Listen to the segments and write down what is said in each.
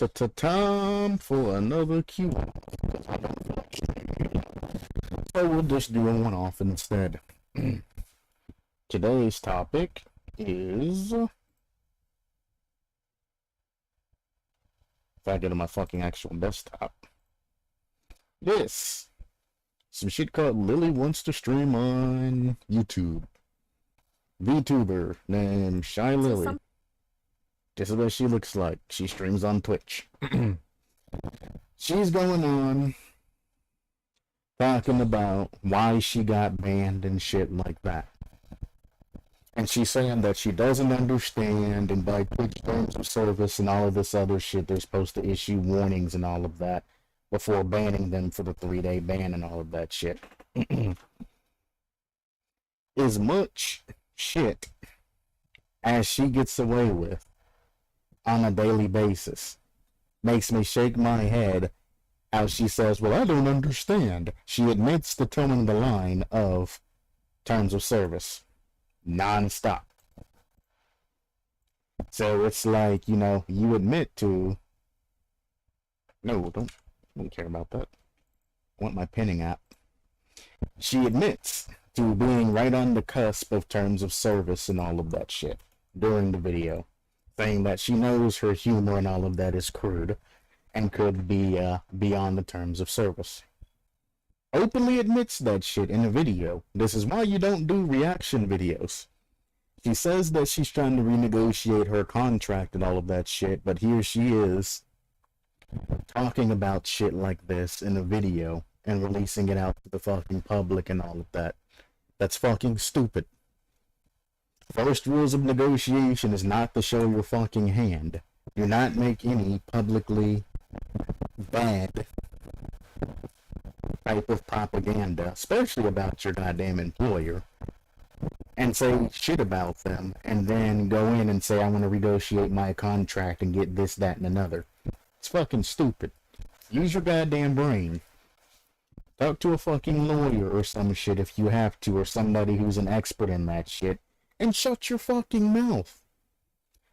Time for another Q. So we'll just do a one-off instead. Today's topic is... If I go to my fucking actual desktop. This. Some shit called Lily wants to stream on YouTube. VTuber named Shy Lily. This is what she looks like. She streams on Twitch. She's going on talking about why she got banned and shit like that. And she's saying that she doesn't understand, and by Twitch terms of service and all of this other shit, they're supposed to issue warnings and all of that before banning them for the 3-day ban and all of that shit. As much shit as she gets away with on a daily basis makes me shake my head how she says, well, I don't understand. She admits to towing the line of terms of service non-stop. So it's like, you know, you admit to... No, don't care about that. I want my pinning app. She admits to being right on the cusp of terms of service and all of that shit during the video, saying that she knows her humor and all of that is crude and could be beyond the terms of service. Openly admits that shit in a video. This is why you don't do reaction videos. She says that she's trying to renegotiate her contract and all of that shit, but here she is talking about shit like this in a video and releasing it out to the fucking public and all of that. That's fucking stupid. First rules of negotiation is not to show your fucking hand. Do not make any publicly bad type of propaganda, especially about your goddamn employer, and say shit about them, and then go in and say, I want to renegotiate my contract and get this, that, and another. It's fucking stupid. Use your goddamn brain. Talk to a fucking lawyer or some shit if you have to, or somebody who's an expert in that shit, and shut your fucking mouth.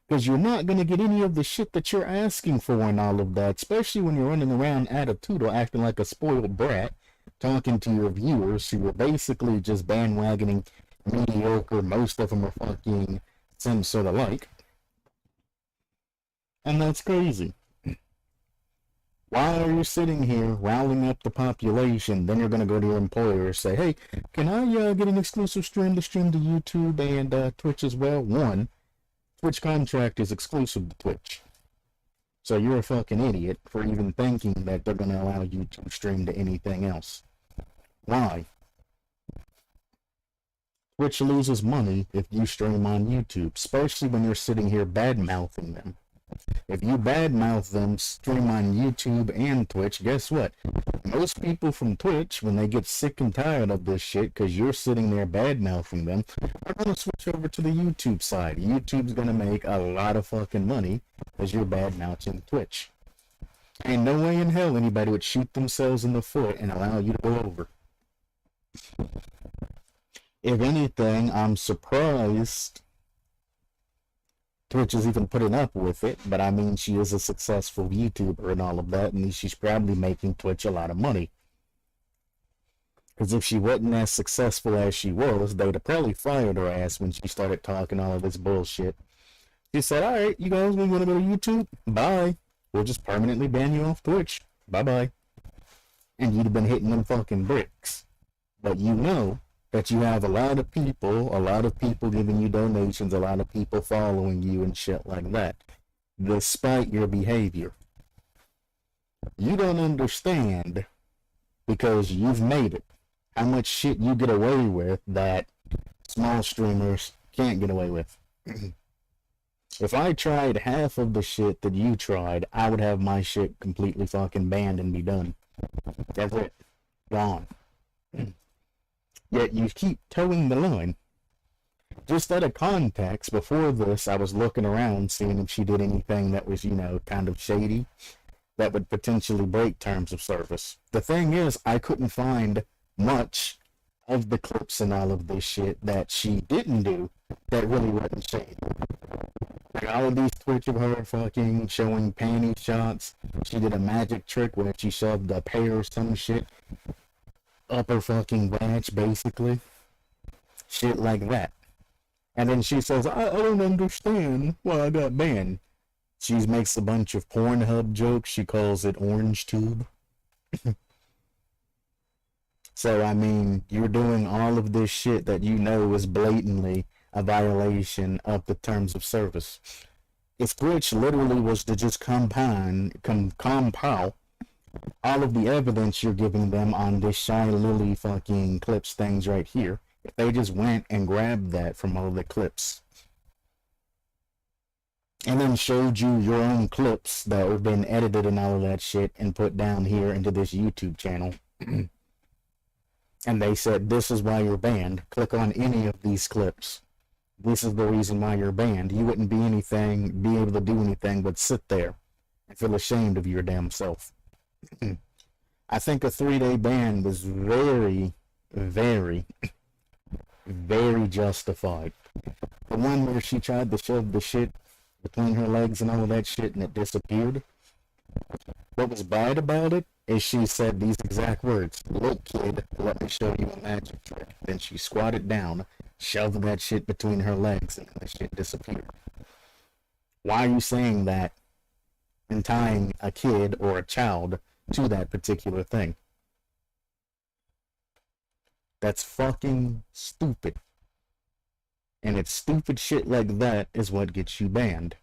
Because you're not going to get any of the shit that you're asking for and all of that, especially when you're running around attitudinal, acting like a spoiled brat, talking to your viewers who are basically just bandwagoning mediocre, most of them are fucking some sort of like. And that's crazy. Why are you sitting here riling up the population? Then you're going to go to your employer and say, hey, can I get an exclusive stream to YouTube and Twitch as well? One, Twitch contract is exclusive to Twitch. So you're a fucking idiot for even thinking that they're going to allow you to stream to anything else. Why? Twitch loses money if you stream on YouTube, especially when you're sitting here bad-mouthing them. If you badmouth them, stream on YouTube and Twitch, guess what? Most people from Twitch, when they get sick and tired of this shit, because you're sitting there badmouthing them, are going to switch over to the YouTube side. YouTube's going to make a lot of fucking money because you're badmouthing Twitch. Ain't no way in hell anybody would shoot themselves in the foot and allow you to go over. If anything, I'm surprised Twitch is even putting up with it, but I mean, she is a successful YouTuber and all of that, and she's probably making Twitch a lot of money. Because if she wasn't as successful as she was, they'd have probably fired her ass when she started talking all of this bullshit. She said, alright, you guys, we want to go to YouTube? Bye. We'll just permanently ban you off Twitch. Bye-bye. And you'd have been hitting them fucking bricks. But you know that you have a lot of people giving you donations, a lot of people following you and shit like that, despite your behavior. You don't understand, because you've made it, how much shit you get away with that small streamers can't get away with. If I tried half of the shit that you tried, I would have my shit completely fucking banned and be done. That's it. Gone. Yet you keep towing the line. Just out of context, before this, I was looking around, seeing if she did anything that was, you know, kind of shady, that would potentially break terms of service. The thing is, I couldn't find much of the clips and all of this shit that she didn't do that really wasn't shady. Like all of these Twitch of her fucking showing panty shots. She did a magic trick where she shoved a pear or some shit up her fucking branch, basically. Shit like that. And then she says, I don't understand why I got banned. She makes a bunch of Pornhub jokes. She calls it Orange Tube. So, I mean, you're doing all of this shit that you know is blatantly a violation of the terms of service. If Twitch literally was to just compile all of the evidence you're giving them on this Shy Lily fucking clips things right here, if they just went and grabbed that from all the clips and then showed you your own clips that have been edited and all of that shit and put down here into this YouTube channel, and they said, this is why you're banned, click on any of these clips. This is the reason why you're banned. You wouldn't be able to do anything but sit there and feel ashamed of your damn self. I think a 3-day ban was very, very, very justified. The one where she tried to shove the shit between her legs and all of that shit and it disappeared. What was bad about it is she said these exact words, look kid, let me show you a magic trick. Then she squatted down, shoved that shit between her legs, and the shit disappeared. Why are you saying that and tying a kid or a child to that particular thing? That's fucking stupid. And it's stupid shit like that is what gets you banned.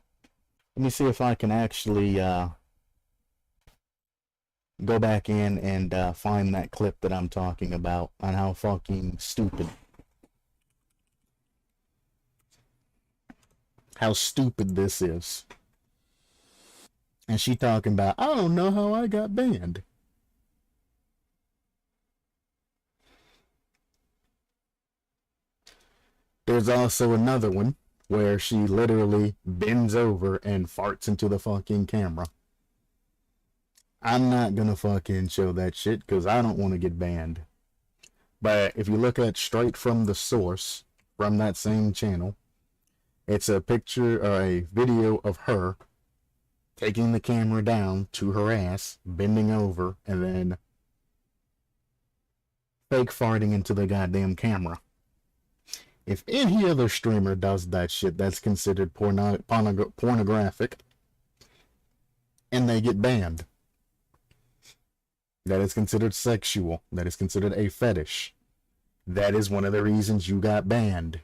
Let me see if I can actually go back in and find that clip that I'm talking about on how fucking stupid. How stupid this is. And she talking about, I don't know how I got banned. There's also another one where she literally bends over and farts into the fucking camera. I'm not gonna fucking show that shit because I don't want to get banned. But if you look at straight from the source, from that same channel, it's a picture or a video of her taking the camera down to her ass, bending over, and then fake farting into the goddamn camera. If any other streamer does that shit, that's considered pornographic, and they get banned. That is considered sexual. That is considered a fetish. That is one of the reasons you got banned.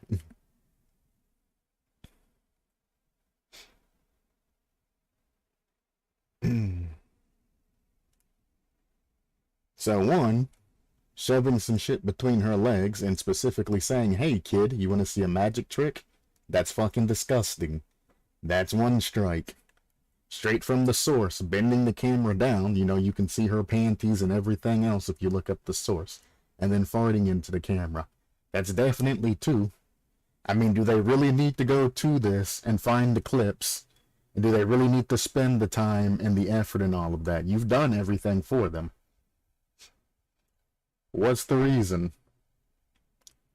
So one, shoving some shit between her legs and specifically saying, hey kid, you want to see a magic trick? That's fucking disgusting. That's one strike. Straight from the source, bending the camera down, you know, you can see her panties and everything else if you look up the source, and then farting into the camera. That's definitely two. I mean, do they really need to go to this and find the clips? And do they really need to spend the time and the effort and all of that? You've done everything for them. What's the reason?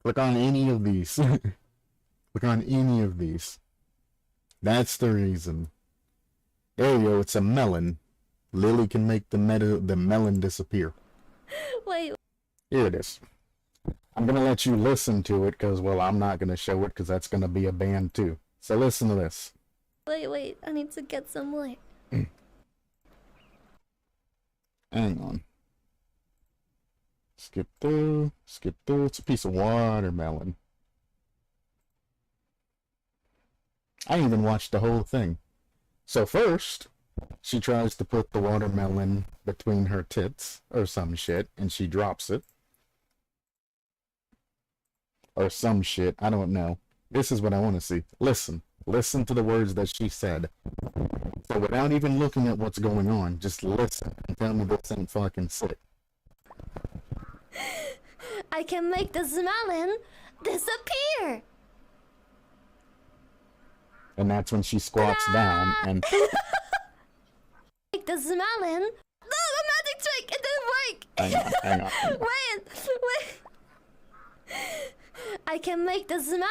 Click on any of these. Click on any of these. That's the reason. There you go, it's a melon. Lily can make the melon disappear. Wait. Here it is. I'm gonna let you listen to it, because, well, I'm not gonna show it, because that's gonna be a ban too. So listen to this. Wait, I need to get some light. Hang on. Skip through, it's a piece of watermelon. I even watched the whole thing. So first, she tries to put the watermelon between her tits, or some shit, and she drops it. Or some shit, I don't know. This is what I want to see. Listen to the words that she said. So without even looking at what's going on, just listen and tell me this ain't fucking sick. I can make this melon disappear! And that's when she squats down and... Make this melon... No, the magic trick! It didn't work! Hang on. Wait! I can make this melon...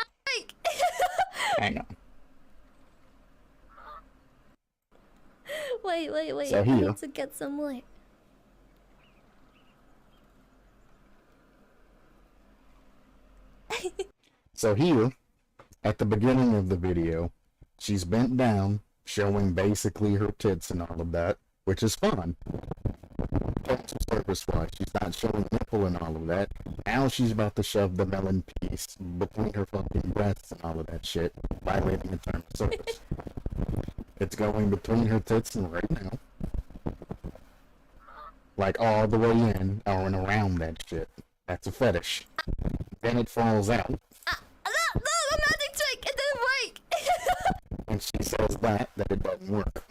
Hang on. Wait. So I here. need to get some light. So here, at the beginning of the video, she's bent down, showing basically her tits and all of that, which is fine. Surface-wise, she's not showing nipple and all of that. Now she's about to shove the melon piece between her fucking breasts and all of that shit, violating the term of service. It's going between her tits and right now. Like all the way in or and around that shit. That's a fetish. Then it falls out. No, the magic trick! It didn't work! And she says that it doesn't work.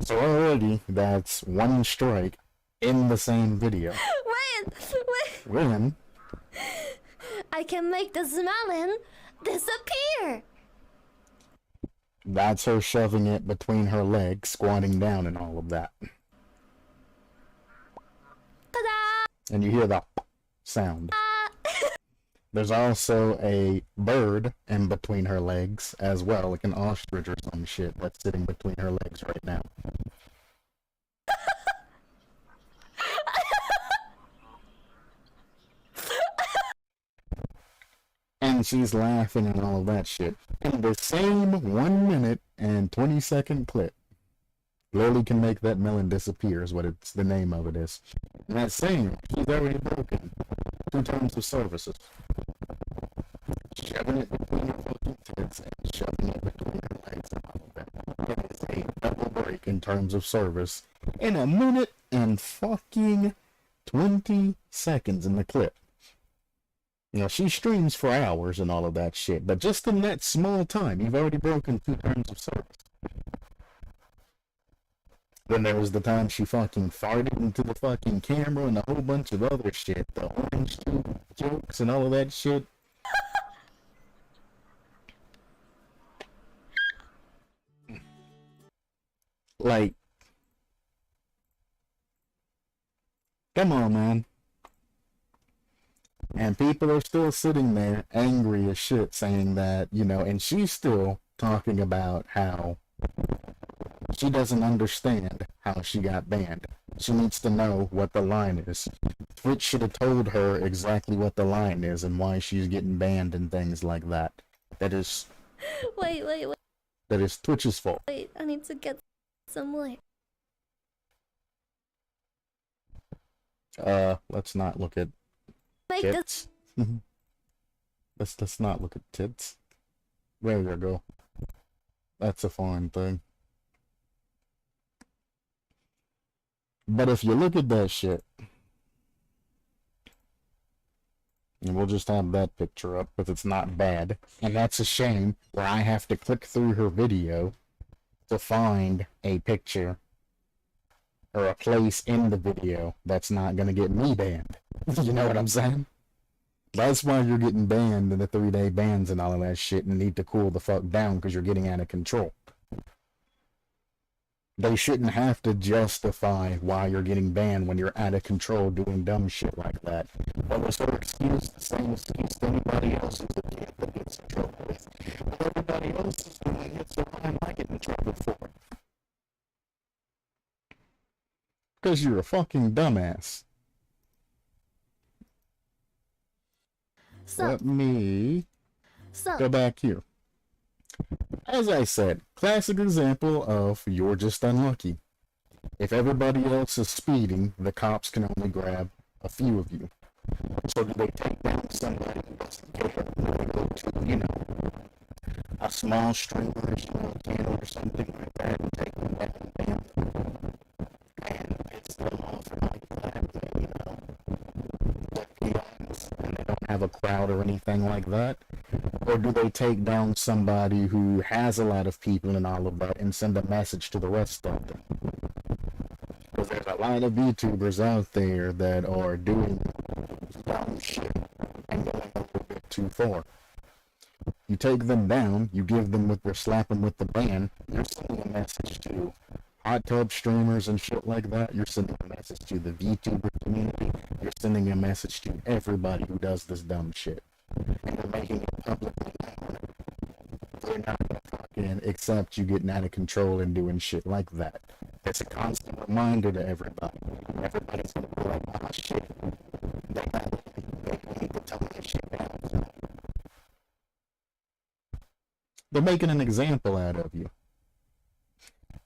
So already, that's one strike in the same video. Wait! When I can make the melon disappear! that's her shoving it between her legs, squatting down and all of that. Ta-da! And you hear the sound. There's also a bird in between her legs as well, like an ostrich or some shit that's sitting between her legs right now. And she's laughing and all of that shit. In the same 1 minute and 20-second clip. Lily can make that melon disappear is what it's the name of it is. And that same, she's already broken 2 terms of services. Shoving it between her fucking tits and shoving it between her legs and all of that. It is a double break in terms of service in 1 minute and fucking 20 seconds in the clip. You know, she streams for hours and all of that shit, but just in that small time, you've already broken 2 terms of service. Then there was the time she fucking farted into the fucking camera and a whole bunch of other shit. The orange tube jokes and all of that shit. Like, come on, man. And people are still sitting there angry as shit saying that, you know, and she's still talking about how she doesn't understand how she got banned. She needs to know what the line is. Twitch should have told her exactly what the line is and why she's getting banned and things like that. That is... Wait. That is Twitch's fault. Wait, I need to get some light. Let's not look at Make tits. Let's not look at tits. There you go. That's a foreign thing. But if you look at that shit, and we'll just have that picture up because it's not bad, and that's a shame where I have to click through her video to find a picture or a place in the video that's not gonna get me banned. You know what I'm saying? That's why you're getting banned in the 3-day bans and all of that shit and need to cool the fuck down because you're getting out of control. They shouldn't have to justify why you're getting banned when you're out of control doing dumb shit like that. What was her excuse? The same excuse anybody else is a kid that gets in trouble with. What everybody else is doing it, so why am I getting in trouble for it? Because you're a fucking dumbass. Let me go back here. As I said, classic example of you're just unlucky. If everybody else is speeding, the cops can only grab a few of you. So do they take down somebody who doesn't care? Do they go to, you know, a small streamer, a small channel or something like that and take them down and bam? And it's them off like that, you know, like peons, and they don't have a crowd or anything like that? Or do they take down somebody who has a lot of people and all of that and send a message to the rest of them? Because there's a lot of YouTubers out there that are doing dumb shit and going a little bit too far. You take them down, you give them with their slap them with the ban, you're sending a message to hot tub streamers and shit like that. You're sending a message to the VTuber community. You're sending a message to everybody who does this dumb shit. And they're making it publicly known. They're not gonna fucking can accept you getting out of control and doing shit like that. It's a constant reminder to everybody. Everybody's gonna be like, ah, shit. They need to tone this shit down. They're making an example out of you.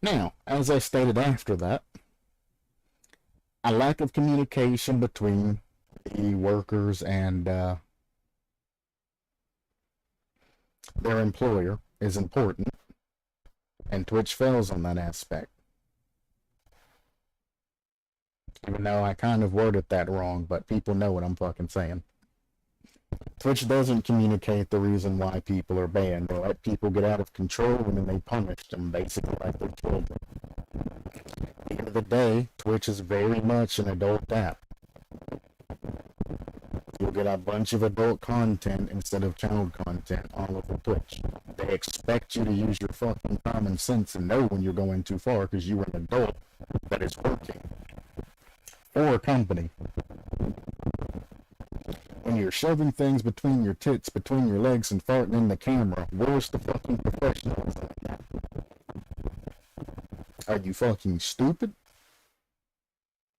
Now, as I stated after that, a lack of communication between the workers and their employer is important, and Twitch fails on that aspect. Even though I kind of worded that wrong, but people know what I'm fucking saying. Twitch doesn't communicate the reason why people are banned. They let people get out of control and then they punish them, basically like their children. At the end of the day, Twitch is very much an adult app. You'll get a bunch of adult content instead of child content all over Twitch. They expect you to use your fucking common sense and know when you're going too far because you're an adult that is working for a company. When you're shoving things between your tits, between your legs, and farting in the camera, where's the fucking professionalism in that? Are you fucking stupid?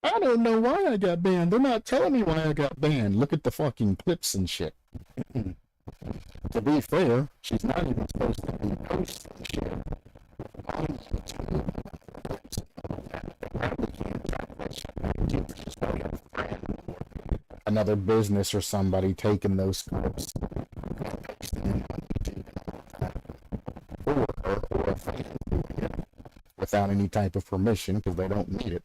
I don't know why I got banned. They're not telling me why I got banned. Look at the fucking clips and shit. To be fair, she's not even supposed to be posting shit on YouTube. They probably can't track that shit on YouTube. It's just probably a friend or another business or somebody taking those clips and posting them on YouTube and all of that. Or a fan doing it without any type of permission because they don't need it.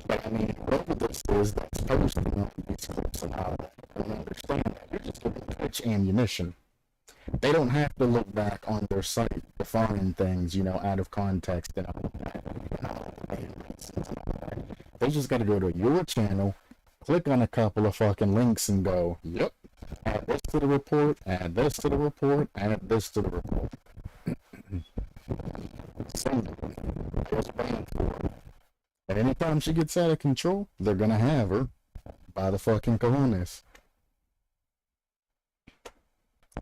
But I mean, whoever this is that's posting on these clips and all that, I don't understand that. You're just giving Twitch ammunition. They don't have to look back on their site to find things, out of context and all of that. And all of the reasons and all that. They just gotta go to your channel, click on a couple of fucking links and go, yep, add this to the report, add this to the report, add this to the report. And anytime she gets out of control, they're gonna have her by the fucking cojones.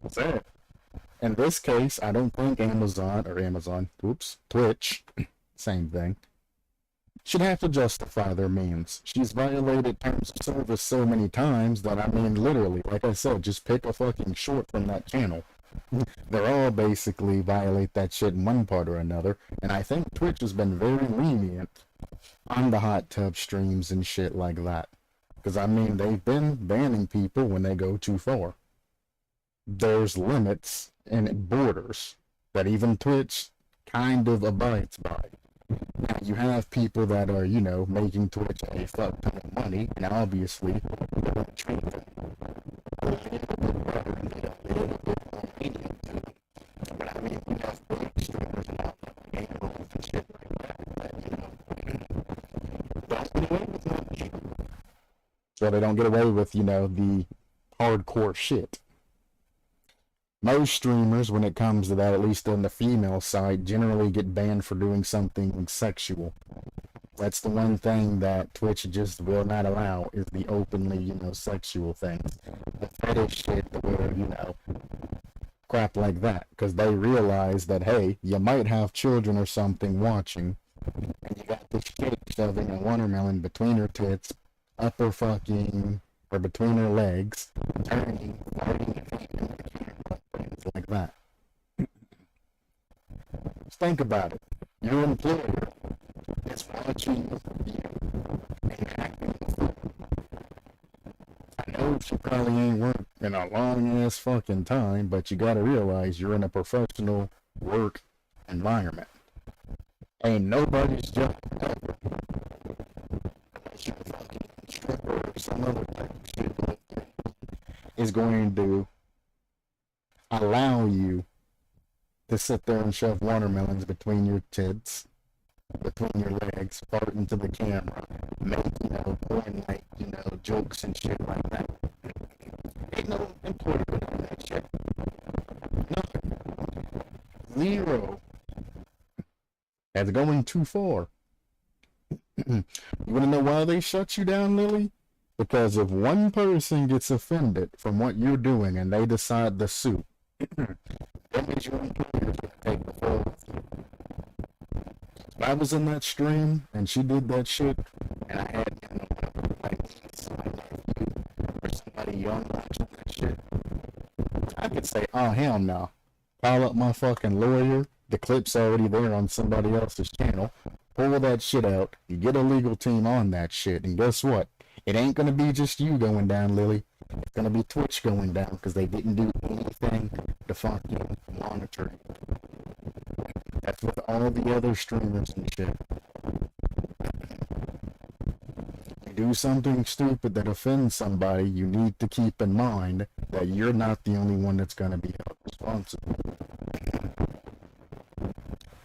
That's it. In this case, I don't think Twitch, same thing, should have to justify their means. She's violated terms of service so many times that, I mean, literally, like I said, just pick a fucking short from that channel. They're all basically violate that shit in one part or another, and I think Twitch has been very lenient on the hot tub streams and shit like that. Because, I mean, they've been banning people when they go too far. There's limits and borders that even Twitch kind of abides by. Now, you have people that are, making Twitch a fuck ton of money, and obviously, they're going to treat them a little bit better and get a little bit more medium to them. But I mean, you have big streamers and all that, game rules and shit like that, don't get away with much. So they don't get away with, the hardcore shit. Most streamers, when it comes to that, at least on the female side, generally get banned for doing something sexual. That's the one thing that Twitch just will not allow, is the openly, sexual things. The fetish shit, where, crap like that. Because they realize that, hey, you might have children or something watching, and you got this chick shoving a watermelon between her tits, up her fucking, or between her legs, turning, farting, and feeding the camera, things like that. Just think about it. Your employer is watching you and acting the fool. I know she probably ain't worked in a long ass fucking time, but you gotta realize you're in a professional work environment. Ain't nobody's job ever, unless you're a fucking stripper or some other type of shit like that, is going to allow you to sit there and shove watermelons between your tits, between your legs, fart into the camera, make, porn like, jokes and shit like that. Ain't no employer doing that shit. Nothing. Zero. That's going too far. You wanna know why they shut you down, Lily? Because if one person gets offended from what you're doing and they decide to sue, That means your employer's gonna take the fall with you. If I was in that stream and she did that shit, and I had, you know, my niece, my nephew, or somebody young watching that shit, I could say, oh, hell no. Call up my fucking lawyer. The clip's already there on somebody else's channel. Pull that shit out. You get a legal team on that shit. And guess what? It ain't gonna be just you going down, Lily. It's gonna be Twitch going down because they didn't do anything to fucking monitor you. That's with all the other streamers and shit. You do something stupid that offends somebody, you need to keep in mind that you're not the only one that's gonna be held responsible.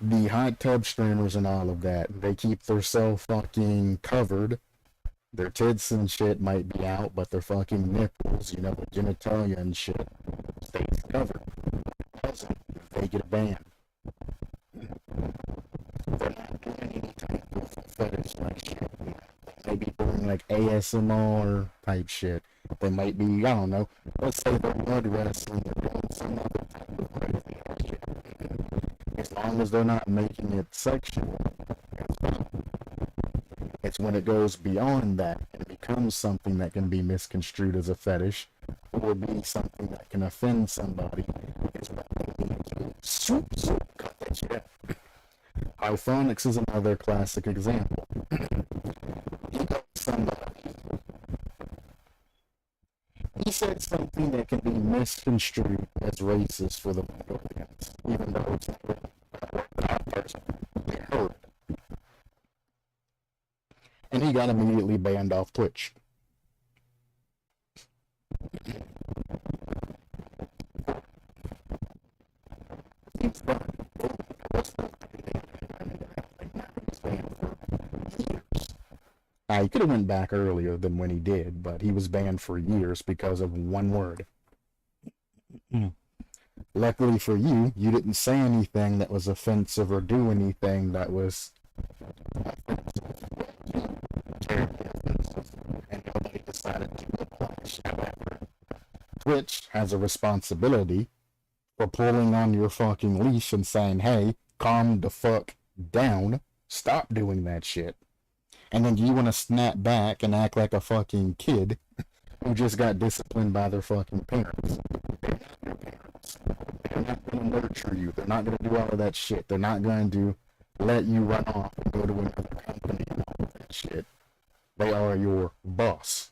The hot tub streamers and all of that, they keep themselves fucking covered. Their tits and shit might be out, but their fucking nipples, you know, the genitalia and shit, stays covered. Doesn't, they get banned. They're not doing any type of fetish like shit. They may be doing like ASMR type shit. They might be, I don't know, let's say they're mud wrestling or doing some other type of crazy ass shit. As long as they're not making it sexual, it's fine. It's when it goes beyond that and becomes something that can be misconstrued as a fetish or be something that can offend somebody is when they need to cut that shit out. Iphonics is another classic example. He got somebody. He said something that can be misconstrued as racist for the Mongolians, even though it's not really that person. They heard it. And he got immediately banned off Twitch. He's done. He could have went back earlier than when he did, but he was banned for years because of one word. Luckily for you, you didn't say anything that was offensive or do anything that was terribly offensive, and nobody decided to oblige. However, Twitch has a responsibility for pulling on your fucking leash and saying, hey, calm the fuck down, stop doing that shit. And then you want to snap back and act like a fucking kid who just got disciplined by their fucking parents. They're not your parents. They're not going to nurture you. They're not going to do all of that shit. They're not going to let you run off and go to another company and all of that shit. They are your boss.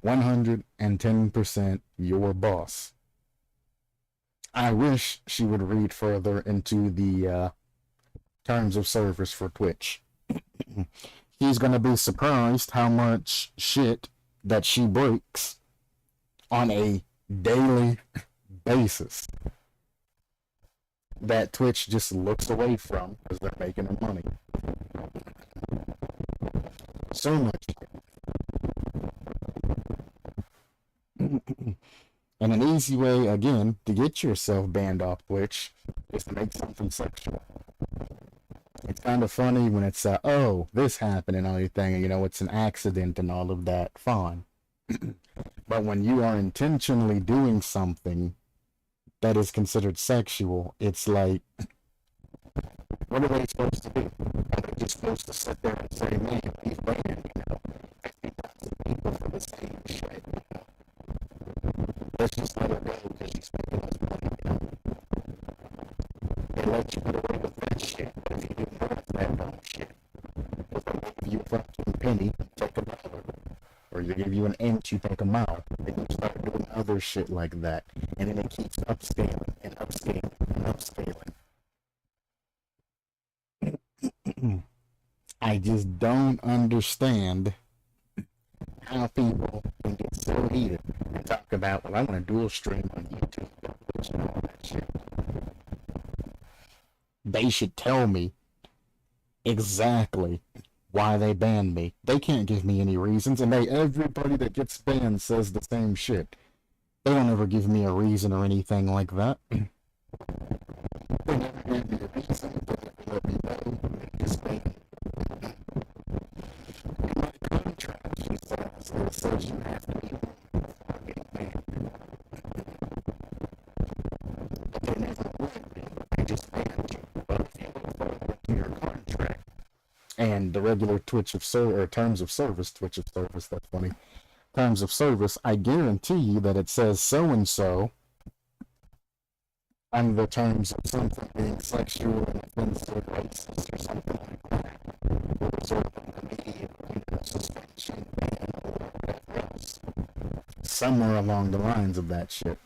110% your boss. I wish she would read further into the terms of service for Twitch. She's gonna be surprised how much shit that she breaks on a daily basis that Twitch just looks away from because they're making their money. So much. And an easy way, again, to get yourself banned off Twitch is to make something sexual. It's kind of funny when it's, oh, this happened and everything, and you know, it's an accident and all of that, fine. But when you are intentionally doing something that is considered sexual, it's like, what are they supposed to do? Are they just supposed to sit there and say, man, he's banned, you know? I think that's the people for the same shit, you know? Let's just let her go because she's making us money, you know? They let you get away with that shit, but if you do more of that dumb shit, if they give you a fucking penny, you take $1. Or they give you an inch, you take a mile. Then you start doing other shit like that. And then it keeps upscaling and upscaling and upscaling. I just don't understand how people can get so heated and talk about, well, I want to dual stream on YouTube and all that shit. They should tell me exactly why they banned me. They can't give me any reasons, and everybody that gets banned says the same shit. They don't ever give me a reason or anything like that. They never gave me a reason, they never let me know. They just banned me. In my contract, it says you have to be banned. And the regular terms of service, Twitch of service, that's funny. Terms of service, I guarantee you that it says so and so under the terms of something being sexual and offensive, racist, or something like that, will result in immediate, suspension, ban, or whatever else. Somewhere along the lines of that shit.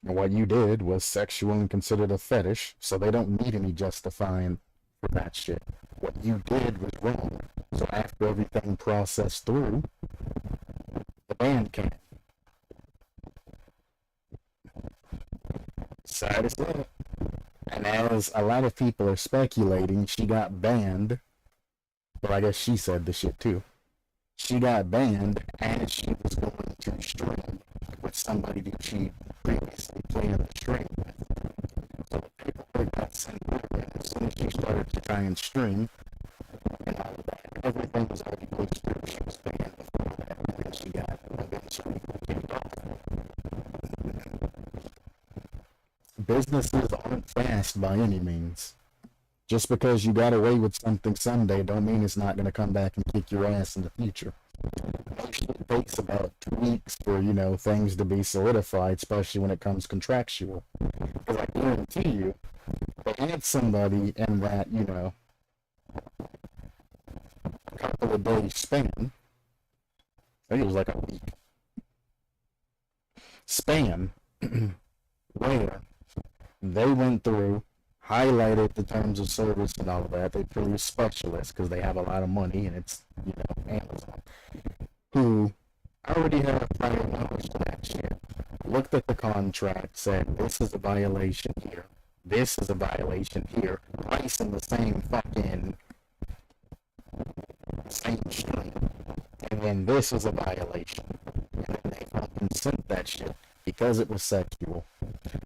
What you did was sexual and considered a fetish, so they don't need any justifying for that shit. What you did was wrong. So after everything processed through, the ban came. Sad as that. And as a lot of people are speculating, she got banned. Well, I guess she said the shit too. She got banned as she was going to stream with somebody that she previously played the stream with. So the paperwork got sent over, and as soon as she started to try and stream, and all of that, everything was already pushed through. She was banned before that, and then she got eventually kicked off. Businesses aren't fast by any means. Just because you got away with something Sunday don't mean it's not going to come back and kick your ass in the future. It takes about 2 weeks for, things to be solidified, especially when it comes contractual. Because I guarantee you, they had somebody in that, couple of days span, I think it was like a week, span, where they went through, highlighted the terms of service and all of that. They produce specialists because they have a lot of money, and it's, Amazon, who already have prior knowledge to that shit. Looked at the contract, said, this is a violation here. This is a violation here. Twice in the same stream. And then this is a violation. And then they fucking sent that shit because it was sexual.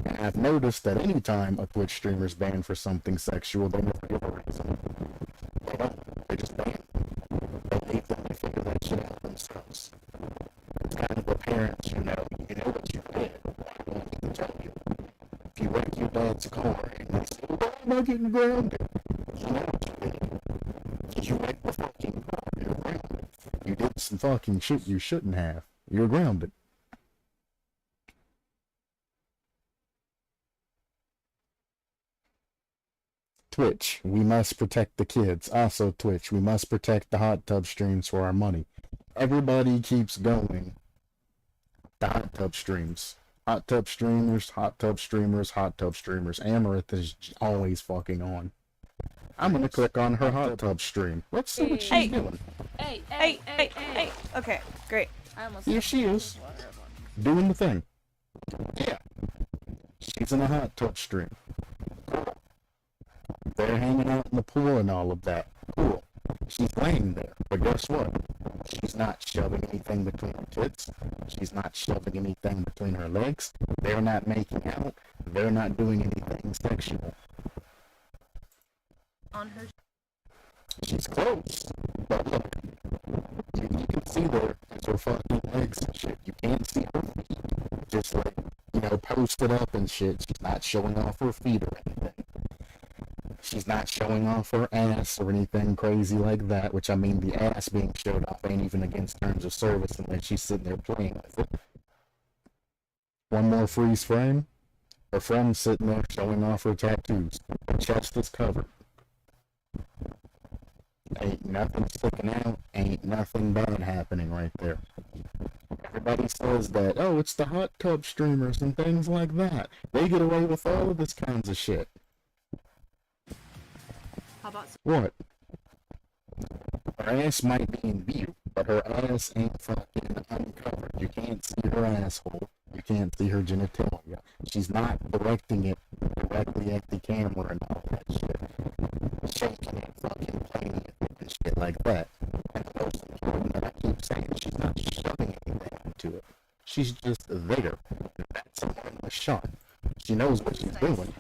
And I've noticed that anytime a Twitch streamer is banned for something sexual, they never give a reason. They don't. They just ban them. They leave them to figure that shit out themselves. It's kind of apparent, you know what you did. I don't need to tell you. If you wreck your dad's car and they say, why am I getting grounded? You know what you did. You wrecked the fucking car. You're grounded. You did some fucking shit you shouldn't have. You're grounded. Twitch, we must protect the kids. Also, Twitch, we must protect the hot tub streams for our money. Everybody keeps going. The hot tub streams. Hot tub streamers, hot tub streamers, hot tub streamers. Amaranth is always fucking on. I'm gonna click on her hot tub stream. Let's see what she's doing. Hey. Okay, great. Here she is. Doing the thing. Yeah. She's in a hot tub stream. Cool. They're hanging out in the pool and all of that. Cool. She's laying there. But guess what? She's not shoving anything between her tits. She's not shoving anything between her legs. They're not making out. They're not doing anything sexual. On her. She's close. But look, you can see there is her fucking legs and shit. You can't see her feet. Just like, posted up and shit. She's not showing off her feet or anything. She's not showing off her ass or anything crazy like that, which I mean the ass being showed off ain't even against terms of service unless she's sitting there playing with it. One more freeze frame. Her friend's sitting there showing off her tattoos. Her chest is covered. Ain't nothing sticking out, ain't nothing bad happening right there. Everybody says that, oh, it's the hot tub streamers and things like that. They get away with all of this kinds of shit. How about what? Her ass might be in view, but her ass ain't fucking uncovered. You can't see her asshole. You can't see her genitalia. She's not directing it directly at the camera and all that shit. Shaking it, fucking playing it and shit like that. And the most important that I keep saying, she's not shoving anything into it. She's just there. That's a harmless shot. She knows what she's doing.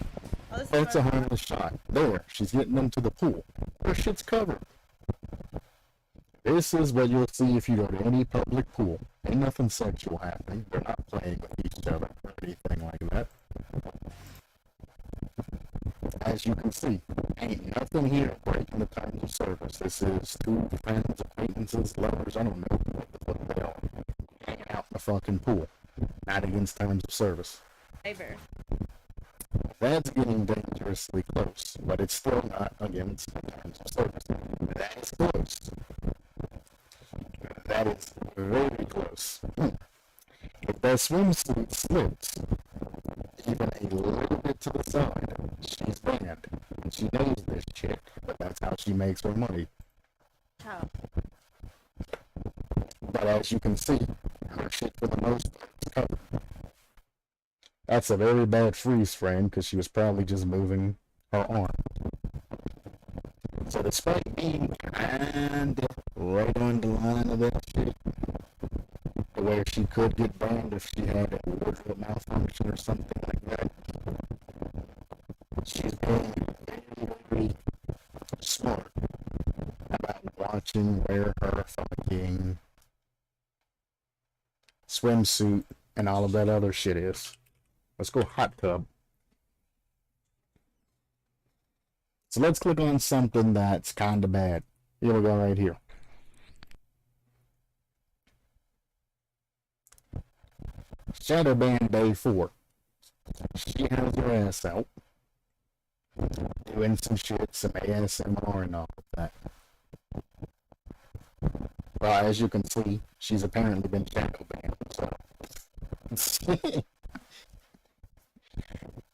That's a harmless shot. There, she's getting them to the pool. Her shit's covered. This is what you'll see if you go to any public pool. Ain't nothing sexual happening. They're not playing with each other or anything like that. As you can see. Ain't nothing here breaking the terms of service. This is two friends, acquaintances, lovers, I don't know what the fuck they are, hanging out in the fucking pool. Not against terms of service. Favor. That's getting dangerously close, but it's still not against terms of service. That is close. That is very close. If that swimsuit slips even a little bit to the side, she's banned. And she knows this shit, but that's how she makes her money. How? But as you can see, her shit for the most part is covered. That's a very bad freeze frame because she was probably just moving her arm. So despite being kinda right on the line of that shit, where she could get banned if she had a wardrobe malfunction or something like that, she's being very, very smart about watching where her fucking swimsuit and all of that other shit is. Let's go hot tub. So let's click on something that's kind of bad. Here we go right here. Shadow ban day 4. She has her ass out. Doing some shit, some ASMR and all of that. Well, as you can see, she's apparently been shadow banned, so...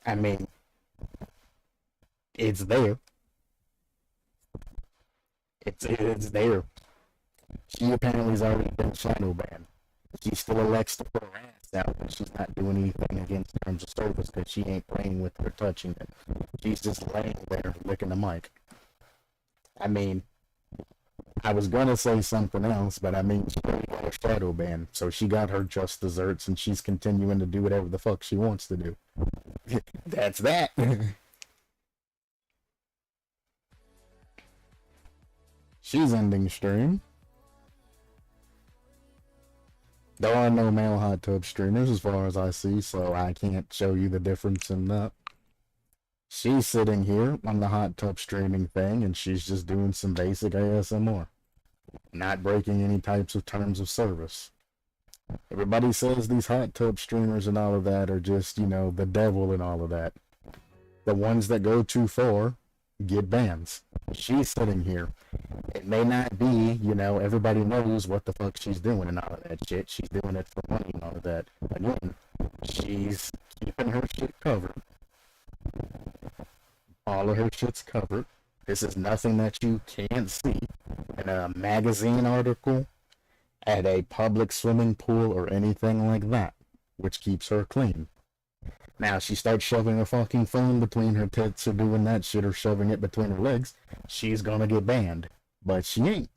I mean, it's there. It's there. She apparently has already been shadow banned. She still elects to put her ass out, but she's not doing anything against terms of service because she ain't playing with it or touching it. She's just laying there licking the mic. I mean, I was gonna say something else, but I mean, she already got a shadow ban, so she got her just desserts, and she's continuing to do whatever the fuck she wants to do. That's that. She's ending stream. There are no male hot tub streamers as far as I see, so I can't show you the difference in that. She's sitting here on the hot tub streaming thing, and she's just doing some basic ASMR. Not breaking any types of terms of service. Everybody says these hot tub streamers and all of that are just, you know, the devil and all of that. The ones that go too far get bans. She's sitting here. It may not be, you know, everybody knows what the fuck she's doing and all of that shit. She's doing it for money and all of that. Again, she's keeping her shit covered. All of her shit's covered. This is nothing that you can't see in a magazine article, at a public swimming pool, or anything like that, which keeps her clean. Now, she starts shoving her fucking phone between her tits or doing that shit or shoving it between her legs, she's gonna get banned. But she ain't.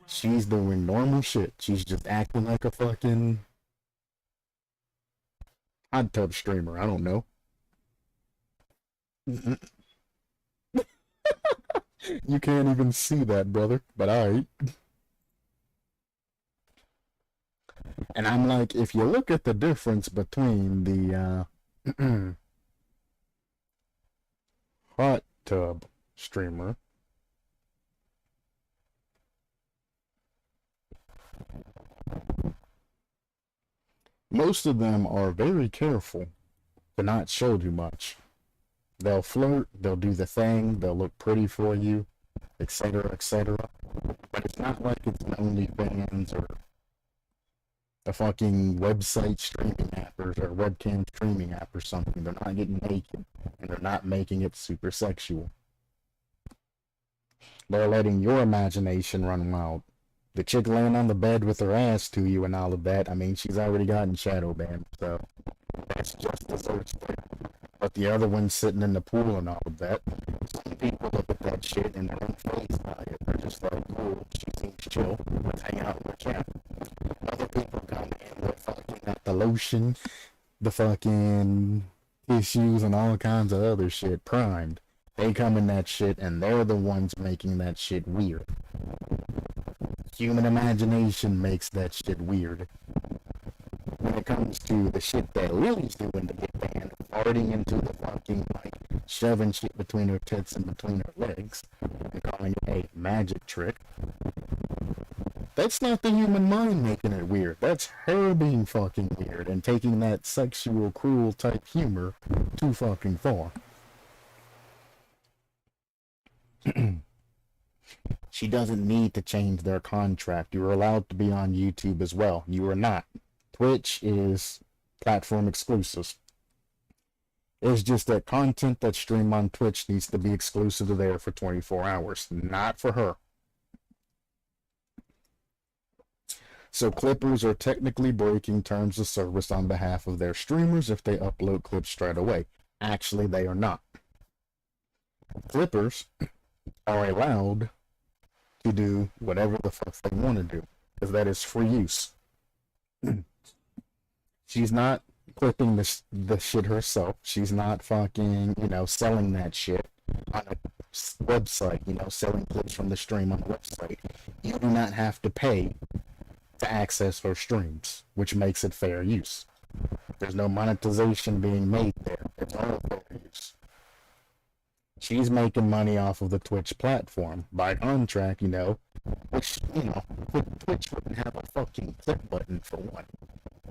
She's doing normal shit. She's just acting like a fucking hot tub streamer. I don't know. You can't even see that, brother, but alright. And I'm like, if you look at the difference between the hot tub streamer most of them are very careful to not show too much. They'll flirt, they'll do the thing, they'll look pretty for you, etc., etc. But it's not like it's an OnlyFans or a fucking website streaming app or a webcam streaming app or something. They're not getting naked, and they're not making it super sexual. They're letting your imagination run wild. The chick laying on the bed with her ass to you and all of that, I mean, she's already gotten shadow banned, so that's just desserts there. But the other one's sitting in the pool and all of that. Some people look at that shit and they're unfazed by it. They're just like, cool, she seems chill, let's hang out and chat. Other people come in with fucking the lotion, the fucking tissues, and all kinds of other shit primed. They come in that shit and they're the ones making that shit weird. Human imagination makes that shit weird. When it comes to the shit that Lily's doing to get banned, farting into the fucking mic, shoving shit between her tits and between her legs and calling it a magic trick. That's not the human mind making it weird. That's her being fucking weird and taking that sexual, cruel type humor too fucking far. She doesn't need to change their contract. You're allowed to be on YouTube as well. You are not. Twitch is platform exclusive. It's just that content that's streamed on Twitch needs to be exclusive to there for 24 hours. Not for her. So clippers are technically breaking terms of service on behalf of their streamers if they upload clips straight away. Actually, they are not. Clippers are allowed to do whatever the fuck they want to do, because that is free use. She's not clipping the shit herself. She's not fucking, selling that shit on a website, selling clips from the stream on a website. You do not have to pay to access her streams, which makes it fair use. There's no monetization being made there. It's all fair use. She's making money off of the Twitch platform by contract, which, Twitch wouldn't have a fucking clip button for one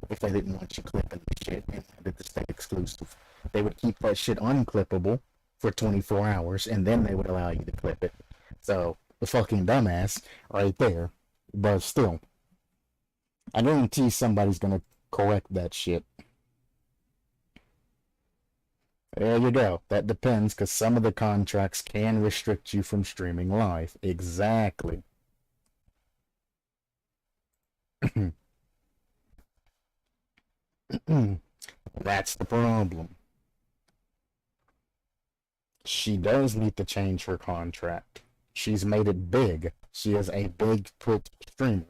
if they didn't want you clipping the shit and wanted to stay exclusive. They would keep that shit unclippable for 24 hours and then they would allow you to clip it. So, the fucking dumbass right there. But still, I guarantee somebody's gonna correct that shit. There you go. That depends, because some of the contracts can restrict you from streaming live. Exactly. That's the problem. She does need to change her contract. She's made it big. She is a big Twitch streamer.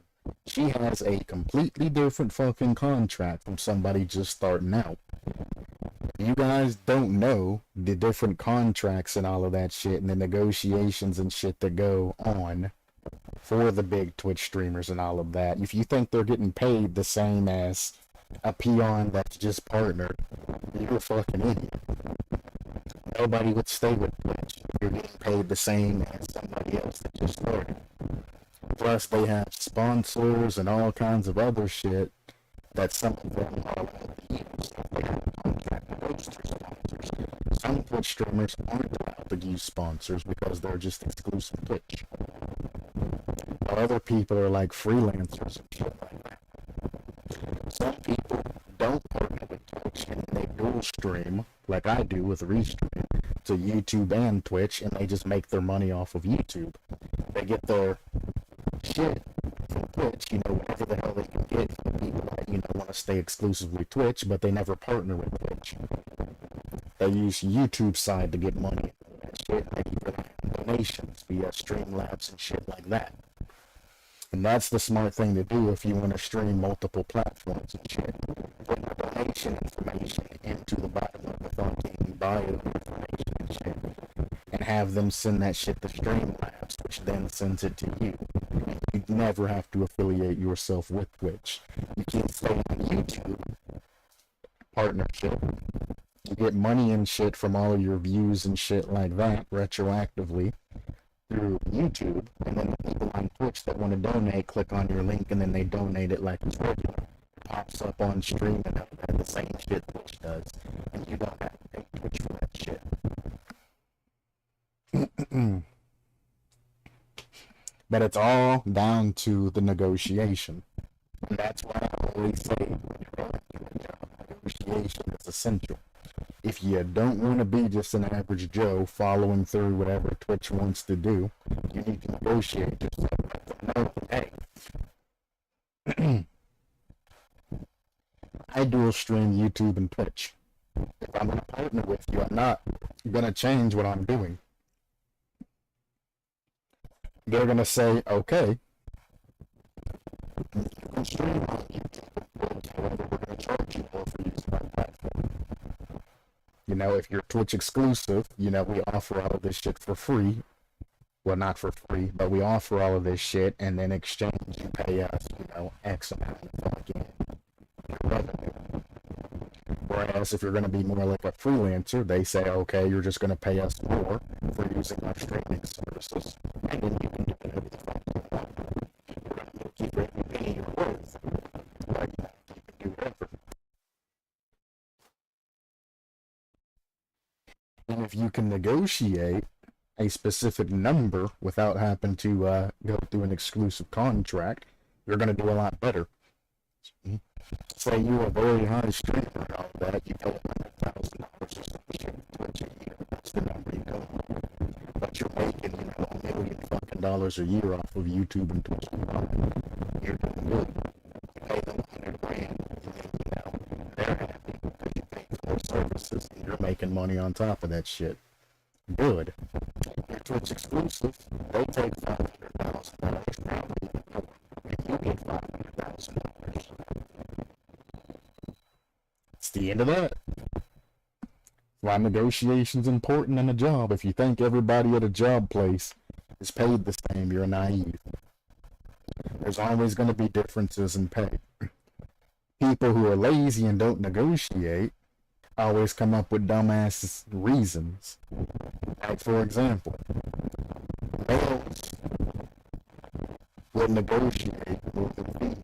She has a completely different fucking contract from somebody just starting out. You guys don't know the different contracts and all of that shit and the negotiations and shit that go on for the big Twitch streamers and all of that. If you think they're getting paid the same as a peon that's just partnered, you're a fucking idiot. Nobody would stay with Twitch if you're getting paid the same as somebody else that just started. Plus, they have sponsors and all kinds of other shit that some of them are allowed to use. They have a contract with those two sponsors. Some Twitch streamers aren't allowed to use sponsors because they're just exclusive Twitch. While other people are like freelancers and shit like that. Some people don't partner with Twitch and they dual stream, like I do with Restream, to YouTube and Twitch, and they just make their money off of YouTube. They get their shit from Twitch, whatever the hell they can get from people that, want to stay exclusively Twitch, but they never partner with Twitch. They use YouTube side to get money and that shit, and they keep relying on donations via Streamlabs and shit like that. And that's the smart thing to do if you want to stream multiple platforms and shit. Put your donation information into the bottom of the fucking bio information and shit. And have them send that shit to Streamlabs, which then sends it to you. And you never have to affiliate yourself with Twitch. You can't stay on YouTube partnership. You get money and shit from all of your views and shit like that retroactively through YouTube, and then the people on Twitch that want to donate click on your link and then they donate it like it's regular. It pops up on stream and have the same shit Twitch does, and you don't have to pay Twitch for that shit. But it's all down to the negotiation. And that's why I always say when you're going to a job, negotiation is essential. If you don't want to be just an average Joe following through whatever Twitch wants to do, you need to negotiate yourself. Let them know, hey, I dual stream YouTube and Twitch. If I'm going to partner with you, I'm not going to change what I'm doing. They're going to say, okay, you can stream on YouTube and Twitch, however, we're going to charge you more for using our platform. If you're Twitch exclusive, we offer all of this shit for free. Well, not for free, but we offer all of this shit, and in exchange, you pay us, X amount of fucking revenue. Whereas if you're going to be more like a freelancer, they say, okay, you're just going to pay us more for using our streaming services, and then you can do whatever the fuck you want. We're going to keep every penny you're worth. Like, you can do whatever. And if you can negotiate a specific number without having to go through an exclusive contract, you're going to do a lot better. Say you're a very high streamer and all that, you pay $100,000 or some shit Twitch a year. That's the number you go. But you're making, $1 million fucking dollars a year off of YouTube and Twitch combined. You're doing good. You pay them $100,000, and then they're happy because you pay for their services and you're making money on top of that shit. Good. Your Twitch exclusive, they take $500,000 probably, and you get $500,000. It's the end of that. Why negotiation's important in a job. If you think everybody at a job place is paid the same, you're naive. There's always going to be differences in pay. People who are lazy and don't negotiate always come up with dumbass reasons. Like, for example, males will negotiate more than females.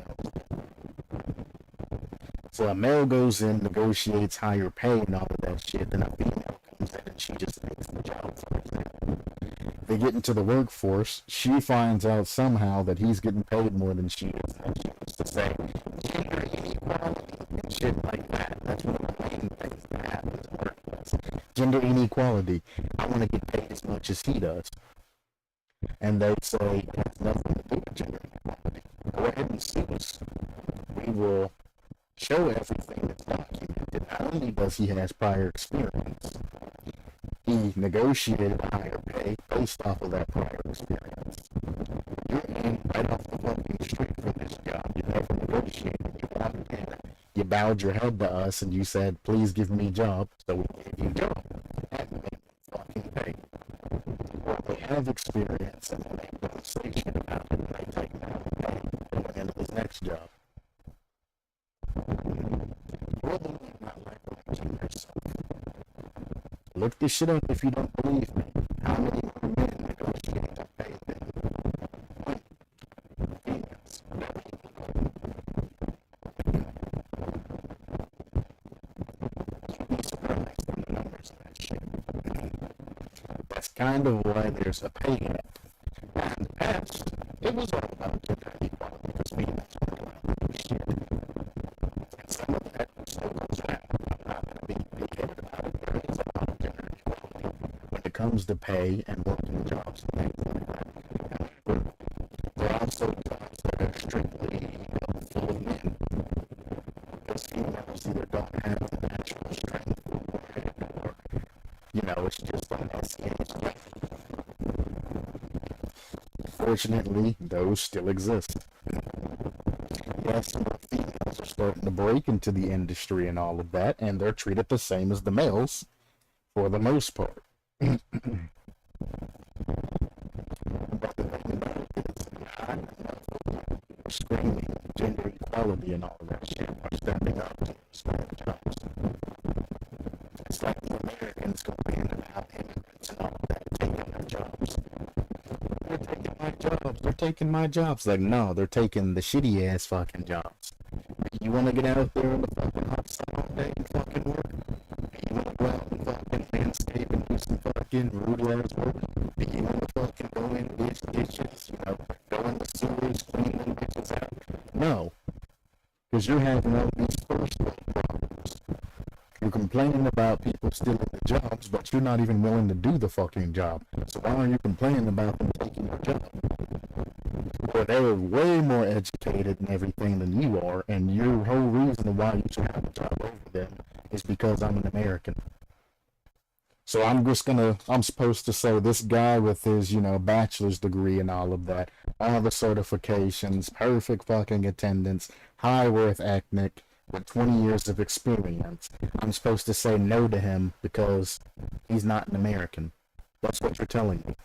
So a male goes in, negotiates higher pay and all of that shit, then a female comes in and she just takes the job, for example. They get into the workforce, she finds out somehow that he's getting paid more than she is, and she wants to say, gender inequality and shit like that. That's one of the main things that happens in the workplace. Gender inequality. I want to get paid as much as he does. And they say, it has nothing to do with gender inequality. Go ahead and sue us. We will show everything that's documented. Not only does he have prior experience, he negotiated a higher pay based off of that prior experience. You're in right off the fucking street for this job. You never negotiated. You wanted in. You bowed your head to us and you said, please give me a job. So we gave you a job. And they fucking pay. Or they have experience and they make demonstration about it and they take that and pay going into this next job. You're the one not leveraging yourself. Look this shit up if you don't believe me. How many more men negotiate to pay than women? Females. You'd be surprised on the numbers of that shit. That's kind of why there's a pay gap. And in the past, it was all about gender equality because females weren't allowed to do shit. And some of that still goes around. I'm not going to be big-headed about it. There is a lot of gender equality when it comes to pay and working jobs and things like that. However, there are also jobs that are strictly full of men. Because females either don't have the natural strength for it or, it's just on SEH. Fortunately, those still exist. Yes, females are starting to break into the industry and all of that, and they're treated the same as the males for the most part. But the thing about it is, not enough are screaming gender equality and all of that shit are stepping up to certain jobs. It's like the Americans complain about immigrants and all of that taking their jobs. They're taking my jobs. They're taking my jobs. Like, no, they're taking the shitty ass fucking jobs. You want to get out there in the fucking hot sun all day and fucking work? You want to go out and fucking landscape and do some fucking rude ass work? You want to fucking go in and dish dishes? Go in the sewers, clean them bitches out? No. Because you're having all these first world problems. You're complaining about people stealing the jobs, but you're not even willing to do the fucking job. So why are you complaining about them taking your job? Well, they're way more educated and everything than you are, and your whole reason why you should have a job over them is because I'm an American. So I'm supposed to say this guy with his, bachelor's degree and all of that, all the certifications, perfect fucking attendance, high worth ethnic, with 20 years of experience, I'm supposed to say no to him because he's not an American. That's what you're telling me.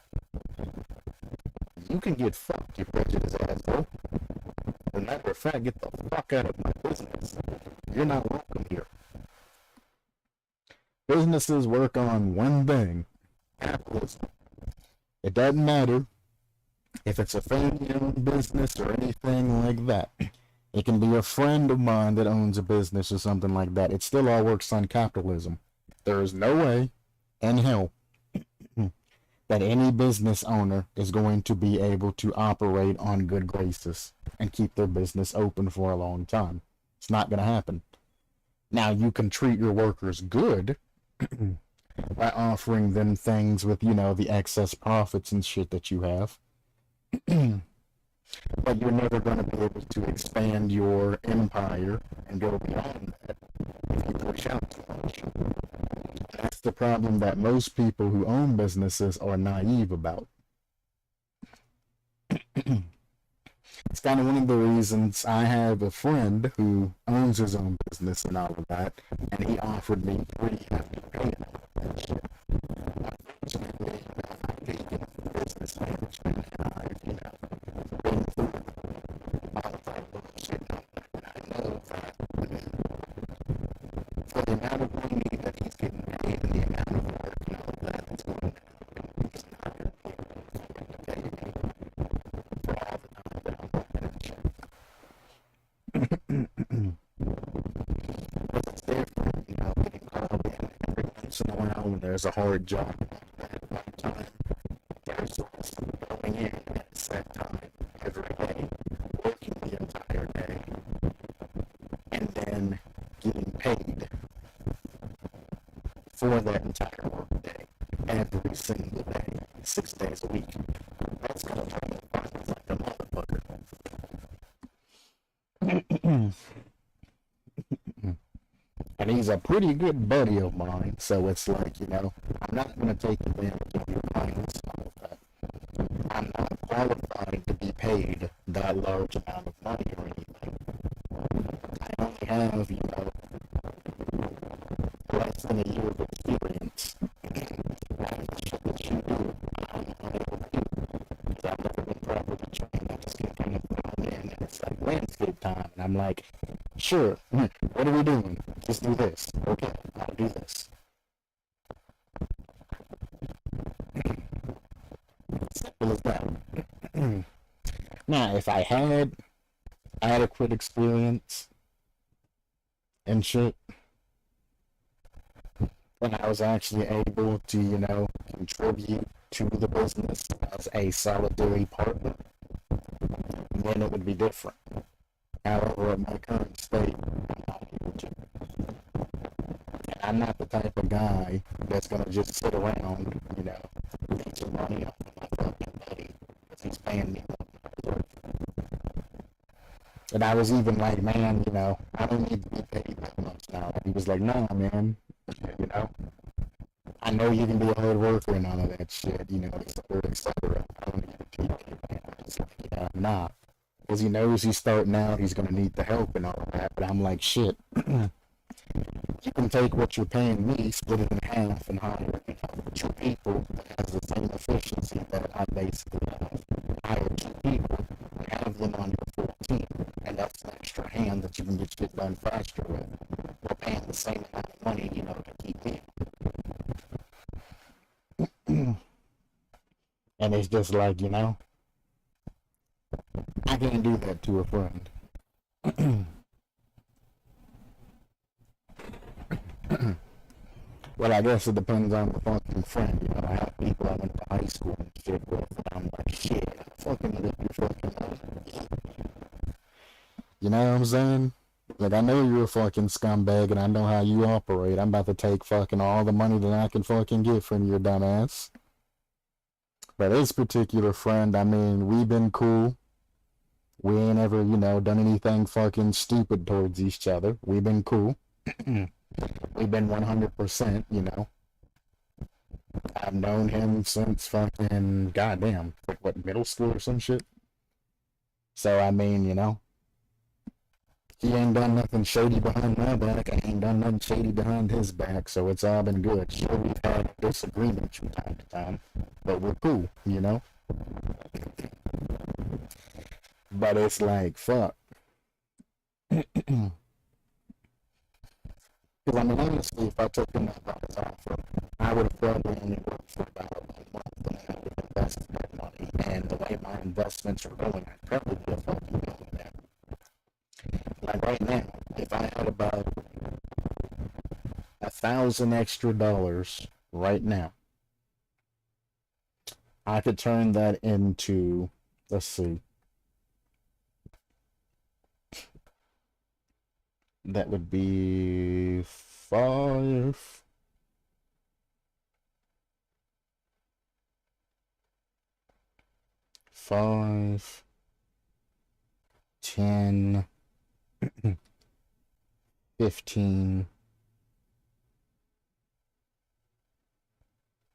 You can get fucked, you prejudiced asshole. As a matter of fact, get the fuck out of my business. You're not welcome here. Businesses work on one thing: capitalism. It doesn't matter if it's a family-owned business or anything like that. It can be a friend of mine that owns a business or something like that. It still all works on capitalism. There is no way in hell that any business owner is going to be able to operate on good graces and keep their business open for a long time. It's not going to happen. Now, you can treat your workers good by offering them things with, the excess profits and shit that you have. But you're never going to be able to expand your empire and go beyond that if you push out too much. That's the problem that most people who own businesses are naive about. It's kind of one of the reasons I have a friend who owns his own business and all of that, and he offered me pretty hefty payout for that shit. Unfortunately, I've taken business management and I've, been through all of that bullshit, and I know that for the amount of money that he's getting paid and the amount of work and all of that that's going to happen, he's not going to be able to pay me for all the time that I'm working at shit. Because it's different, getting called in every once in a while when there's a hard job at one time versus going in at a set time every day, working the entire day, and then getting paid for that entire work day every single day, 6 days a week. That's gonna drain the pockets like a motherfucker. And he's a pretty good buddy of mine, so it's like, I'm not gonna take advantage of your kindness and all of that. I'm not qualified to be paid that large amount of money or anything. I only have, less than a year of experience. And the shit that you do, I'm unable to do. Because I've never been properly trained. I just get kind of thrown in, and it's like landscape time. And I'm like, sure, what are we doing? Just do this. Okay, I'll do this. Simple as that. Now, if I had adequate experience and shit, when I was actually able to, contribute to the business as a solitary partner, then it would be different. However, at my current state, I'm not able to. And I'm not the type of guy that's gonna just sit around, leeching money off of my fucking buddy because he's paying me more than I deserve. And I was even like, man, I don't need to be paid that much now. And he was like, nah, man, I know you can be a hard worker and all of that shit, et cetera, et cetera. I don't need to be paid, man. I was like, nah. Because he knows he's starting out, he's going to need the help and all of that. But I'm like, shit. You can take what you're paying me, split it in half, and hire, 2 people that has the same efficiency that I basically have. Hire 2 people and have them on your full team. And that's an extra hand that you can get shit done faster with. We're paying the same amount of money, to keep me. And it's just like, I can't do that to a friend. Well, I guess it depends on the fucking friend, I have people I went to high school and shit with, and I'm like, shit, I fucking rip your fucking life. You know what I'm saying? Like, I know you're a fucking scumbag, and I know how you operate. I'm about to take fucking all the money that I can fucking get from your dumb ass. But this particular friend, I mean, we've been cool. We ain't ever, done anything fucking stupid towards each other. We've been cool. We've been 100%, I've known him since fucking, goddamn, like what, middle school or some shit? So, I mean, he ain't done nothing shady behind my back. I ain't done nothing shady behind his back, so it's all been good. Sure, we've had disagreements from time to time, but we're cool, But it's like, fuck. Because I mean, honestly, if I took him up on his offer, I would have probably only worked for about a month and I would have invested that money. And the way my investments are going, I'd probably be a fucking millionaire. Like right now, if I had about $1,000 extra right now, I could turn that into, let's see, that would be five, 10, 15.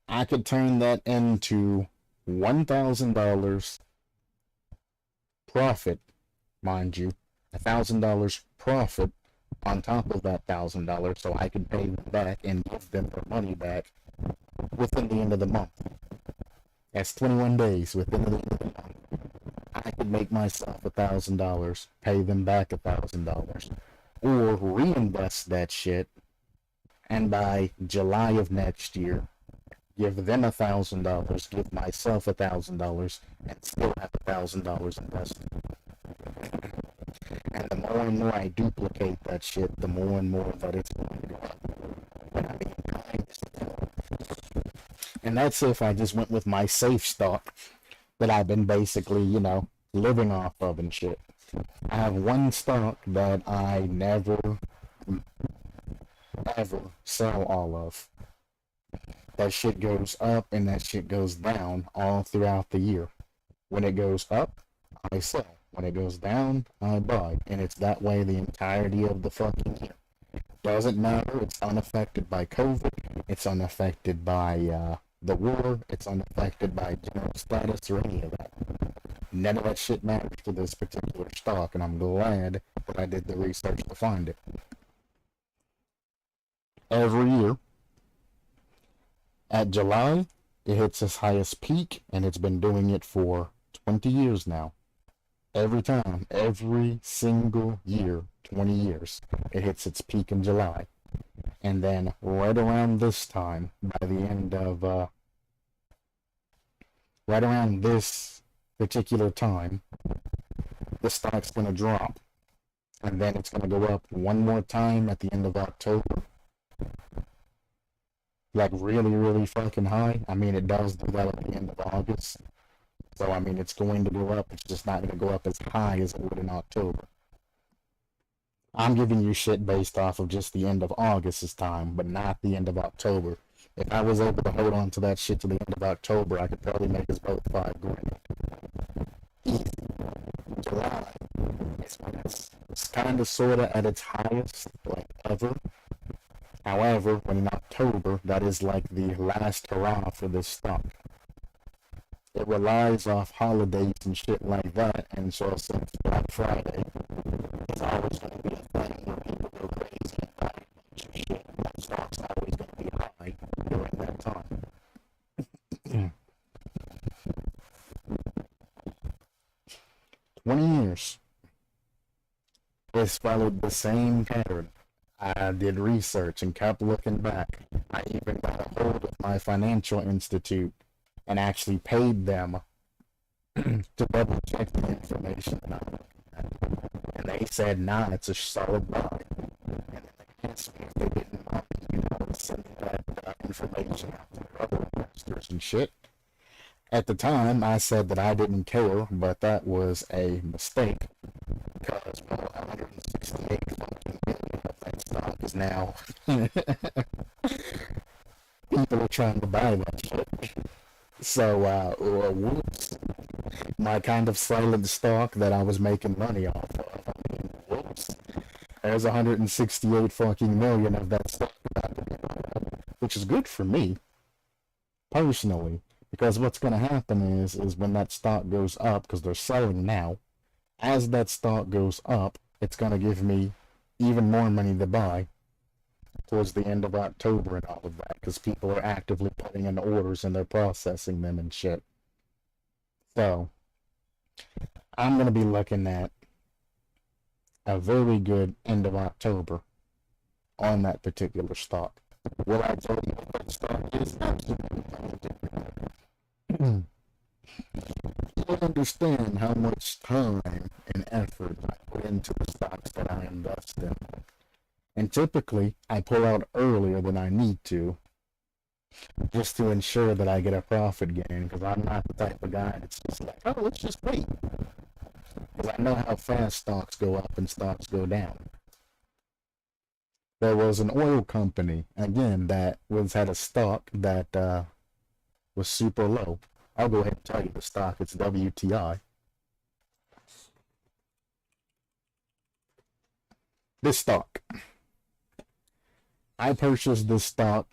I could turn that into $1,000 profit, mind you, $1,000 profit on top of that $1,000, so I could pay them back and give them their money back within the end of the month. That's 21 days within the end of the month. I could make myself $1,000, pay them back $1,000, or reinvest that shit, and by July of next year, give them $1,000, give myself $1,000, and still have $1,000 invested. And the more and more I duplicate that shit, the more and more that it's going to go up. But I mean, and that's if I just went with my safe stock that I've been basically, living off of and shit. I have one stock that I never, ever sell all of. That shit goes up and that shit goes down all throughout the year. When it goes up, I sell. When it goes down, I buy. And it's that way the entirety of the fucking year. Doesn't matter. It's unaffected by COVID. It's unaffected by the war. It's unaffected by general status or any of that. None of that shit matters to this particular stock, and I'm glad that I did the research to find it. Every year, at July, it hits its highest peak, and it's been doing it for 20 years now. Every time, every single year, 20 years, it hits its peak in July. And then right around this time, by the end of, right around this particular time, the stock's going to drop. And then it's going to go up one more time at the end of October. Like really, really fucking high. I mean, it does do that at the end of August. So, I mean, it's going to go up. It's just not going to go up as high as it would in October. I'm giving you shit based off of just the end of August's time, but not the end of October. If I was able to hold on to that shit to the end of October, I could probably make us both $5,000. Easy. July is when it's kind of, sort of at its highest, like, ever. However, when in October, that is like the last hurrah for this stock. It relies off holidays and shit like that, and so since Black Friday is always going to be a thing where people go crazy and buy a bunch of shit, that stock's always going to be high during that time. 20 years. It's followed the same pattern. I did research and kept looking back. I even got a hold of my financial institute and actually paid them to double check the information that I'm looking at. And they said, nah, it's a solid buy. And then they asked me if they didn't mind, sending that information out to other investors and shit. At the time, I said that I didn't care, but that was a mistake. Because, well, 168 fucking million of that stock is now... people are trying to buy that shit. So, whoops. My kind of silent stock that I was making money off of. I mean, whoops. There's 168 fucking million of that stock about to be bought up, which is good for me, personally. Because what's going to happen is when that stock goes up, because they're selling now, as that stock goes up, it's going to give me even more money to buy towards the end of October and all of that, because people are actively putting in orders and they're processing them and shit. So, I'm going to be looking at a very good end of October on that particular stock. Will I tell you what that stock is? Absolutely. You understand how much time and effort I put into the stocks that I invest in. And typically, I pull out earlier than I need to, just to ensure that I get a profit gain, because I'm not the type of guy that's just like, oh, let's just wait. Because I know how fast stocks go up and stocks go down. There was an oil company, again, that had a stock that was super low. I'll go ahead and tell you the stock. It's WTI. This stock. I purchased this stock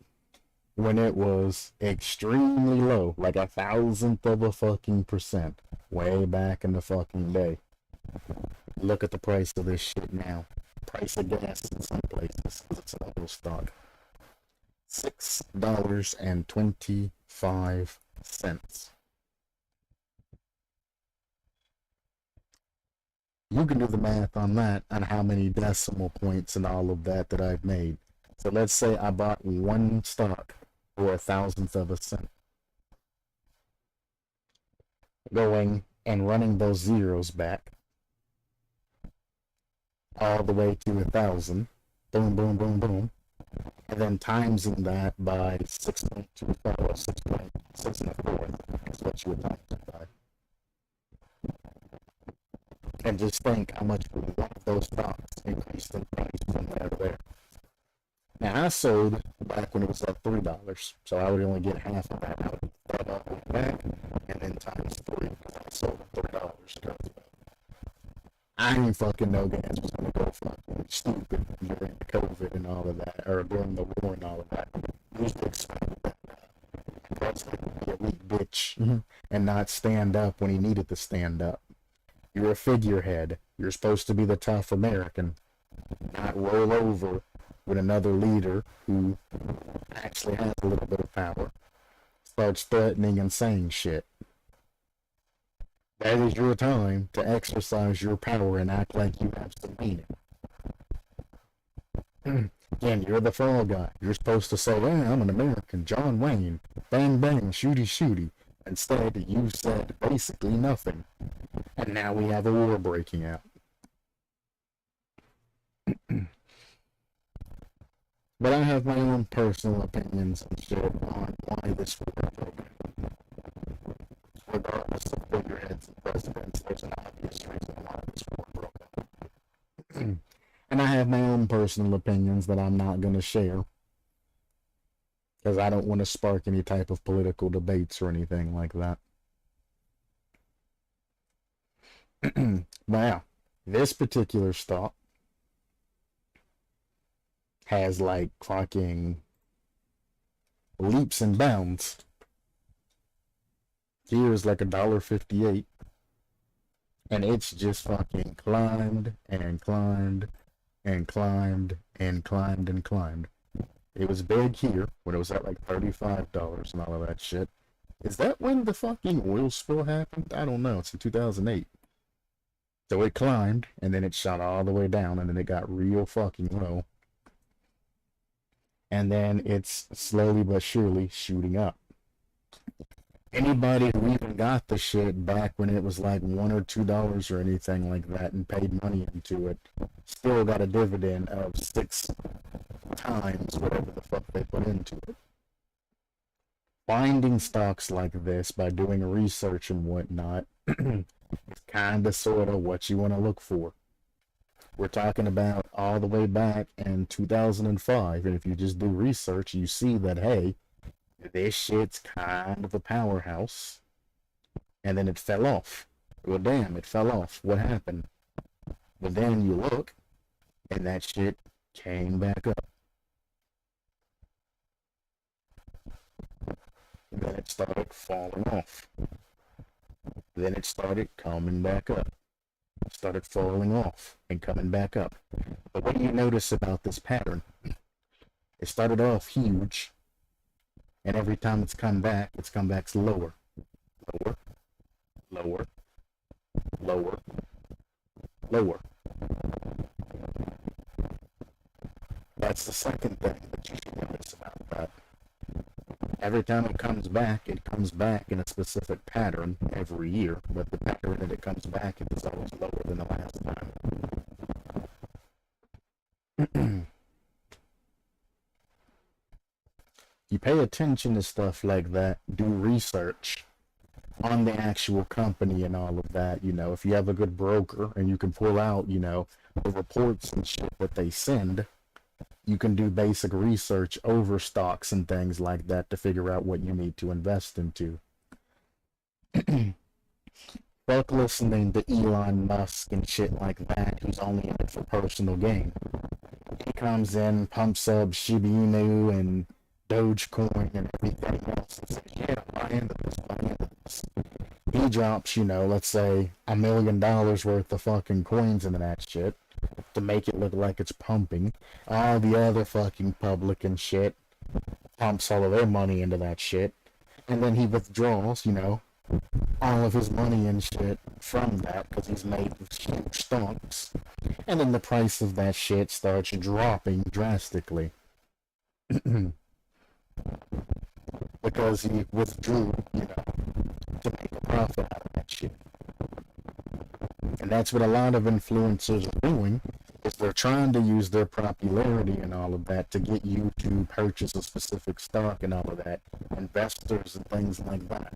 when it was extremely low, like 1,000th of a fucking percent, way back in the fucking day. Look at the price of this shit now. Price of gas in some places, because it's an oil stock. $6.25. You can do the math on that, on how many decimal points and all of that that I've made. So let's say I bought one stock for 1,000th of a cent. Going and running those zeros back all the way to 1,000. Boom, boom, boom, boom. And then timesing that by 6.25 or 6.6 and a fourth is what you would times it by. And just think how much one of those stocks increased in price from there to there. Now, I sold back when it was at $3, so I would only get half of that. I would get all the way back, and then times 3, because I sold at $3. I didn't fucking know gas was going to go fucking stupid during COVID and all of that, or during the war and all of that. I used to expect that the president would be a weak bitch and not stand up when he needed to stand up. You're a figurehead. You're supposed to be the tough American, not roll over when another leader who actually has a little bit of power starts threatening and saying shit. That is your time to exercise your power and act like you have some meaning. Again, you're the fall guy. You're supposed to say, well, I'm an American, John Wayne, bang bang, shooty shooty. Instead, you said basically nothing. And now we have a war breaking out. But I have my own personal opinions and shit on why this war broke out. Regardless of figureheads and presidents, there's an obvious reason why this war broke out. And I have my own personal opinions that I'm not going to share, because I don't want to spark any type of political debates or anything like that. Now, this particular stock has like fucking leaps and bounds. Here's like $1.58, and it's just fucking climbed and climbed and climbed and climbed and climbed. It was big here when it was at like $35 and all of that shit. Is that when the fucking oil spill happened? I don't know. It's in 2008. So it climbed, and then it shot all the way down, and then it got real fucking low. And then it's slowly but surely shooting up. Anybody who even got the shit back when it was like $1 or $2 or anything like that and paid money into it, still got a dividend of 6 times whatever the fuck they put into it. Finding stocks like this by doing research and whatnot is kind of sort of what you want to look for. We're talking about all the way back in 2005, and if you just do research, you see that, hey, this shit's kind of a powerhouse, and then it fell off. Well, damn, it fell off. What happened? But then you look, and that shit came back up. And then it started falling off. Then it started coming back up. It started falling off and coming back up. But what do you notice about this pattern? It started off huge, and every time it's come back lower. Lower, lower, lower, lower. that's the second thing that you should notice about that. Every time it comes back in a specific pattern every year, but the pattern that it comes back in is always lower than the last time. You pay attention to stuff like that, do research on the actual company and all of that. You know, if you have a good broker and you can pull out, you know, the reports and shit that they send, you can do basic research over stocks and things like that to figure out what you need to invest into. Fuck listening to Elon Musk and shit like that, who's only in it for personal gain. He comes in, pumps up Shiba Inu and Dogecoin and everything else and says, yeah, buy into this, buy into this. He drops, you know, let's say $1 million worth of fucking coins into that shit to make it look like it's pumping. All the other fucking public and shit pumps all of their money into that shit. And then he withdraws, you know, all of his money and shit from that because he's made huge stonks. And then the price of that shit starts dropping drastically. Because he withdrew, you know, to make a profit out of that shit. And that's what a lot of influencers are doing, is they're trying to use their popularity and all of that to get you to purchase a specific stock and all of that. Investors and things like that.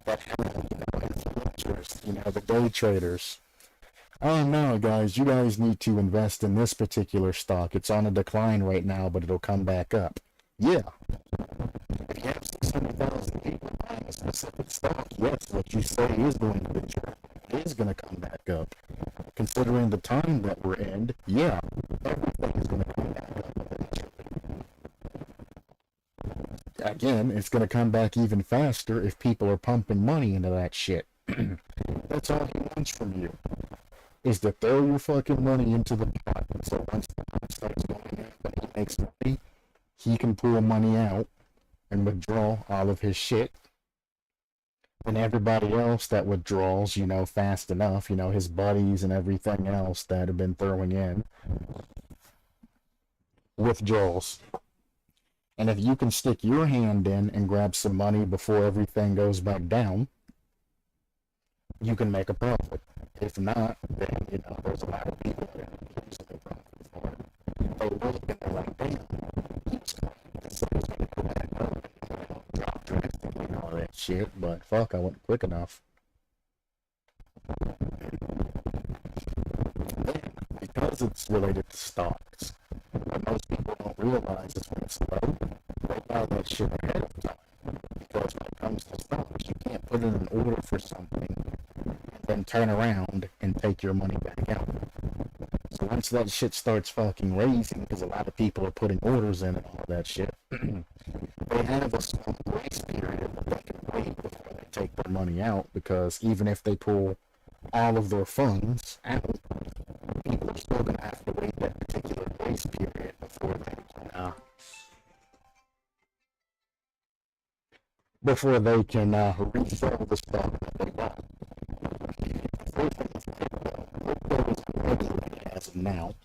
That have, you know, influencers, you know, the day traders. Oh no, guys, you guys need to invest in this particular stock. It's on a decline right now, but it'll come back up. Yeah. If you have 600,000 people buying a specific stock, yes, what you say is going to be true. It is going to come back up. Considering the time that we're in, yeah, everything is going to come back up eventually. Again, it's going to come back even faster if people are pumping money into that shit. That's all he wants from you, is to throw your fucking money into the pot. So once the pot starts going up and he makes money, he can pull money out and withdraw all of his shit. And everybody else that withdraws, you know, fast enough, you know, his buddies and everything else that have been throwing in, withdraws. And if you can stick your hand in and grab some money before everything goes back down, you can make a profit. If not, then, you know, there's a lot of people that are losing their profit for it. They look and they're like, damn, he's going to go back up and, you know, drop drastically and all that shit, but fuck, I wasn't quick enough. Then, because it's related to stocks, what most people don't realize is when it's low, they buy that shit ahead of time. Because when it comes to stocks, you can't put in an order for something and then turn around and take your money back out. So once that shit starts fucking raising, because a lot of people are putting orders in and all that shit, they have a small grace period that they can wait before they take their money out, because even if they pull all of their funds out, people are still going to have to wait that particular grace period before they can resell the stock that they bought. Crypto is unregulated as of now,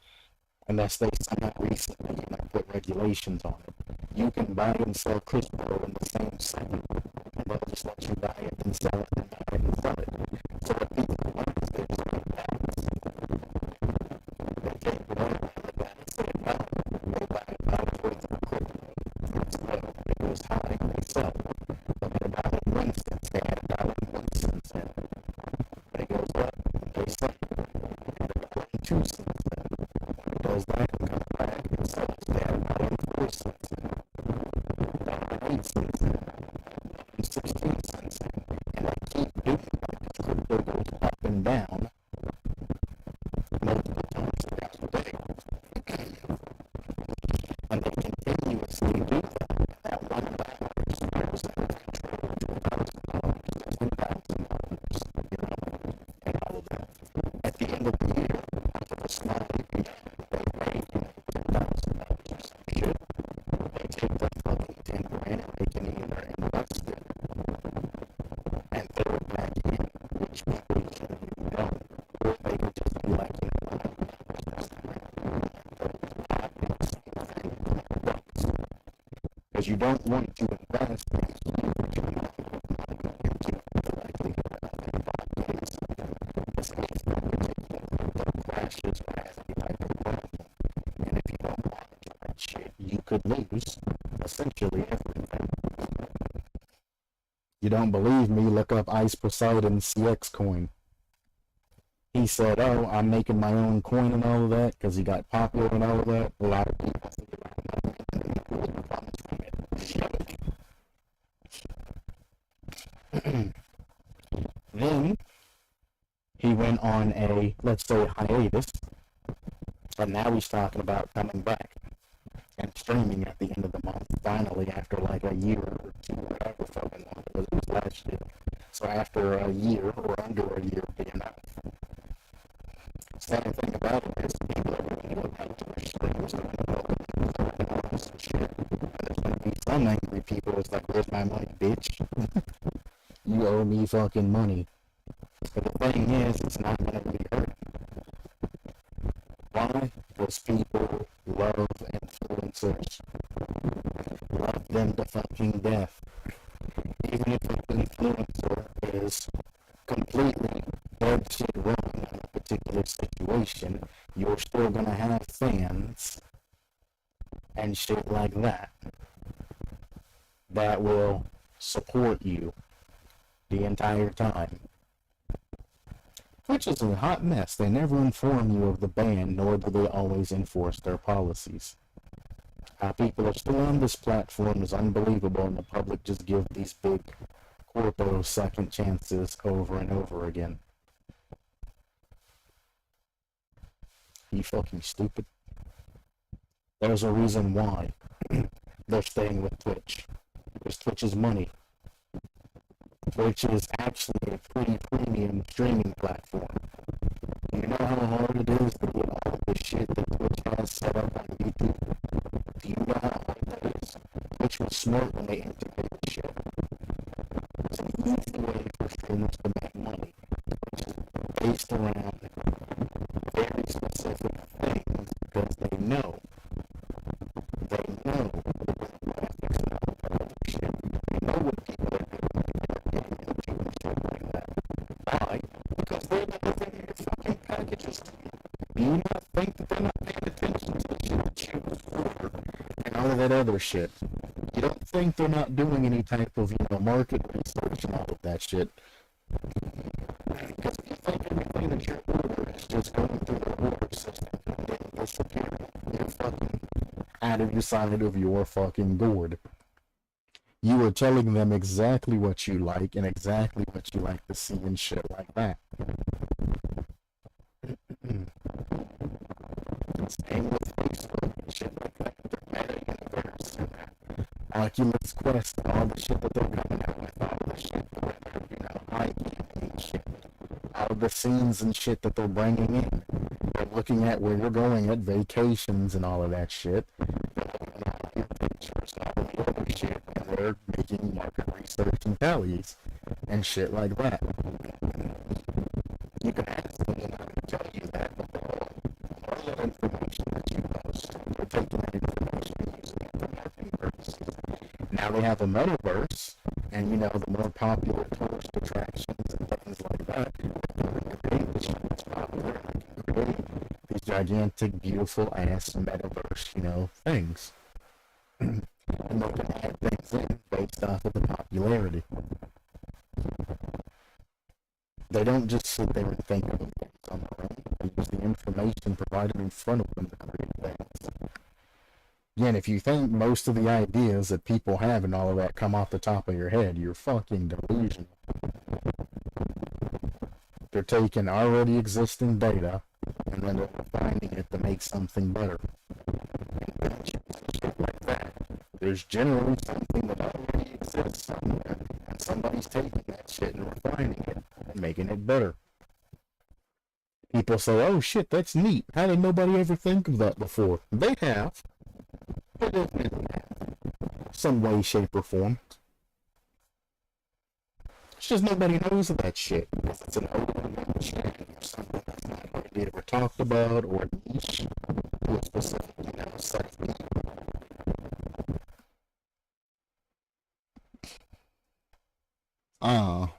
unless they somehow recently, you know, put regulations on it. You can buy and sell crypto in the same second, and they'll just let you buy it and sell it and buy it and sell it. So what people want is they just like that. They can't go around like that and say, no, they buy $1 worth of crypto. It's low, it goes high, they sell. But at $1.01, they had $1.01 in. When it goes up, they sell. At $1.02 in. When it goes back and comes back and sells, they had $1.04 in. $1.08 in. $1.16 in. And they keep doing that because crypto goes up and down multiple times throughout the day. And they continuously do that. And that $1 spirals out of control to $1,000, $10,000, you know, and all of that. At the end of the year, after the small API, they made, you know, $10,000 or some shit. They take that fucking 10 grand and they can either invest it and throw it back in, which people usually don't, or they can just be like, you know, because you don't want to invest a huge amount of money into the likelihood of a bad case. This case that particular crashes or has any type of problem. And if you don't manage that shit, you could lose essentially everything. You don't believe me? Look up Ice Poseidon CX coin. He said, oh, I'm making my own coin and all of that because he got popular and all of that. A lot of people think about money and then he becomes from it. Then he went on a, let's say, hiatus, and now he's talking about coming back and streaming at the end of the month, finally, after like a year or two, whatever fucking long it was last year. So after a year, or under a year being out. Sad thing about it is people are going to look out to their streams, they're going to go and some shit. And there's going to be some angry people that's like, where's my money, bitch? You owe me fucking money. But the thing is, it's not going to really hurt. Why? Because people love influencers. Love them to fucking death. Even if an influencer is completely dead shit wrong in a particular situation, you're still gonna have fans and shit like that that will support you the entire time. Which is a hot mess. They never inform you of the ban, nor do they always enforce their policies. How people are still on this platform is unbelievable, and the public just give these big corpos second chances over and over again. You fucking stupid. There's a reason why they're staying with Twitch. Because Twitch is money. Twitch is actually a pretty premium streaming platform. Do you know how hard it is to get all of the shit that Twitch has set up on YouTube? Do you know how hard that is? Twitch was smart when they integrated shit. It's an easy way for streamers to make money, which is based around very specific things because they know the demographics and all that other shit. They know what people are doing and they're getting into and shit like that. Why? Because they're delivering your fucking packages to you. Do you not think that they're not paying attention to the shit that you order and all of that other shit? You don't think they're not doing any type of, market research and all of that shit? Because if you think everything that you order is just going through their order system and then disappearing, you're fucking out of your side of your fucking gourd. You are telling them exactly what you like and exactly what you like to see and shit like that. Same with Facebook and shit like that. Their meta universe and Oculus Quest and all the shit that they're coming out with, all the shit that they're, hyping and shit. All the scenes and shit that they're bringing in. They're looking at where you're going at vacations and all of that shit. They're looking at all your pictures and all the other shit, and they're making market research and tallies and shit like that. You can ask them to tell you that, but all that information that you post, they're taking that information and using it for marketing purposes. Now they have a metaverse, and the more popular tourist attractions and things like that, create the shit that's popular, and they can create these gigantic, beautiful ass metaverse, things. And they can add things in based off of the popularity. They don't just sit there and think of things on their own. They use the information provided in front of them to create things. Again, if you think most of the ideas that people have and all of that come off the top of your head, you're fucking delusional. They're taking already existing data and then they're refining it to make something better. Inventions and shit like that. There's generally something that already exists somewhere, and somebody's taking that shit and refining it and making it better. People say, oh shit, that's neat. How did nobody ever think of that before? They have. They definitely have. Some way, shape, or form. It's just nobody knows of that shit. Because it's an open shit or something that's not going to be ever talked about or niche to a specific, set of people. All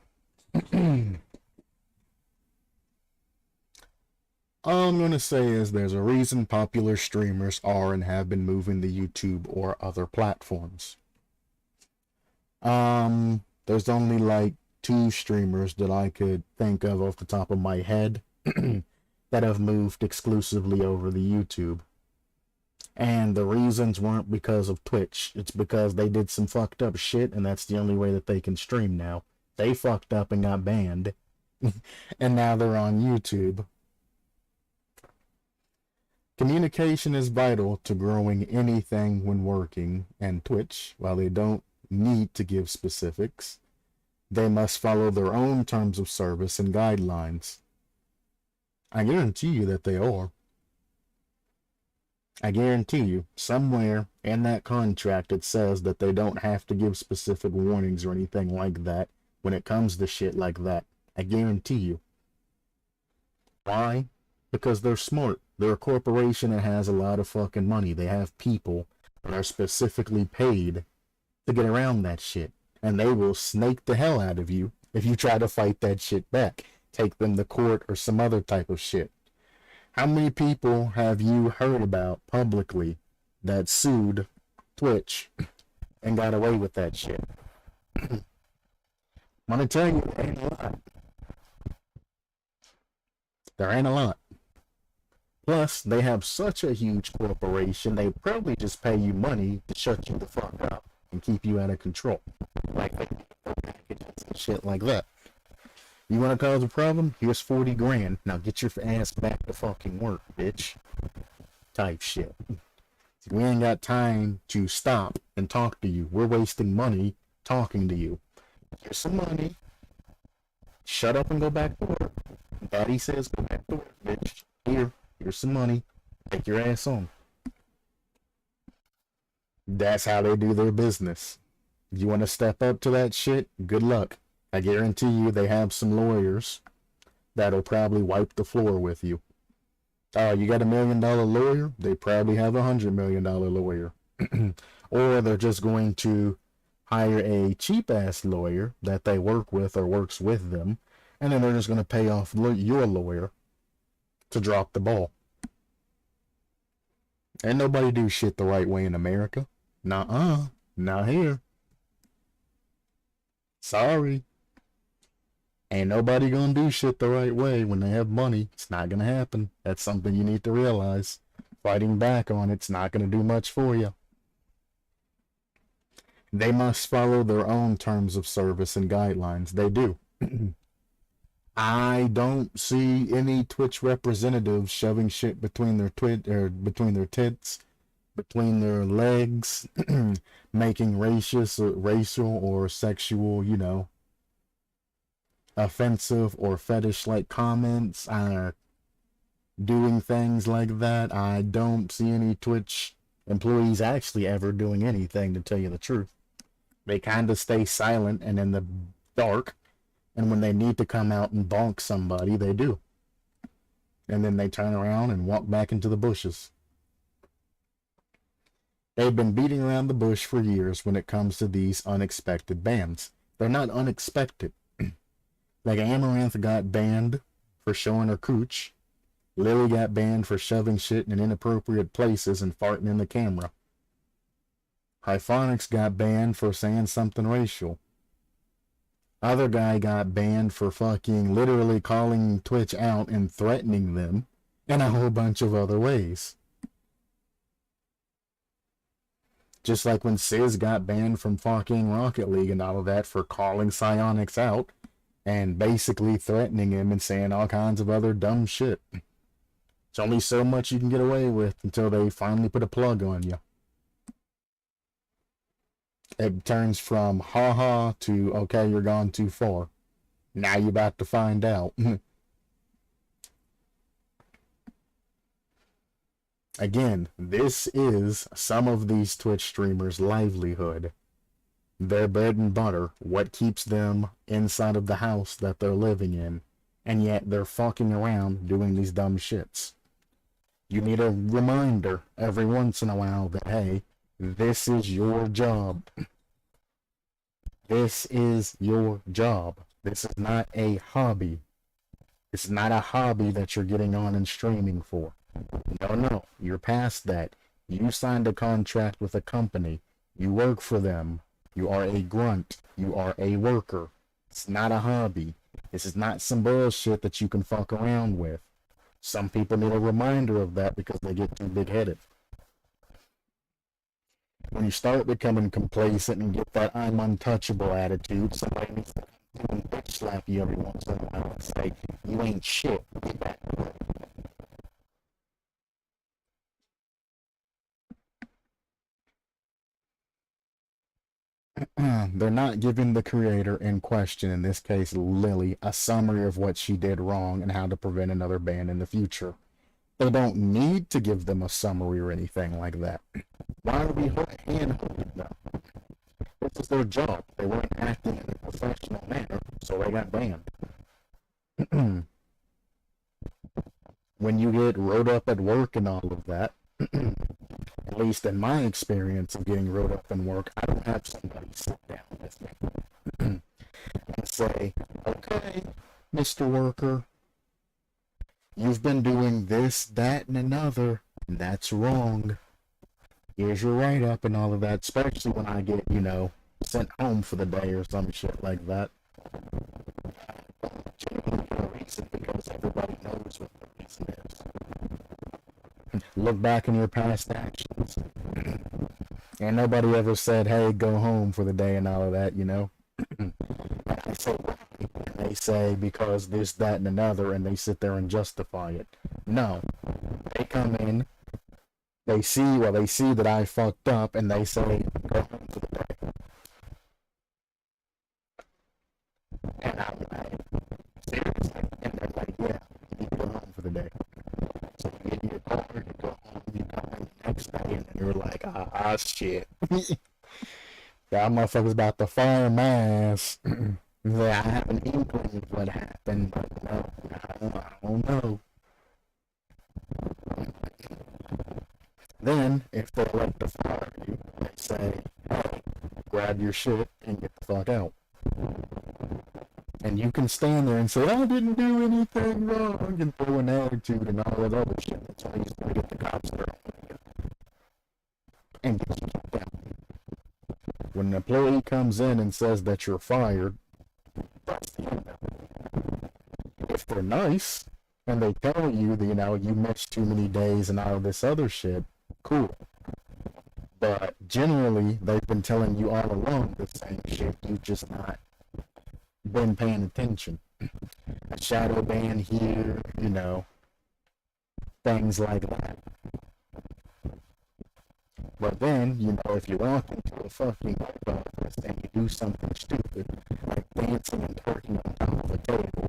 I'm going to say is there's a reason popular streamers are and have been moving to YouTube or other platforms. There's only like 2 streamers that I could think of off the top of my head that have moved exclusively over to YouTube. And the reasons weren't because of Twitch. It's because they did some fucked up shit, and that's the only way that they can stream now. They fucked up and got banned, and now they're on YouTube. Communication is vital to growing anything when working, and Twitch, while they don't need to give specifics, they must follow their own terms of service and guidelines. I guarantee you that they are. I guarantee you, somewhere in that contract it says that they don't have to give specific warnings or anything like that when it comes to shit like that. I guarantee you. Why? Because they're smart. They're a corporation that has a lot of fucking money. They have people that are specifically paid to get around that shit. And they will snake the hell out of you if you try to fight that shit back. Take them to court or some other type of shit. How many people have you heard about publicly that sued Twitch and got away with that shit? I'm gonna tell you, there ain't a lot. There ain't a lot. Plus, they have such a huge corporation, they probably just pay you money to shut you the fuck up and keep you out of control. Like packages and shit like that. You want to cause a problem? Here's 40 grand. Now get your ass back to fucking work, bitch. Type shit. We ain't got time to stop and talk to you. We're wasting money talking to you. Here's some money. Shut up and go back to work. Daddy says go back to work, bitch. Here's some money. Take your ass on. That's how they do their business. You want to step up to that shit? Good luck. I guarantee you they have some lawyers that'll probably wipe the floor with you. You got $1 million lawyer? They probably have $100 million lawyer. Or they're just going to hire a cheap-ass lawyer that they work with or works with them, and then they're just going to pay off your lawyer to drop the ball. Ain't nobody do shit the right way in America. Nuh-uh. Not here. Sorry. Ain't nobody gonna do shit the right way when they have money. It's not gonna happen. That's something you need to realize. Fighting back on it's not gonna do much for you. They must follow their own terms of service and guidelines. They do. I don't see any Twitch representatives shoving shit between their between their tits, between their legs, making racial or sexual, you know, offensive or fetish-like comments, doing things like that. I don't see any Twitch employees actually ever doing anything, to tell you the truth. They kind of stay silent and in the dark, and when they need to come out and bonk somebody, they do. And then they turn around and walk back into the bushes. They've been beating around the bush for years when it comes to these unexpected bans. They're not unexpected. Like Amaranth got banned for showing her cooch. Lily got banned for shoving shit in inappropriate places and farting in the camera. Hyphonics got banned for saying something racial. Other guy got banned for fucking literally calling Twitch out and threatening them, and a whole bunch of other ways. Just like when Sizz got banned from fucking Rocket League and all of that for calling Psionics out and basically threatening him and saying all kinds of other dumb shit. It's only so much you can get away with until they finally put a plug on you. It turns from ha-ha to, okay, you're gone too far. Now you're about to find out. Again, this is some of these Twitch streamers' livelihood. Their bread and butter, what keeps them inside of the house that they're living in. And yet they're fucking around doing these dumb shits. You need a reminder every once in a while that, hey, this is your job. This is your job. This is not a hobby. It's not a hobby that you're getting on and streaming for. No, you're past that. You signed a contract with a company. You work for them. You are a grunt. You are a worker. It's not a hobby. This is not some bullshit that you can fuck around with. Some people need a reminder of that because they get too big-headed. When you start becoming complacent and get that I'm untouchable attitude, somebody needs to come and bitch slap you every once in a while and say, you ain't shit. Get back to work. They're not giving the creator in question, in this case Lily, a summary of what she did wrong and how to prevent another ban in the future. They don't need to give them a summary or anything like that. Why are we hand-holding them? This is their job. They weren't acting in a professional manner, so they got banned. When you get wrote up at work and all of that, at least in my experience of getting wrote up in work, I don't have somebody sit down with me and say, okay, Mr. Worker, you've been doing this, that, and another, and that's wrong. Here's your write-up and all of that, especially when I get, sent home for the day or some shit like that. Genuinely for a reason, because everybody knows what the reason is. Look back in your past actions. And nobody ever said, hey, go home for the day and all of that, And I say, why? And they say, because this, that, and another, and they sit there and justify it. No. They come in, they see that I fucked up, and they say, go home for the day. And I'm like, seriously? And they're like, yeah, you need to go home for the day. So you get in your car, you go home, you come in the next day, and then you're like, shit. Y'all motherfuckers about to fire my ass. I have an inkling of what happened, but no, I don't know. Then, if they like to fire you, they say, hey, grab your shit and get the fuck out. And you can stand there and say, I didn't do anything wrong, and throw an attitude and all that other shit. That's why he's going to get the cops there and get you kicked out. When an employee comes in and says that you're fired, that's the end of it. If they're nice, and they tell you that, you missed too many days and all this other shit, cool. But generally, they've been telling you all along the same shit, you've just not been paying attention. A shadow ban here, things like that. But then, if you walk into a fucking work office and you do something stupid, like dancing and twerking on top of a table,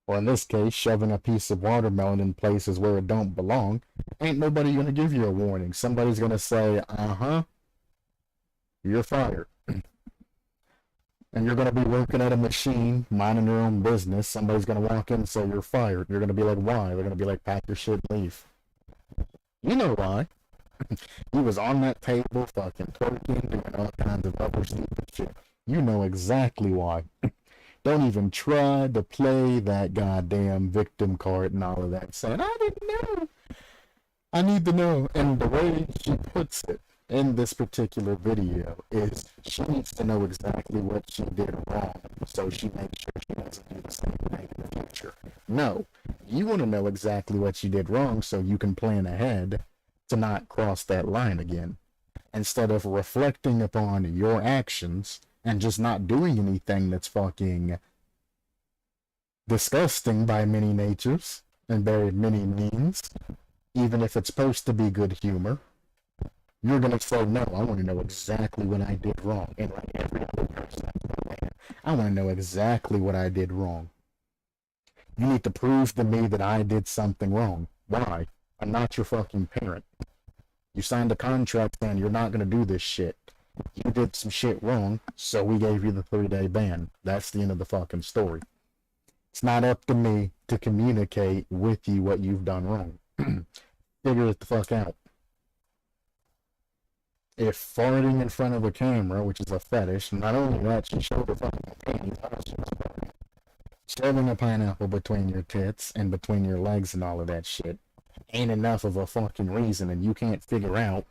or in this case, shoving a piece of watermelon in places where it don't belong, ain't nobody gonna give you a warning. Somebody's gonna say, you're fired. And you're gonna be working at a machine, minding your own business. Somebody's gonna walk in and say, you're fired. You're gonna be like, why? They're gonna be like, pack your shit and leave. You know why. He was on that table fucking twerking, doing all kinds of other stupid shit. You know exactly why. Don't even try to play that goddamn victim card and all of that, saying, I didn't know. I need to know. And the way she puts it in this particular video is she needs to know exactly what she did wrong so she makes sure she doesn't do the same thing in the future. No. You want to know exactly what you did wrong so you can plan ahead to not cross that line again, instead of reflecting upon your actions and just not doing anything that's fucking disgusting by many natures and by many means, even if it's supposed to be good humor. You're gonna say, no, I want to know exactly what I did wrong. And like every other person I want to know exactly what I did wrong. You need to prove to me that I did something wrong. Why? I'm not your fucking parent. You signed a contract saying you're not gonna do this shit. You did some shit wrong, so we gave you the 3-day ban. That's the end of the fucking story. It's not up to me to communicate with you what you've done wrong. Figure it the fuck out. If farting in front of a camera, which is a fetish, not only that, she showed her fucking panties while she was farting. Shoving a pineapple between your tits and between your legs and all of that shit ain't enough of a fucking reason, and you can't figure out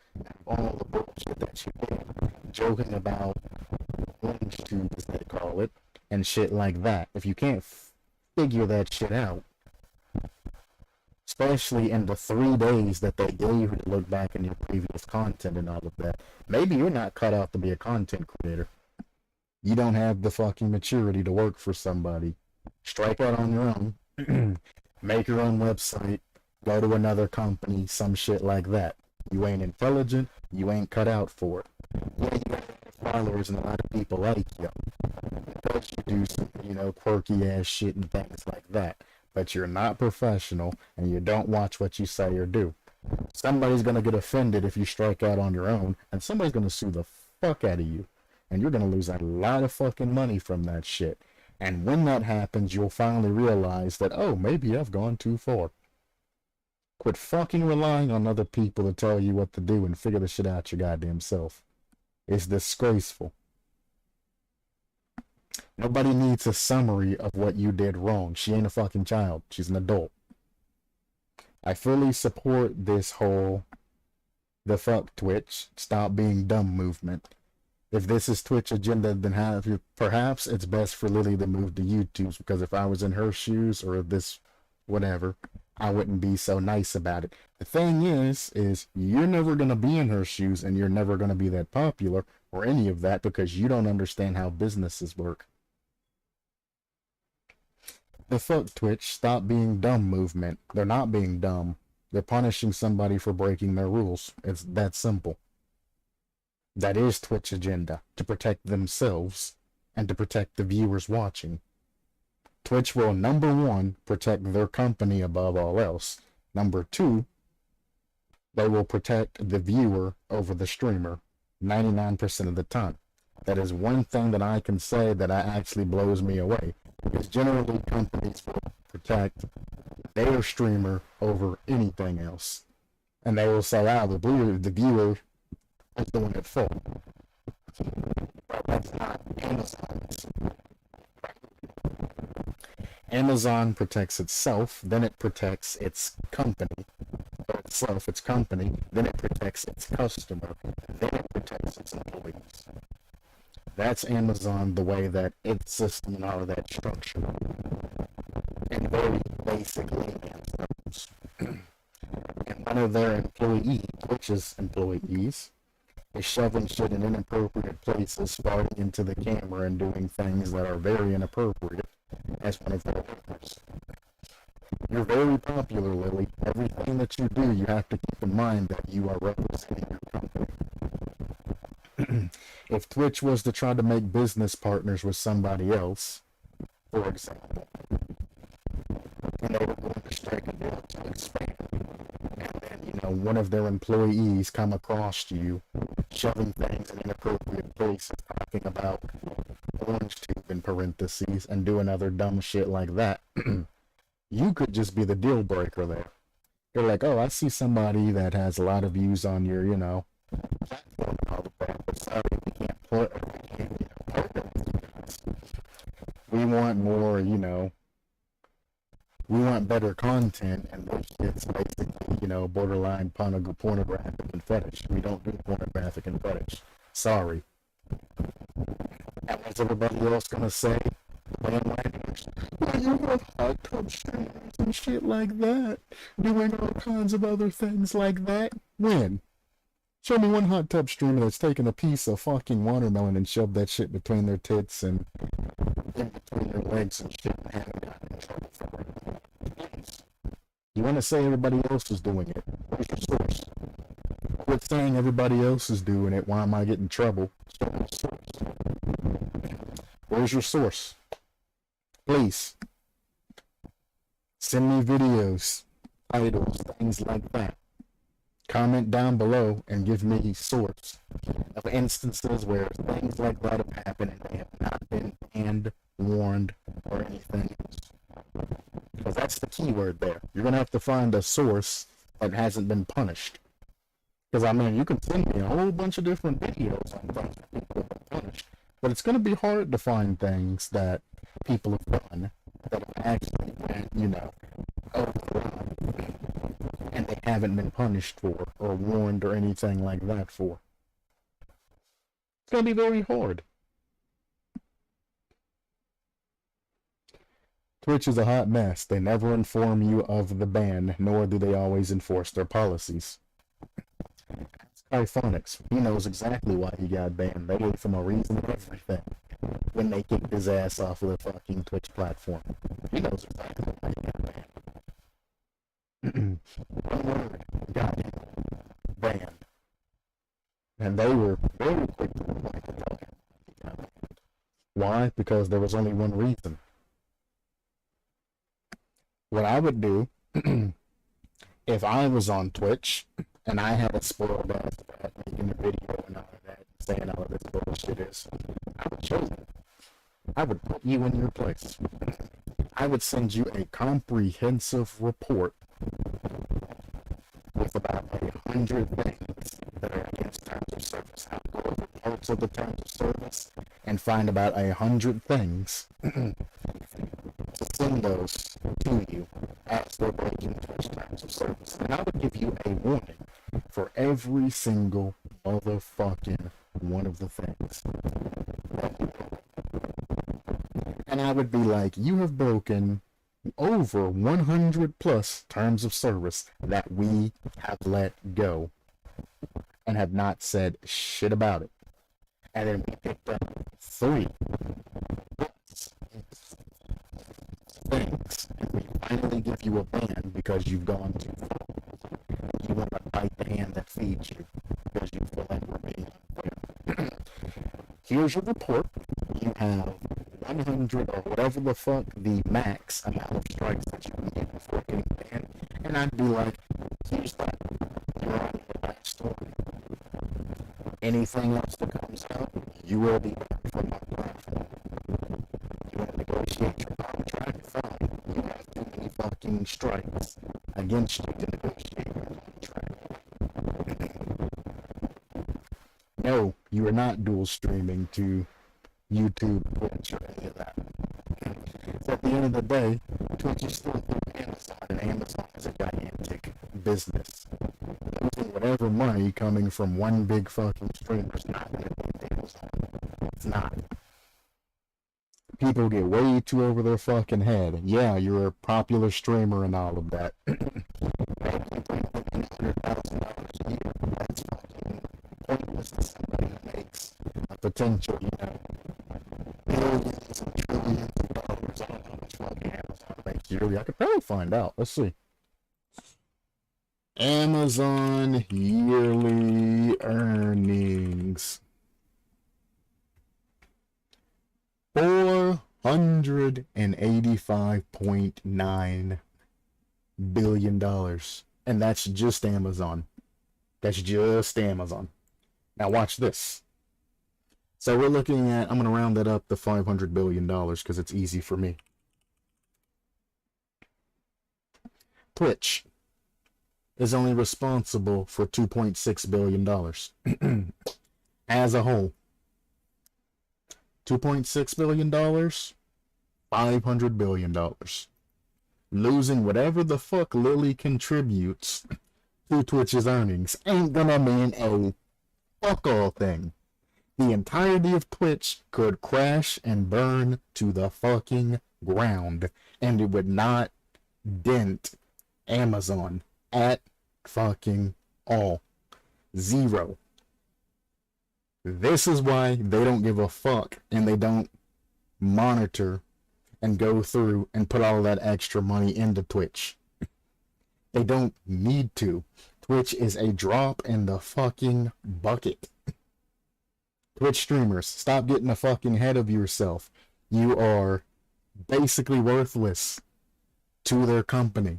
all the bullshit that you did, joking about orange tubes, as they call it, and shit like that. If you can't figure that shit out, especially in the 3 days that they gave you to look back in your previous content and all of that, maybe you're not cut out to be a content creator. You don't have the fucking maturity to work for somebody. Strike out on your own. Make your own website. Go to another company. Some shit like that. You ain't intelligent. You ain't cut out for it. Yeah, you got followers and a lot of people like you. Because you do some, quirky ass shit and things like that. But you're not professional and you don't watch what you say or do. Somebody's gonna get offended if you strike out on your own, and somebody's gonna sue the fuck out of you. And you're gonna lose a lot of fucking money from that shit. And when that happens, you'll finally realize that, oh, maybe I've gone too far. Quit fucking relying on other people to tell you what to do and figure the shit out your goddamn self. It's disgraceful. Nobody needs a summary of what you did wrong. She ain't a fucking child. She's an adult. I fully support this whole the fuck Twitch, stop being dumb movement. If this is Twitch agenda, then perhaps it's best for Lily to move to YouTube, because if I was in her shoes or this whatever, I wouldn't be so nice about it. The thing is you're never going to be in her shoes and you're never going to be that popular or any of that because you don't understand how businesses work. The fuck Twitch, stop being dumb movement. They're not being dumb. They're punishing somebody for breaking their rules. It's that simple. That is Twitch agenda, to protect themselves and to protect the viewers watching. Twitch will, number one, protect their company above all else. Number two, they will protect the viewer over the streamer 99% of the time. That is one thing that I can say that actually blows me away. Because generally companies will protect their streamer over anything else. And they will say, the viewer is the one at fault. But that's not Amazon's. Amazon protects itself, then it protects its company. Or itself, its company, then it protects its customer, then it protects its employees. That's Amazon, the way that its system and all of that structure. In very basic layman's terms. And one of their employees, Twitch's employees, is shoving shit in inappropriate places, farting into the camera and doing things that are very inappropriate as one of their workers. You're very popular, Lily. Everything that you do, you have to keep in mind that you are representing your company. If Twitch was to try to make business partners with somebody else, for example, and they were going to strike a deal to expand, and then, one of their employees come across you, shoving things in inappropriate places, talking about orange tube in parentheses, and doing other dumb shit like that, you could just be the deal breaker there. You're like, oh, I see somebody that has a lot of views on your, platform and all of that, but sorry, we can't partner with you guys. We want more, we want better content, and this shit's basically, borderline pornographic and fetish. We don't do pornographic and fetish. Sorry. And what's everybody else gonna say? Bandwagons. Well, you have hot tub streamers and shit like that, doing all kinds of other things like that. When? Show me one hot tub streamer that's taken a piece of fucking watermelon and shoved that shit between their tits and in between their legs and shit and haven't gotten in trouble for it. You want to say everybody else is doing it? Where's your source? Quit saying everybody else is doing it. Why am I getting in trouble? Where's your source? Please. Send me videos, titles, things like that. Comment down below and give me source of instances where things like that have happened and they have not been banned, warned, or anything else. Because that's the key word there. You're going to have to find a source that hasn't been punished. Because, I mean, you can send me a whole bunch of different videos on things that people have been punished, but it's going to be hard to find things that people have done that have actually been, you know, overrun, and they haven't been punished for, or warned, or anything like that for. It's going to be very hard. Twitch is a hot mess. They never inform you of the ban, nor do they always enforce their policies. Phonics, he knows exactly why he got banned. They gave him a reason and everything when they kicked his ass off of the fucking Twitch platform. He knows exactly why he got banned. One word, got him banned. And they were very quick to reply to tell him he got banned. Why? Because there was only one reason. What I would do, if I was on Twitch, and I had a spoiled ass brat making a video and all of that, saying all of this bullshit is, I would show them. I would put you in your place. I would send you a comprehensive report with about 100 things that are against terms of service. I would go over parts of the terms of service and find about 100 things to send those to you as they're breaking Twitch terms of service. And I would give you a warning for every single motherfucking one of the things. And I would be like, you have broken over 100 plus terms of service that we have let go and have not said shit about it. And then we picked up 3 things, and we finally give you a ban because you've gone too far. You want to bite the hand that feeds you because you feel like we're being unfair. Here's your report. You have 100 or whatever the fuck the max amount of strikes that you can get before getting banned. And I'd be like, here's that. You're on your last story. Anything else that comes out, you will be banned from my platform. You want to negotiate your contract? Fine. You have too many fucking strikes against you to negotiate your contract. No, you are not dual streaming to YouTube, Twitch, or any of that. So at the end of the day, Twitch is still through Amazon, and Amazon is a gigantic business. Losing whatever money coming from one big fucking streamer is not going to be Amazon. It's not. People get way too over their fucking head. Yeah, you're a popular streamer and all of that. $100,000 a year. That's fucking pointless to somebody who makes a potential, you know, billions and trillions of dollars. I don't know how much fucking Amazon makes yearly. I could probably find out. Let's see. Amazon yearly earnings. $485.9 billion. And that's just Amazon. That's just Amazon. Now watch this. So we're looking at, I'm going to round that up to $500 billion because it's easy for me. Twitch is only responsible for $2.6 billion as a whole. $2.6 billion, $500 billion. Losing whatever the fuck Lily contributes to Twitch's earnings ain't gonna mean a fuck all thing. The entirety of Twitch could crash and burn to the fucking ground, and it would not dent Amazon at fucking all. Zero. This is why they don't give a fuck and they don't monitor and go through and put all that extra money into Twitch. They don't need to. Twitch is a drop in the fucking bucket. Twitch streamers, stop getting a fucking head of yourself. You are basically worthless to their company.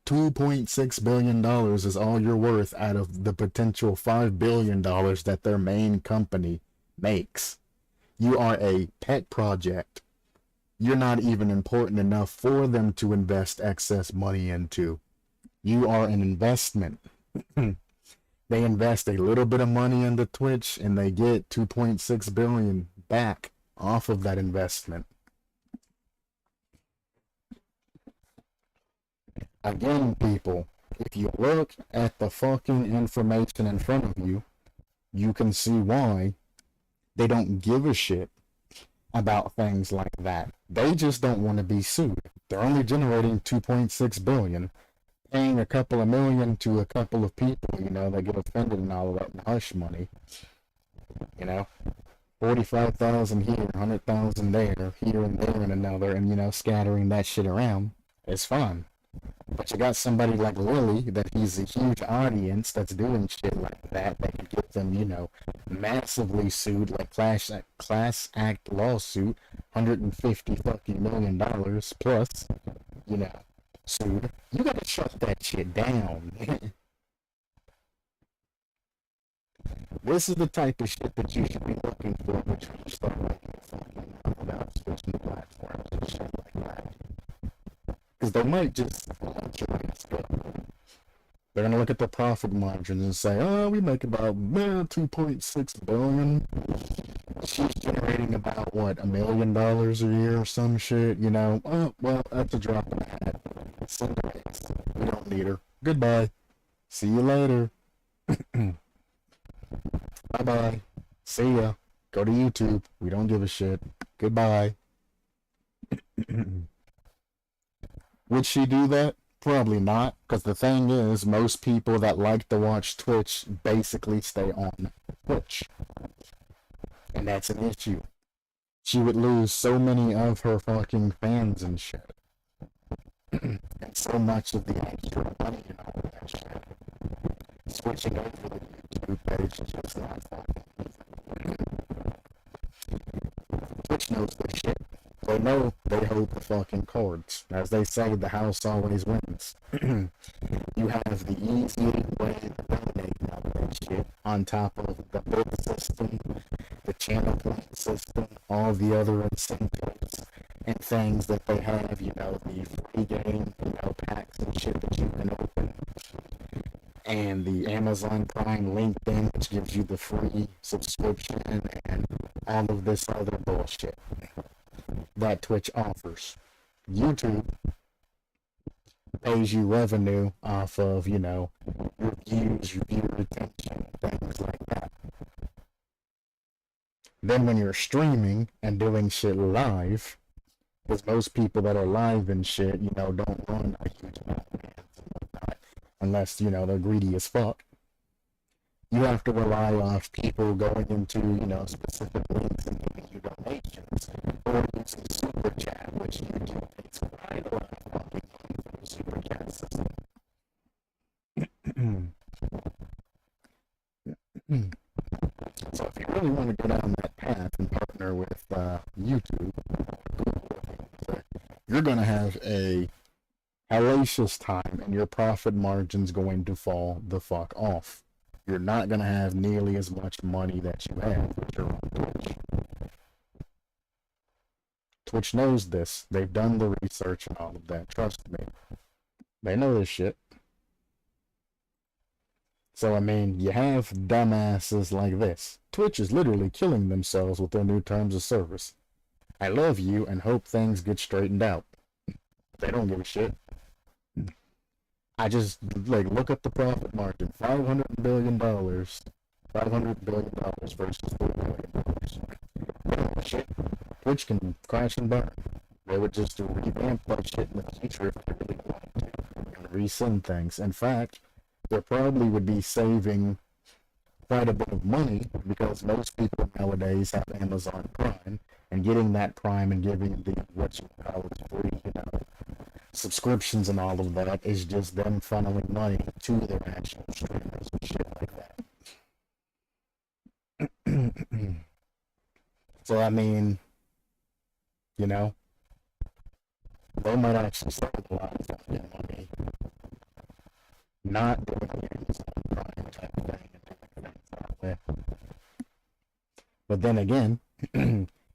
$2.6 billion is all you're worth out of the potential $5 billion that their main company makes. You are a pet project. You're not even important enough for them to invest excess money into. You are an investment. They invest a little bit of money into Twitch and they get 2.6 billion back off of that investment. Again, people, if you look at the fucking information in front of you, you can see why they don't give a shit about things like that. They just don't want to be sued. They're only generating 2.6 billion, paying a couple of million to a couple of people, you know, that get offended and all of that, and hush money. You know, 45,000 here, 100,000 there, here and there and another, and, you know, scattering that shit around is fun. But you got somebody like Lily, that he's a huge audience that's doing shit like that could get them, you know, massively sued, like class act lawsuit, $150 fucking million plus, you know, sued. You gotta shut that shit down. This is the type of shit that you should be looking for when you start making a fucking about switching platforms and shit like that. Because they might just let your ass go. They're gonna look at the profit margins and say, oh, we make about 2.6 billion. She's generating about, what, $1 million a year or some shit, you know? Oh, well, that's a drop in the hat. Send her ass. We don't need her. Goodbye. See you later. Bye-bye. See ya. Go to YouTube. We don't give a shit. Goodbye. Would she do that? Probably not, because the thing is, most people that like to watch Twitch basically stay on Twitch. And that's an issue. She would lose so many of her fucking fans and shit. And so much of the extra money and all of that shit. Switching over to the YouTube page is just not fucking easy. Twitch knows their shit. They know they hold the fucking cards. As they say, the house always wins. You have the easy way to dominate all that shit on top of the bid system, the channel point system, all the other incentives and things that they have, you know, the free game, you know, packs and shit that you can open. And the Amazon Prime LinkedIn, which gives you the free subscription and all of this other bullshit that Twitch offers. YouTube pays you revenue off of, you know, your views, your viewer retention, things like that. Then when you're streaming and doing shit live, because most people that are live and shit, you know, don't run a huge amount of ads and whatnot, unless, you know, they're greedy as fuck. You have to rely off people going into, you know, specific links and giving you donations, or using Super Chat, which YouTube takes quite a lot of fucking money from the Super Chat system. So if you really want to go down that path and partner with YouTube, you're going to have a hellacious time and your profit margin's going to fall the fuck off. You're not going to have nearly as much money that you have with your own Twitch. Twitch knows this. They've done the research and all of that. Trust me. They know this shit. So, I mean, you have dumbasses like this. Twitch is literally killing themselves with their new terms of service. I love you and hope things get straightened out. They don't give a shit. I just, like, look at the profit margin. $500 billion. $500 billion versus $4 billion. They don't give a shit. Twitch can crash and burn. They would just revamp that shit in the future if they really wanted to. And resend things. In fact, they probably would be saving quite a bit of money because most people nowadays have Amazon Prime, and getting that Prime and giving the what you call it free, you know, subscriptions and all of that is just them funneling money to their actual streamers and shit like that. So I mean, you know, they might actually save a lot of fucking money not doing the Amazon Prime type of thing and doing things that way. But then again,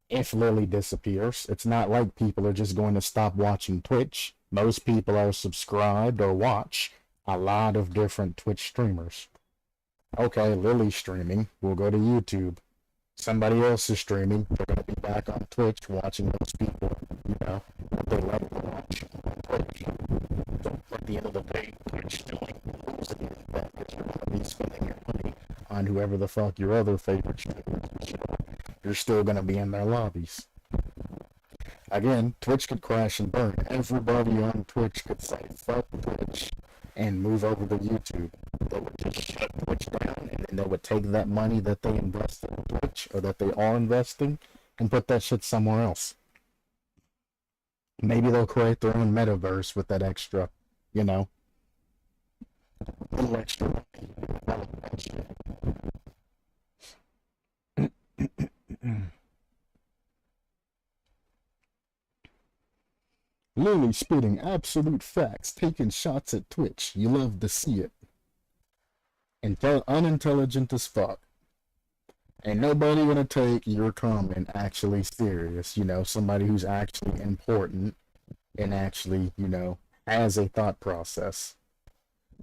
if Lily disappears, it's not like people are just going to stop watching Twitch. Most people are subscribed or watch a lot of different Twitch streamers. Okay, Lily's streaming. We'll go to YouTube. Somebody else is streaming. They're going to be back on Twitch watching those people, you know, what they like to watch on Twitch. So at the end of the day, Twitch still ain't losing that because you're going to be spending your money on whoever the fuck your other favorite streamers are. You're still going to be in their lobbies. Again, Twitch could crash and burn. Everybody on Twitch could say, fuck Twitch, and move over to YouTube. They would just shut Twitch down, and then they would take that money that they invested in Twitch, or that they are investing, and put that shit somewhere else. Maybe they'll create their own metaverse with that extra, you know, little extra money. Lily spitting absolute facts, taking shots at Twitch. You love to see it. Unintelligent as fuck. Ain't nobody gonna take your comment actually serious. You know, somebody who's actually important and actually, you know, has a thought process.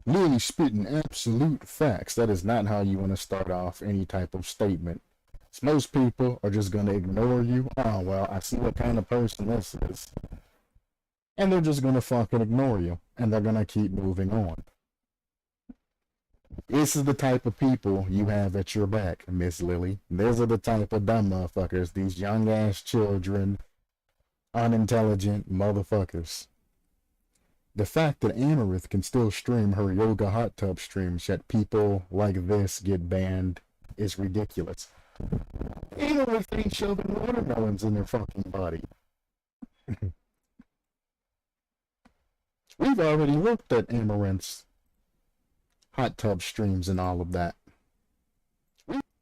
Lily spitting absolute facts. That is not how you want to start off any type of statement. So most people are just gonna ignore you. Oh, well, I see what kind of person this is. And they're just gonna fucking ignore you. And they're gonna keep moving on. This is the type of people you have at your back, Miss Lily. These are the type of dumb motherfuckers. These young ass children. Unintelligent motherfuckers. The fact that Amaranth can still stream her yoga hot tub streams, yet people like this get banned, is ridiculous. Amaranth ain't shoving watermelons in their fucking body. We've already looked at Amaranth's hot tub streams and all of that.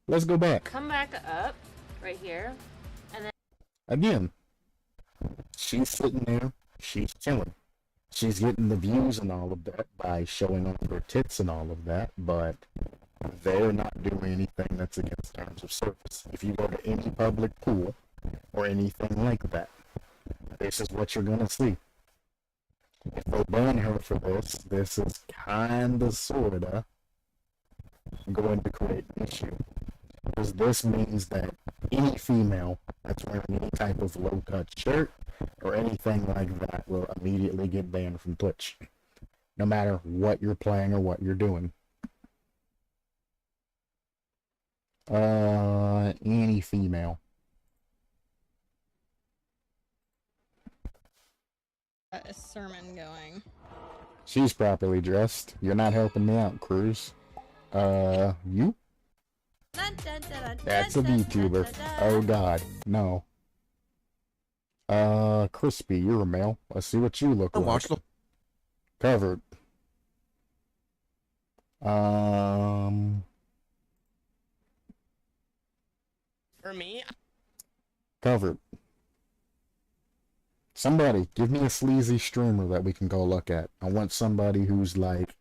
Let's go back. Come back up, right here, and then... Again, she's sitting there, she's chilling. She's getting the views and all of that by showing off her tits and all of that, but they're not doing anything that's against terms of service. If you go to any public pool or anything like that, this is what you're gonna see. If they ban her for this, this is kinda sorta going to create an issue. Because this means that any female that's wearing any type of low-cut shirt or anything like that will immediately get banned from Twitch. No matter what you're playing or what you're doing. Any female. A sermon going. She's properly dressed. You're not helping me out, Cruz. You? That's a VTuber. Oh god, no. Crispy, you're a male. Let's see what you look like. Covered. For me? Covered. Somebody, give me a sleazy streamer that we can go look at. I want somebody who's like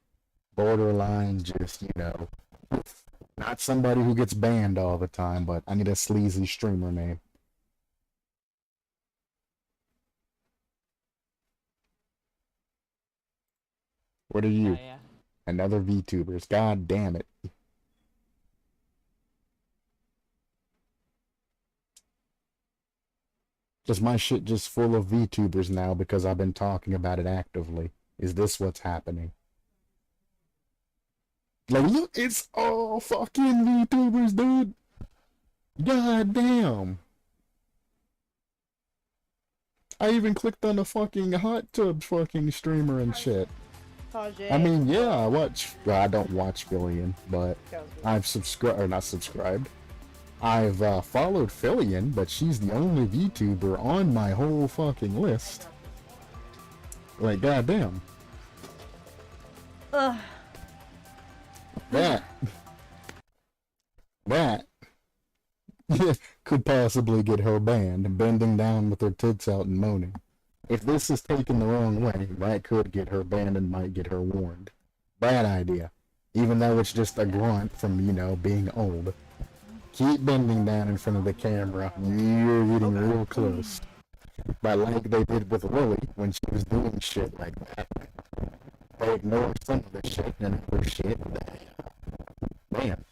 borderline, just, you know, not somebody who gets banned all the time, but I need a sleazy streamer name. What are you? Yeah. Another VTubers. God damn it. Is my shit just full of VTubers now because I've been talking about it actively? Is this what's happening? Like, look, it's all fucking VTubers, dude. God damn. I even clicked on the fucking hot tub fucking streamer and shit. I mean, yeah, well, I don't watch Fillion, but I've subscribed, or not subscribed. I've followed Fillion, but she's the only VTuber on my whole fucking list. Like, goddamn. Ugh. That could possibly get her banned, bending down with her tits out and moaning. If this is taken the wrong way, that could get her banned and might get her warned. Bad idea. Even though it's just a grunt from, you know, being old. Keep bending down in front of the camera. You're getting real close. But like they did with Lily when she was doing shit like that. They ignore some of the shit and other shit. Man.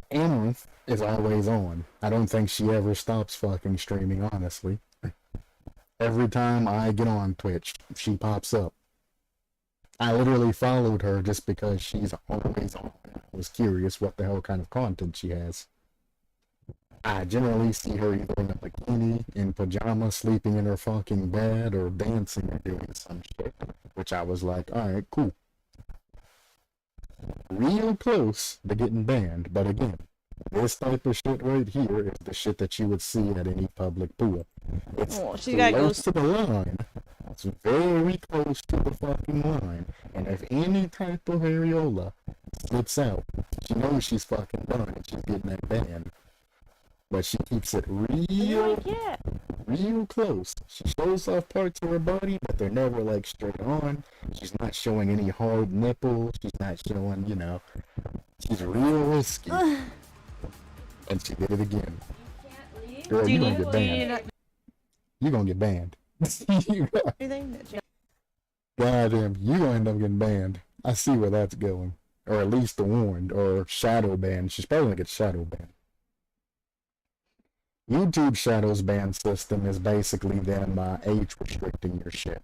Amaranth is always on. I don't think she ever stops fucking streaming, honestly. Every time I get on Twitch, she pops up. I literally followed her just because she's always on. I was curious what the hell kind of content she has. I generally see her either in a bikini, in pajamas, sleeping in her fucking bed, or dancing or doing some shit. Which I was like, alright, cool. Real close to getting banned, but again, this type of shit right here is the shit that you would see at any public pool. It's close to the line. It's very close to the fucking line. And if any type of areola slips out, she knows she's fucking done and she's getting that banned. But she keeps it real close. She shows off parts of her body, but they're never like straight on. She's not showing any hard nipples. She's not showing, you know, she's real risky. And she did it again. Girl, you're gonna get banned. You're gonna get banned. Goddamn, you're gonna end up getting banned. I see where that's going. Or at least warned, or shadow banned. She's probably gonna get shadow banned. YouTube Shadow's ban system is basically them age restricting your shit.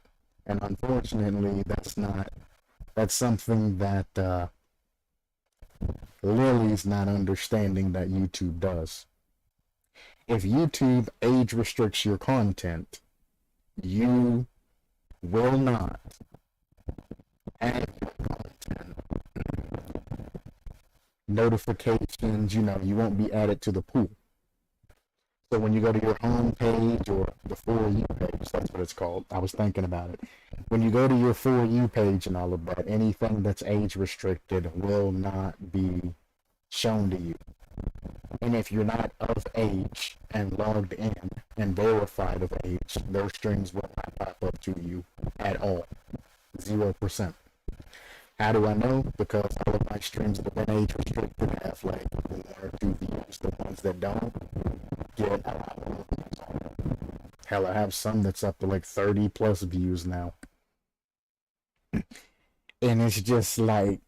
And unfortunately, that's something that Lily's not understanding that YouTube does. If YouTube age restricts your content, you will not have your content notifications, you know, you won't be added to the pool. So when you go to your home page or the For You page, that's what it's called. I was thinking about it. When you go to your For You page and all of that, anything that's age restricted will not be shown to you. And if you're not of age and logged in and verified of age, those streams will not pop up to you at all. 0%. How do I know? Because all of my streams that have been age restricted have like 1 or 2 views. The ones that don't get a lot more views on them. Hell, I have some that's up to like 30 plus views now. And it's just like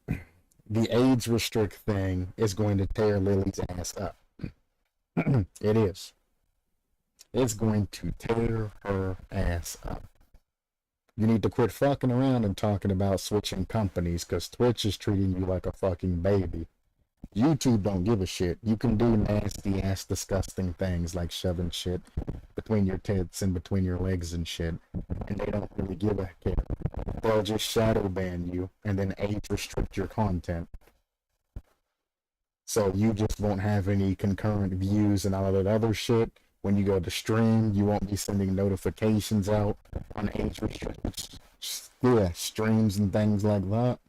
the age restrict thing is going to tear Lily's ass up. It is. It's going to tear her ass up. You need to quit fucking around and talking about switching companies, because Twitch is treating you like a fucking baby. YouTube don't give a shit. You can do nasty ass disgusting things like shoving shit between your tits and between your legs and shit, and they don't really give a care. They'll just shadow ban you and then age restrict your content. So you just won't have any concurrent views and all of that other shit. When you go to stream, you won't be sending notifications out on age restricted streams and things like that.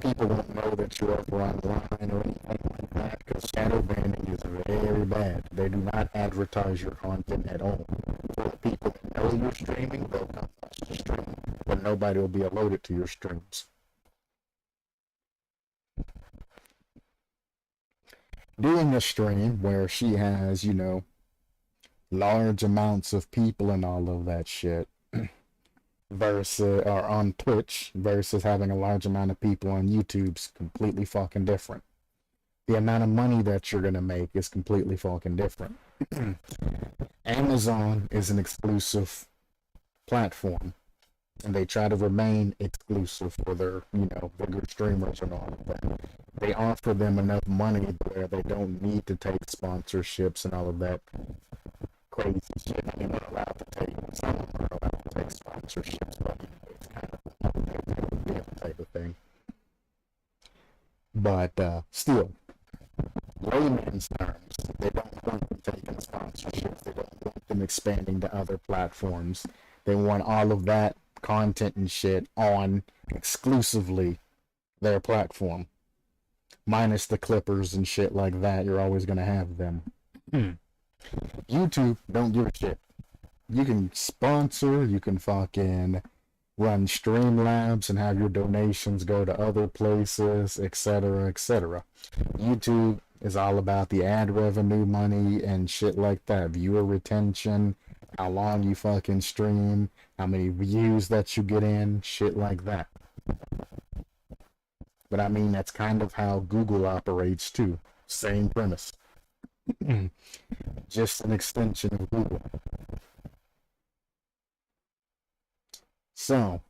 People won't know that you're over online or anything like that, because shadow banning is very bad. They do not advertise your content at all. For the people that know you're streaming, they'll come watch the stream, but nobody will be alerted to your streams. Doing a stream where she has, you know, large amounts of people and all of that shit, versus, or on Twitch, versus having a large amount of people on YouTube's completely fucking different. The amount of money that you're gonna make is completely fucking different. Amazon is an exclusive platform, and they try to remain exclusive for their, you know, bigger streamers and all of that. They offer them enough money where they don't need to take sponsorships and all of that crazy shit. They're not allowed to take, some of them are allowed to take sponsorships, but you know, it's kind of a type of thing. But still, layman's terms, they don't want them taking sponsorships. They don't want them expanding to other platforms. They want all of that content and shit on exclusively their platform. Minus the clippers and shit like that, you're always gonna have them. YouTube don't give a shit. You can sponsor, you can fucking run Streamlabs and have your donations go to other places, etc., etc. YouTube is all about the ad revenue money and shit like that, viewer retention, how long you fucking stream, how many views that you get in, shit like that. But I mean, that's kind of how Google operates too. Same premise. Just an extension of Google. So,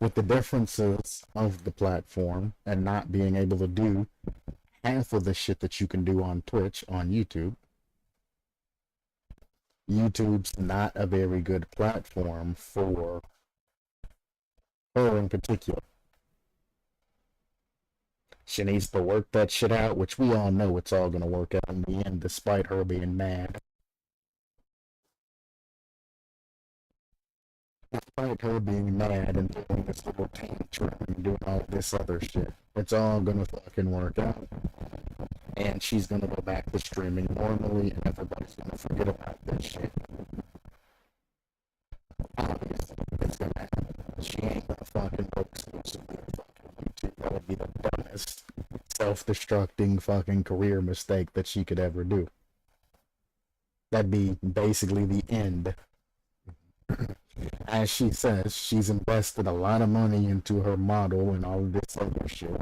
with the differences of the platform and not being able to do half of the shit that you can do on Twitch, on YouTube, YouTube's not a very good platform for her in particular. She needs to work that shit out, which we all know it's all gonna work out in the end, despite her being mad. Despite her being mad and doing this little tantrum and doing all this other shit, it's all gonna fucking work out. And she's gonna go back to streaming normally, and everybody's gonna forget about this shit. Obviously, it's gonna happen. She ain't gonna fucking go exclusively to fucking YouTube. That would be the dumbest, self-destructing fucking career mistake that she could ever do. That'd be basically the end. As she says, she's invested a lot of money into her model and all of this other shit.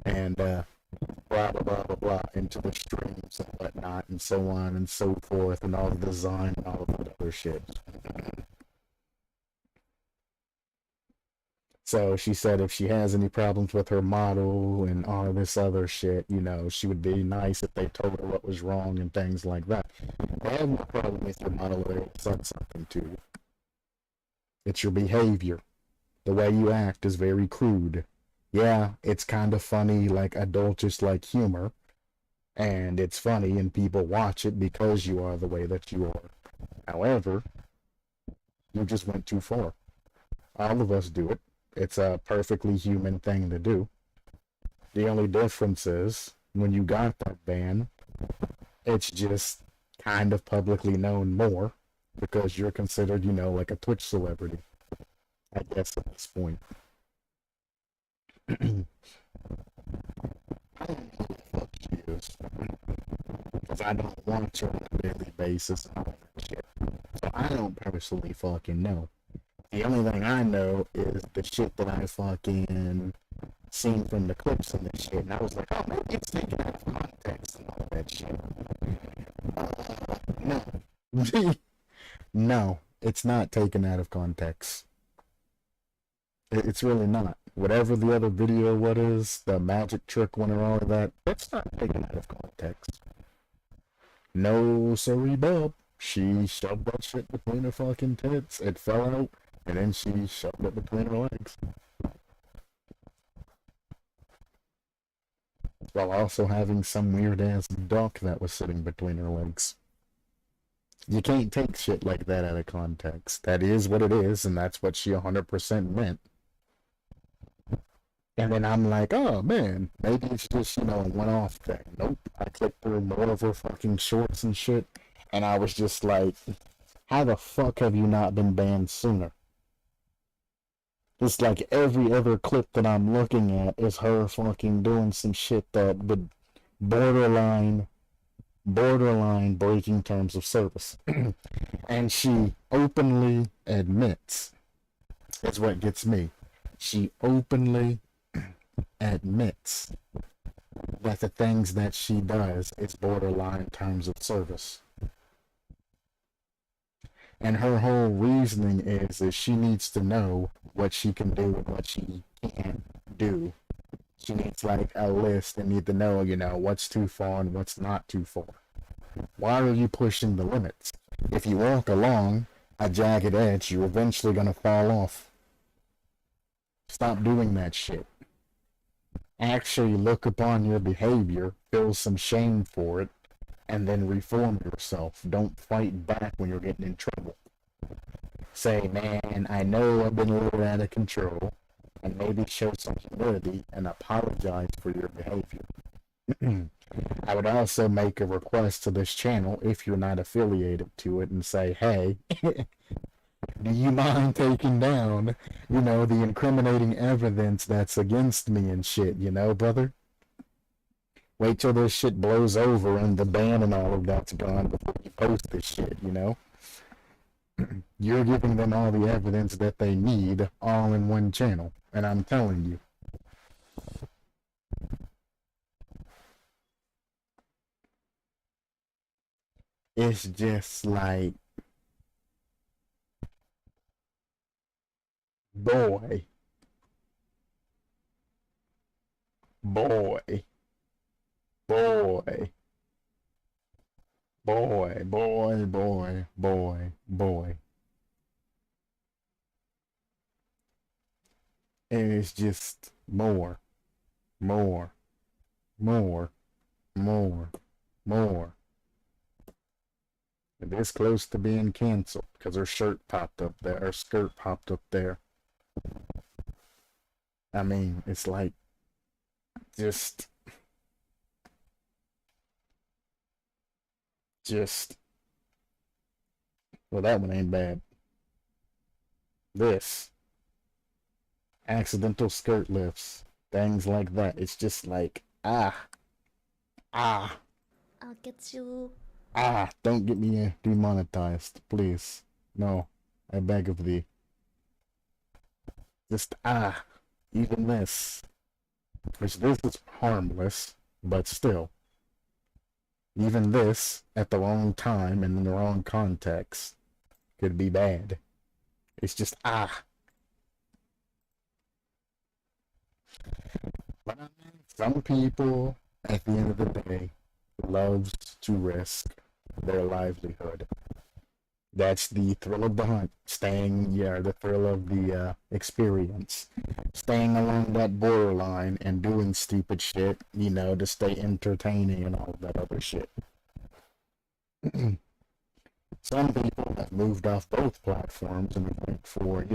And, blah, blah, blah, blah, blah, into the streams and whatnot, and so on and so forth, and all the design and all of that other shit. So she said if she has any problems with her model and all of this other shit, you know, she would be nice if they told her what was wrong and things like that. I have no problem with your model if they said something to you. It's your behavior. The way you act is very crude. Yeah, it's kind of funny, like adultish-like humor, and it's funny and people watch it because you are the way that you are. However, you just went too far. All of us do it. It's a perfectly human thing to do. The only difference is, when you got that ban, it's just kind of publicly known more, because you're considered, you know, like a Twitch celebrity, I guess, at this point. I don't know who the fuck she is, because I don't watch her on a daily basis and all that shit. So I don't personally fucking know. The only thing I know is the shit that I fucking seen from the clips and this shit, and I was like, oh, maybe it's taken out of context and all that shit. No. No, it's not taken out of context. It's really not. Whatever the other video, what is, the magic trick one and all of that, that's not taken out of context. No, sorry, bub. She shoved that shit between her fucking tits, it fell out, and then she shoved it between her legs. While also having some weird-ass duck that was sitting between her legs. You can't take shit like that out of context. That is what it is, and that's what she 100% meant. And then I'm like, oh man, maybe it's just, you know, a one-off thing. Nope, I clicked through more of her fucking shorts and shit, and I was just like, how the fuck have you not been banned sooner? It's like every other clip that I'm looking at is her fucking doing some shit that would borderline breaking terms of service. And she openly admits, is what gets me. She openly admits that the things that she does is borderline terms of service. And her whole reasoning is she needs to know what she can do and what she can't do. She needs like a list and need to know, you know, what's too far and what's not too far. Why are you pushing the limits? If you walk along a jagged edge, you're eventually gonna fall off. Stop doing that shit. Actually look upon your behavior, feel some shame for it, and then reform yourself. Don't fight back when you're getting in trouble. Say, man, I know I've been a little out of control, and maybe show some humility and apologize for your behavior. I would also make a request to this channel, if you're not affiliated to it, and say, hey, do you mind taking down, you know, the incriminating evidence that's against me and shit, you know, brother? Wait till this shit blows over and the ban and all of that's gone before you post this shit, you know? You're giving them all the evidence that they need all in one channel. And I'm telling you. It's just like, boy, boy, boy, boy, boy, boy, boy, boy. And it's just more, more, more, more, more. And this close to being canceled because her shirt popped up there, her skirt popped up there. I mean, it's like, just, well, that one ain't bad. This, accidental skirt lifts, things like that. It's just like, ah, I'll get you. don't get me demonetized, please. No, I beg of thee. Just, even this. Which this is harmless, but still. Even this, at the wrong time and in the wrong context, could be bad. It's just, But I mean, some people, at the end of the day, loves to risk their livelihood. That's the thrill of the hunt. The thrill of the experience. Staying along that borderline and doing stupid shit, to stay entertaining and all that other shit. Some people have moved off both platforms and went for,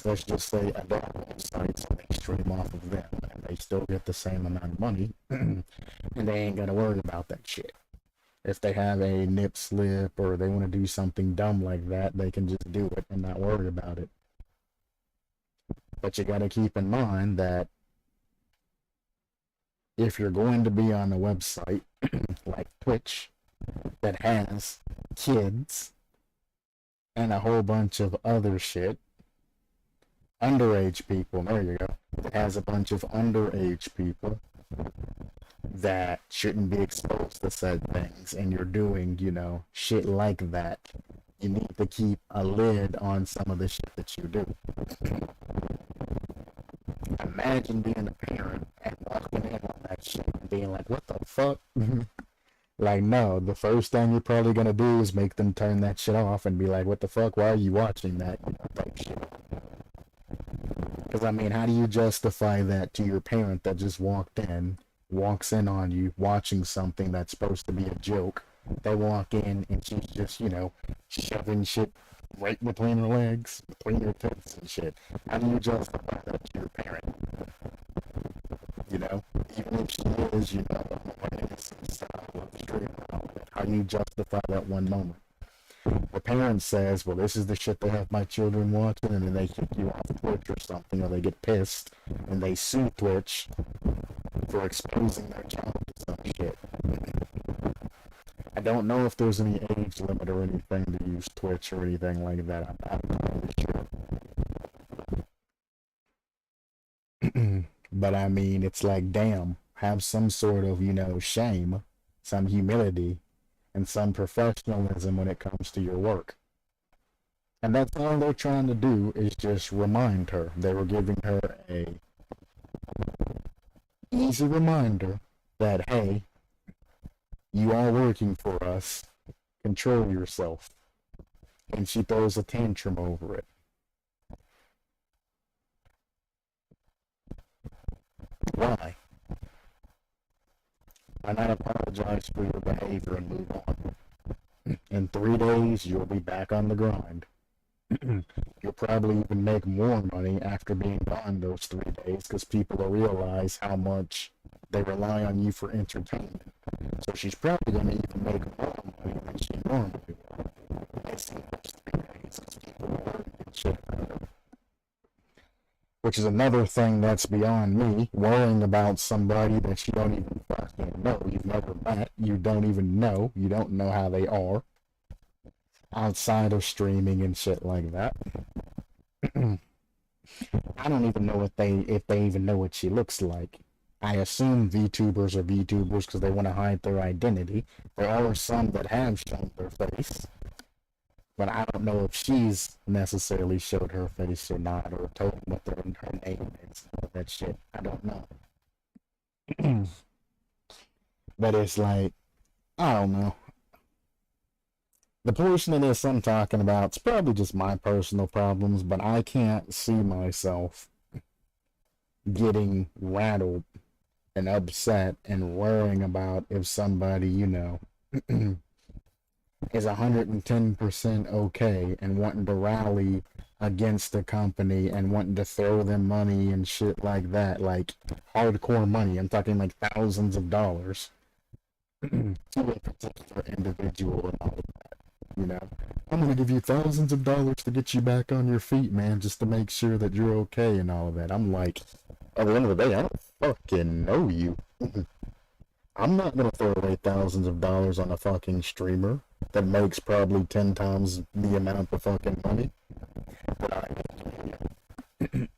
let's just say adult websites and they stream off of them and they still get the same amount of money and they ain't gotta worry about that shit. If they have a nip slip or they want to do something dumb like that, they can just do it and not worry about it. But you gotta keep in mind that if you're going to be on a website like Twitch that has kids and a whole bunch of other shit, underage people, there you go, it has a bunch of underage people that shouldn't be exposed to said things, and you're doing, shit like that, you need to keep a lid on some of the shit that you do. Imagine being a parent and walking in on that shit and being like, what the fuck? Like, no, the first thing you're probably gonna do is make them turn that shit off and be like, what the fuck, why are you watching that? Type shit. Because, I mean, how do you justify that to your parent that just walks in on you watching something that's supposed to be a joke? They walk in and she's just, shoving shit right between her legs, between her tits and shit. How do you justify that to your parent? Even if she is, more innocent style of stream and all that, how do you justify that one moment? The parent says, well, this is the shit they have my children watching, and then they kick you off Twitch or something, or they get pissed, and they sue Twitch for exposing their child to some shit. I don't know if there's any age limit or anything to use Twitch or anything like that. I'm not really sure. But I mean, it's like, damn, have some sort of, shame, some humility, and some professionalism when it comes to your work. And that's all they're trying to do is just remind her. They were giving her a easy reminder that, hey, you are working for us, control yourself. And she throws a tantrum over it. Why? Why not apologize for your behavior and move on? In 3 days, you'll be back on the grind. You'll probably even make more money after being gone those 3 days because people will realize how much they rely on you for entertainment. So she's probably going to even make more money than she normally would. It's in those 3 days because people will learn good shit about her. which is another thing that's beyond me, worrying about somebody that you don't even fucking know, you've never met, you don't even know, you don't know how they are, outside of streaming and shit like that. I don't even know if they even know what she looks like. I assume VTubers are VTubers because they want to hide their identity. There are some that have shown their face, but I don't know if she's necessarily showed her face or not, or told what her name is, or that shit. I don't know. But it's like, I don't know. The portion of this I'm talking about, it's probably just my personal problems, but I can't see myself getting rattled and upset and worrying about if somebody, you know, is 110% okay and wanting to rally against the company and wanting to throw them money and shit like that, like hardcore money. I'm talking like thousands of dollars to a particular individual and all of that. You know, I'm gonna give you thousands of dollars to get you back on your feet, man, just to make sure that you're okay and all of that. I'm like, at the end of the day, I don't fucking know you. I'm not gonna throw away thousands of dollars on a fucking streamer that makes probably 10 times the amount of fucking money that I make.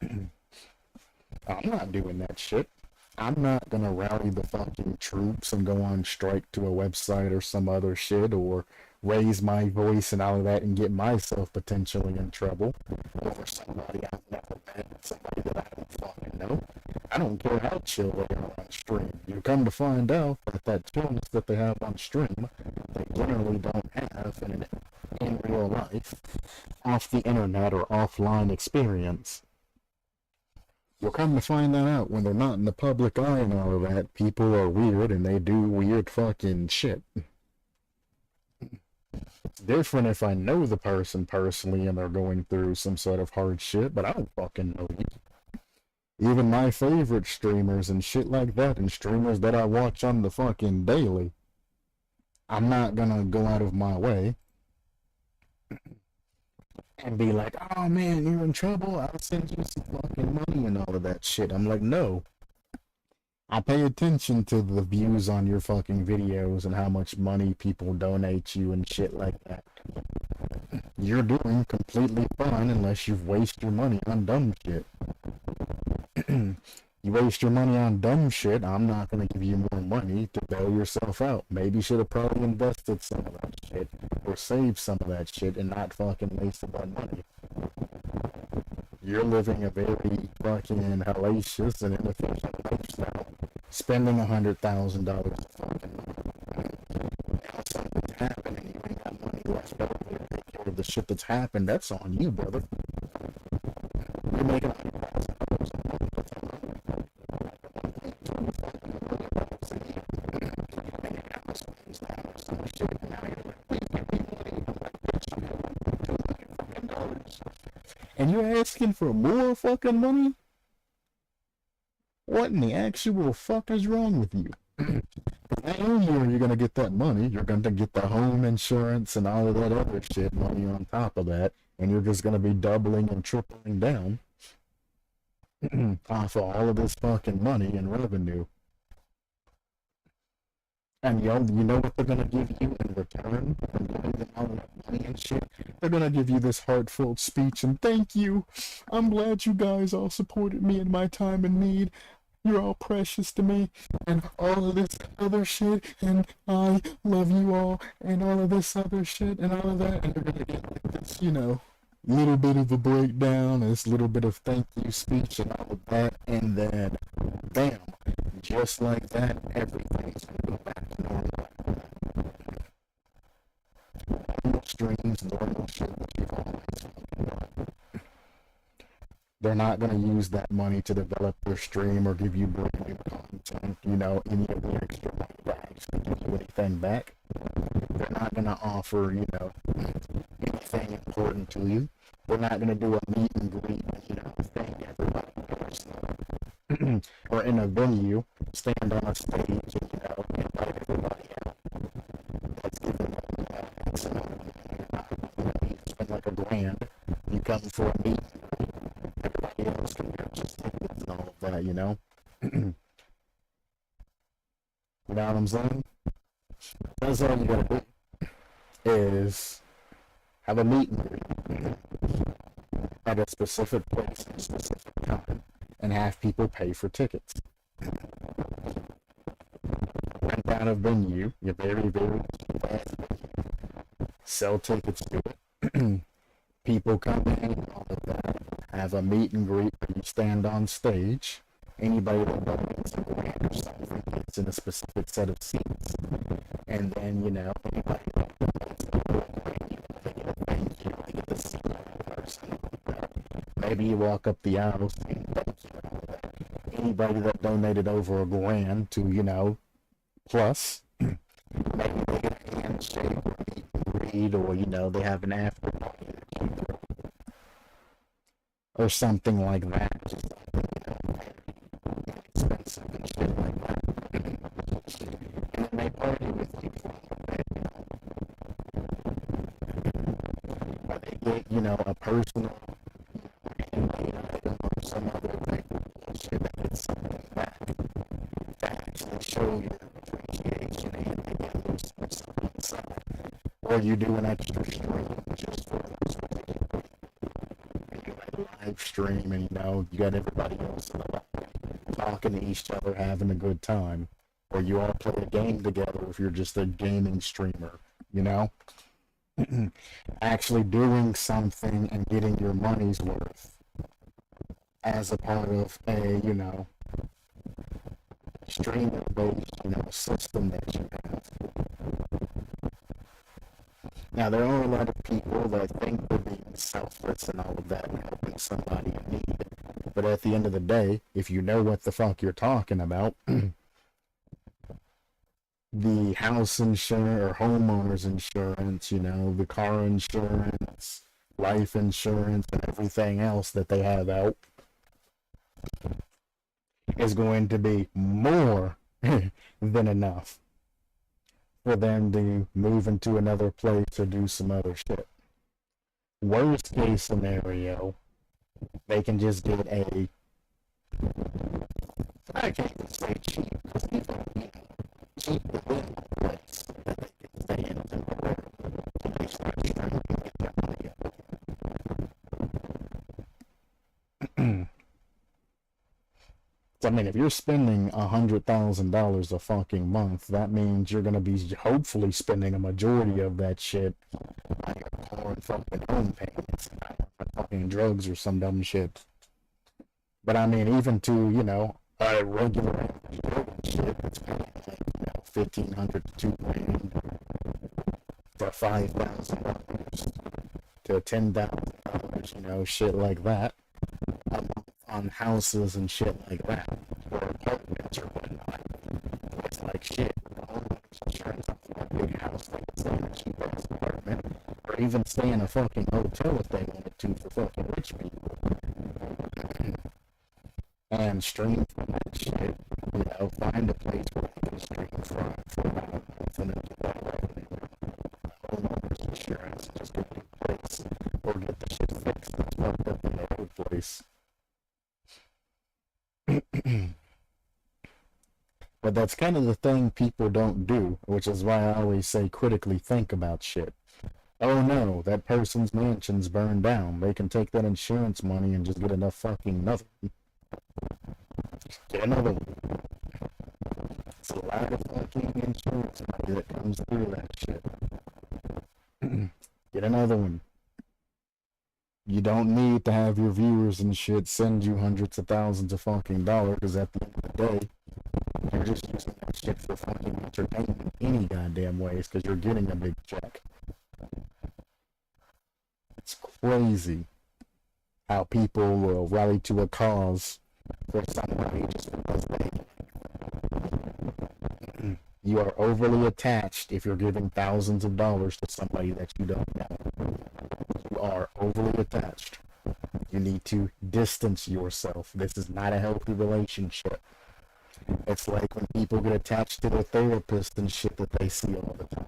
I'm not doing that shit. I'm not gonna rally the fucking troops and go on strike to a website or some other shit, or raise my voice and all of that and get myself potentially in trouble over somebody I've never met, somebody that I don't fucking know. I don't care how chill they are on stream. You come to find out that chillness that they have on stream, they generally don't have in real life, off the internet or offline experience. You'll come to find that out when they're not in the public eye and all of that. People are weird and they do weird fucking shit. It's different if I know the person personally and they're going through some sort of hard shit, but I don't fucking know you. Even my favorite streamers and shit like that, and streamers that I watch on the fucking daily, I'm not gonna go out of my way and be like, oh man, you're in trouble, I'll send you some fucking money and all of that shit. I'm like, no. I pay attention to the views on your fucking videos and how much money people donate you and shit like that. You're doing completely fine unless you've wasted your money on dumb shit. You waste your money on dumb shit, I'm not gonna give you more money to bail yourself out. Maybe you should have probably invested some of that shit, or saved some of that shit, and not fucking wasted that money. You're living a very fucking hellacious and inefficient lifestyle, spending $100,000 fucking money. Now something's happened and you ain't got money left over to take care of the shit that's happened. That's on you, brother. You're making $100,000 a month, but then and your house burns down or some shit, and now you're like, please give me money. I'm like, bitch, you have $200,000. And you're asking for more fucking money? What in the actual fuck is wrong with you? Not only are you gonna get that money, you're gonna get the home insurance and all of that other shit money on top of that, and you're just gonna be doubling and tripling down off of all of this fucking money and revenue. And you know what they're gonna give you in return for giving them all that money and shit? They're gonna give you this heartfelt speech and thank you. I'm glad you guys all supported me in my time of need. You're all precious to me, and all of this other shit, and I love you all, and all of this other shit, and all of that, and you're gonna get like this, you know, little bit of a breakdown, this little bit of thank you speech and all of that, and then, bam, just like that, everything's gonna go back to normal. Normal streams, normal shit that you've always fucking done. They're not going to use that money to develop their stream or give you brand new content, you know, any of the extra money to actually give you anything back. They're not going to offer, you know, anything important to you. They're not going to do a meet and greet and, you know, thank everybody personally. Or in a venue, stand on a stage and, you know, invite everybody out. That's giving them X amount of money. You're not going to spend like $1,000. You come for a meet and greet. Everybody else can just that, you know? You know what I'm saying? That's all you gotta do is have a meet and greet at a specific place at a specific time and have people pay for tickets. Rent out a venue, you're very, very sell tickets to it. People come in, all of that. Have a meet and greet where you stand on stage. Anybody that donates a grant or something gets in a specific set of seats. And then, you know, anybody that donates a grant, they get a thank you, they get to see that person. Maybe you walk up the aisle saying thank you. Anybody that donated over $1,000 to, you know, plus, maybe they get a handshake or meet and greet, or, you know, they have an after party or something like that. Just, you know, expensive and shit like that. And then they party with you for a bit, you know. Or they get, you know, a personal handmade item or some other type of bullshit that gets something back to actually show your appreciation, and they get a little something inside. Or you do an extra stream just for those people. And you like live stream, and you know, you got everybody else in the back talking to each other, having a good time. Or you all play a game together if you're just a gaming streamer, you know? Actually doing something and getting your money's worth as a part of a, you know, streaming-based, you know, system that you have. Now, there are a lot of people that think they're being selfless and all of that and helping somebody in need. But at the end of the day, if you know what the fuck you're talking about, the house insurance or homeowner's insurance, you know, the car insurance, life insurance, and everything else that they have out is going to be more than enough for them to move into another place or do some other shit. Worst case scenario, they can just get a, I can't even say cheap, because even, you know, cheap within the place that they can stay in temporarily to make sure they're trying to get their money up. So, I mean, if you're spending $100,000 a fucking month, that means you're gonna be hopefully spending a majority of that shit on your car and fucking home payments, not fucking drugs or some dumb shit. But I mean, even to, you know, a regular average drug and shit, it's paying like, you know, $1,500 to $2,000 for $5,000 to $10,000, you know, shit like that. On houses and shit like that, or apartments or whatnot. It's like shit. The homeowner's insurance for a big house, they can stay in a cheap ass apartment, or even stay in a fucking hotel if they wanted to for fucking rich people. And stream from that shit, you know, find a place where they can stream from for about a month and then get that revenue. Homeowner's insurance and just get a new place, or get the shit fixed that's fucked up in their old place. But that's kind of the thing people don't do, which is why I always say critically think about shit. Oh no, that person's mansion's burned down. They can take that insurance money and just get enough fucking nothing. Get another one. It's a lot of fucking insurance money that comes through that shit. Get another one. You don't need to have your viewers and shit send you hundreds of thousands of fucking dollars, because at the end of the day, you're just using that shit for fucking entertainment any goddamn ways, because you're getting a big check. It's crazy how people will rally to a cause for somebody just because they... You are overly attached if you're giving thousands of dollars to somebody that you don't know. You are overly attached. You need to distance yourself. This is not a healthy relationship. It's like when people get attached to their therapist and shit that they see all the time.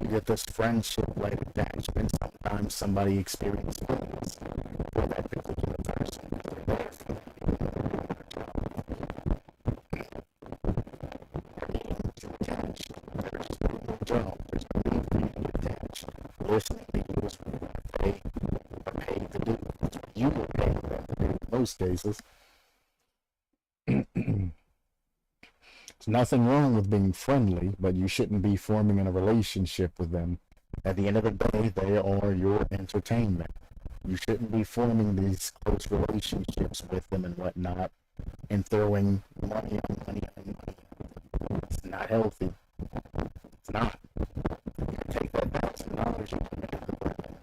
You get this friendship-like attachment. Sometimes somebody experiences feelings for that particular person. They're there for them, even though they're doing their job job. There's no need for you to get attached. Listening to you is what they are paid to do. That's what you are paid to do in most cases. There's nothing wrong with being friendly, but you shouldn't be forming in a relationship with them. At the end of the day, they are your entertainment. You shouldn't be forming these close relationships with them and whatnot, and throwing money on money on money. It's not healthy. It's not. You can take that $1,000 you can make and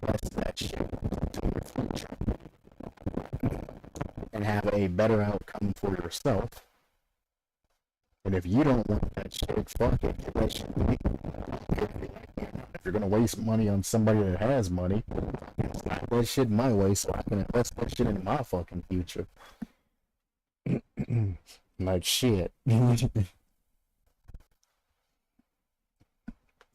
invest that shit into your future and have a better outcome for yourself. And if you don't want that shit, fuck it. Give that shit to me. If you're gonna waste money on somebody that has money, slap that shit my way so I can invest that shit in my fucking future. Like shit.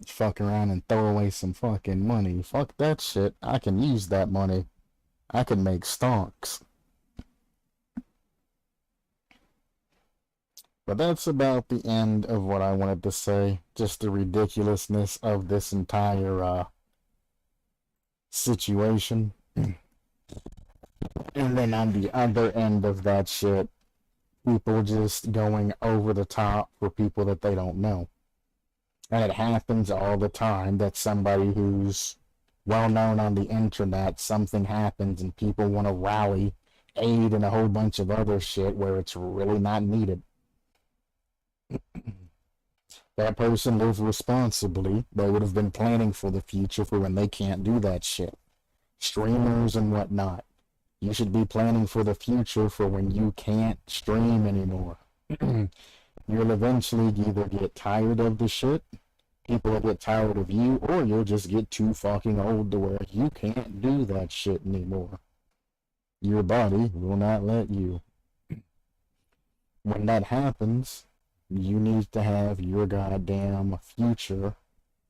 Fuck around and throw away some fucking money. Fuck that shit. I can use that money. I can make stocks. But that's about the end of what I wanted to say. Just the ridiculousness of this entire situation. And then on the other end of that shit, people just going over the top for people that they don't know. And it happens all the time that somebody who's well known on the internet, something happens and people want to rally aid and a whole bunch of other shit where it's really not needed. That person lived responsibly. They would have been planning for the future for when they can't do that shit. Streamers and whatnot. You should be planning for the future for when you can't stream anymore. You'll eventually either get tired of the shit, people will get tired of you, or you'll just get too fucking old to where you can't do that shit anymore. Your body will not let you. When that happens, you need to have your goddamn future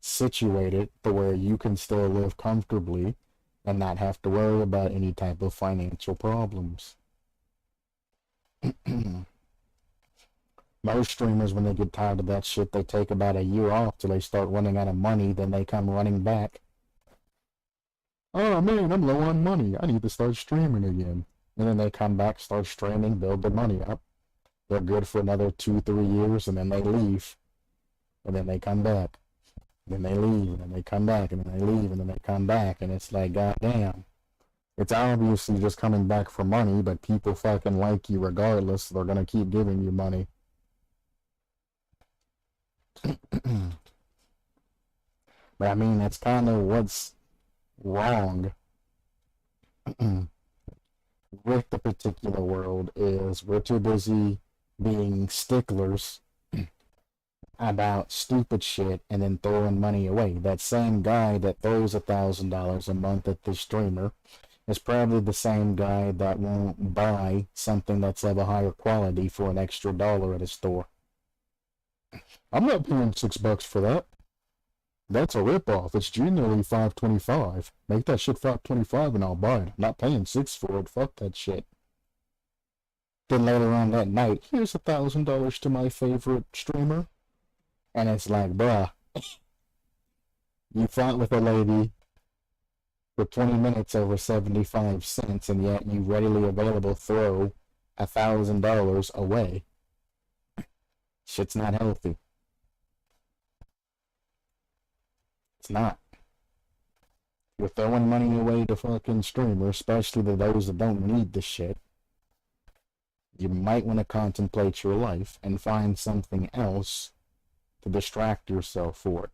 situated to where you can still live comfortably and not have to worry about any type of financial problems. Most streamers, when they get tired of that shit, they take about a year off till they start running out of money, then they come running back. Oh man, I'm low on money. I need to start streaming again. And then they come back, start streaming, build their money up. They're good for another 2-3 years, and then they leave. And then they come back. Then they leave, and then they come back, and then they leave, and then they come back. And it's like, goddamn. It's obviously just coming back for money, but people fucking like you regardless. They're gonna keep giving you money. But I mean, that's kind of what's wrong with the particular world is we're too busy being sticklers about stupid shit and then throwing money away. That same guy that throws $1,000 a month at the streamer is probably the same guy that won't buy something that's of a higher quality for an extra $1 at a store. I'm not paying $6 for that. That's a ripoff. It's generally $5.25. Make that shit $5.25 and I'll buy it. I'm not paying $6 for it. Fuck that shit. Then later on that night, here's $1,000 to my favorite streamer. And it's like, bruh, you fought with a lady for 20 minutes over 75 cents, and yet you readily available throw $1,000 away. Shit's not healthy. It's not. You're throwing money away to fucking streamers, especially to those that don't need the shit. You might want to contemplate your life and find something else to distract yourself for it.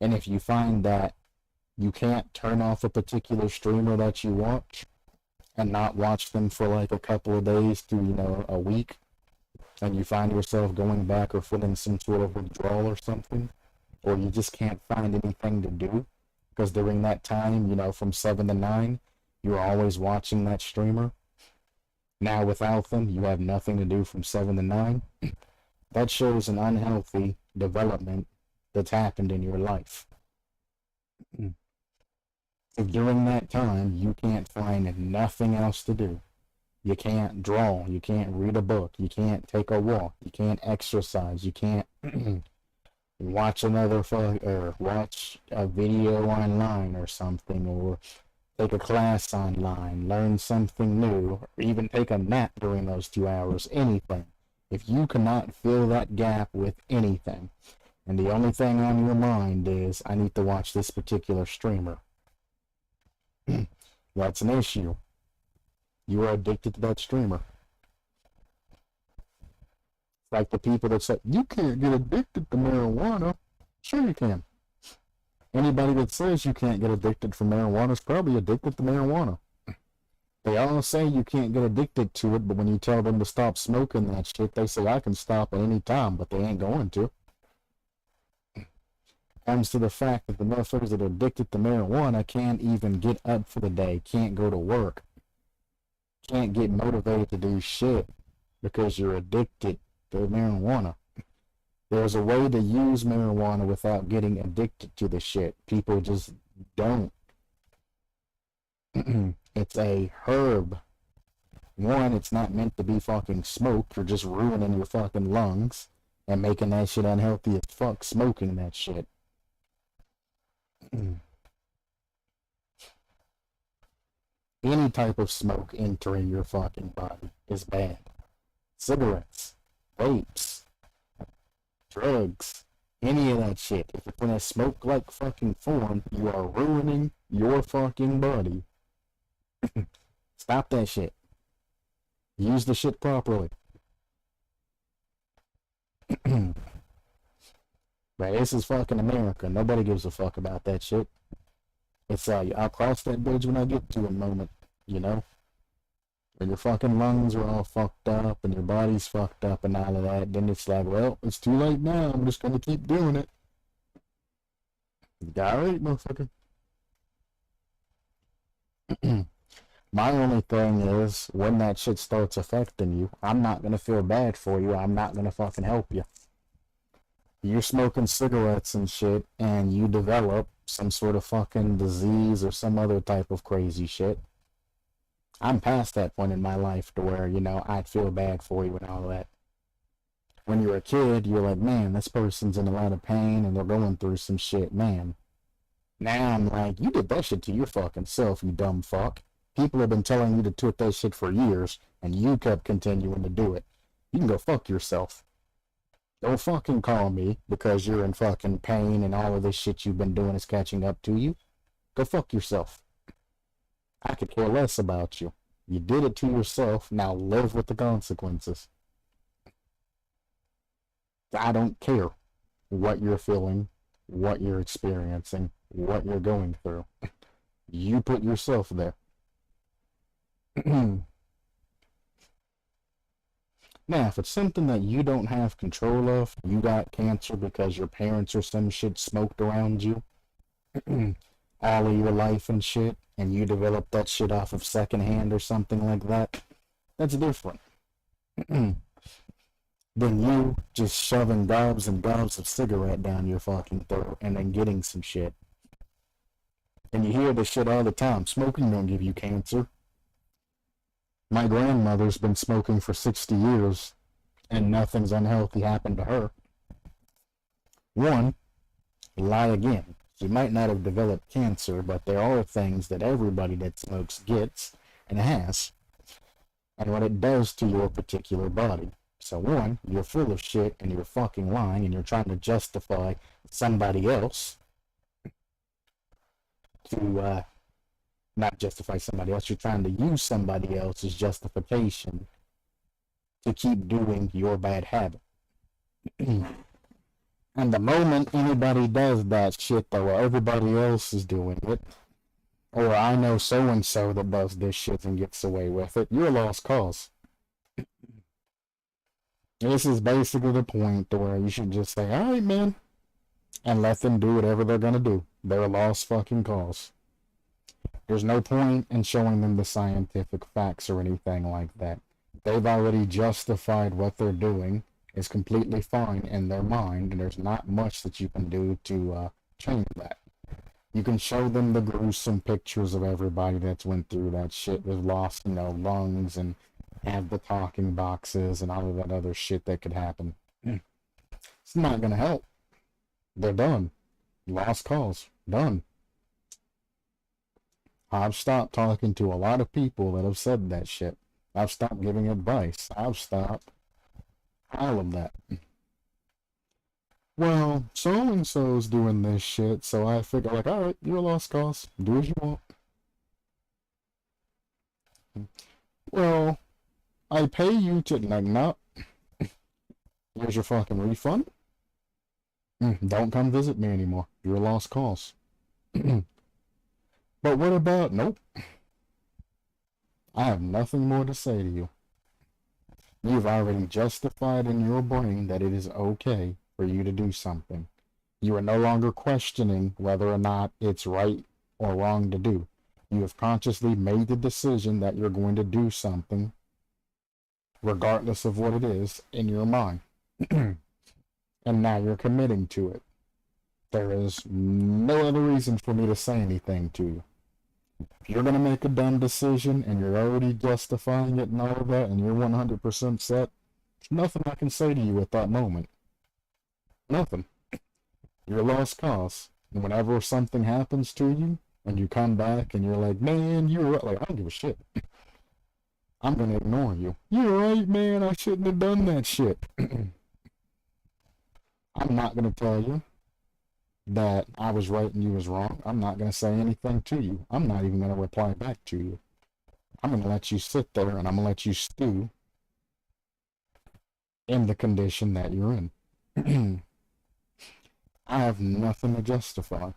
And if you find that you can't turn off a particular streamer that you watch and not watch them for like a couple of days to, a week, and you find yourself going back or feeling some sort of withdrawal or something, or you just can't find anything to do, because during that time, from 7 to 9, you're always watching that streamer. Now without them, you have nothing to do from 7 to 9. That shows an unhealthy development that's happened in your life. If during that time you can't find nothing else to do, you can't draw, you can't read a book, you can't take a walk, you can't exercise, you can't watch another or watch a video online or something, or take a class online, learn something new, or even take a nap during those 2 hours, anything. If you cannot fill that gap with anything, and the only thing on your mind is, I need to watch this particular streamer, that's an issue. You are addicted to that streamer. It's like the people that say, you can't get addicted to marijuana. Sure you can. Anybody that says you can't get addicted from marijuana is probably addicted to marijuana. They all say you can't get addicted to it, but when you tell them to stop smoking that shit, they say, I can stop at any time, but they ain't going to. Comes to the fact that the motherfuckers that are addicted to marijuana can't even get up for the day, can't go to work, can't get motivated to do shit because you're addicted to marijuana. There's a way to use marijuana without getting addicted to the shit. People just don't. It's a herb. One, it's not meant to be fucking smoked. You're just ruining your fucking lungs and making that shit unhealthy as fuck, smoking that shit. Any type of smoke entering your fucking body is bad. Cigarettes, vapes, drugs, any of that shit. If it's in a smoke-like fucking form, you are ruining your fucking body. Stop that shit. Use the shit properly. But this is fucking America. Nobody gives a fuck about that shit. It's I'll cross that bridge when I get to a moment, you know? When your fucking lungs are all fucked up and your body's fucked up and all of that, then it's like, well, it's too late now. I'm just gonna keep doing it. Alright, motherfucker. My only thing is, when that shit starts affecting you, I'm not gonna feel bad for you. I'm not gonna fucking help you. You're smoking cigarettes and shit, and you develop some sort of fucking disease or some other type of crazy shit. I'm past that point in my life to where, you know, I'd feel bad for you and all that. When you're a kid, you're like, man, this person's in a lot of pain and they're going through some shit, man. Now I'm like, you did that shit to your fucking self, you dumb fuck. People have been telling you to do that shit for years, and you kept continuing to do it. You can go fuck yourself. Don't fucking call me because you're in fucking pain and all of this shit you've been doing is catching up to you. Go fuck yourself. I could care less about you. You did it to yourself, now live with the consequences. I don't care what you're feeling, what you're experiencing, what you're going through. You put yourself there. Now, if it's something that you don't have control of, you got cancer because your parents or some shit smoked around you all of your life and shit, and you developed that shit off of secondhand or something like that, that's different. Than you just shoving gobs and gobs of cigarette down your fucking throat and then getting some shit. And you hear this shit all the time. Smoking don't give you cancer. My grandmother's been smoking for 60 years, and nothing's unhealthy happened to her. One, lie again. She might not have developed cancer, but there are things that everybody that smokes gets and has, and what it does to your particular body. So one, you're full of shit, and you're fucking lying, and you're trying to justify somebody else to, not justify somebody else, you're trying to use somebody else's justification to keep doing your bad habit. And the moment anybody does that shit, though, or everybody else is doing it, or I know so-and-so that does this shit and gets away with it, you're a lost cause. This is basically the point to where you should just say, alright, man, and let them do whatever they're gonna do. They're a lost fucking cause. There's no point in showing them the scientific facts or anything like that. They've already justified what they're doing is completely fine in their mind, and there's not much that you can do to change that. You can show them the gruesome pictures of everybody that's went through that shit with lost, you know, lungs and have the talking boxes and all of that other shit that could happen. It's not gonna help. They're done. Lost cause. Done. I've stopped talking to a lot of people that have said that shit. I've stopped giving advice. I've stopped all of that. Well, so-and-so's doing this shit, so I figure, like, alright, you're a lost cause. Do as you want. Well, I pay you to, like, no. Here's your fucking refund. Don't come visit me anymore. You're a lost cause. But what about, nope. I have nothing more to say to you. You've already justified in your brain that it is okay for you to do something. You are no longer questioning whether or not it's right or wrong to do. You have consciously made the decision that you're going to do something, regardless of what it is, in your mind. And now you're committing to it. There is no other reason for me to say anything to you. If you're going to make a dumb decision and you're already justifying it and all of that and you're 100% set, there's nothing I can say to you at that moment. Nothing. You're a lost cause. And whenever something happens to you and you come back and you're like, man, you were right. Like, I don't give a shit. I'm going to ignore you. You're right, man. I shouldn't have done that shit. I'm not going to tell you that I was right and you was wrong. I'm not going to say anything to you. I'm not even going to reply back to you. I'm going to let you sit there and I'm going to let you stew in the condition that you're in. I have nothing to justify.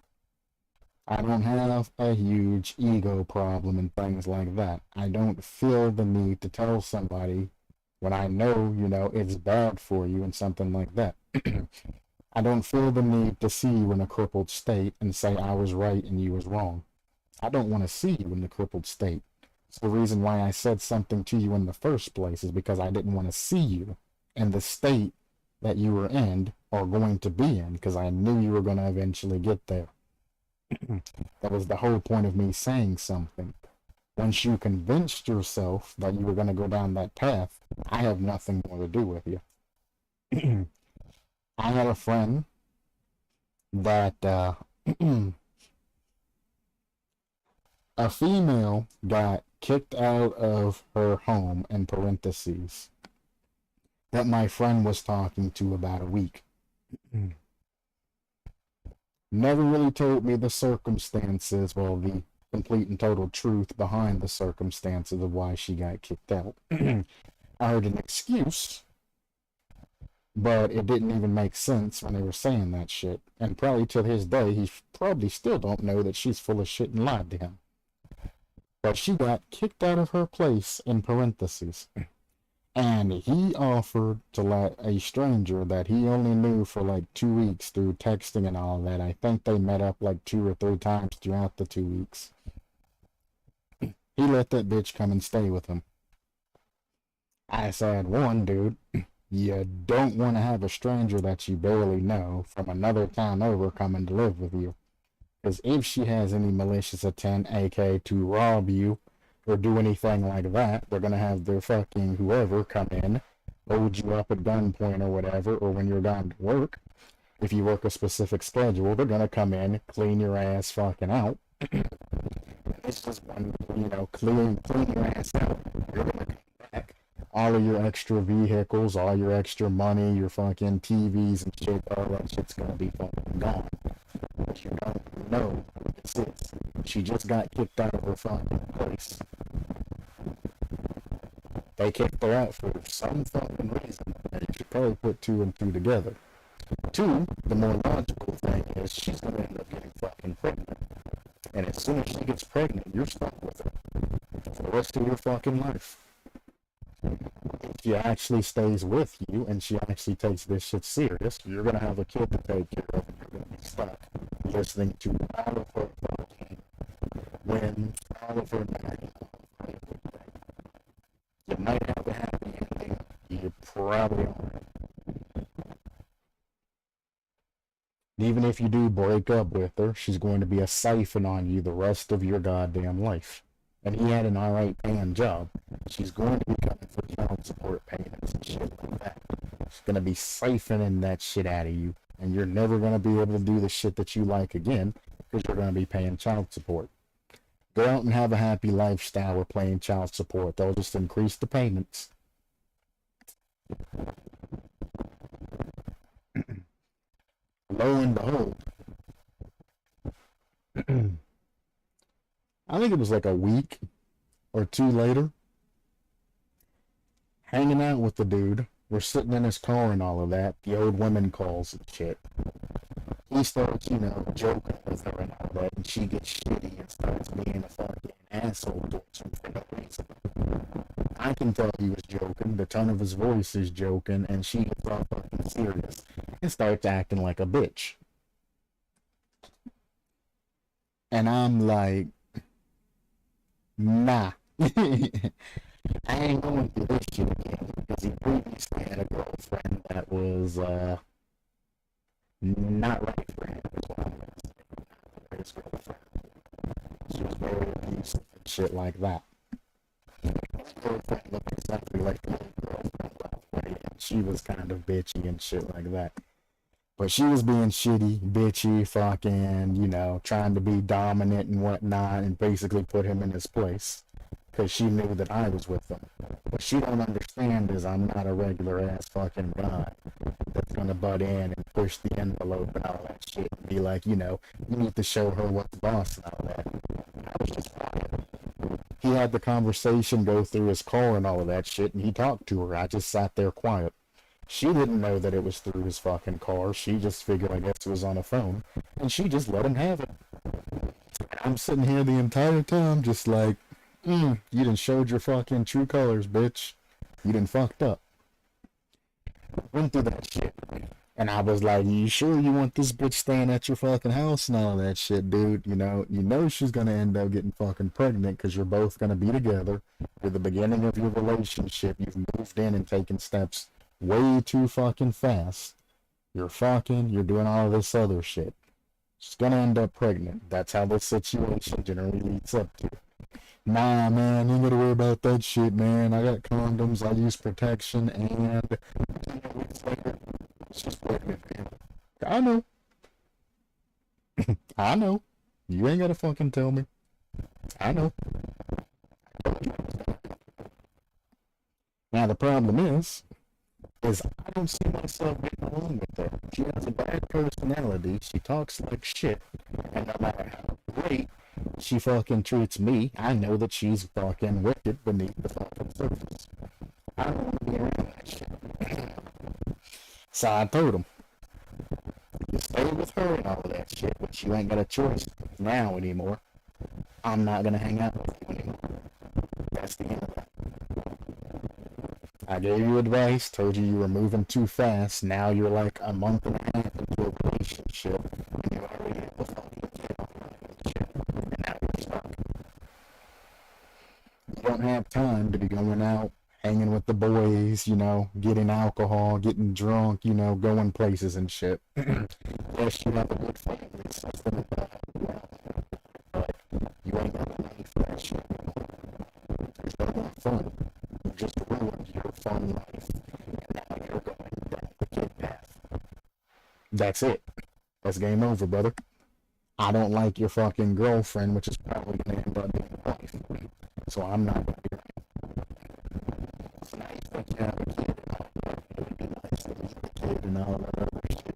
I don't have a huge ego problem and things like that. I don't feel the need to tell somebody when I know, it's bad for you and something like that. I don't feel the need to see you in a crippled state and say I was right and you was wrong. I don't want to see you in the crippled state. It's the reason why I said something to you in the first place is because I didn't want to see you in the state that you were in or going to be in because I knew you were going to eventually get there. That was the whole point of me saying something. Once you convinced yourself that you were going to go down that path, I have nothing more to do with you. I had a friend that a female got kicked out of her home, in parentheses, that my friend was talking to about a week. Never really told me the circumstances, well, the complete and total truth behind the circumstances of why she got kicked out. I heard an excuse, but it didn't even make sense when they were saying that shit. And probably to his day, he probably still don't know that she's full of shit and lied to him. But she got kicked out of her place, in parentheses. And he offered to let a stranger that he only knew for like 2 weeks through texting and all that. I think they met up like 2 or 3 times throughout the 2 weeks. He let that bitch come and stay with him. I said, one, dude, you don't want to have a stranger that you barely know from another town over coming to live with you. Because if she has any malicious intent, aka to rob you, or do anything like that, they're gonna have their fucking whoever come in, hold you up at gunpoint or whatever, or when you're down to work, if you work a specific schedule, they're gonna come in, clean your ass fucking out. This is when, clean your ass out. You're gonna come back. All of your extra vehicles, all your extra money, your fucking TVs and shit, all that shit's gonna be fucking gone. But you don't know who this is. She just got kicked out of her fucking place. They kicked her out for some fucking reason. And you should probably put 2 and 2 together. 2, the more logical thing is she's gonna end up getting fucking pregnant. And as soon as she gets pregnant, you're stuck with her for the rest of your fucking life. If she actually stays with you and she actually takes this shit serious, you're gonna have a kid to take care of and you're gonna be stuck listening to all of her fucking wins, all of her nagging, all of her everything. You might have a happy ending, you probably aren't. Even if you do break up with her, she's going to be a siphon on you the rest of your goddamn life. And he had an alright paying job. She's going to be coming for child support payments and shit like that. She's going to be siphoning that shit out of you and you're never going to be able to do the shit that you like again because you're going to be paying child support. Go out and have a happy lifestyle with paying child support. They'll just increase the payments. Lo and behold, I think it was like a week or two later, hanging out with the dude. We're sitting in his car and all of that. The old woman calls and shit. He starts, you know, joking with her and all that, and she gets shitty and starts being a fucking asshole towards him for no reason. I can tell he was joking. The tone of his voice is joking, and she gets all fucking serious and starts acting like a bitch. And I'm like, nah. I ain't going through this shit again, because he previously had a girlfriend that was, not right for him, is what I'm gonna say. His girlfriend. She was very abusive and shit like that. His girlfriend looked exactly like the little girlfriend, by the way, and she was kind of bitchy and shit like that. But she was being shitty, bitchy, fucking, you know, trying to be dominant and whatnot, and basically put him in his place. Because she knew that I was with them. What she don't understand is I'm not a regular ass fucking guy that's gonna butt in and push the envelope and all that shit and be like, you know, you need to show her what's boss and all that. I was just quiet. He had the conversation go through his car and all of that shit, and he talked to her. I just sat there quiet. She didn't know that it was through his fucking car. She just figured, I guess, it was on a phone, and she just let him have it. I'm sitting here the entire time just like, you done showed your fucking true colors, bitch. You done fucked up. Went through that shit. And I was like, you sure you want this bitch staying at your fucking house and all that shit, dude? You know she's gonna end up getting fucking pregnant because you're both gonna be together. You're the beginning of your relationship. You've moved in and taken steps way too fucking fast. You're fucking, you're doing all this other shit. She's gonna end up pregnant. That's how this situation generally leads up to. Nah, man, you ain't gotta worry about that shit, man. I got condoms, I use protection, and 10 weeks later, she's pregnant, man. I know. I know. You ain't gotta fucking tell me. I know. Now, the problem is I don't see myself getting along with her. She has a bad personality, she talks like shit, and no matter how great she fucking treats me, I know that she's fucking wicked beneath the fucking surface. I don't want to be around that shit. So I told him, you stay with her and all of that shit, but you ain't got a choice now anymore. I'm not gonna hang out with you anymore. That's the end of that. I gave you advice, told you were moving too fast. Now you're like a month and a half into a relationship, and you already have a fucking kid on and shit, and now you're stuck. You don't have time to be going out, hanging with the boys, you know, getting alcohol, getting drunk, you know, going places and shit. Yes, you have a good family system and that, but you ain't got the money for that shit anymore. There's no more fun. You just ruined your fun life, and now you're going down the kid path. That's it. That's game over, brother. I don't like your fucking girlfriend, which is probably gonna end up being a wife. So I'm not gonna be right. So now you think you have a kid and all that. It would be nice to meet the kid and all that other shit.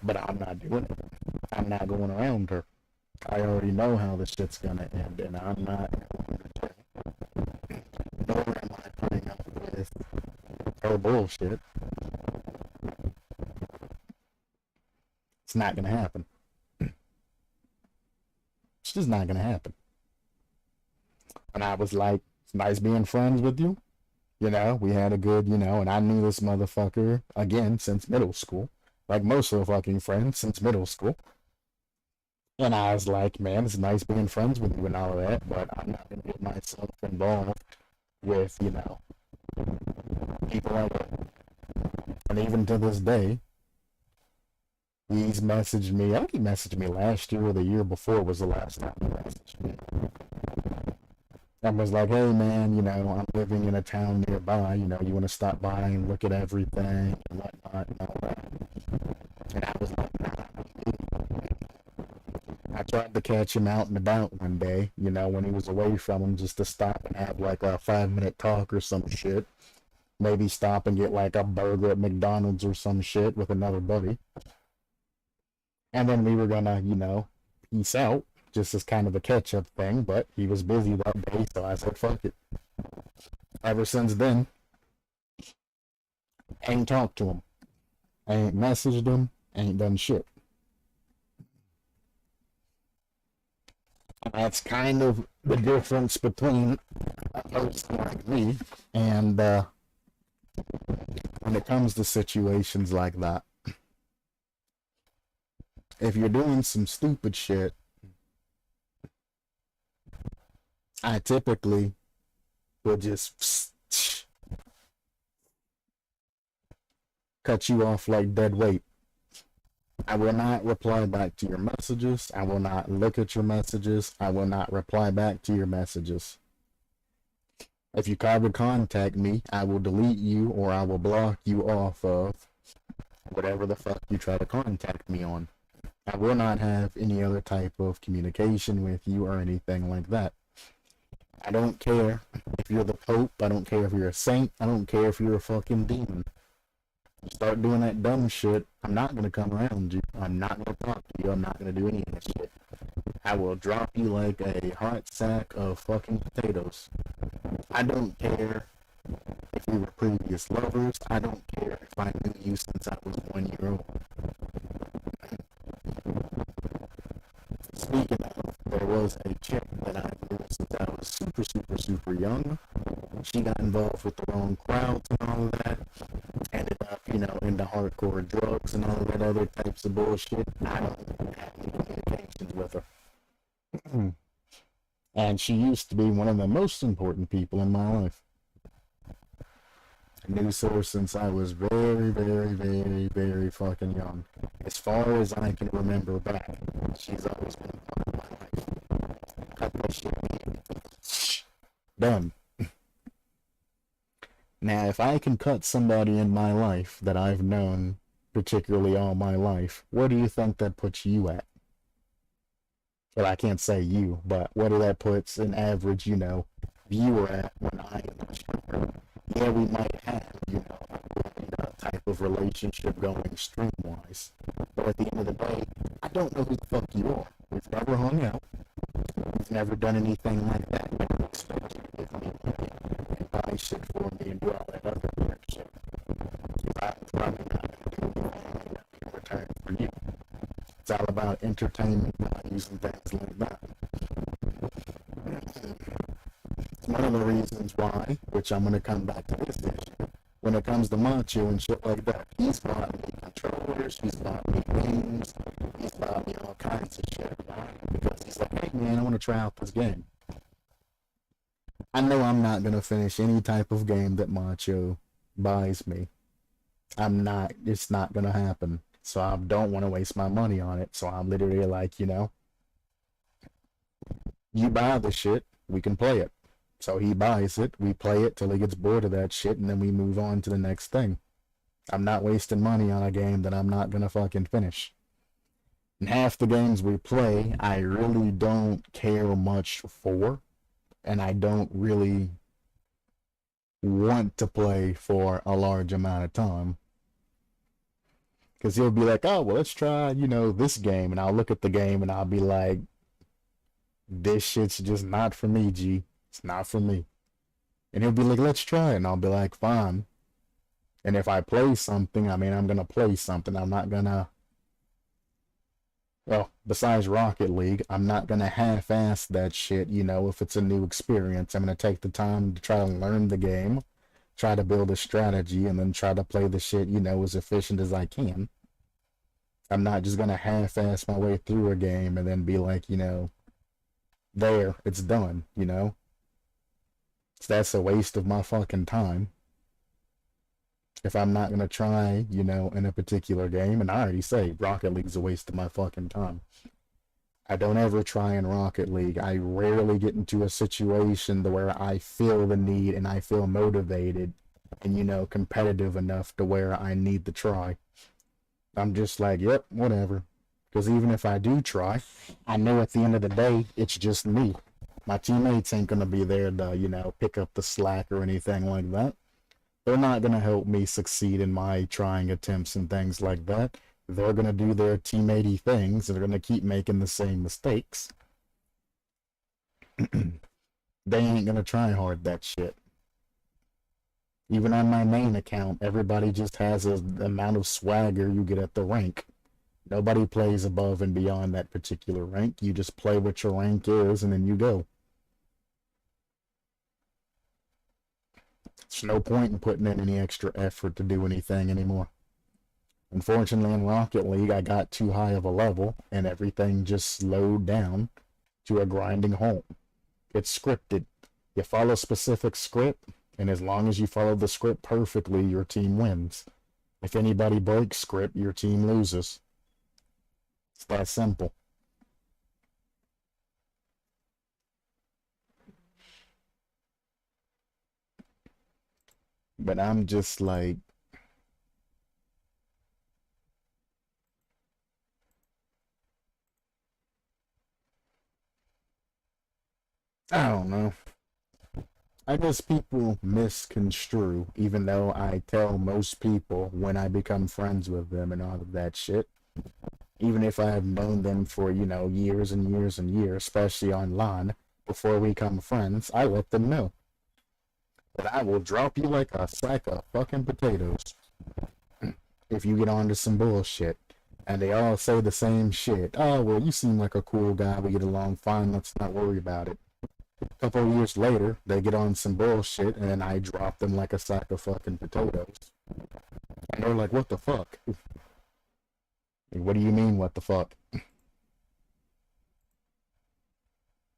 But I'm not doing it. I'm not going around her. I already know how this shit's gonna end, and I'm not going to turn. Nor am I putting up with her bullshit. It's not gonna happen. It's just not gonna happen. And I was like, it's nice being friends with you. You know, we had a good, you know, and I knew this motherfucker, again, since middle school. Like most of the fucking friends since middle school. And I was like, man, it's nice being friends with you and all of that, but I'm not gonna get myself involved with, you know, people like that. And even to this day, he's messaged me, I think he messaged me last year or the year before was the last time he messaged me. And was like, hey man, you know, I'm living in a town nearby, you know, you want to stop by and look at everything and whatnot and all that. And I was like, nah. I tried to catch him out and about one day, you know, when he was away from him, just to stop and have like a 5-minute talk or some shit. Maybe stop and get like a burger at McDonald's or some shit with another buddy. And then we were gonna, you know, peace out, just as kind of a catch-up thing, but he was busy that day, so I said, fuck it. Ever since then, ain't talked to him. Ain't messaged him, ain't done shit. And that's kind of the difference between a person like me and when it comes to situations like that. If you're doing some stupid shit, I typically will just cut you off like dead weight. I will not reply back to your messages. I will not look at your messages. I will not reply back to your messages. If you try to contact me, I will delete you or I will block you off of whatever the fuck you try to contact me on. I will not have any other type of communication with you or anything like that. I don't care if you're the Pope. I don't care if you're a saint. I don't care if you're a fucking demon. You start doing that dumb shit, I'm not going to come around you. I'm not going to talk to you. I'm not going to do any of that shit. I will drop you like a hot sack of fucking potatoes. I don't care if we were previous lovers. I don't care if I knew you since I was 1 year old. Speaking of, there was a chick that I knew since I was super young. She got involved with the wrong crowds and all of that. Ended up, you know, into hardcore drugs and all of that other types of bullshit. I don't have any communications with her. And she used to be one of the most important people in my life. I knew her since I was very fucking young. As far as I can remember back, she's always been a part of my life. Cut that shit. Done. Now, if I can cut somebody in my life that I've known particularly all my life, where do you think that puts you at? Well, I can't say you, but where do that puts an average, you know, viewer at when I am younger? Yeah, we might have, you know, a type of relationship going stream-wise. But at the end of the day, I don't know who the fuck you are. We've never hung out. We've never done anything like that. I don't expect you to give me money and buy shit for me and do all that other weird shit. I'm probably not going to do anything in return for you. It's all about entertainment values and things like that. It's one of the reasons why, which I'm going to come back to this issue, when it comes to Macho and shit like that, he's bought me controllers, he's bought me games, he's bought me all kinds of shit, right? Because he's like, hey man, I want to try out this game. I know I'm not going to finish any type of game that Macho buys me. It's not going to happen. So I don't want to waste my money on it. So I'm literally like, you know, you buy the shit, we can play it. So he buys it, we play it till he gets bored of that shit, and then we move on to the next thing. I'm not wasting money on a game that I'm not gonna fucking finish. And half the games we play, I really don't care much for, and I don't really want to play for a large amount of time. Because he'll be like, oh, well, let's try, you know, this game. And I'll look at the game and I'll be like, this shit's just not for me, G. It's not for me. And he'll be like, let's try it. And I'll be like, fine. And if I play something, I mean, I'm going to play something. I'm not going to, well, besides Rocket League, I'm not going to half-ass that shit, you know, if it's a new experience. I'm going to take the time to try to learn the game, try to build a strategy, and then try to play the shit, you know, as efficient as I can. I'm not just going to half-ass my way through a game and then be like, you know, there, it's done, you know? So that's a waste of my fucking time. If I'm not going to try, you know, in a particular game, and I already say Rocket League's a waste of my fucking time. I don't ever try in Rocket League. I rarely get into a situation to where I feel the need and I feel motivated and, you know, competitive enough to where I need to try. I'm just like, yep, whatever. Because even if I do try, I know at the end of the day, it's just me. My teammates ain't gonna be there to, pick up the slack or anything like that. They're not gonna help me succeed in my trying attempts and things like that. They're gonna do their teammatey things and they're gonna keep making the same mistakes. They ain't gonna try hard that shit. Even on my main account, everybody just has an amount of swagger you get at the rank. Nobody plays above and beyond that particular rank. You just play what your rank is and then you go. There's no point in putting in any extra effort to do anything anymore. Unfortunately, in Rocket League, I got too high of a level and everything just slowed down to a grinding halt. It's scripted. You follow a specific script, and as long as you follow the script perfectly, your team wins. If anybody breaks script, your team loses. It's that simple. But I'm just like, I don't know. I guess people misconstrue, even though I tell most people when I become friends with them and all of that shit. Even if I have known them for, years and years and years, especially on LAN, before we become friends, I let them know that I will drop you like a sack of fucking potatoes if you get onto some bullshit. And they all say the same shit. Oh, well, you seem like a cool guy. We get along fine. Let's not worry about it. A couple of years later, they get on some bullshit, and then I drop them like a sack of fucking potatoes. And they're like, what the fuck? What do you mean, what the fuck?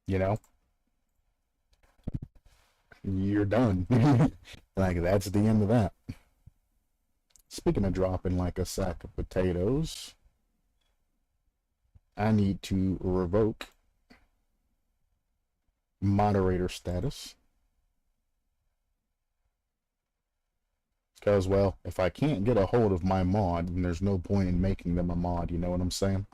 You're done. Like, that's the end of that. Speaking of dropping like a sack of potatoes, I need to revoke moderator status. Because, well, if I can't get a hold of my mod, then there's no point in making them a mod, you know what I'm saying?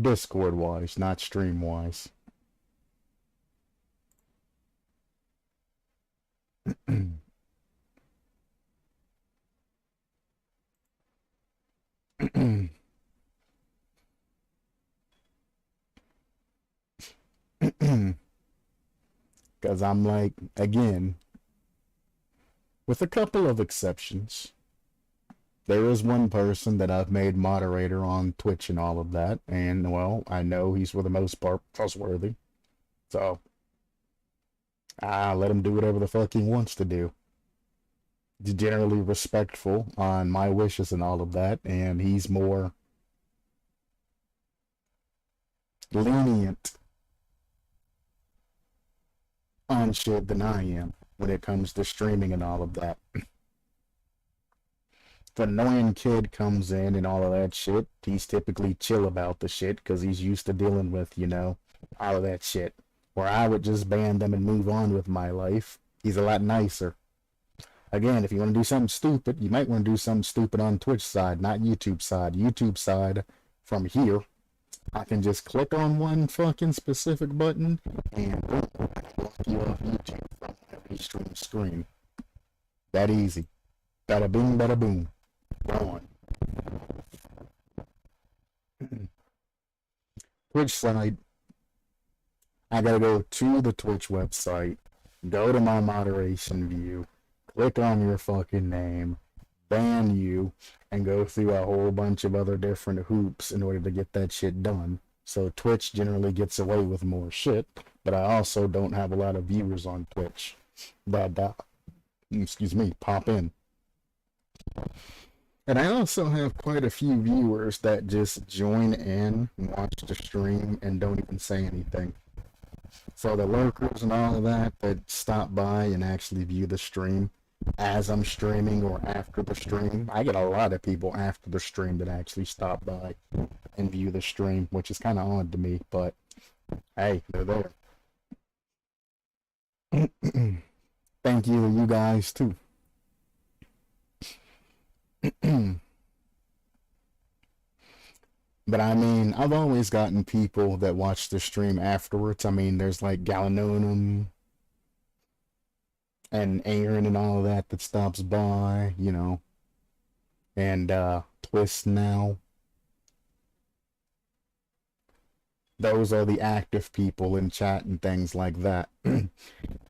Discord-wise, not stream-wise. Because I'm like, again, with a couple of exceptions, there is one person that I've made moderator on Twitch and all of that, and, well, I know he's for the most part trustworthy. So, I let him do whatever the fuck he wants to do. He's generally respectful on my wishes and all of that, and he's more lenient on shit than I am when it comes to streaming and all of that. If an annoying kid comes in and all of that shit, he's typically chill about the shit because he's used to dealing with, all of that shit. Where I would just ban them and move on with my life, he's a lot nicer. Again, if you want to do something stupid, you might want to do something stupid on Twitch side, not YouTube side. YouTube side, from here, I can just click on one fucking specific button and boom, block you off YouTube from every screen. That easy. Bada bing, bada boom. Go on. Twitch side, I gotta go to the Twitch website, go to my moderation view, click on your fucking name, ban you, and go through a whole bunch of other different hoops in order to get that shit done. So Twitch generally gets away with more shit, but I also don't have a lot of viewers on Twitch that, pop in. And I also have quite a few viewers that just join in, watch the stream, and don't even say anything. So the lurkers and all of that stop by and actually view the stream as I'm streaming or after the stream. I get a lot of people after the stream that actually stop by and view the stream, which is kind of odd to me, but hey, they're there. Thank you guys too. But I mean, I've always gotten people that watch the stream afterwards. I mean, there's like Galanonum and Aaron and all of that stops by, you know, and Twist now. Those are the active people in chat and things like that. And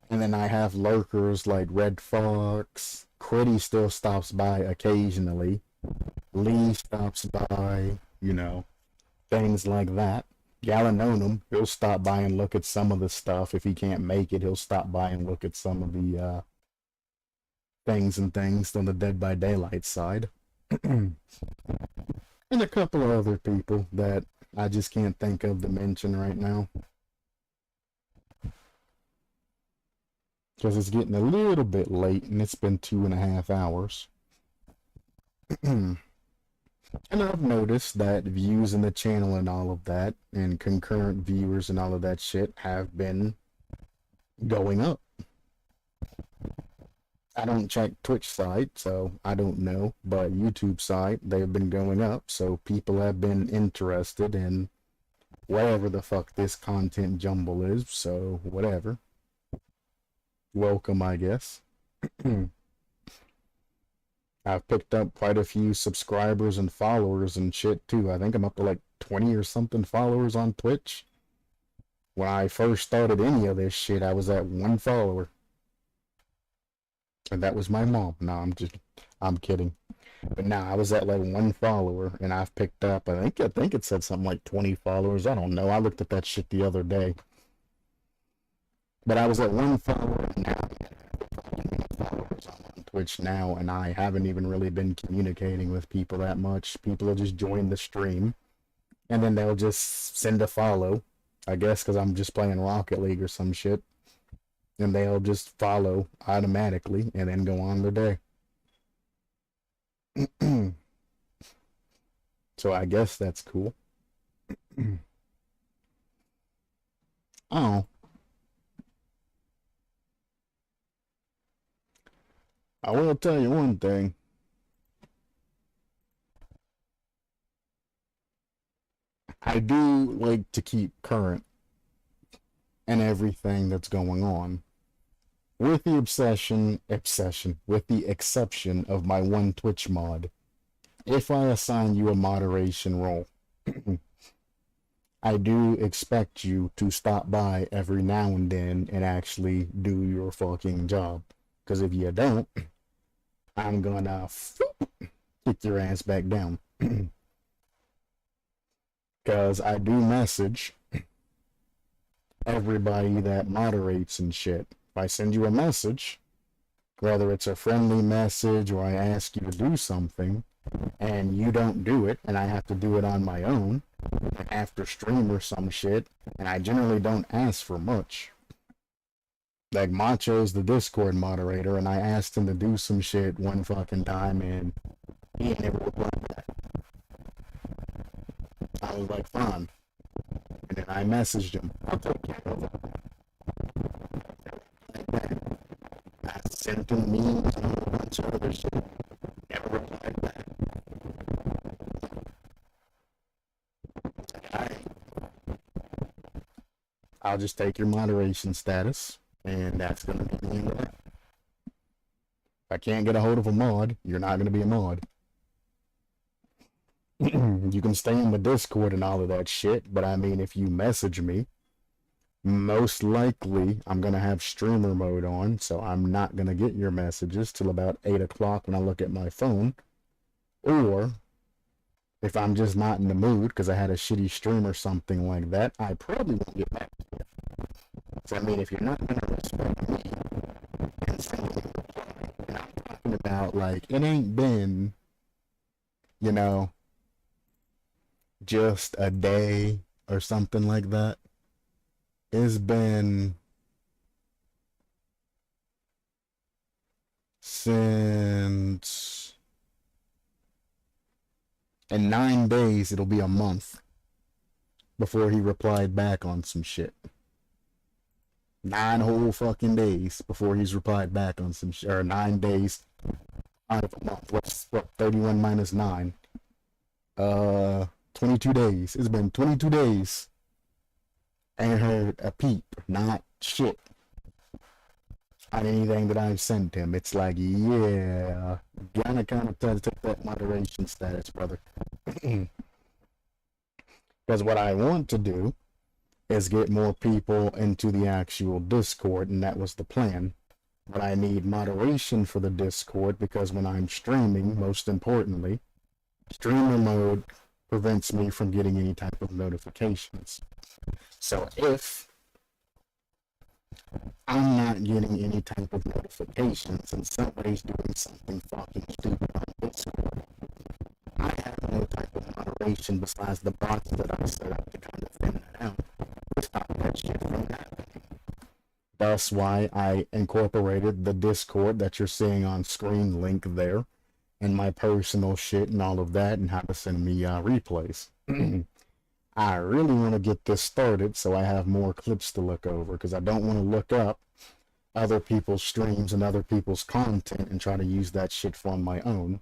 then I have lurkers like Red Fox. Critty still stops by occasionally. Lee stops by, you know, things like that. Galanonum, he'll stop by and look at some of the stuff. If he can't make it, he'll stop by and look at some of the things on the Dead by Daylight side. And a couple of other people that I just can't think of to mention right now. Because it's getting a little bit late and it's been 2.5 hours. And I've noticed that views in the channel and all of that, and concurrent viewers and all of that shit have been going up. I don't check Twitch side, so I don't know, but YouTube side, they've been going up, so people have been interested in whatever the fuck this content jumble is, so whatever. Welcome, I guess. I've picked up quite a few subscribers and followers and shit too. I think I'm up to like 20 or something followers on Twitch. When I first started any of this shit, I was at 1 follower. And that was my mom. No, I'm kidding. But now I was at like 1 follower and I've picked up, I think it said something like 20 followers. I don't know. I looked at that shit the other day. But I was at 1 follower and now followers on Twitch now, and I haven't even really been communicating with people that much. People will just join the stream and then they'll just send a follow, I guess because I'm just playing Rocket League or some shit, and they'll just follow automatically and then go on their day. So I guess that's cool. Oh, I will tell you one thing. I do like to keep current and everything that's going on. With the with the exception of my 1 Twitch mod. If I assign you a moderation role, I do expect you to stop by every now and then and actually do your fucking job. Because if you don't, I'm gonna kick your ass back down. Because I do message everybody that moderates and shit. If I send you a message, whether it's a friendly message or I ask you to do something, and you don't do it, and I have to do it on my own, after stream or some shit, and I generally don't ask for much. Like, Macho's the Discord moderator, and I asked him to do some shit one fucking time, and he never replied back. I was like, fine. And then I messaged him. I'll take care of it. Like that. I sent him memes and a whole bunch of other shit. Never replied back. Alright. I'll just take your moderation status, and that's gonna be the end of that. If I can't get a hold of a mod, you're not gonna be a mod. You can stay in the Discord and all of that shit, but I mean, if you message me, most likely I'm gonna have streamer mode on, so I'm not gonna get your messages till about 8 o'clock when I look at my phone. Or if I'm just not in the mood because I had a shitty stream or something like that, I probably won't get back to you. So I mean, if you're not gonna respect me and send me a reply, and I'm talking about, like, it ain't been, you know, just a day or something like that. It's been since, in 9 days it'll be a month before he replied back on some shit. 9 whole fucking days before he's replied back on some shit. Or 9 days out of a month. What's what? 31 minus 9. 22 days. It's been 22 days. Ain't heard a peep, not shit, on anything that I've sent him. It's like, yeah, gotta kind of try to take that moderation status, brother. Because what I want to do is get more people into the actual Discord, and that was the plan. But I need moderation for the Discord because when I'm streaming, most importantly, streamer mode prevents me from getting any type of notifications. So if I'm not getting any type of notifications and somebody's doing something fucking stupid on Discord, I have no type of moderation besides the bots that I set up to kind of thin that out to stop that shit from happening. That's why I incorporated the Discord that you're seeing on screen link there, and my personal shit and all of that, and how to send me replays. I really want to get this started so I have more clips to look over, because I don't want to look up other people's streams and other people's content and try to use that shit for my own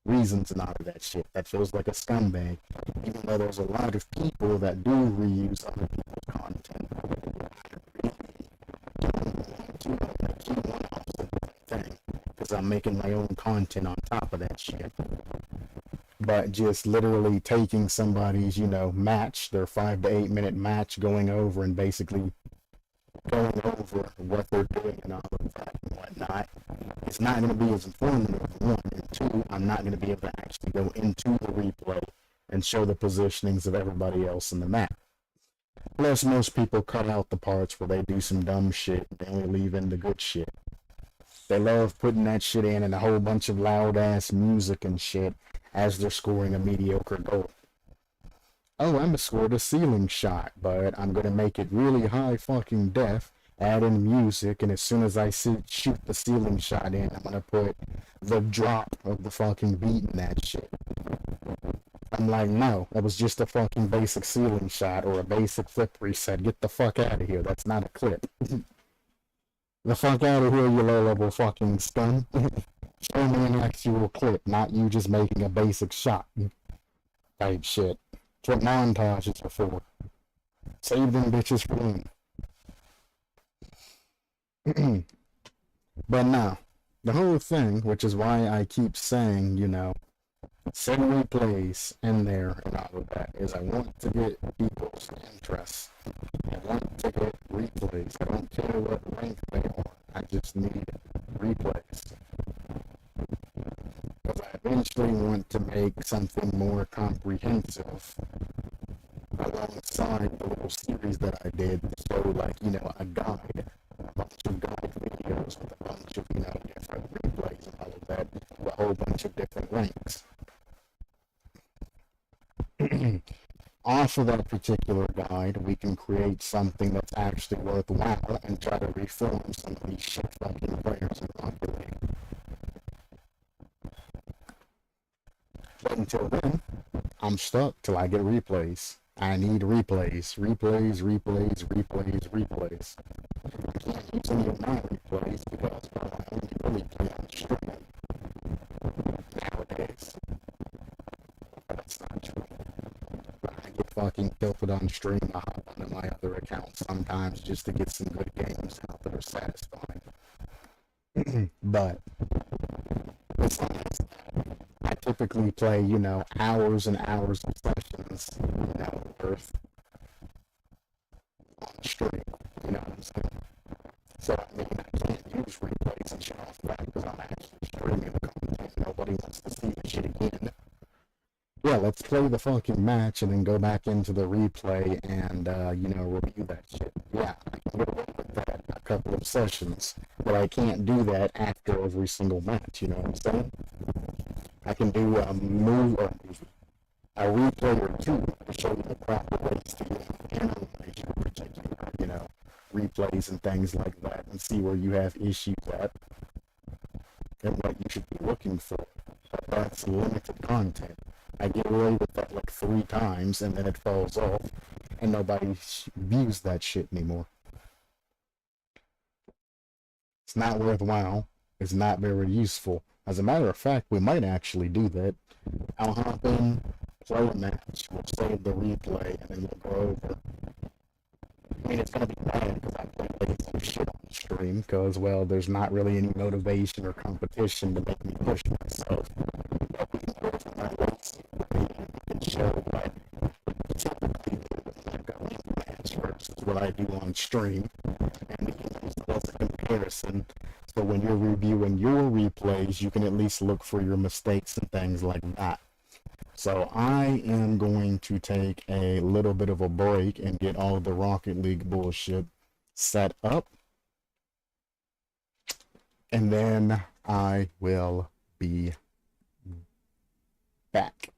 reasons and all of that shit. That feels like a scumbag. Even though there's a lot of people that do reuse other people's content, I really don't want to make you one opposite thing, because I'm making my own content on top of that shit. But just literally taking somebody's, match, their 5 to 8 minute match, going over and basically going over what they're doing and all of that and whatnot, it's not going to be as informative, one. And two, I'm not going to be able to actually go into the replay and show the positionings of everybody else in the map. Plus, most people cut out the parts where they do some dumb shit and they only leave in the good shit. They love putting that shit in and a whole bunch of loud ass music and shit as they're scoring a mediocre goal. Oh, I'm gonna score the ceiling shot, but I'm gonna make it really high fucking def, add in music, and as soon as I shoot the ceiling shot in, I'm gonna put the drop of the fucking beat in that shit. I'm like, no, that was just a fucking basic ceiling shot or a basic flip reset. Get the fuck out of here. That's not a clip. The fuck out of here, you low-level fucking scum. Show me an actual clip, not you just making a basic shot. Type shit. That's what montages are for. Save them bitches for them. But no, the whole thing, which is why I keep saying, send replays in there and all of that, is I want to get people's interest. I want to get replays. I don't care what rank they are. I just need replays. Because I eventually want to make something more comprehensive alongside the little series that I did to show, a guide, a bunch of guide videos with a bunch of, different replays and all of that, with a whole bunch of different ranks. Off of that particular guide, we can create something that's actually worthwhile and try to reform some of these shit fucking players in Rocket League. But until then, I'm stuck till I get replays. I need replays. Replays. I can't use any of my replays because I only really play on stream nowadays. But that's not true. I get fucking tilted on stream. I hop onto my other account sometimes just to get some good games out that are satisfying. But besides that, I typically play, hours and hours of sessions, worth on stream. You know what I'm saying? So I can't use replays and shit off that because I'm actually streaming the content. Nobody wants to see the shit again. Yeah, let's play the fucking match and then go back into the replay and, review that shit. Yeah, I can get away with that a couple of sessions, but I can't do that after every single match, you know what I'm saying? I can do a replay or two to show you the proper ways to analyze your particular, replays and things like that and see where you have issues at and what you should be looking for. But that's limited content. I get away with that 3 times and then it falls off. and nobody views that shit anymore. It's not worthwhile. It's not very useful. As a matter of fact, we might actually do that. I'll hop in, play a match, we'll save the replay, and then we'll go over. I mean, it's gonna be bad because I play lazy shit on the stream because, well, there's not really any motivation or competition to make me push myself. But we can go over my lazy way and we can show what typically do with like a link match versus what I do on stream. And we can use it as a comparison. So when you're reviewing your replays, you can at least look for your mistakes and things like that. So I am going to take a little bit of a break and get all of the Rocket League bullshit set up. And then I will be back.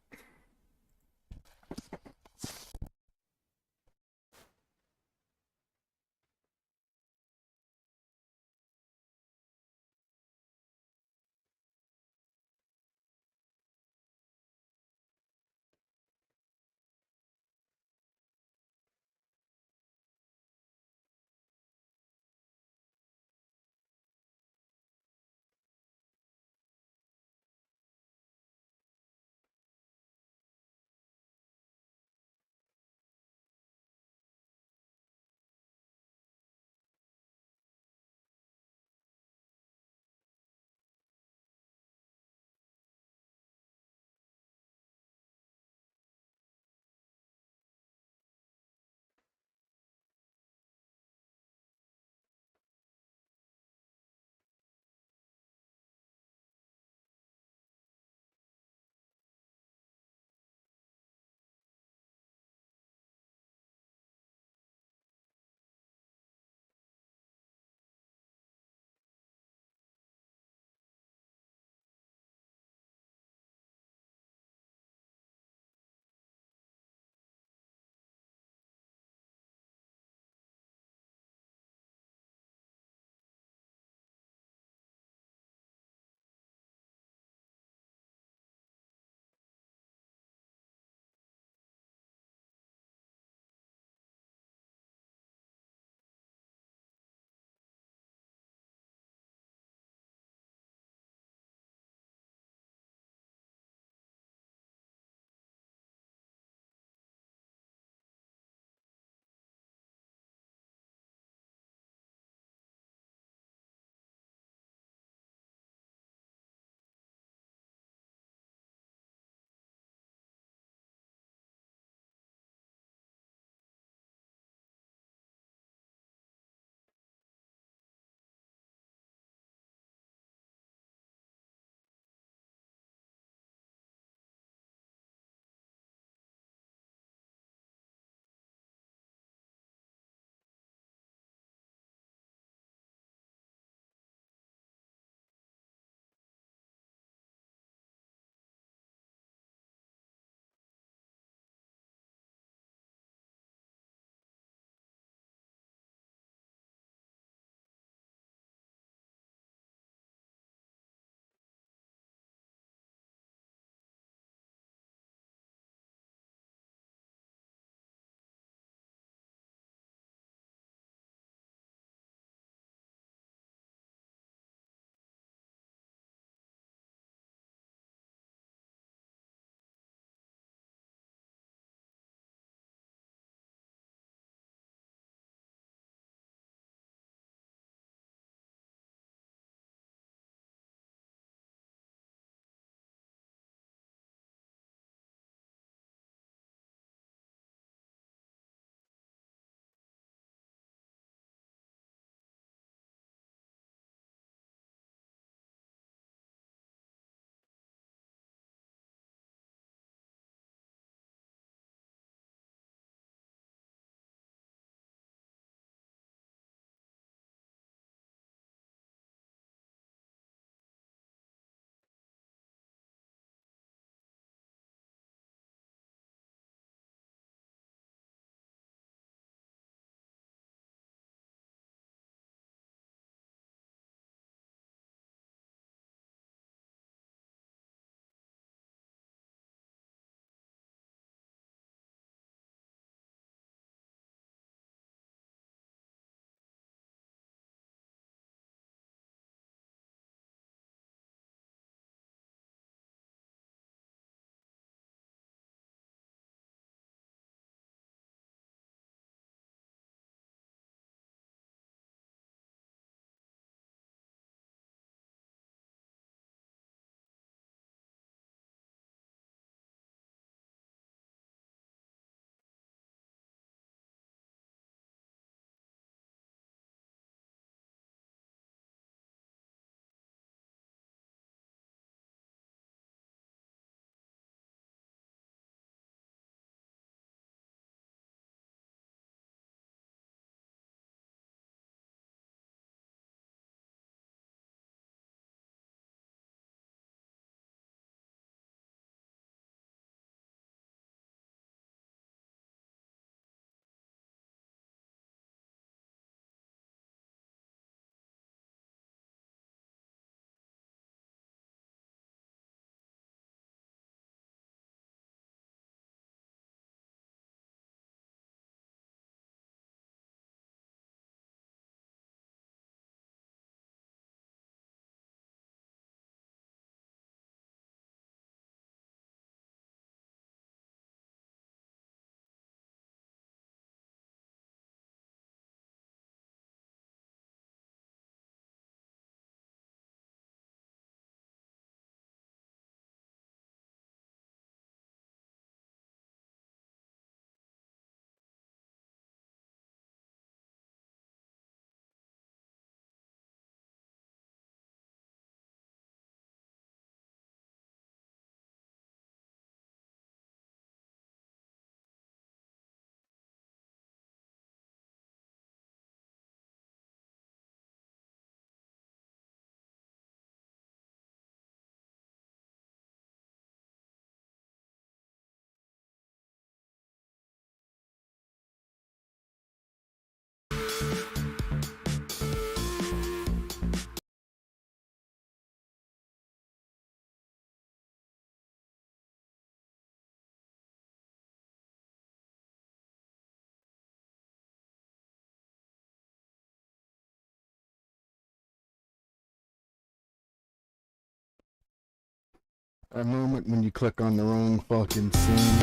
A moment when you click on the wrong fucking scene,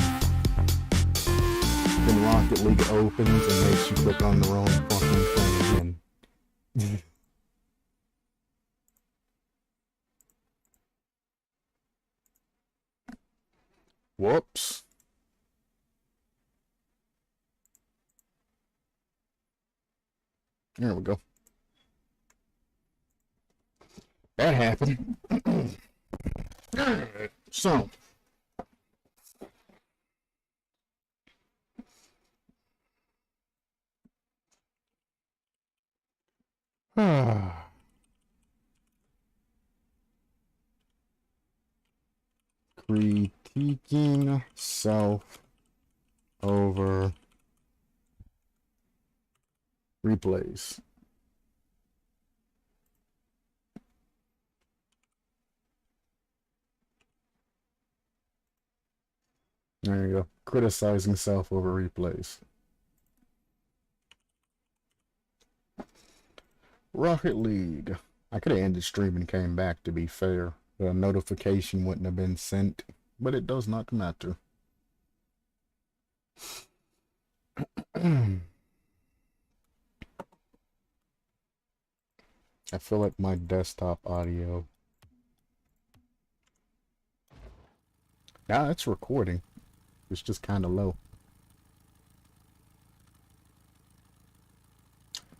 then Rocket League opens and makes you click on the wrong fucking thing again. Whoops. There we go. That happened. Alright, so. Critiquing self over replays. There you go. Criticizing self over replays. Rocket League. I could have ended stream and came back, to be fair. The notification wouldn't have been sent, but it does not matter. I feel like my desktop audio. Yeah, it's recording. It's just kind of low.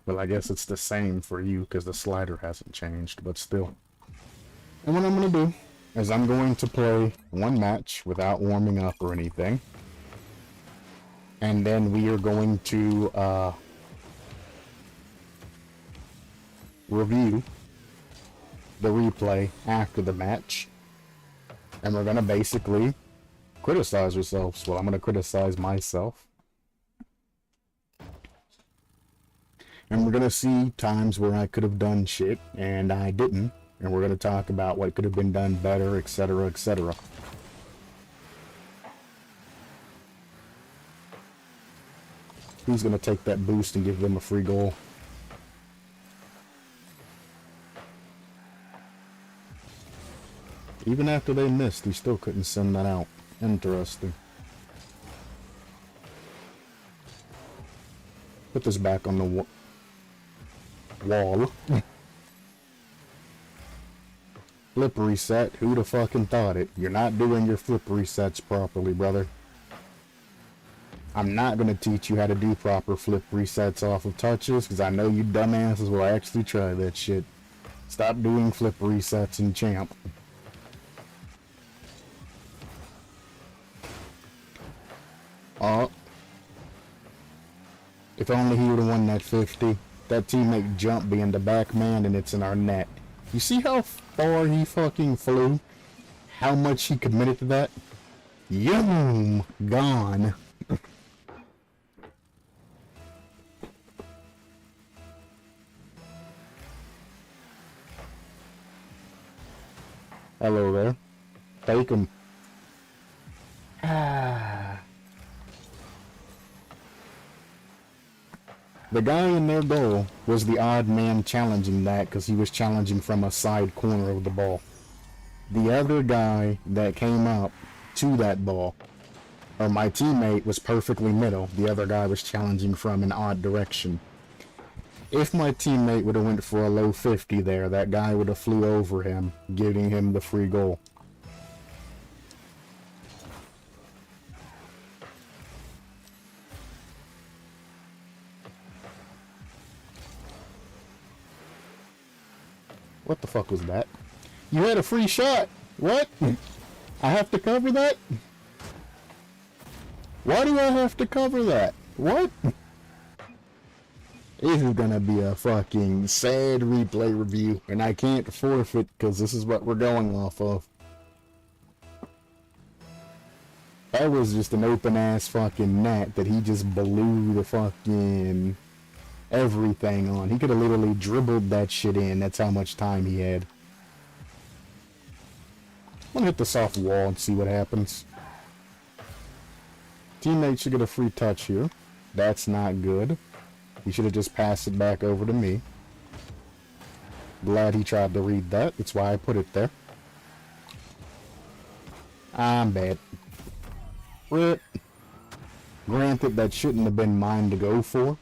Well, I guess it's the same for you because the slider hasn't changed, but still. And what I'm going to do is I'm going to play one match without warming up or anything. And then we are going to review the replay after the match. And we're going to basically criticize ourselves. Well, I'm going to criticize myself. And we're going to see times where I could have done shit and I didn't. And we're going to talk about what could have been done better, etc., etc. Who's going to take that boost and give them a free goal? Even after they missed, he still couldn't send that out. Interesting. Put this back on the wall. Flip reset. Who'd have fucking thought it? You're not doing your flip resets properly, brother. I'm not going to teach you how to do proper flip resets off of touches, because I know you dumbasses will actually try that shit. Stop doing flip resets in Champ. If only he would have won that 50. That teammate jumped being the back man and it's in our net. You see how far he fucking flew? How much he committed to that? Yum! Gone. Hello there. Take him. The guy in their goal was the odd man challenging that because he was challenging from a side corner of the ball. The other guy that came up to that ball, or my teammate, was perfectly middle. The other guy was challenging from an odd direction. If my teammate would have went for a low 50 there, that guy would have flew over him, giving him the free goal. What the fuck was that? You had a free shot! What? I have to cover that? Why do I have to cover that? What? This is gonna be a fucking sad replay review, and I can't forfeit because this is what we're going off of. That was just an open ass fucking net that he just blew the fucking everything on. He could have literally dribbled that shit in. That's how much time he had. I'm gonna hit this off wall and see what happens. Teammate should get a free touch here. That's not good. He should have just passed it back over to me. Glad he tried to read that. That's why I put it there. I'm bad. Rip. Granted, that shouldn't have been mine to go for.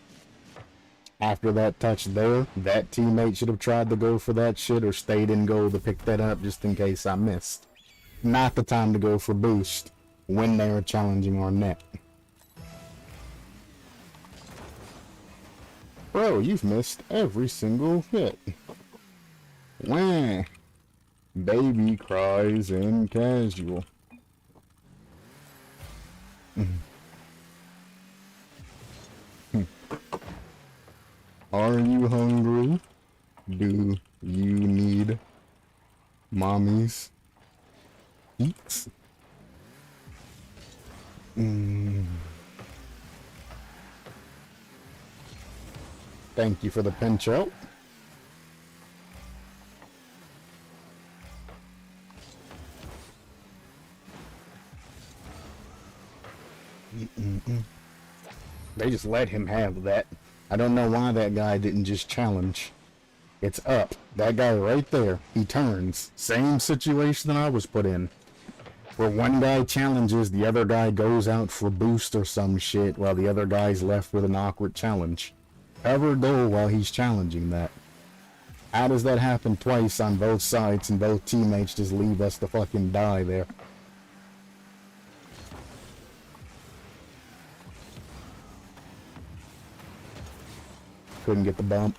After that touch there, that teammate should have tried to go for that shit or stayed in goal to pick that up just in case I missed. Not the time to go for boost when they are challenging our net. Bro, you've missed every single hit. Wah. Baby cries in casual. Are you hungry? Do you need mommy's eats? Thank you for the pinch out. They just let him have that. I don't know why that guy didn't just challenge. It's up. That guy right there. He turns. Same situation that I was put in. Where one guy challenges, the other guy goes out for boost or some shit, while the other guy's left with an awkward challenge. Cover goal while he's challenging that. How does that happen twice on both sides and both teammates just leave us to fucking die there? Couldn't get the bump.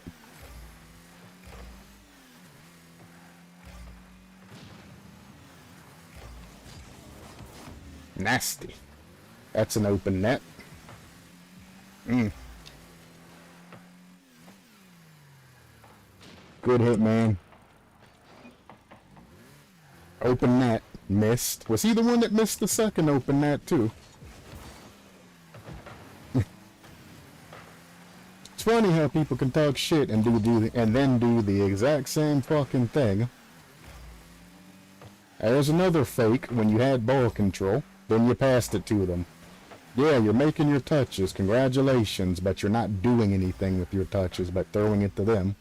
Nasty. That's an open net. Good hit, man. Open net. Missed. Was he the one that missed the second open net, too? It's funny how people can talk shit and then do the exact same fucking thing. There's another fake when you had ball control, then you passed it to them. Yeah, you're making your touches, congratulations, but you're not doing anything with your touches but throwing it to them.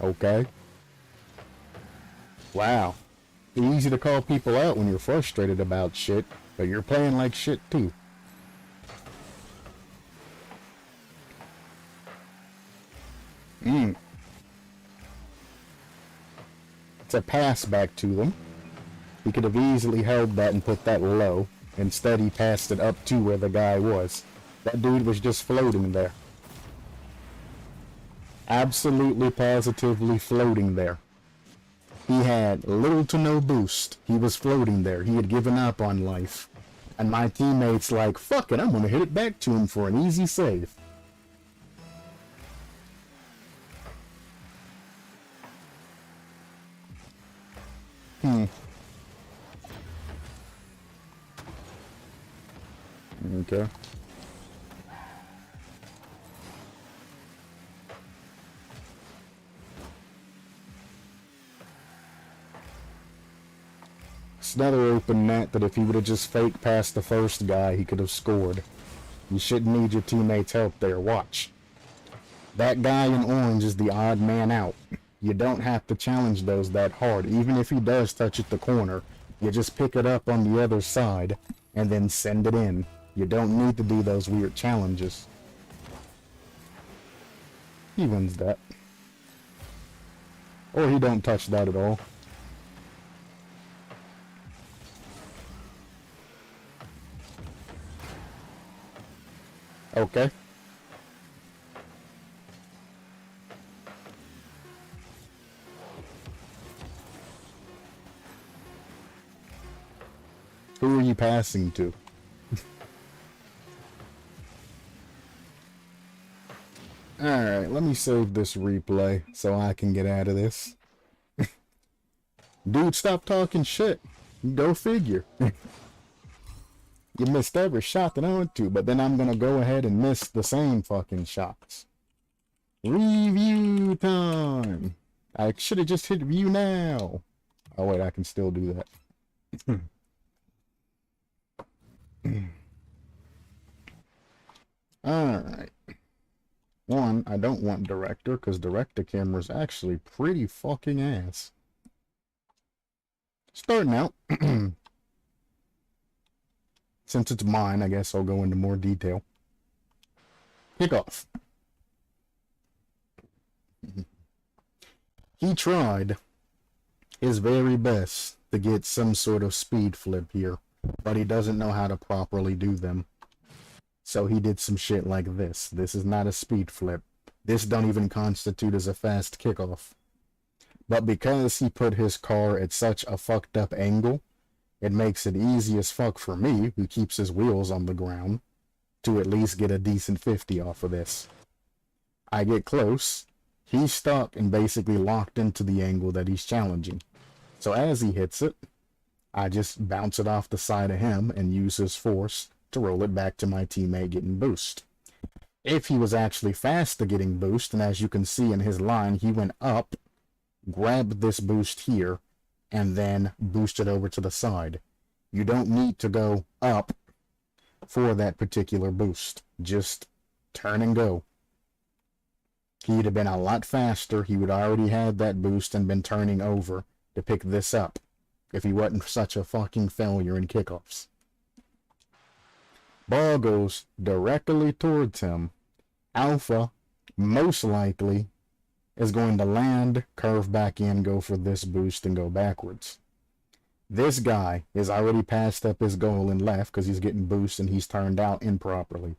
Okay. Wow. Easy to call people out when you're frustrated about shit, but you're playing like shit too. It's a pass back to them. He could have easily held that and put that low. Instead, he passed it up to where the guy was. That dude was just floating there. Absolutely, positively floating there. He had little to no boost. He was floating there. He had given up on life. And my teammate's like, fuck it, I'm gonna hit it back to him for an easy save. Okay. It's another open net that if he would have just faked past the first guy, he could have scored. You shouldn't need your teammates' help there. Watch. That guy in orange is the odd man out. You don't have to challenge those that hard. Even if he does touch at the corner, you just pick it up on the other side and then send it in. You don't need to do those weird challenges. He wins that. Or he don't touch that at all. Okay. Who are you passing to? Alright, let me save this replay so I can get out of this. Dude, stop talking shit. Go figure. You missed every shot that I went to, but then I'm gonna go ahead and miss the same fucking shots. Review time! I should have just hit view now. Oh wait, I can still do that. Alright. One, I don't want director, because director camera is actually pretty fucking ass. Starting out, since it's mine, I guess I'll go into more detail. Kickoff. He tried his very best to get some sort of speed flip here, but he doesn't know how to properly do them. So he did some shit like this. This is not a speed flip. This don't even constitute as a fast kickoff. But because he put his car at such a fucked up angle, it makes it easy as fuck for me, who keeps his wheels on the ground, to at least get a decent 50 off of this. I get close. He's stuck and basically locked into the angle that he's challenging. So as he hits it, I just bounce it off the side of him and use his force to roll it back to my teammate getting boost. If he was actually fast to getting boost, and as you can see in his line, he went up, grabbed this boost here, and then boosted over to the side. You don't need to go up for that particular boost. Just turn and go. He'd have been a lot faster. He would already had that boost and been turning over to pick this up if he wasn't such a fucking failure in kickoffs. Ball goes directly towards him. Alpha, most likely, is going to land, curve back in, go for this boost, and go backwards. This guy is already passed up his goal and left because he's getting boost and he's turned out improperly.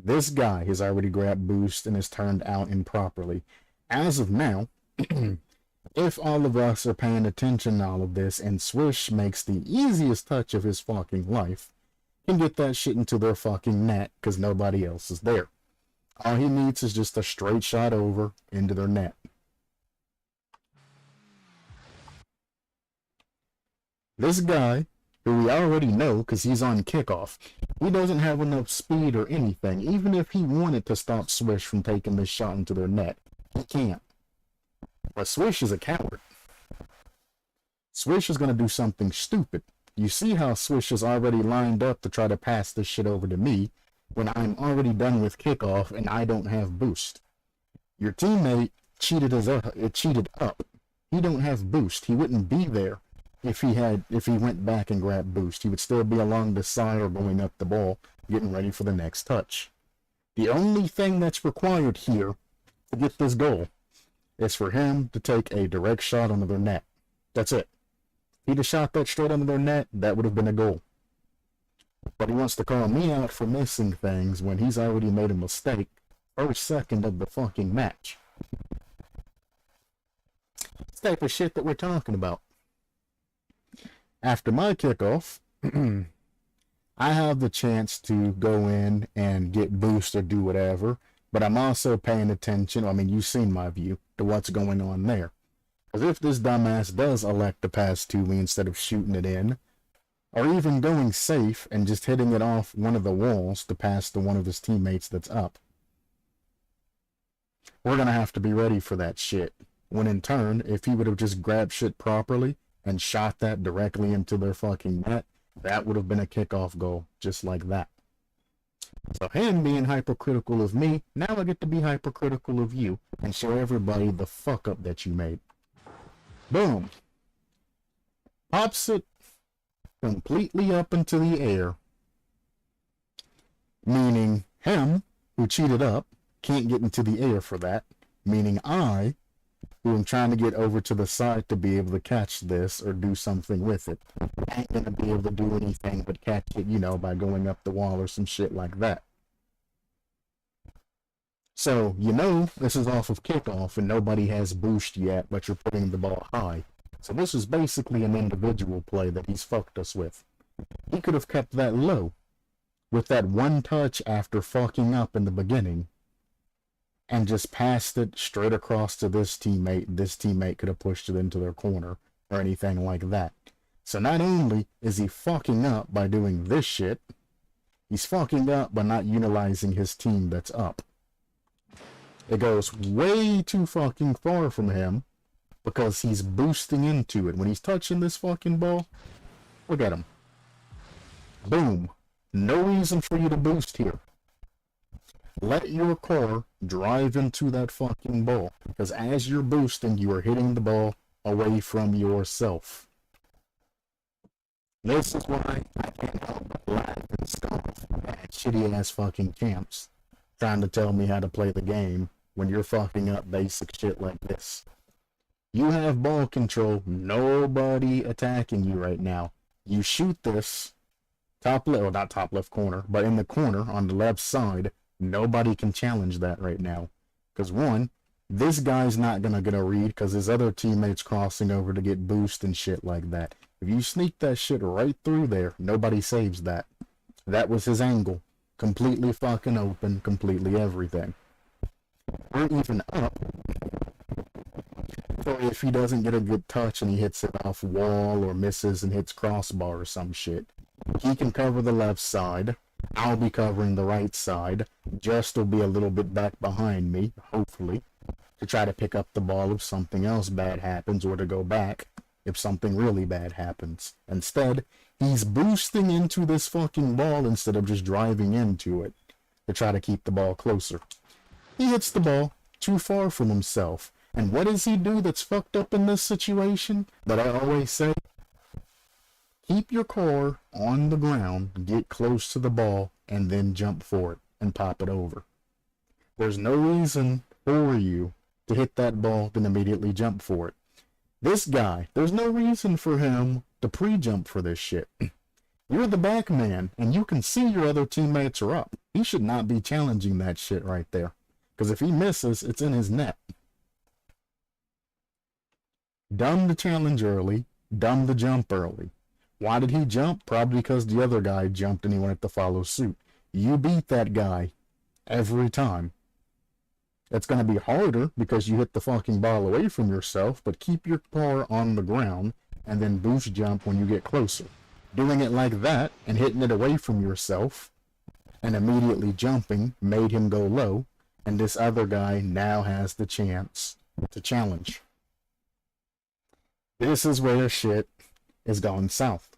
This guy has already grabbed boost and is turned out improperly. As of now, if all of us are paying attention to all of this and Swish makes the easiest touch of his fucking life, can get that shit into their fucking net because nobody else is there. All he needs is just a straight shot over into their net. This guy, who we already know because he's on kickoff, he doesn't have enough speed or anything. Even if he wanted to stop Swish from taking this shot into their net, he can't. But Swish is a coward. Swish is going to do something stupid. You see how Swish is already lined up to try to pass this shit over to me when I'm already done with kickoff and I don't have boost. Your teammate cheated up. He don't have boost. He wouldn't be there if he went back and grabbed boost. He would still be along the side or going up the ball, getting ready for the next touch. The only thing that's required here to get this goal is for him to take a direct shot onto their net. That's it. If he'd have shot that straight onto their net, that would have been a goal. But he wants to call me out for missing things when he's already made a mistake first second of the fucking match. It's the type of shit that we're talking about. After my kickoff, I have the chance to go in and get boost or do whatever, but I'm also paying attention, I mean, you've seen my view, to what's going on there. Because if this dumbass does elect to pass to me instead of shooting it in, or even going safe and just hitting it off one of the walls to pass to one of his teammates that's up, we're going to have to be ready for that shit. When in turn, if he would have just grabbed shit properly and shot that directly into their fucking net, that would have been a kickoff goal, just like that. So him being hypercritical of me, now I get to be hypercritical of you and show everybody the fuck up that you made. Boom. Pops it completely up into the air. Meaning him, who cheated up, can't get into the air for that. Meaning I, who am trying to get over to the side to be able to catch this or do something with it, ain't gonna be able to do anything but catch it, you know, by going up the wall or some shit like that. So, you know, this is off of kickoff and nobody has boost yet, but you're putting the ball high. So this is basically an individual play that he's fucked us with. He could have kept that low with that one touch after fucking up in the beginning and just passed it straight across to this teammate. This teammate could have pushed it into their corner or anything like that. So not only is he fucking up by doing this shit, he's fucking up by not utilizing his team that's up. It goes way too fucking far from him because he's boosting into it. When he's touching this fucking ball, look at him. Boom. No reason for you to boost here. Let your car drive into that fucking ball, because as you're boosting, you are hitting the ball away from yourself. This is why I can't help but laugh and scoff at shitty ass fucking champs trying to tell me how to play the game when you're fucking up basic shit like this. You have ball control, nobody attacking you right now. You shoot this top left, well, not top left corner, but in the corner on the left side, nobody can challenge that right now. Because one, this guy's not gonna get a read because his other teammate's crossing over to get boost and shit like that. If you sneak that shit right through there, nobody saves that. That was his angle. Completely fucking open, completely everything. Or even up. So if he doesn't get a good touch and he hits it off wall or misses and hits crossbar or some shit, he can cover the left side. I'll be covering the right side. Just will be a little bit back behind me, hopefully, to try to pick up the ball if something else bad happens, or to go back if something really bad happens. Instead, he's boosting into this fucking ball instead of just driving into it to try to keep the ball closer. He hits the ball too far from himself. And what does he do that's fucked up in this situation? That I always say, keep your car on the ground, get close to the ball, and then jump for it and pop it over. There's no reason for you to hit that ball, then immediately jump for it. This guy, there's no reason for him to pre-jump for this shit. You're the back man, and you can see your other teammates are up. He should not be challenging that shit right there. Because if he misses, it's in his net. Dumb to challenge early, dumb to jump early. Why did he jump? Probably because the other guy jumped and he wanted to follow suit. You beat that guy every time. It's going to be harder because you hit the fucking ball away from yourself, but keep your car on the ground and then boost jump when you get closer. Doing it like that and hitting it away from yourself and immediately jumping made him go low, and this other guy now has the chance to challenge. This is where shit is going south.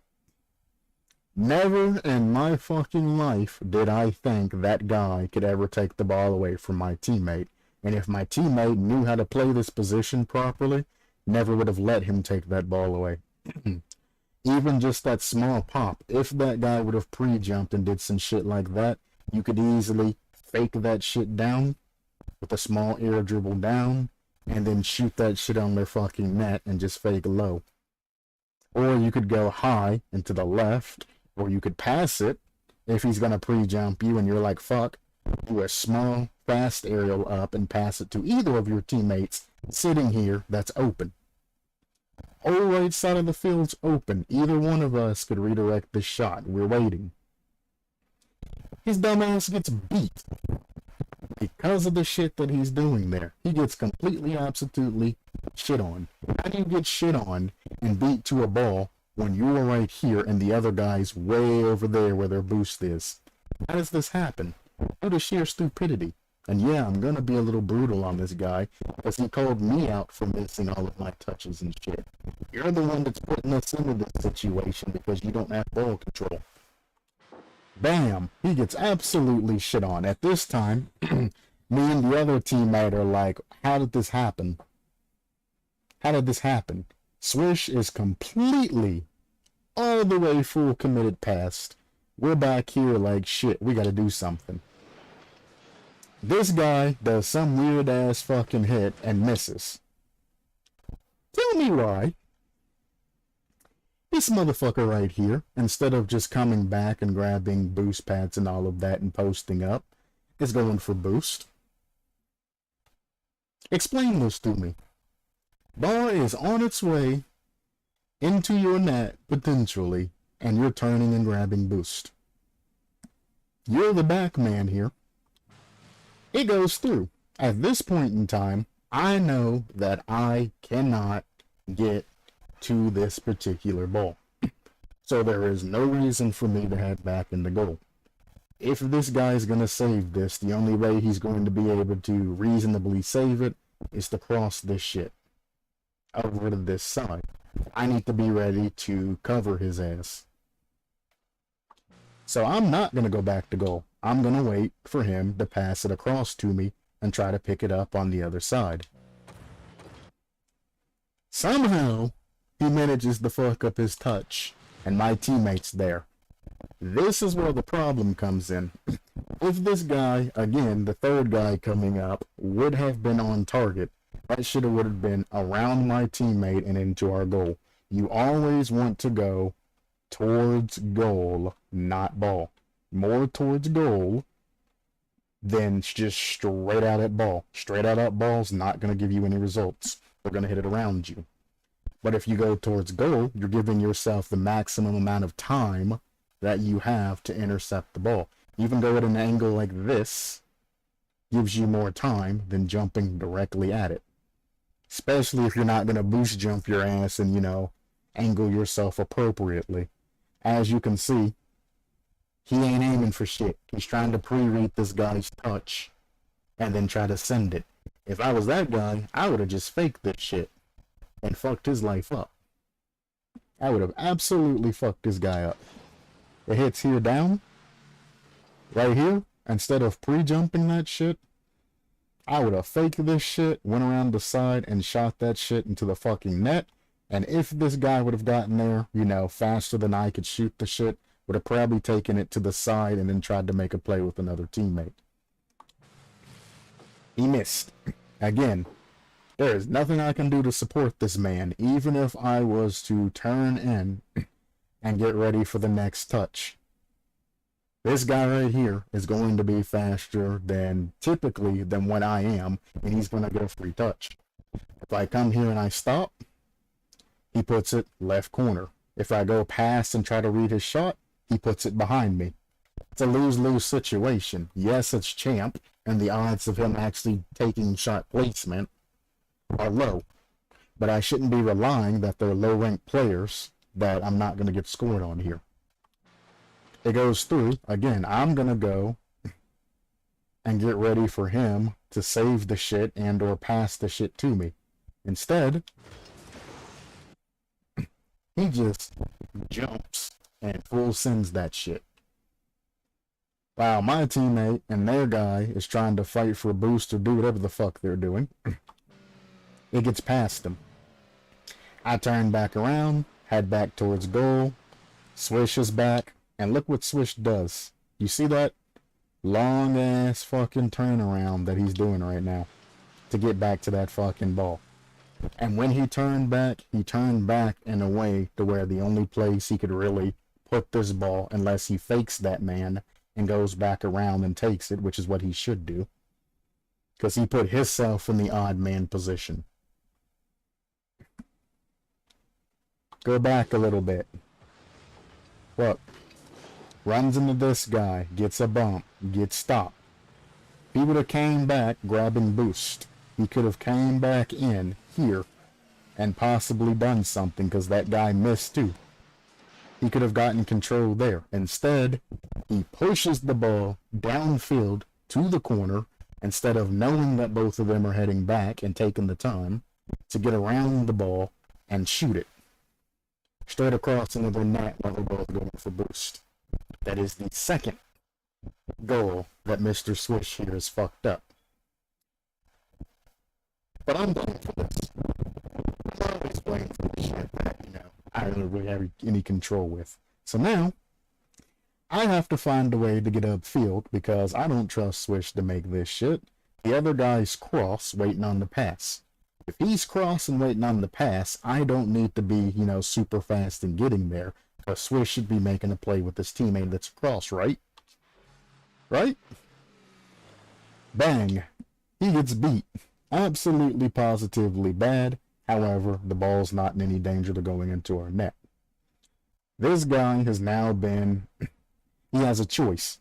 Never in my fucking life did I think that guy could ever take the ball away from my teammate. And if my teammate knew how to play this position properly, never would have let him take that ball away. Even just that small pop, if that guy would have pre-jumped and did some shit like that, you could easily fake that shit down with a small air dribble down, and then shoot that shit on their fucking net and just fake low. Or you could go high and to the left, or you could pass it if he's gonna pre-jump you and you're like, fuck, do a small, fast aerial up and pass it to either of your teammates sitting here that's open. Whole right side of the field's open. Either one of us could redirect this shot. We're waiting. His dumbass gets beat because of the shit that he's doing there. He gets completely, absolutely shit on. How do you get shit on and beat to a ball when you're right here and the other guy's way over there where their boost is? How does this happen? Due to sheer stupidity. And yeah, I'm gonna be a little brutal on this guy, because he called me out for missing all of my touches and shit. You're the one that's putting us into this situation because you don't have ball control. Bam! He gets absolutely shit on. At this time, me and the other teammate are like, how did this happen? How did this happen? Swish is completely, all the way full committed past. We're back here like, shit, we gotta do something. This guy does some weird ass fucking hit and misses. Tell me why. This motherfucker right here, instead of just coming back and grabbing boost pads and all of that and posting up, is going for boost. Explain this to me. Ball is on its way into your net, potentially, and you're turning and grabbing boost. You're the back man here. It goes through. At this point in time, I know that I cannot get to this particular ball. So there is no reason for me to head back in the goal. If this guy's going to save this, the only way he's going to be able to reasonably save it is to cross this shit over to this side. I need to be ready to cover his ass. So I'm not going to go back to goal. I'm going to wait for him to pass it across to me and try to pick it up on the other side. Somehow, he manages to fuck up his touch and my teammate's there. This is where the problem comes in. If this guy, again, the third guy coming up, would have been on target, that should have been around my teammate and into our goal. You always want to go towards goal, not ball. More towards goal than just straight out at ball. Straight out at ball's not going to give you any results. They're going to hit it around you. But if you go towards goal, you're giving yourself the maximum amount of time that you have to intercept the ball. Even go at an angle like this gives you more time than jumping directly at it. Especially if you're not going to boost jump your ass and, you know, angle yourself appropriately. As you can see, he ain't aiming for shit. He's trying to pre-read this guy's touch and then try to send it. If I was that guy, I would have just faked this shit and fucked his life up. I would have absolutely fucked this guy up. It hits here down, right here, instead of pre-jumping that shit, I would have faked this shit, went around the side, and shot that shit into the fucking net. And if this guy would have gotten there, you know, faster than I could shoot the shit, would have probably taken it to the side and then tried to make a play with another teammate. He missed. Again, there is nothing I can do to support this man, even if I was to turn in and get ready for the next touch. This guy right here is going to be faster than typically than what I am, and he's going to get a free touch. If I come here and I stop, he puts it left corner. If I go past and try to read his shot, he puts it behind me. It's a lose-lose situation. Yes, it's champ, and the odds of him actually taking shot placement are low. But I shouldn't be relying that they're low-ranked players that I'm not going to get scored on here. It goes through. Again, I'm going to go and get ready for him to save the shit and or pass the shit to me. Instead, he just jumps and full sends that shit. While my teammate and their guy is trying to fight for a boost or do whatever the fuck they're doing, it gets past them. I turn back around, head back towards goal, Swish is back, and look what Swish does. You see that long ass fucking turnaround that he's doing right now to get back to that fucking ball. And when he turned back in a way to where the only place he could really put this ball, unless he fakes that man and goes back around and takes it, which is what he should do, because he put himself in the odd man position. Go back a little bit. Look. Runs into this guy, gets a bump, gets stopped. He would have came back grabbing boost. He could have came back in here and possibly done something because that guy missed too. He could have gotten control there. Instead, he pushes the ball downfield to the corner instead of knowing that both of them are heading back and taking the time to get around the ball and shoot it straight across into the net while they're both going for boost. That is the second goal that Mr. Swish here has fucked up. But I'm blamed for this. I'm always blamed for the shit that, you know, I don't really have any control with. So now, I have to find a way to get upfield because I don't trust Swish to make this shit. The other guy's cross waiting on the pass. If he's crossing waiting on the pass, I don't need to be, you know, super fast in getting there. Because Swish should be making a play with his teammate that's across, right? Right? Bang. He gets beat. Absolutely positively bad. However, the ball's not in any danger to going into our net. This guy has now been... He has a choice.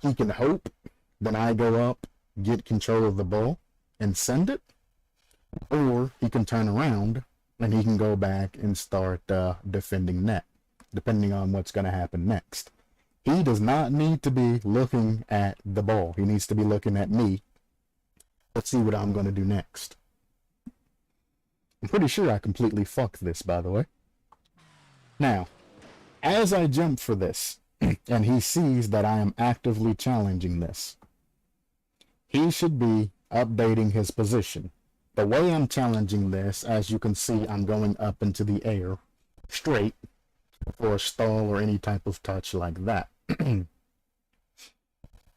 He can hope that I go up, get control of the ball, and send it. Or he can turn around and he can go back and start defending net, depending on what's going to happen next. He does not need to be looking at the ball. He needs to be looking at me. Let's see what I'm going to do next. I'm pretty sure I completely fucked this, by the way. Now, as I jump for this, and he sees that I am actively challenging this, he should be updating his position. The way I'm challenging this, as you can see, I'm going up into the air, straight, for a stall or any type of touch like that.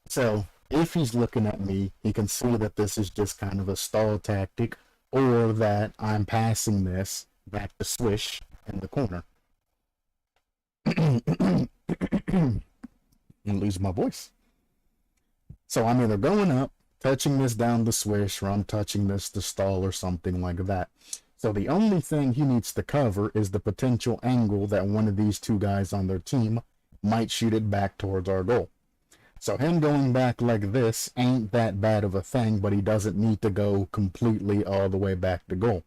So, if he's looking at me, he can see that this is just kind of a stall tactic, or that I'm passing this back to Swish in the corner. And lose my voice. So I'm either going up, touching this down the Swish, or I'm touching this to stall or something like that. So the only thing he needs to cover is the potential angle that one of these two guys on their team might shoot it back towards our goal. So him going back like this ain't that bad of a thing, but he doesn't need to go completely all the way back to goal.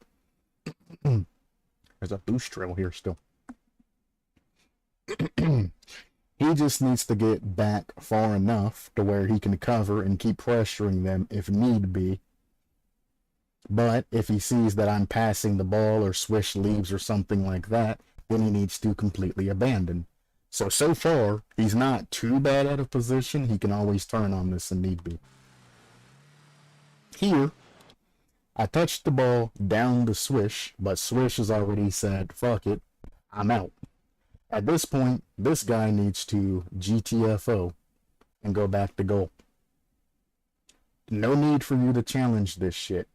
There's a boost trail here still. He just needs to get back far enough to where he can cover and keep pressuring them if need be. But if he sees that I'm passing the ball or Swish leaves or something like that, then he needs to completely abandon. So far, he's not too bad out of position. He can always turn on this if need be. Here, I touched the ball down the Swish, but Swish has already said, fuck it, I'm out. At this point, this guy needs to GTFO and go back to goal. No need for you to challenge this shit.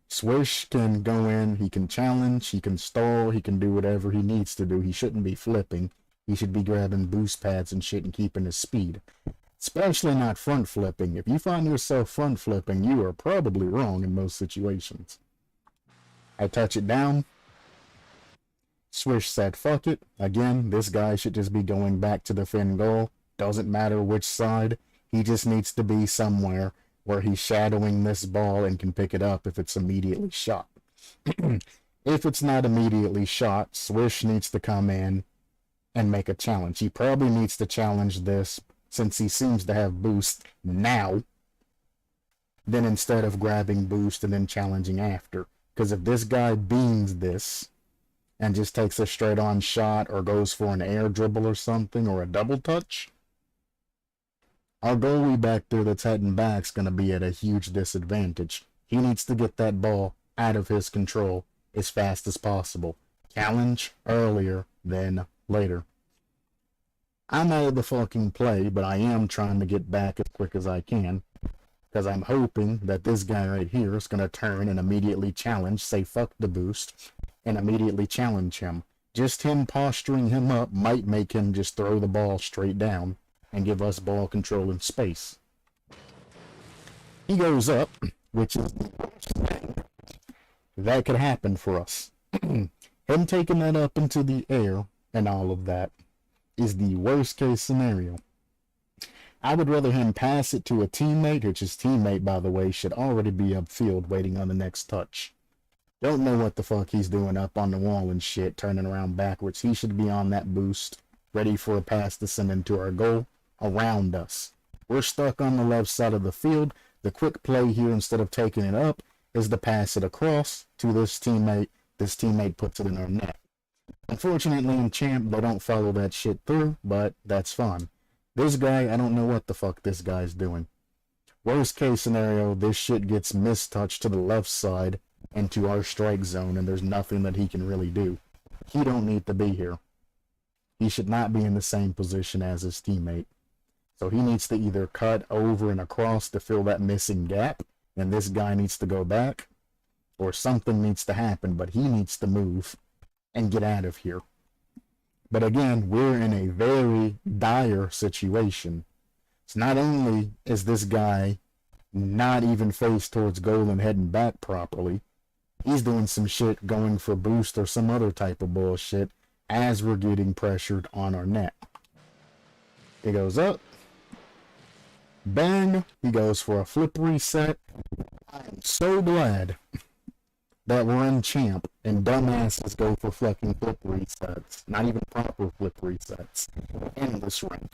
Swish can go in, he can challenge, he can stall, he can do whatever he needs to do. He shouldn't be flipping. He should be grabbing boost pads and shit and keeping his speed. Especially not front flipping. If you find yourself front flipping, you are probably wrong in most situations. I touch it down. Swish said, fuck it. Again, this guy should just be going back to defend goal. Doesn't matter which side. He just needs to be somewhere where he's shadowing this ball and can pick it up if it's immediately shot. If it's not immediately shot, Swish needs to come in and make a challenge. He probably needs to challenge this since he seems to have boost now, then instead of grabbing boost and then challenging after. Because if this guy beans this and just takes a straight on shot or goes for an air dribble or something or a double touch, our goalie back there that's heading back is going to be at a huge disadvantage. He needs to get that ball out of his control as fast as possible. Challenge earlier than later. I'm out of the fucking play, but I am trying to get back as quick as I can, because I'm hoping that this guy right here is going to turn and immediately challenge, say fuck the boost, and immediately challenge him. Just him posturing him up might make him just throw the ball straight down and give us ball control in space. He goes up, which is the worst thing that could happen for us. Him taking that up into the air and all of that is the worst case scenario. I would rather him pass it to a teammate, which his teammate, by the way, should already be upfield waiting on the next touch. Don't know what the fuck he's doing up on the wall and shit, turning around backwards. He should be on that boost, ready for a pass to send into our goal, around us. We're stuck on the left side of the field. The quick play here, instead of taking it up, is to pass it across to this teammate. This teammate puts it in our net. Unfortunately, in Champ, they don't follow that shit through, but that's fine. This guy, I don't know what the fuck this guy's doing. Worst case scenario, this shit gets mistouched to the left side into our strike zone, and there's nothing that he can really do. He don't need to be here. He should not be in the same position as his teammate. So he needs to either cut over and across to fill that missing gap, and this guy needs to go back, or something needs to happen, but he needs to move and get out of here. But again, we're in a very dire situation. So not only is this guy not even faced towards goal and heading back properly, he's doing some shit going for boost or some other type of bullshit as we're getting pressured on our net. It goes up. Bang! He goes for a flip reset. I'm so glad that we're in Champ and dumbasses go for fucking flip resets. Not even proper flip resets in this rank.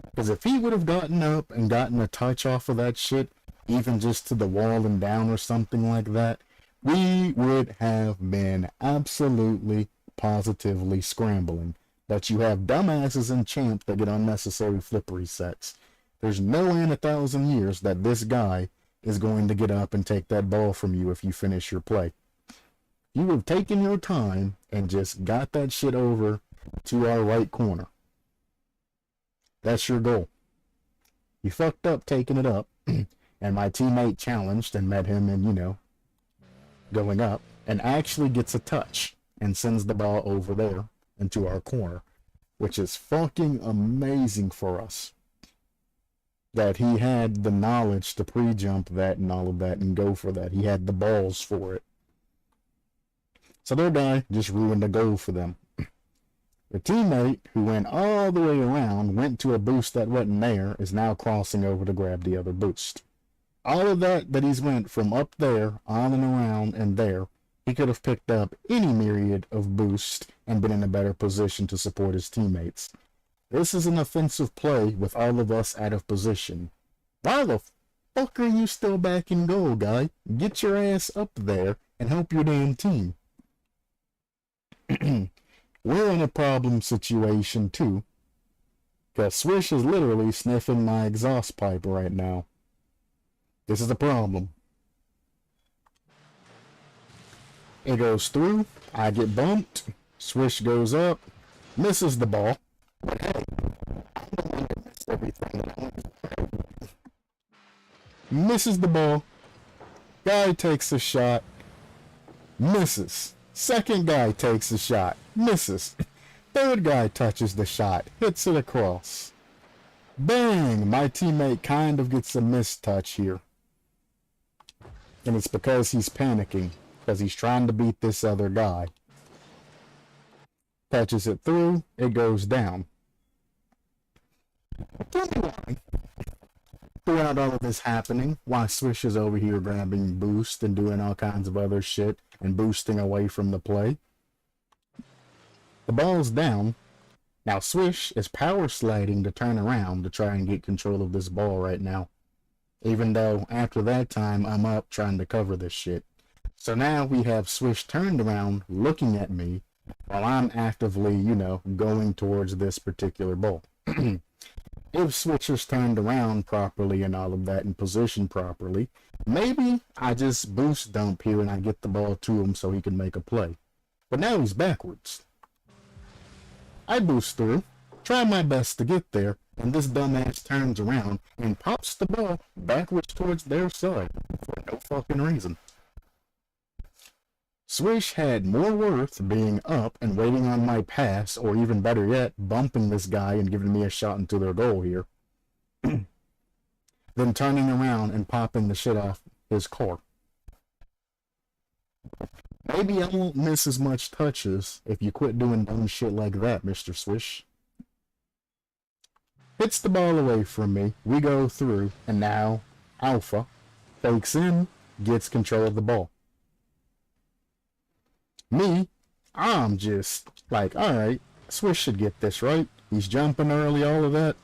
Because if he would have gotten up and gotten a touch off of that shit, even just to the wall and down or something like that, we would have been absolutely, positively scrambling. But you have dumbasses in Champ that get unnecessary flip resets. There's no way in 1,000 years that this guy is going to get up and take that ball from you if you finish your play. You have taken your time and just got that shit over to our right corner. That's your goal. You fucked up taking it up, and my teammate challenged and met him in, going up, and actually gets a touch and sends the ball over there into our corner, which is fucking amazing for us. That he had the knowledge to pre-jump that and all of that and go for that. He had the balls for it. So their guy just ruined a goal for them. The teammate, who went all the way around, went to a boost that wasn't there, is now crossing over to grab the other boost. All of that he's went from up there, on and around, and there, he could have picked up any myriad of boosts and been in a better position to support his teammates. This is an offensive play with all of us out of position. Why the fuck are you still back in goal, guy? Get your ass up there and help your damn team. We're in a problem situation too, because Swish is literally sniffing my exhaust pipe right now. This is a problem. It goes through, I get bumped, Swish goes up, misses the ball, but hey, I'm the one that missed everything that I wanted. Misses the ball, guy takes a shot, misses. Second guy takes a shot, misses. Third guy touches the shot, hits it across. Bang! My teammate kind of gets a missed touch here. And it's because he's panicking, because he's trying to beat this other guy. Touches it through, it goes down. Tell me why. Throughout all of this happening, why Swish is over here grabbing boost and doing all kinds of other shit and boosting away from the play. The ball's down. Now Swish is power sliding to turn around to try and get control of this ball right now. Even though after that time I'm up trying to cover this shit. So now we have Swish turned around looking at me while I'm actively, going towards this particular ball. If Switcher's turned around properly and all of that and positioned properly, maybe I just boost dump here and I get the ball to him so he can make a play. But now he's backwards. I boost through, try my best to get there, and this dumbass turns around and pops the ball backwards towards their side for no fucking reason. Swish had more worth being up and waiting on my pass, or even better yet, bumping this guy and giving me a shot into their goal here, than turning around and popping the shit off his car. Maybe I won't miss as much touches if you quit doing dumb shit like that, Mr. Swish. Hits the ball away from me, we go through, and now Alpha fakes in, gets control of the ball. Me, I'm just like, alright, Swish should get this, right? He's jumping early, all of that.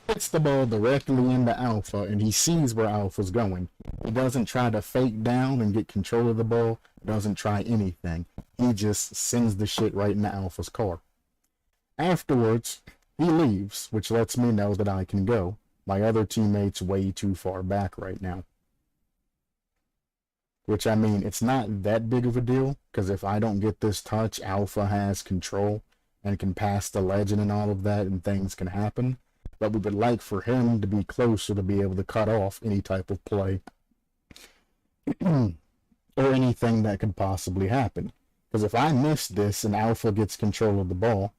Hits the ball directly into Alpha, and he sees where Alpha's going. He doesn't try to fake down and get control of the ball. Doesn't try anything. He just sends the shit right into Alpha's car. Afterwards, he leaves, which lets me know that I can go. My other teammate's way too far back right now. Which, I mean, it's not that big of a deal, because if I don't get this touch, Alpha has control and can pass the legend and all of that, and things can happen. But we would like for him to be closer to be able to cut off any type of play. Or anything that could possibly happen. Because if I miss this and Alpha gets control of the ball,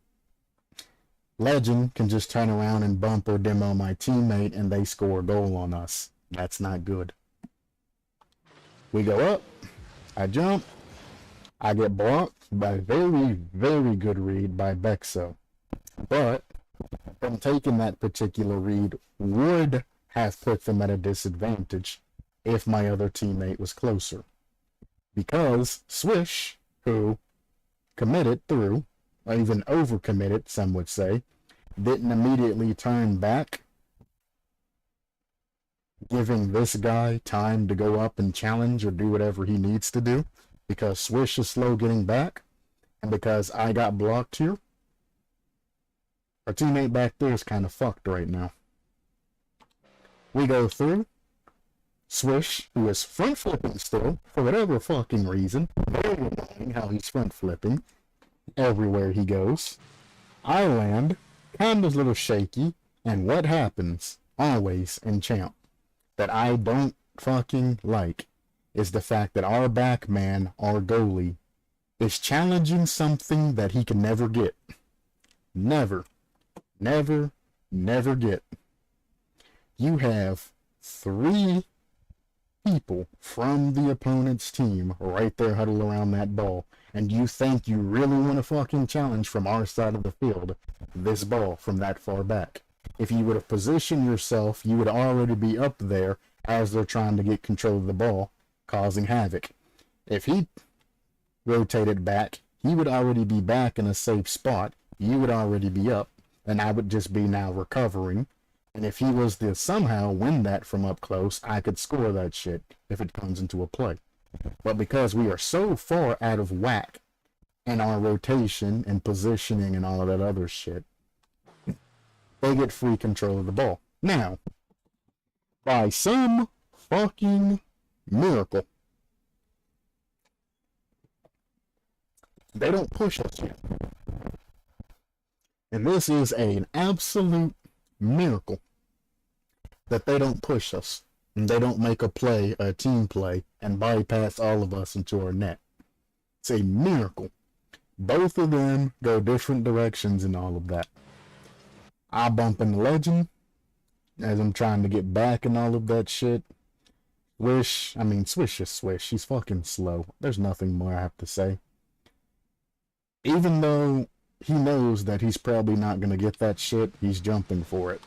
Legend can just turn around and bump or demo my teammate and they score a goal on us. That's not good. We go up, I jump, I get blocked by a very, very good read by Bexo. But from taking that particular read would have put them at a disadvantage if my other teammate was closer. Because Swish, who committed through, or even overcommitted, some would say, didn't immediately turn back, giving this guy time to go up and challenge or do whatever he needs to do, because Swish is slow getting back, and because I got blocked here. Our teammate back there is kind of fucked right now. We go through. Swish, who is front flipping still, for whatever fucking reason. Very annoying how he's front flipping everywhere he goes. I land, kind of a little shaky, and what happens, always in Champ, that I don't fucking like, is the fact that our back man, our goalie, is challenging something that he can never get. Never, never, never get. You have 3 people from the opponent's team right there huddled around that ball, and you think you really want to fucking challenge from our side of the field this ball from that far back. If you would have positioned yourself, you would already be up there as they're trying to get control of the ball, causing havoc. If he rotated back, he would already be back in a safe spot, you would already be up, and I would just be now recovering. And if he was to somehow win that from up close, I could score that shit if it comes into a play. But because we are so far out of whack in our rotation and positioning and all of that other shit, they get free control of the ball. Now, by some fucking miracle, they don't push us yet. And this is an absolute miracle that they don't push us. And they don't make a play, a team play, and bypass all of us into our net. It's a miracle. Both of them go different directions and all of that. I bump into Legend as I'm trying to get back and all of that shit. Swish is Swish. She's fucking slow. There's nothing more I have to say. Even though he knows that he's probably not going to get that shit, he's jumping for it.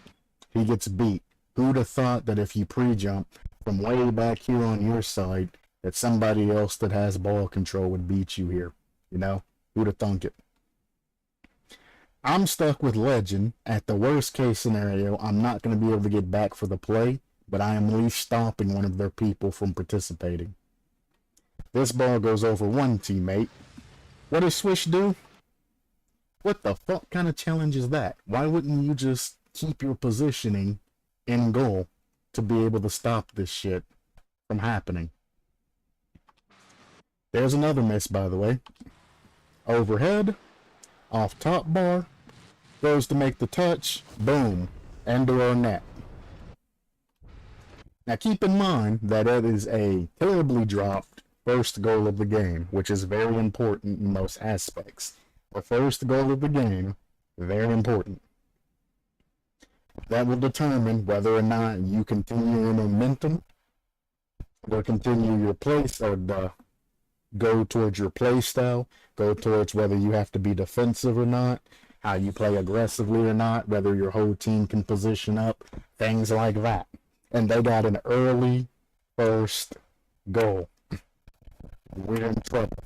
He gets beat. Who'd have thought that if you pre-jump from way back here on your side, that somebody else that has ball control would beat you here? You know? Who'd have thunk it? I'm stuck with Legend. At the worst case scenario, I'm not going to be able to get back for the play, but I am at least stopping one of their people from participating. This ball goes over one teammate. What does Swish do? What the fuck kind of challenge is that? Why wouldn't you just keep your positioning in goal to be able to stop this shit from happening? There's another miss, by the way. Overhead, off top bar, goes to make the touch, boom, into our net. Now keep in mind that it is a terribly dropped first goal of the game, which is very important in most aspects. The first goal of the game, very important. That will determine whether or not you continue your momentum, or continue your place, or go towards your play style, go towards whether you have to be defensive or not, how you play aggressively or not, whether your whole team can position up, things like that. And they got an early first goal. We're in trouble.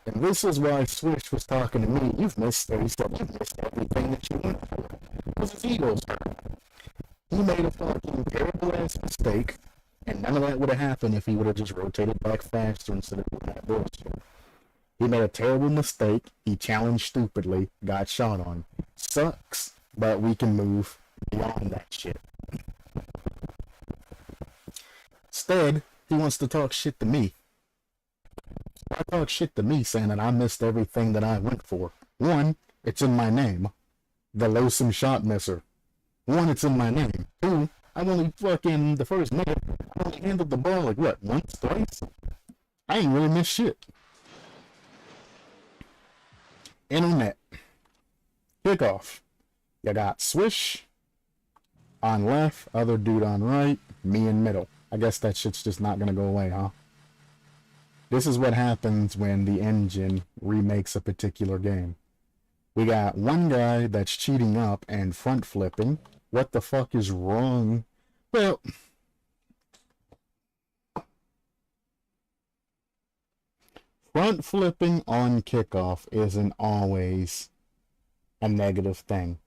And this is why Swish was talking to me. You've missed everything that you went for. Because his ego's hurt. He made a fucking terrible ass mistake, and none of that would have happened if he would have just rotated back faster instead of doing that bullshit. He made a terrible mistake. He challenged stupidly, got shot on. Sucks, but we can move beyond that shit. Instead, he wants to talk shit to me. I talk shit to me saying that I missed everything that I went for. One, it's in my name. The loathsome shot misser. One, it's in my name. Two, I've only fucking, the first minute, I only handled the ball like what, once, twice? I ain't really missed shit. Internet. Kickoff. You got Swish on left, other dude on right, me in middle. I guess that shit's just not gonna go away, huh? This is what happens when the engine remakes a particular game. We got one guy that's cheating up and front flipping. What the fuck is wrong? Well, front flipping on kickoff isn't always a negative thing.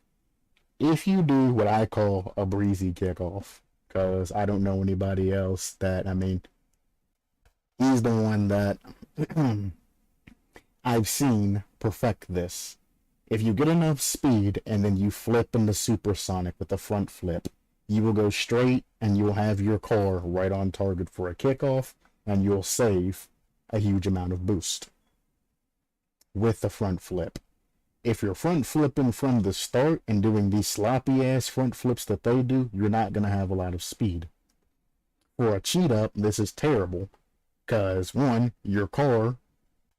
If you do what I call a breezy kickoff, because I don't know anybody else that, he's the one that I've seen perfect this. If you get enough speed and then you flip into supersonic with a front flip, you will go straight and you'll have your car right on target for a kickoff, and you'll save a huge amount of boost with the front flip. if you're front flipping from the start and doing these sloppy ass front flips that they do, you're not going to have a lot of speed. For a cheat up, this is terrible. Because, one, your car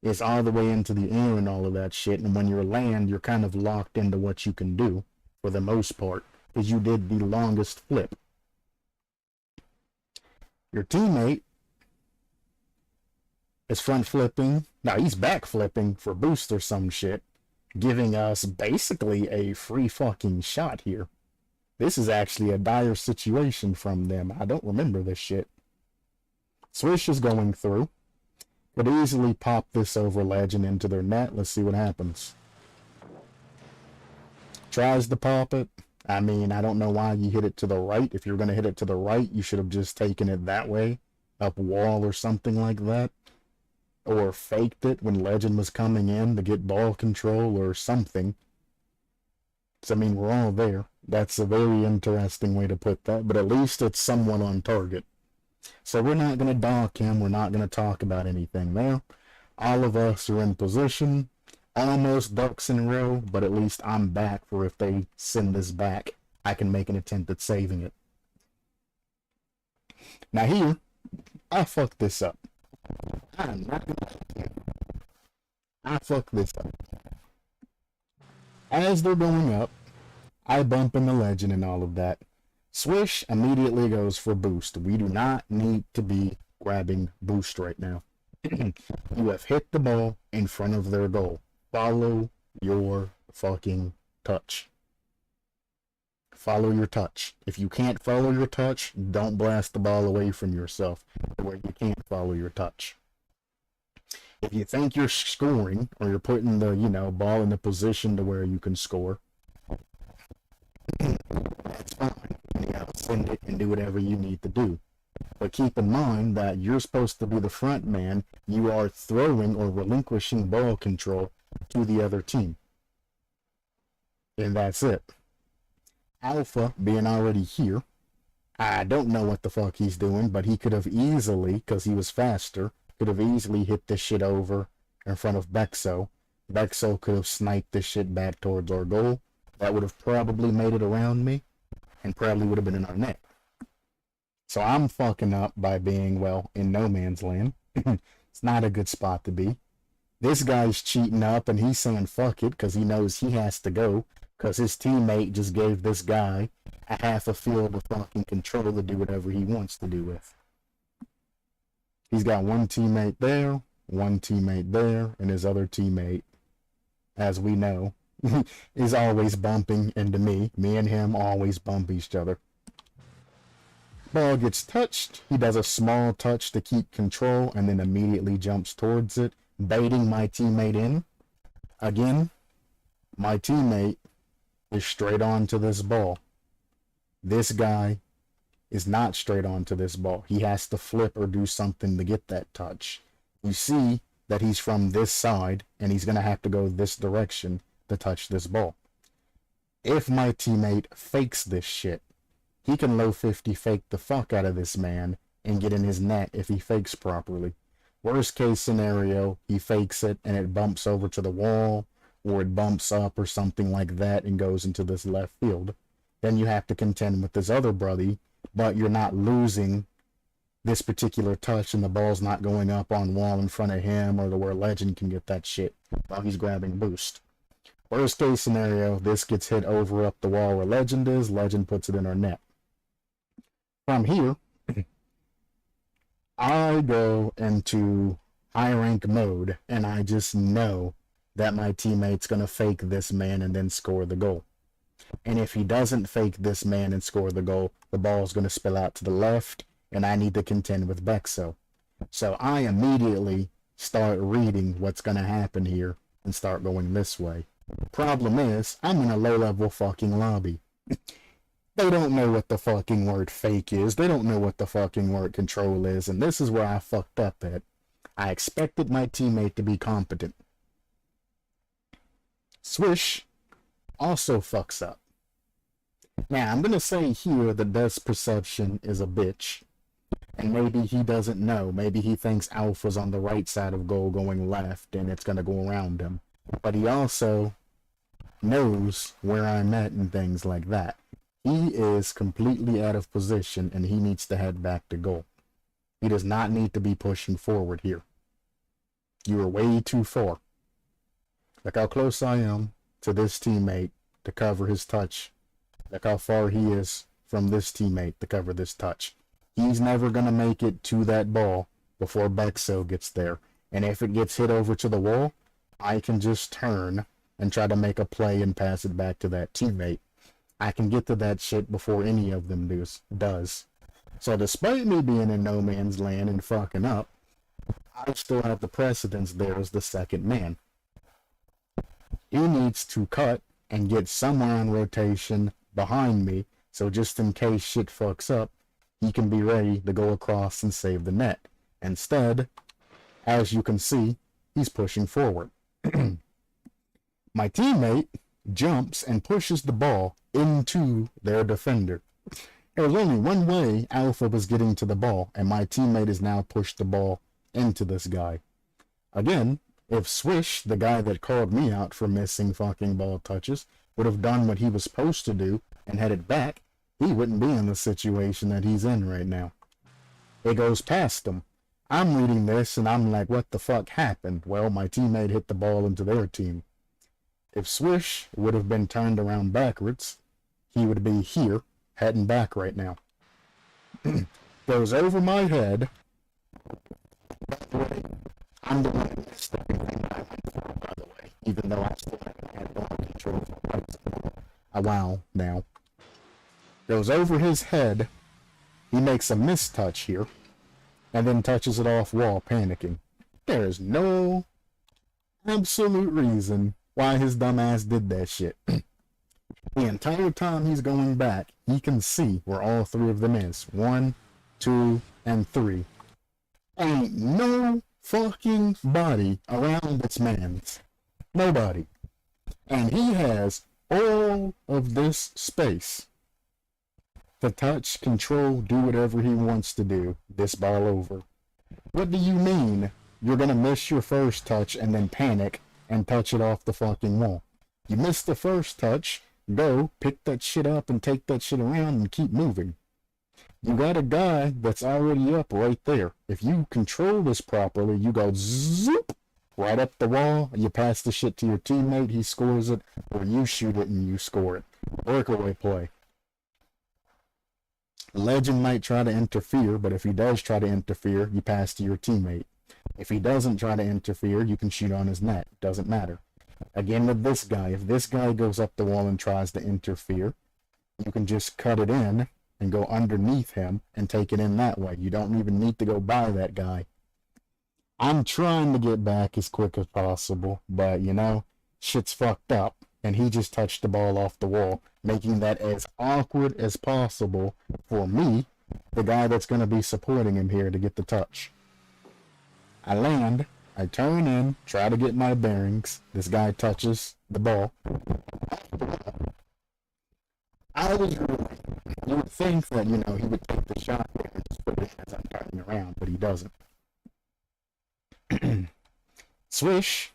is all the way into the air and all of that shit, and when you land, you're kind of locked into what you can do, for the most part, because you did the longest flip. Your teammate is front flipping, now he's back flipping for boost or some shit, giving us basically a free fucking shot here. This is actually a dire situation from them. I don't remember this shit. Swish is going through. Could easily pop this over Legend into their net. Let's see what happens. Tries to pop it. I mean, I don't know why you hit it to the right. If you're going to hit it to the right, you should have just taken it that way. Up wall or something like that. Or faked it when Legend was coming in to get ball control or something. So, I mean, we're all there. That's a very interesting way to put that. But at least it's somewhat on target. So we're not going to dock him. We're not going to talk about anything there. All of us are in position. Almost ducks in a row, but at least I'm back for if they send this back, I can make an attempt at saving it. Now here, I fucked this up. I'm not going to... I fucked this up. As they're going up, I bump in the Legend and all of that. Swish immediately goes for boost. We do not need to be grabbing boost right now. You have hit the ball in front of their goal. Follow your fucking touch. Follow your touch. If you can't follow your touch, don't blast the ball away from yourself where you can't follow your touch. If you think you're scoring or you're putting the, ball in the position to where you can score, that's fine. You gotta send it and do whatever you need to do. But keep in mind that you're supposed to be the front man. You are throwing or relinquishing ball control to the other team. And that's it. Alpha, being already here, I don't know what the fuck he's doing, but he could have easily, because he was faster, could have easily hit this shit over in front of Bexo. Bexo could have sniped this shit back towards our goal. That would have probably made it around me. And probably would have been in our net. So I'm fucking up by being, well, in no man's land. It's not a good spot to be. This guy's cheating up and he's saying fuck it because he knows he has to go because his teammate just gave this guy a half a field of fucking control to do whatever he wants to do with. He's got one teammate there, and his other teammate, as we know, is always bumping into me. Me and him always bump each other. Ball gets touched. He does a small touch to keep control and then immediately jumps towards it, baiting my teammate in. Again, my teammate is straight on to this ball. This guy is not straight on to this ball. He has to flip or do something to get that touch. You see that he's from this side and he's going to have to go this direction to touch this ball. If my teammate fakes this shit, he can low 50 fake the fuck out of this man and get in his net if he fakes properly. Worst case scenario, he fakes it and it bumps over to the wall or it bumps up or something like that and goes into this left field. Then you have to contend with this other brother, but you're not losing this particular touch and the ball's not going up on wall in front of him or to where Legend can get that shit while he's grabbing boost. Worst case scenario, this gets hit over up the wall where Legend is. Legend puts it in our net. From here, I go into high rank mode and I just know that my teammate's going to fake this man and then score the goal. And if he doesn't fake this man and score the goal, the ball's going to spill out to the left and I need to contend with Bexo. So I immediately start reading what's going to happen here and start going this way. Problem is, I'm in a low-level fucking lobby. They don't know what the fucking word fake is. They don't know what the fucking word control is. And this is where I fucked up at. I expected my teammate to be competent. Swish also fucks up. Now, I'm going to say here that best perception is a bitch. And maybe he doesn't know. Maybe he thinks Alpha's on the right side of goal going left and it's going to go around him. But he also knows where I'm at and things like that. He is completely out of position and he needs to head back to goal. He does not need to be pushing forward here. You are way too far. Look how close I am to this teammate to cover his touch. Look how far he is from this teammate to cover this touch. He's never going to make it to that ball before Bexo gets there. And if it gets hit over to the wall, I can just turn and try to make a play and pass it back to that teammate. I can get to that shit before any of them does. So despite me being in no man's land and fucking up, I still have the precedence there as the second man. He needs to cut and get somewhere on rotation behind me, so just in case shit fucks up, he can be ready to go across and save the net. Instead, as you can see, he's pushing forward. My teammate jumps and pushes the ball into their defender. There's only one way Alpha was getting to the ball, and my teammate has now pushed the ball into this guy. Again, if Swish, the guy that called me out for missing fucking ball touches, would have done what he was supposed to do and headed back, he wouldn't be in the situation that he's in right now. It goes past him. I'm reading this and I'm like, what the fuck happened? Well, my teammate hit the ball into their team. If Swish would have been turned around backwards, he would be here, heading back right now. Goes over my head. By the way, I'm the one that missed everything that I went for, by the way, even though I still haven't had ball control for quite a while now. Goes over his head. He makes a mistouch here, and then touches it off wall, panicking. There is no absolute reason why his dumbass did that shit. The entire time he's going back, he can see where all three of them is. 1, 2, and 3. Ain't no fucking body around this man's. Nobody. And he has all of this space to touch, control, do whatever he wants to do. This ball over. What do you mean you're gonna miss your first touch and then panic and touch it off the fucking wall? You missed the first touch, go, pick that shit up and take that shit around and keep moving. You got a guy that's already up right there. If you control this properly, you go zoop right up the wall, you pass the shit to your teammate, he scores it, or you shoot it and you score it. Breakaway play. Legend might try to interfere, but if he does try to interfere, you pass to your teammate. If he doesn't try to interfere, you can shoot on his net. Doesn't matter. Again with this guy, if this guy goes up the wall and tries to interfere, you can just cut it in and go underneath him and take it in that way. You don't even need to go by that guy. I'm trying to get back as quick as possible, but you know, shit's fucked up, and he just touched the ball off the wall, making that as awkward as possible for me, the guy that's going to be supporting him here, to get the touch. I land, I turn in, try to get my bearings. This guy touches the ball. I was really, you would think that, you know, he would take the shot there and just put it as I'm turning around, but he doesn't. Swish,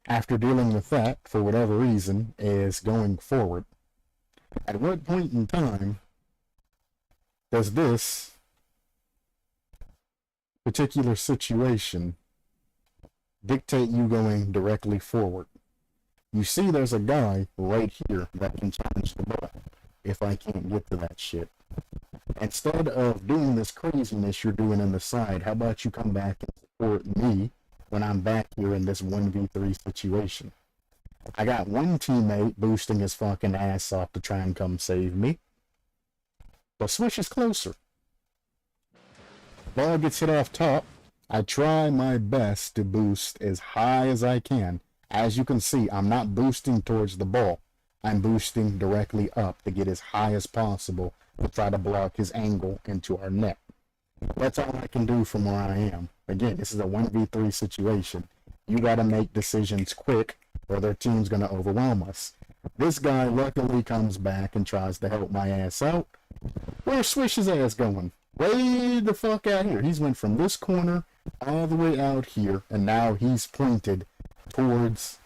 after dealing with that, for whatever reason, is going forward. At what point in time does this particular situation dictate you going directly forward? You see there's a guy right here that can challenge the ball if I can't get to that shit. Instead of doing this craziness you're doing on the side, how about you come back and support me when I'm back here in this 1v3 situation? I got one teammate boosting his fucking ass off to try and come save me, but Swish is closer. Ball gets hit off top. I try my best to boost as high as I can. As you can see, I'm not boosting towards the ball. I'm boosting directly up to get as high as possible to try to block his angle into our net. That's all I can do from where I am. Again, this is a 1v3 situation. You gotta make decisions quick or their team's gonna overwhelm us. This guy luckily comes back and tries to help my ass out. Where's Swish's ass going? Way the fuck out here. He's went from this corner all the way out here, and now he's pointed towards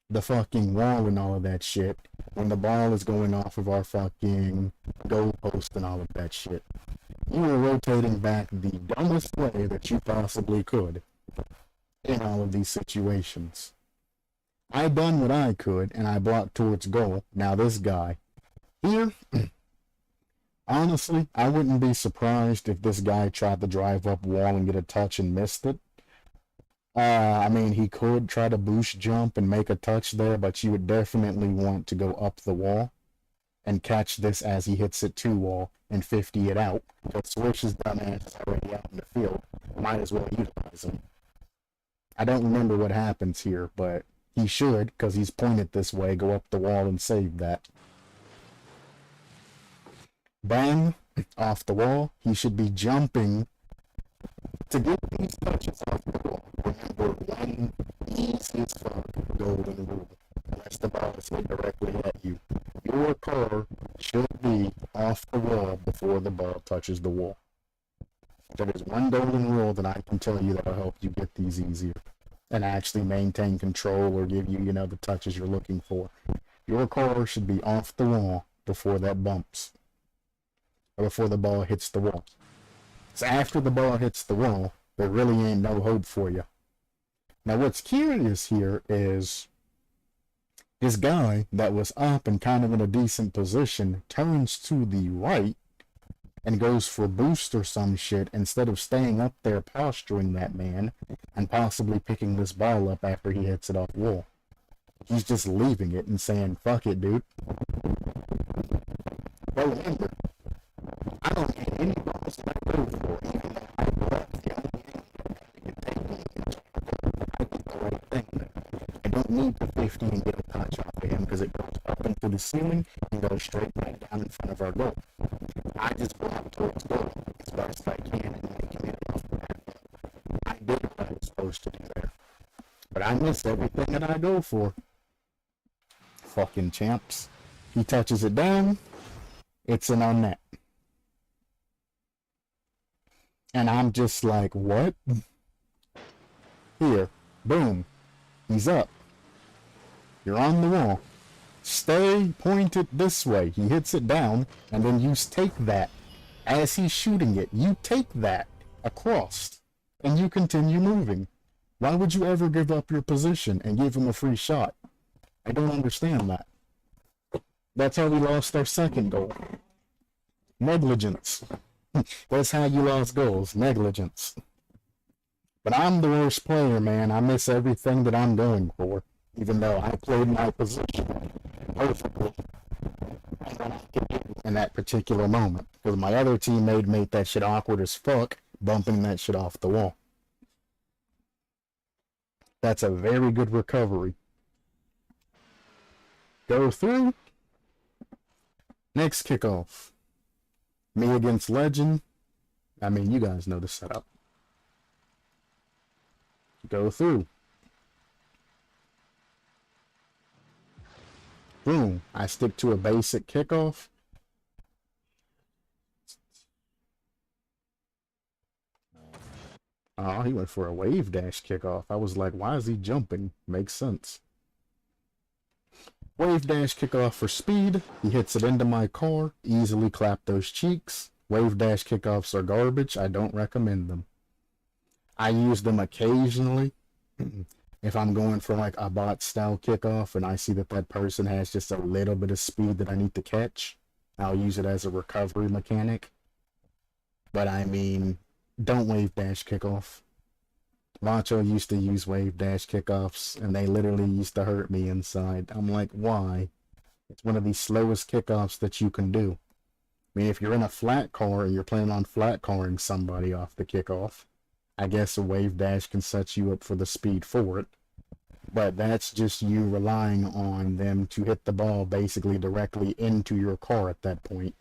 the fucking wall and all of that shit when the ball is going off of our fucking goal post and all of that shit. You were rotating back the dumbest way that you possibly could in all of these situations. I done what I could, and I blocked towards goal. Now this guy here, honestly, I wouldn't be surprised if this guy tried to drive up wall and get a touch and missed it. I mean, he could try to boost jump and make a touch there, but you would definitely want to go up the wall and catch this as he hits it to wall and 50 it out. But Swish's dumbass is already out in the field. Might as well utilize him. I don't remember what happens here, but he should, because he's pointed this way, go up the wall and save that. Bang, off the wall. He should be jumping to get these touches off the wall. Remember, one easy as fuck golden rule. Unless the ball is hit directly at you. Your car should be off the wall before the ball touches the wall. That is one golden rule that I can tell you that will help you get these easier and actually maintain control or give you, the touches you're looking for. Your car should be off the wall before that bumps. Or before the ball hits the wall. So after the ball hits the wall, there really ain't no hope for you. Now what's curious here is this guy that was up and kind of in a decent position turns to the right and goes for boost or some shit instead of staying up there posturing that man and possibly picking this ball up after he hits it off the wall. He's just leaving it and saying, fuck it, dude. But remember, I don't get any balls that I go for, even though I blocked the only thing that I can take me. I did the right thing there. I don't need the 50 and get a touch off of him because it goes up into the ceiling and goes straight back down in front of our goal. I just blocked towards goal as best I can and make him hit it off the back. I did what I was supposed to do there. But I miss everything that I go for. Fucking champs. He touches it down. It's an on net. And I'm just like, what? Here. Boom. He's up. You're on the wall. Stay pointed this way. He hits it down, and then you take that. As he's shooting it, you take that across, and you continue moving. Why would you ever give up your position and give him a free shot? I don't understand that. That's how we lost our second goal. Negligence. That's how you lost goals. Negligence. But I'm the worst player, man. I miss everything that I'm going for. Even though I played my position perfectly. In that particular moment. Because my other teammate made that shit awkward as fuck, bumping that shit off the wall. That's a very good recovery. Go through. Next kickoff. Me against Legend. I mean, you guys know the setup. Go through. Boom. I stick to a basic kickoff. Oh, he went for a wave dash kickoff. I was like, why is he jumping? Makes sense. Wave dash kickoff for speed. He hits it into my car. Easily clap those cheeks. Wave dash kickoffs are garbage. I don't recommend them. I use them occasionally. If I'm going for like a bot style kickoff and I see that that person has just a little bit of speed that I need to catch, I'll use it as a recovery mechanic. But I mean, don't wave dash kickoff. Macho used to use wave dash kickoffs and they literally used to hurt me inside. I'm like, why? It's one of the slowest kickoffs that you can do. I mean, if you're in a flat car and you're planning on flat carring somebody off the kickoff, I guess a wave dash can set you up for the speed for it. But that's just you relying on them to hit the ball basically directly into your car at that point.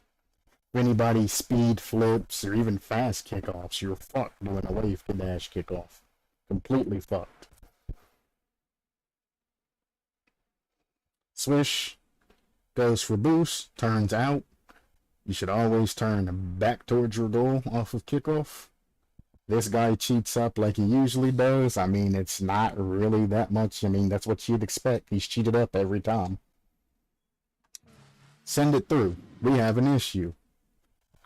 If anybody speed flips or even fast kickoffs, you're fucked doing a wave dash kickoff. Completely fucked. Swish. Goes for boost. Turns out. You should always turn back towards your goal off of kickoff. This guy cheats up like he usually does. I mean, it's not really that much. I mean, that's what you'd expect. He's cheated up every time. Send it through. We have an issue.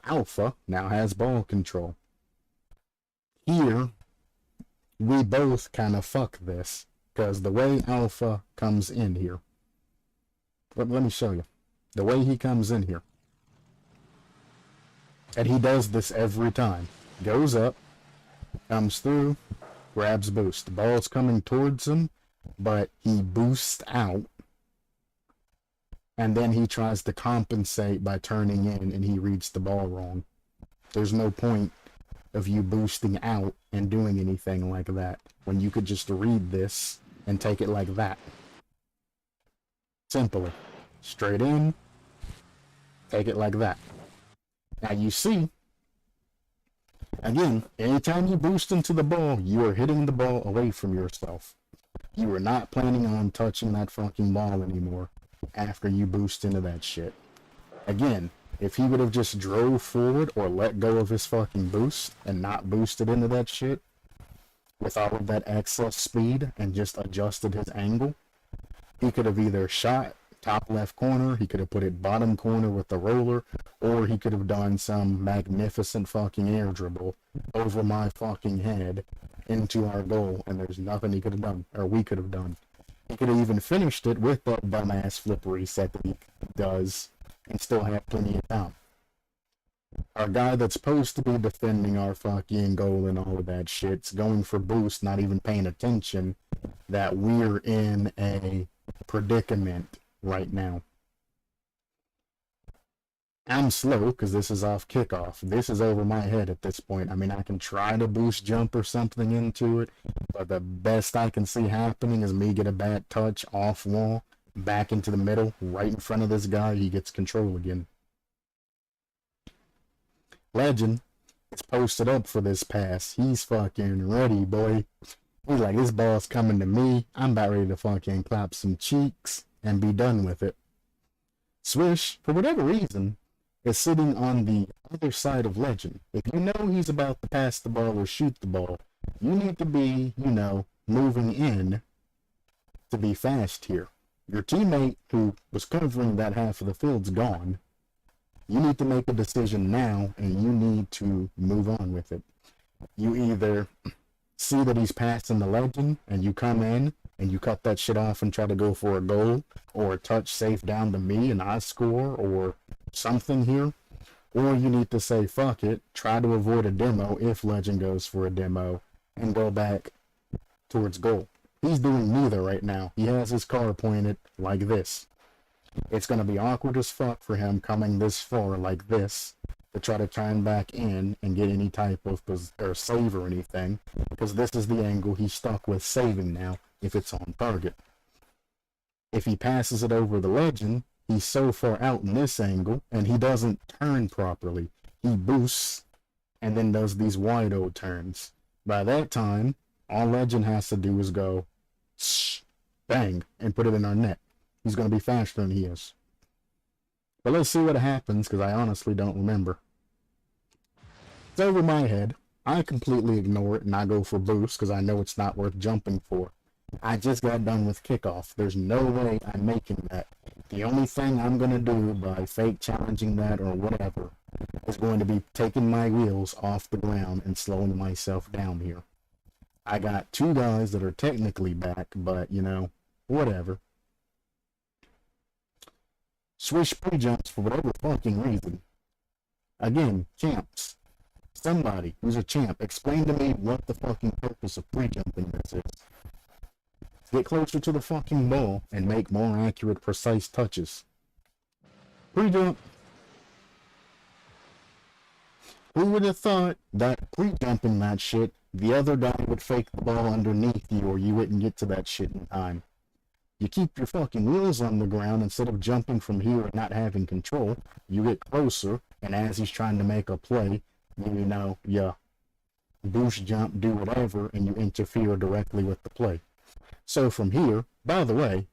Alpha now has ball control. Here, we both kind of fuck this. Because the way Alpha comes in here. Let me show you. The way he comes in here. And he does this every time. Goes up. Comes through. Grabs boost. The ball's coming towards him. But he boosts out. And then he tries to compensate by turning in. And he reads the ball wrong. There's no point of you boosting out and doing anything like that. When you could just read this. And take it like that. Simply. Straight in. Take it like that. Now you see. Again, anytime you boost into the ball, you are hitting the ball away from yourself. You are not planning on touching that fucking ball anymore. After you boost into that shit. Again, if he would have just drove forward or let go of his fucking boost. And not boosted into that shit. With all of that excess speed and just adjusted his angle, he could have either shot top left corner, he could have put it bottom corner with the roller, or he could have done some magnificent fucking air dribble over my fucking head into our goal, and there's nothing he could have done, or we could have done. He could have even finished it with that dumbass flip reset that he does, and still have plenty of time. Our guy that's supposed to be defending our fucking goal and all of that shit's going for boost, not even paying attention that we're in a predicament right now. I'm slow because this is off kickoff. This is over my head at this point. I mean, I can try to boost jump or something into it, but the best I can see happening is me get a bad touch off wall, back into the middle, right in front of this guy. He gets control again. Legend is posted up for this pass. He's fucking ready, boy. He's like, this ball's coming to me. I'm about ready to fucking clap some cheeks and be done with it. Swish, for whatever reason, is sitting on the other side of Legend. If you know he's about to pass the ball or shoot the ball, you need to be, you know, moving in to be fast here. Your teammate who was covering that half of the field's gone. You need to make a decision now, and you need to move on with it. You either see that he's passing the Legend, and you come in, and you cut that shit off and try to go for a goal, or a touch safe down to me, and I score, or something here. Or you need to say, fuck it, try to avoid a demo if Legend goes for a demo, and go back towards goal. He's doing neither right now. He has his car pointed like this. It's going to be awkward as fuck for him coming this far like this to try to turn back in and get any type of or save or anything, because this is the angle he's stuck with saving now if it's on target. If he passes it over the Legend, he's so far out in this angle and he doesn't turn properly. He boosts and then does these wide O turns. By that time, all Legend has to do is go bang and put it in our net. He's going to be faster than he is. But let's see what happens, because I honestly don't remember. It's over my head. I completely ignore it and I go for boost because I know it's not worth jumping for. I just got done with kickoff. There's no way I'm making that. The only thing I'm going to do by fake challenging that or whatever is going to be taking my wheels off the ground and slowing myself down here. I got two guys that are technically back, but, you know, whatever. Swish pre-jumps for whatever fucking reason. Again, champs. Somebody who's a champ, explain to me what the fucking purpose of pre-jumping this is. Get closer to the fucking ball and make more accurate, precise touches. Pre-jump. Who would have thought that pre-jumping that shit, the other guy would fake the ball underneath you or you wouldn't get to that shit in time. You keep your fucking wheels on the ground instead of jumping from here and not having control. You get closer, and as he's trying to make a play, you know, you boost, jump, do whatever, and you interfere directly with the play. So from here, by the way,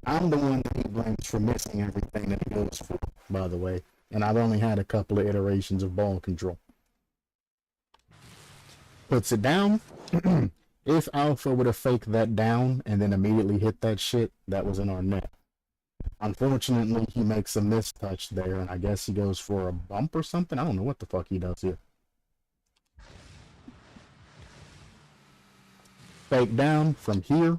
I'm the one that he blames for missing everything that he goes for, by the way. And I've only had a couple of iterations of ball control. puts it down. If Alpha would have faked that down and then immediately hit that shit, that was in our net. Unfortunately, he makes a mistouch there, and I guess he goes for a bump or something. I don't know what the fuck he does here. Fake down from here.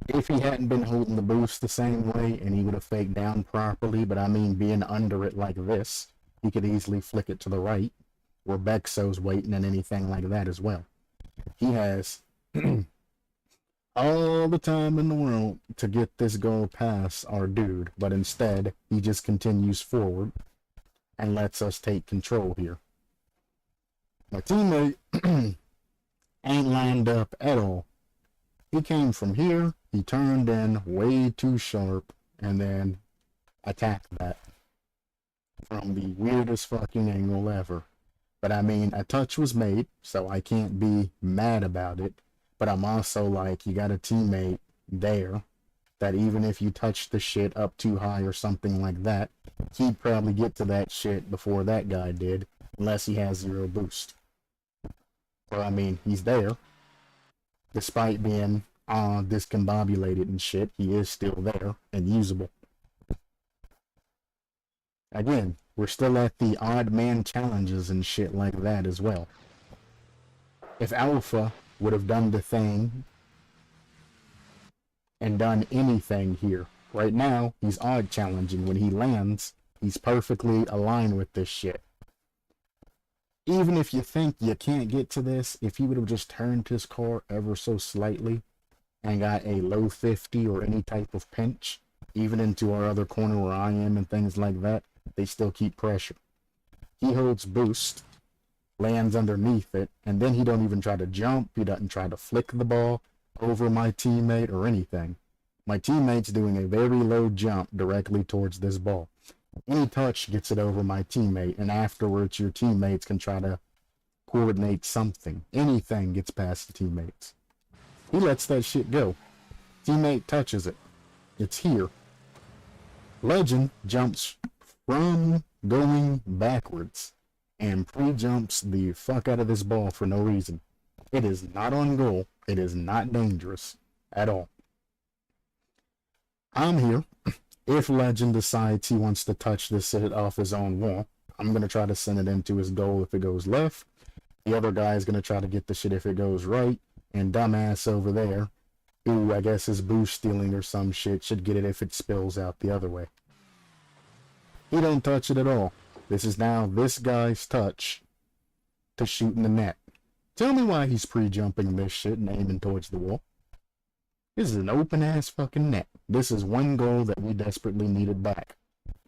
If he hadn't been holding the boost the same way, and he would have faked down properly, but I mean being under it like this, he could easily flick it to the right, where Bexo's waiting and anything like that as well. He has all the time in the world to get this goal past our dude, but instead, he just continues forward and lets us take control here. My teammate ain't lined up at all. He came from here, he turned in way too sharp, and then attacked that from the weirdest fucking angle ever. But I mean, a touch was made, so I can't be mad about it. But I'm also like, you got a teammate there that even if you touch the shit up too high or something like that, he'd probably get to that shit before that guy did, unless he has zero boost. Or I mean, he's there. Despite being discombobulated and shit, he is still there and usable. Again, we're still at the odd man challenges and shit like that as well. If Alpha would have done the thing and done anything here, right now he's odd challenging. When he lands, he's perfectly aligned with this shit. Even if you think you can't get to this, if he would have just turned his car ever so slightly and got a low 50 or any type of pinch, even into our other corner where I am and things like that, they still keep pressure. He holds boost, lands underneath it, and then he don't even try to jump, he doesn't try to flick the ball over my teammate or anything. My teammate's doing a very low jump directly towards this ball. Any touch gets it over my teammate, and afterwards your teammates can try to coordinate something. Anything gets past the teammates. He lets that shit go. Teammate touches it. It's here. Legend jumps from going backwards and pre-jumps the fuck out of this ball for no reason. It is not on goal. It is not dangerous at all. I'm here. If Legend decides he wants to touch this shit off his own wall, I'm going to try to send it into his goal if it goes left. The other guy is going to try to get the shit if it goes right. And dumbass over there, who I guess is boost stealing or some shit, should get it if it spills out the other way. He don't touch it at all. This is now this guy's touch to shoot in the net. Tell me why he's pre-jumping this shit and aiming towards the wall. This is an open-ass fucking net. This is one goal that we desperately needed back.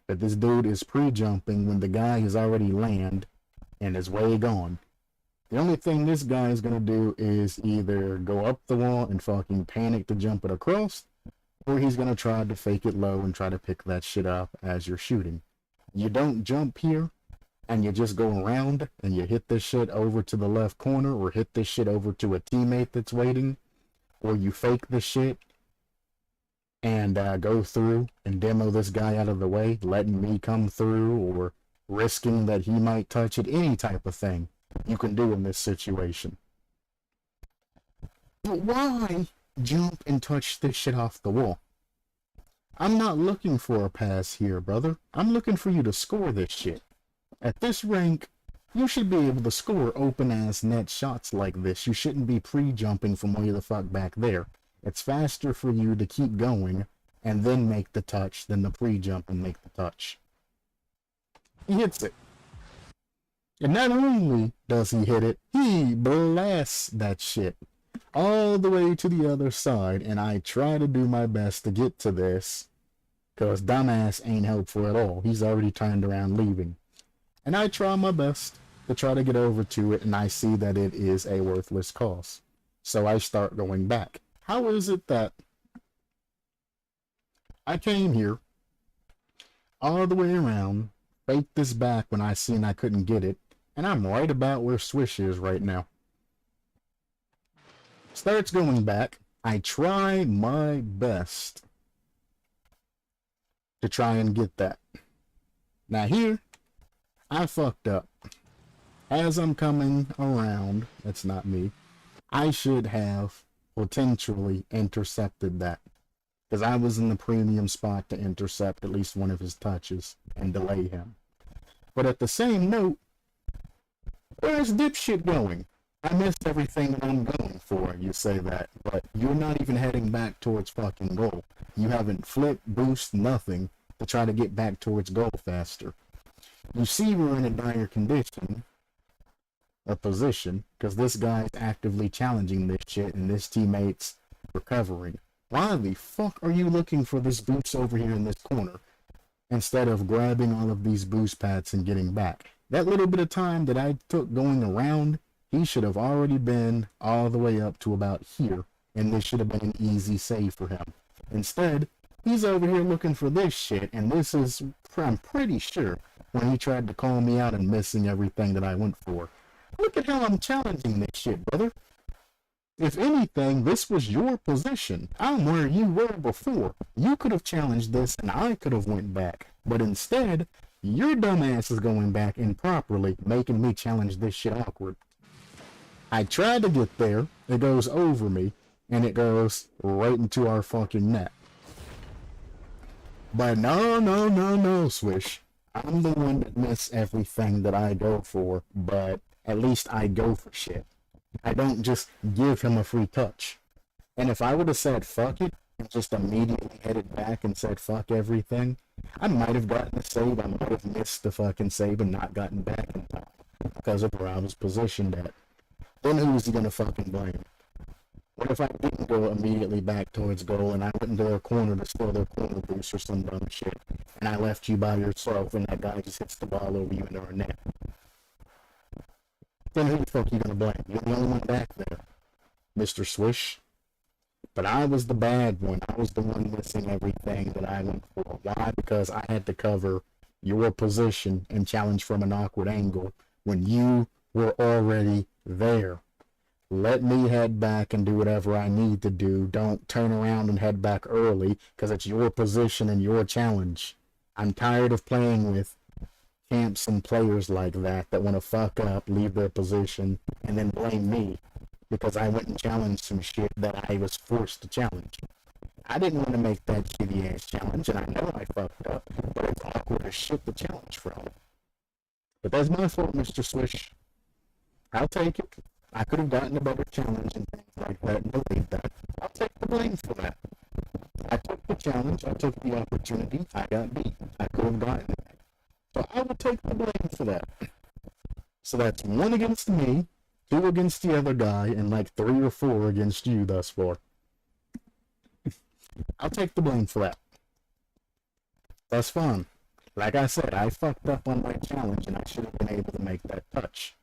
But this dude is pre-jumping when the guy has already landed and is way gone. The only thing this guy is going to do is either go up the wall and fucking panic to jump it across, or he's going to try to fake it low and try to pick that shit up as you're shooting. You don't jump here, and you just go around, and you hit this shit over to the left corner, or hit this shit over to a teammate that's waiting, or you fake the shit, and go through and demo this guy out of the way, letting me come through, or risking that he might touch it, any type of thing you can do in this situation. But why jump and touch this shit off the wall? I'm not looking for a pass here, brother. I'm looking for you to score this shit. At this rank, you should be able to score open-ass net shots like this. You shouldn't be pre-jumping from way the fuck back there. It's faster for you to keep going and then make the touch than the pre-jump and make the touch. He hits it. And not only does he hit it, he blasts that shit all the way to the other side, and I try to do my best to get to this, because dumbass ain't helpful at all. He's already turned around leaving. And I try my best to try to get over to it, and I see that it is a worthless cause. So I start going back. How is it that I came here all the way around, faked this back when I seen I couldn't get it, and I'm right about where Swish is right now. Starts going back. I try my best to try and get that. Now here, I fucked up. as I'm coming around, that's not me, I should have potentially intercepted that. Because I was in the premium spot to intercept at least one of his touches and delay him. But at the same note, where's dipshit going? I missed everything that I'm going for, you say that, but you're not even heading back towards fucking goal. You haven't flipped, boost, nothing to try to get back towards goal faster. You see we're in a dire condition, a position, because this guy's actively challenging this shit and this teammate's recovering. Why the fuck are you looking for this boost over here in this corner instead of grabbing all of these boost pads and getting back? That little bit of time that I took going around, he should have already been all the way up to about here, and this should have been an easy save for him. Instead, he's over here looking for this shit, and this is, I'm pretty sure, when he tried to call me out and missing everything that I went for. Look at how I'm challenging this shit, brother. If anything, this was your position. I'm where you were before. You could have challenged this, and I could have went back. But instead, your dumbass is going back improperly, making me challenge this shit awkward. I tried to get there, it goes over me, and it goes right into our fucking net. But no, Swish. I'm the one that miss everything that I go for, but at least I go for shit. I don't just give him a free touch. And if I would have said fuck it, and just immediately headed back and said fuck everything, I might have gotten a save, I might have missed the fucking save and not gotten back in time, because of where I was positioned at. Then who was he gonna fucking blame? What if I didn't go immediately back towards goal and I went into their corner to steal their corner boost or some dumb shit, and I left you by yourself and that guy just hits the ball over you into our net? Then who the fuck are you gonna blame? You're the only one back there, Mr. Swish. But I was the bad one. I was the one missing everything that I went for. Why? Because I had to cover your position and challenge from an awkward angle when you were already there. Let me head back and do whatever I need to do. Don't turn around and head back early, because it's your position and your challenge. I'm tired of playing with camps and players like that want to fuck up, leave their position, and then blame me because I went and challenged some shit that I was forced to challenge. I didn't want to make that shitty ass challenge, and I know I fucked up, but it's awkward as shit to challenge from. But that's my fault, Mr. Swish. I'll take it. I could have gotten a better challenge and things like that, and believe that. I'll take the blame for that. I took the challenge, I took the opportunity, I got beat. I could have gotten it. So I will take the blame for that. So that's 1 against me, 2 against the other guy, and like 3 or 4 against you thus far. I'll take the blame for that. That's fine. Like I said, I fucked up on my challenge and I should have been able to make that touch.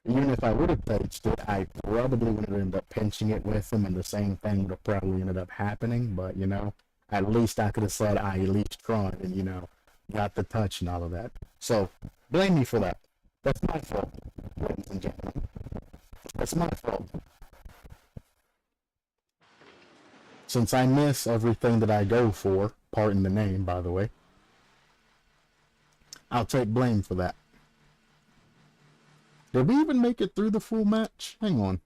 Even if I would have touched it, I probably would have ended up pinching it with him, and the same thing would have probably ended up happening, but, you know, at least I could have said I at least tried and, you know, got the touch and all of that. So, blame me for that. That's my fault, ladies and gentlemen. That's my fault. Since I miss everything that I go for, pardon the name, by the way, I'll take blame for that. Did we even make it through the full match? Hang on.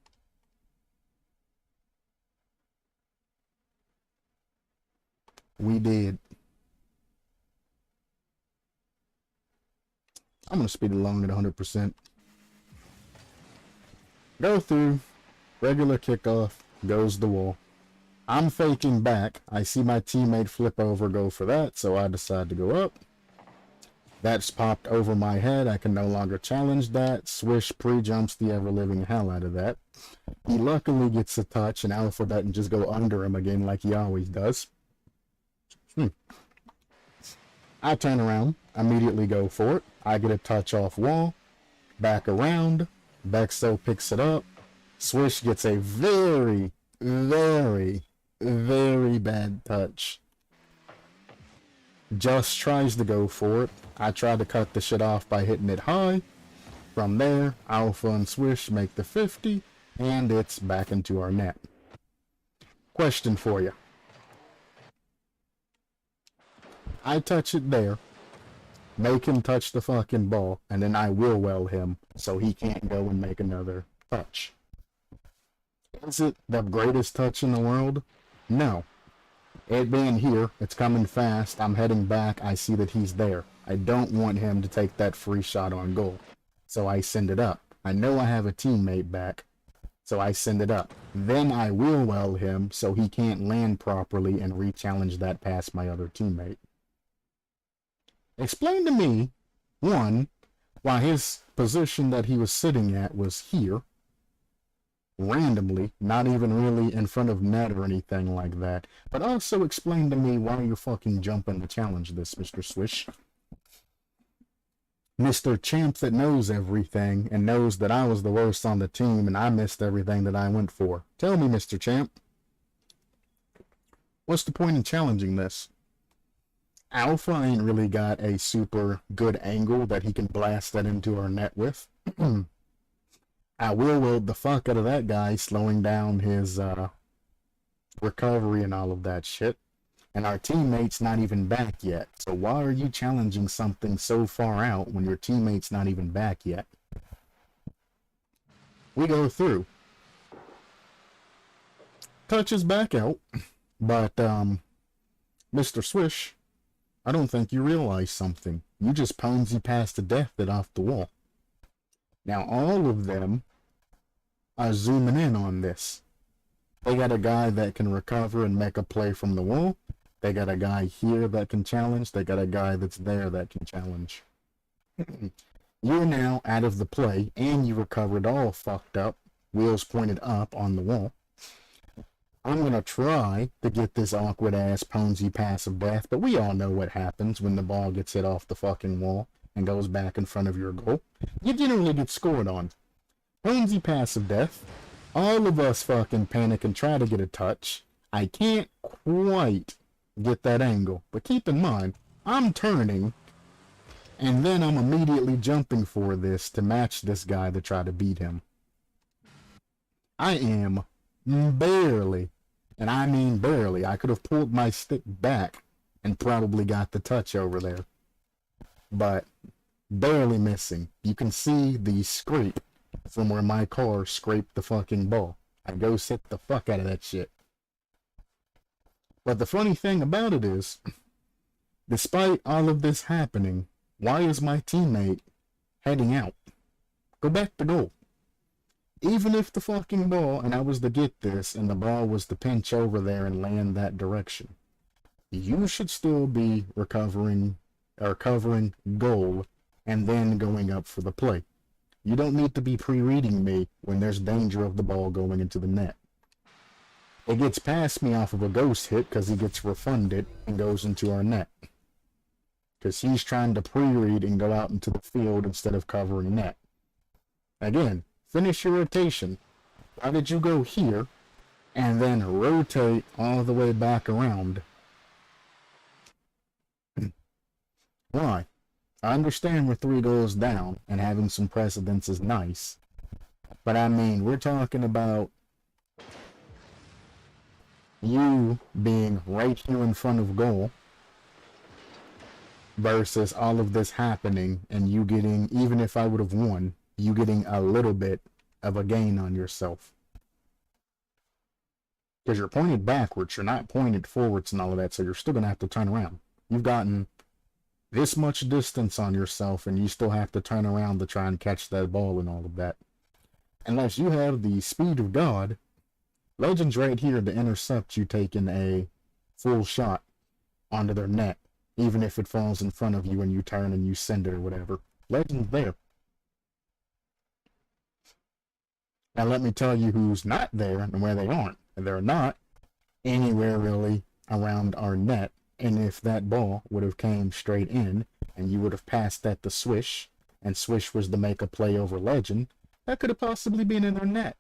We did. I'm going to speed along at 100%. Go through. Regular kickoff. Goes the wall. I'm faking back. I see my teammate flip over, go for that, so I decide to go up. That's popped over my head. I can no longer challenge that. Swish pre-jumps the ever-living hell out of that. He luckily gets a touch, and Alpha doesn't just go under him again like he always does. I turn around, immediately go for it. I get a touch off wall, back around. Bexo picks it up. Swish gets a very, very, very bad touch. Just tries to go for it. I try to cut the shit off by hitting it high. From there, Alpha and Swish make the 50, and it's back into our net. Question for you. I touch it there. make him touch the fucking ball, and then I will well him so he can't go and make another touch. Is it the greatest touch in the world? No. It being here, it's coming fast, I'm heading back, I see that he's there. I don't want him to take that free shot on goal, so I send it up. I know I have a teammate back, so I send it up. Then I will well him so he can't land properly and re-challenge that past my other teammate. Explain to me, one, why his position that he was sitting at was here, randomly, not even really in front of net or anything like that, but also explain to me why you're fucking jumping to challenge this, Mr. Swish. Mr. Champ that knows everything and knows that I was the worst on the team and I missed everything that I went for. Tell me, Mr. Champ, what's the point in challenging this? Alpha ain't really got a super good angle that he can blast that into our net with. I will the fuck out of that guy, slowing down his recovery and all of that shit. And our teammate's not even back yet. So why are you challenging something so far out when your teammate's not even back yet? We go through. Touches back out. But, Mr. Swish, I don't think you realize something. You just Ponzi passed to death it off the wall. Now all of them are zooming in on this. They got a guy that can recover and make a play from the wall. They got a guy here that can challenge. They got a guy that's there that can challenge. You're now out of the play, and you recovered all fucked up, wheels pointed up on the wall. I'm gonna try to get this awkward ass Ponzi pass of death, but we all know what happens when the ball gets hit off the fucking wall and goes back in front of your goal. You generally get scored on. Ponzi pass of death. All of us fucking panic and try to get a touch. I can't quite get that angle, but keep in mind, I'm turning, and then I'm immediately jumping for this to match this guy to try to beat him. I am barely, and I mean barely, I could have pulled my stick back and probably got the touch over there, but barely missing. You can see the scrape from where my car scraped the fucking ball. I go sit the fuck out of that shit. But the funny thing about it is, despite all of this happening, why is my teammate heading out? Go back to goal. Even if the fucking ball, and I was to get this, and the ball was to pinch over there and land that direction, you should still be recovering, or covering goal, and then going up for the play. You don't need to be pre-reading me when there's danger of the ball going into the net. It gets past me off of a ghost hit because he gets refunded and goes into our net. Because he's trying to pre-read and go out into the field instead of covering net. Again, finish your rotation. Why did you go here and then rotate all the way back around? Why? I understand we're 3 goals down and having some precedence is nice. But I mean, we're talking about you being right here in front of goal versus all of this happening and you getting, even if I would have won, you getting a little bit of a gain on yourself. Because you're pointed backwards, you're not pointed forwards and all of that, so you're still going to have to turn around. You've gotten this much distance on yourself and you still have to turn around to try and catch that ball and all of that. Unless you have the speed of God, Legends right here to intercept you taking a full shot onto their net, even if it falls in front of you and you turn and you send it or whatever. Legends there. Now let me tell you who's not there and where they aren't. They're not anywhere really around our net, and if that ball would have came straight in and you would have passed that to Swish, and Swish was to make a play over Legend, that could have possibly been in our net.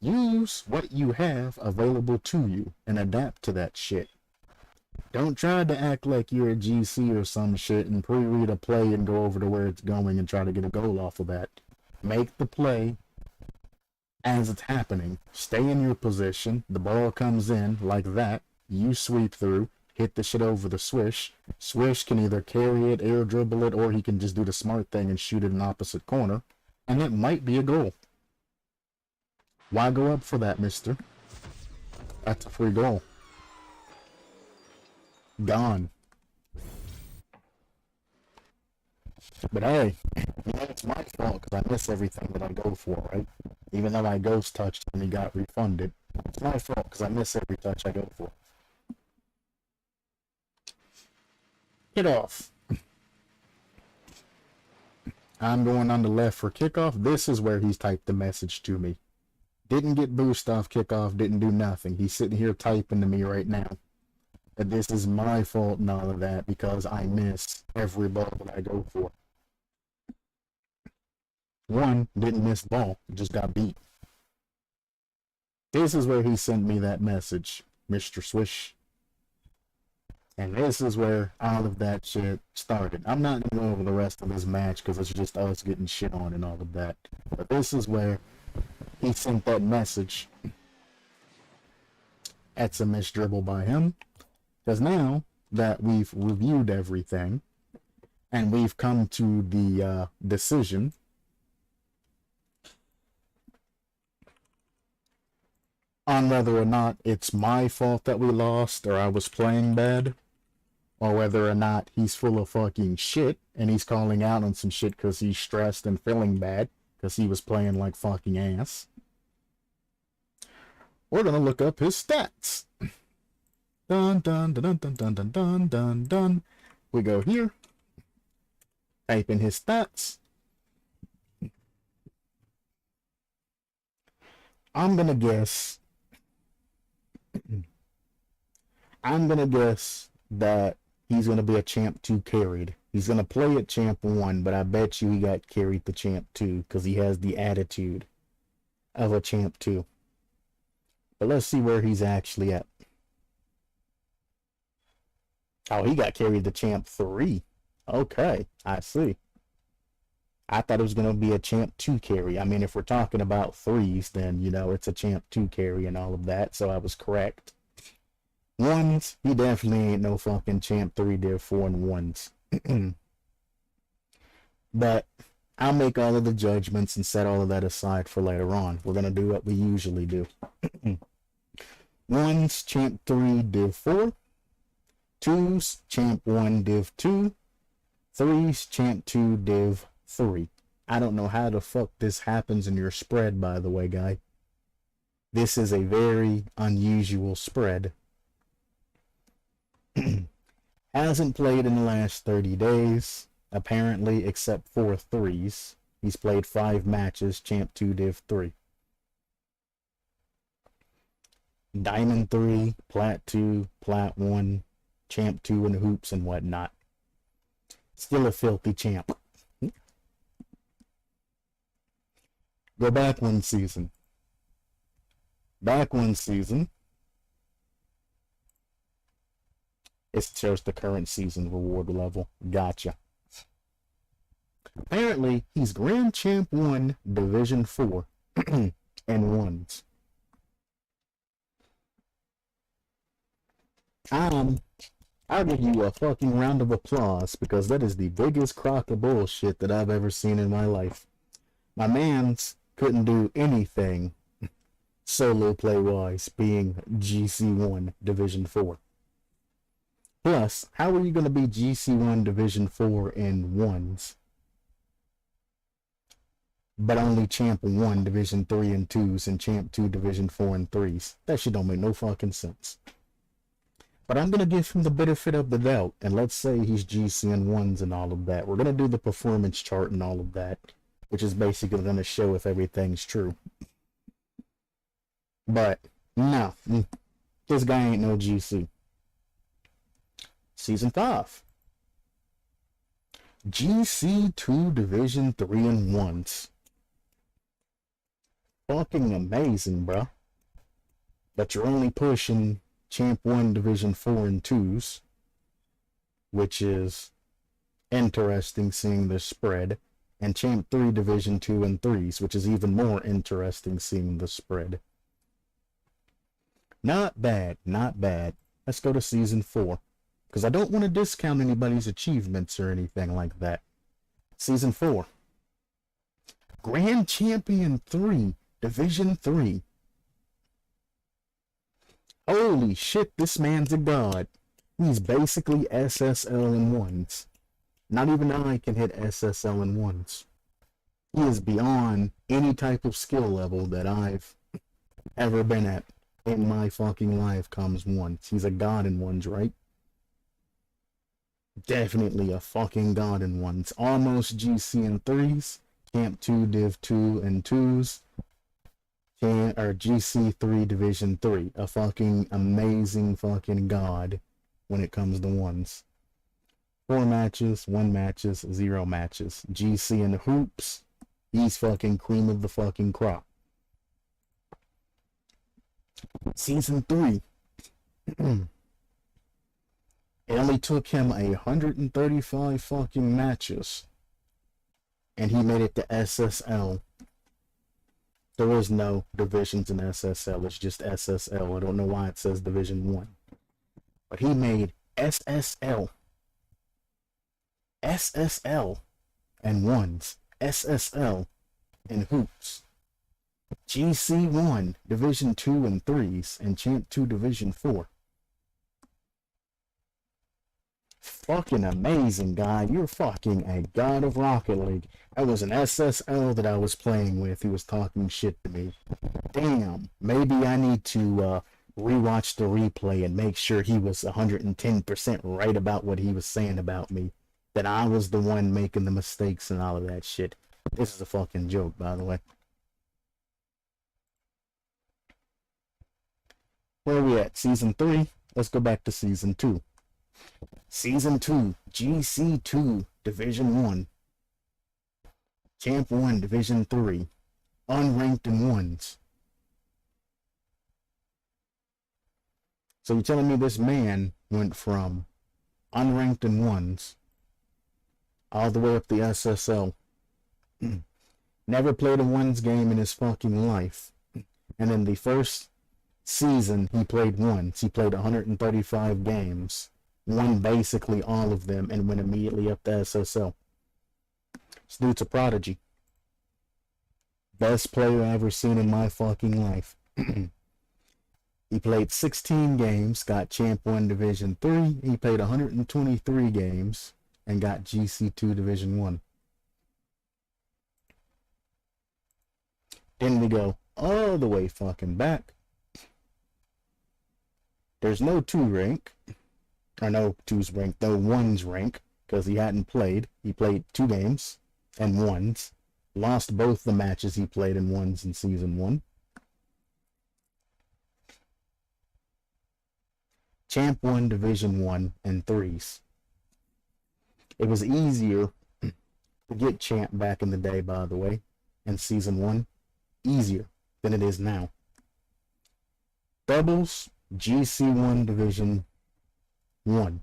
Use what you have available to you and adapt to that shit. Don't try to act like you're a GC or some shit and pre-read a play and go over to where it's going and try to get a goal off of that. Make the play as it's happening. Stay in your position. The ball comes in like that. You sweep through. hit the shit over the Swish. Swish can either carry it, air dribble it, or he can just do the smart thing and shoot it in opposite corner. And it might be a goal. Why go up for that, mister? That's a free goal. Gone. But hey, you know, it's my fault because I miss everything that I go for, right? Even though I ghost touched and he got refunded. It's my fault because I miss every touch I go for. Get off. I'm going on the left for kickoff. This is where he's typed the message to me. Didn't get boost off kickoff, didn't do nothing. He's sitting here typing to me right now. But this is my fault and all of that because I miss every ball that I go for. One, didn't miss the ball, just got beat. This is where he sent me that message, Mr. Swish. And this is where all of that shit started. I'm not going to go over the rest of this match because it's just us getting shit on and all of that. But this is where he sent that message. That's a missed dribble by him. Because now that we've reviewed everything and we've come to the decision on whether or not it's my fault that we lost or I was playing bad, or whether or not he's full of fucking shit and he's calling out on some shit because he's stressed and feeling bad because he was playing like fucking ass, we're gonna look up his stats. Dun dun dun dun dun dun dun dun dun. We go here, type in his stats. I'm gonna guess that he's gonna be a champ 2 carried. He's gonna play at champ 1, but I bet you he got carried to champ 2 because he has the attitude of a champ 2. But let's see where he's actually at. Oh, he got carried to champ 3. Okay, I see. I thought it was going to be a champ 2 carry. I mean, if we're talking about 3s, then, you know, it's a champ 2 carry and all of that, so I was correct. 1s, he definitely ain't no fucking champ 3 div 4 and 1s. But I'll make all of the judgments and set all of that aside for later on. We're going to do what we usually do. 1s, champ 3 div 4. 2s, champ 1 div 2. 3s, champ 2 div 3. I don't know how the fuck this happens in your spread, by the way, guy. This is a very unusual spread. Hasn't played in the last 30 days, apparently, except for 3s. He's played 5 matches, champ 2 div 3. Diamond 3, plat 2, plat 1, champ 2 and hoops and whatnot. Still a filthy champ. Go back one season. Back one season. It shows the current season reward level. Gotcha. Apparently, he's Grand Champ 1, Division 4, and 1s. I'll give you a fucking round of applause because that is the biggest crock of bullshit that I've ever seen in my life. My mans couldn't do anything solo play-wise, being GC1 Division 4. Plus, how are you going to be GC1 Division 4 in 1s, but only Champ 1 Division 3 and 2s and Champ 2 Division 4 and 3s? That shit don't make no fucking sense. But I'm going to give him the benefit of the doubt, and let's say he's GC in 1s and all of that. We're going to do the performance chart and all of that, which is basically going to show if everything's true. But, no, this guy ain't no GC. Season 5. GC2 Division 3 and 1s. Fucking amazing, bro. But you're only pushing Champ 1 Division 4 and 2s, which is interesting seeing the spread, and Champ 3 Division 2 and 3s, which is even more interesting seeing the spread. Not bad, not bad. Let's go to season 4. Because I don't want to discount anybody's achievements or anything like that. Season 4. Grand Champion 3, Division 3. Holy shit, this man's a god. He's basically SSL in ones. Not even I can hit SSL in ones. He is beyond any type of skill level that I've ever been at in my fucking life comes ones. He's a god in ones, right? Definitely a fucking god in ones. Almost GC in 3s. Camp 2, Div 2 and 2s. Or GC 3, Division 3. A fucking amazing fucking god when it comes to ones. 4 matches, 1 matches, 0 matches. GC in hoops. He's fucking cream of the fucking crop. Season 3. It only took him 135 fucking matches. And he made it to SSL. There is no divisions in SSL. It's just SSL. I don't know why it says Division 1. But he made SSL. SSL and ones. SSL and hoops. GC1, Division 2 and 3s, and Champ 2 Division 4. Fucking amazing, guy. You're fucking a god of Rocket League. That was an SSL that I was playing with. He was talking shit to me. Damn. Maybe I need to rewatch the replay and make sure he was 110% right about what he was saying about me. That I was the one making the mistakes and all of that shit. This is a fucking joke, by the way. Where are we at? Season 3? Let's go back to Season 2. Season 2, GC2, Division 1. Champ 1, Division 3. Unranked in ones. So you're telling me this man went from unranked in ones all the way up the SSL. Never played a ones game in his fucking life. And in the first season, he played ones. He played 135 games. Won basically all of them and went immediately up to SSL. This dude's a prodigy. Best player I've ever seen in my fucking life. He played 16 games, got Champ 1 Division 3. He played 123 games and got GC2 Division 1. Then we go all the way fucking back. There's no 2 rank. Or no 2's rank, no 1's rank, because he hadn't played. He played 2 games and 1's. Lost both the matches he played in 1's in Season 1. Champ 1 Division 1 and 3's. It was easier to get Champ back in the day, by the way, in Season 1. Easier than it is now. Doubles, GC1 Division 1.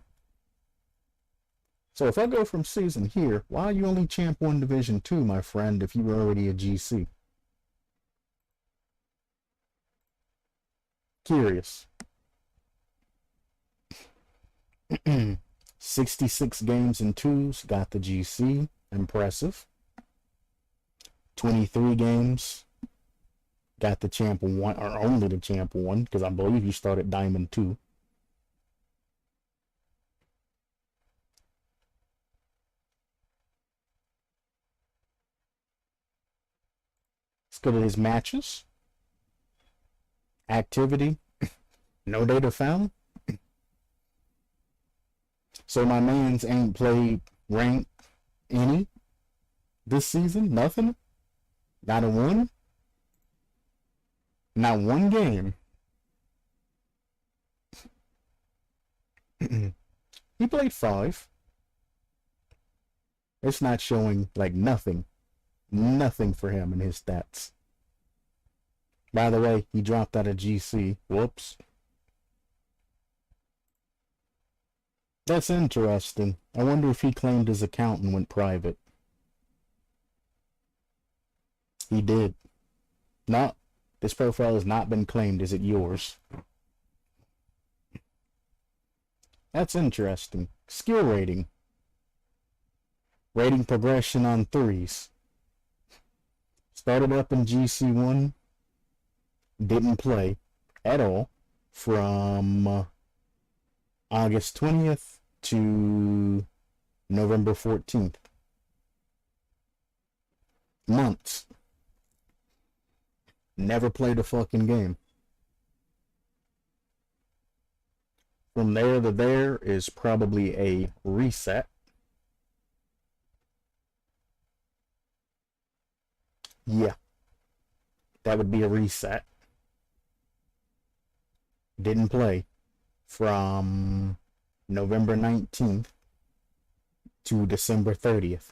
So if I go from season here, why are you only Champ 1 Division 2, my friend, if you were already a GC? Curious. 66 games in 2s, got the GC. Impressive. 23 games, got the Champ 1, or only the Champ 1, because I believe you started Diamond 2. Let's go to his matches. Activity. No data found. So my mans ain't played rank any this season? Nothing? Not a 1? Not 1 game. He played 5. It's not showing like nothing. Nothing for him in his stats. By the way, he dropped out of GC. Whoops. That's interesting. I wonder if he claimed his account and went private. He did. No, this profile has not been claimed. Is it yours? That's interesting. Skill rating. Rating progression on 3s. Started up in GC1. Didn't play at all from August 20th to November 14th. Months. Never played a fucking game. From there to there is probably a reset. Yeah. That would be a reset. Didn't play from November 19th to December 30th.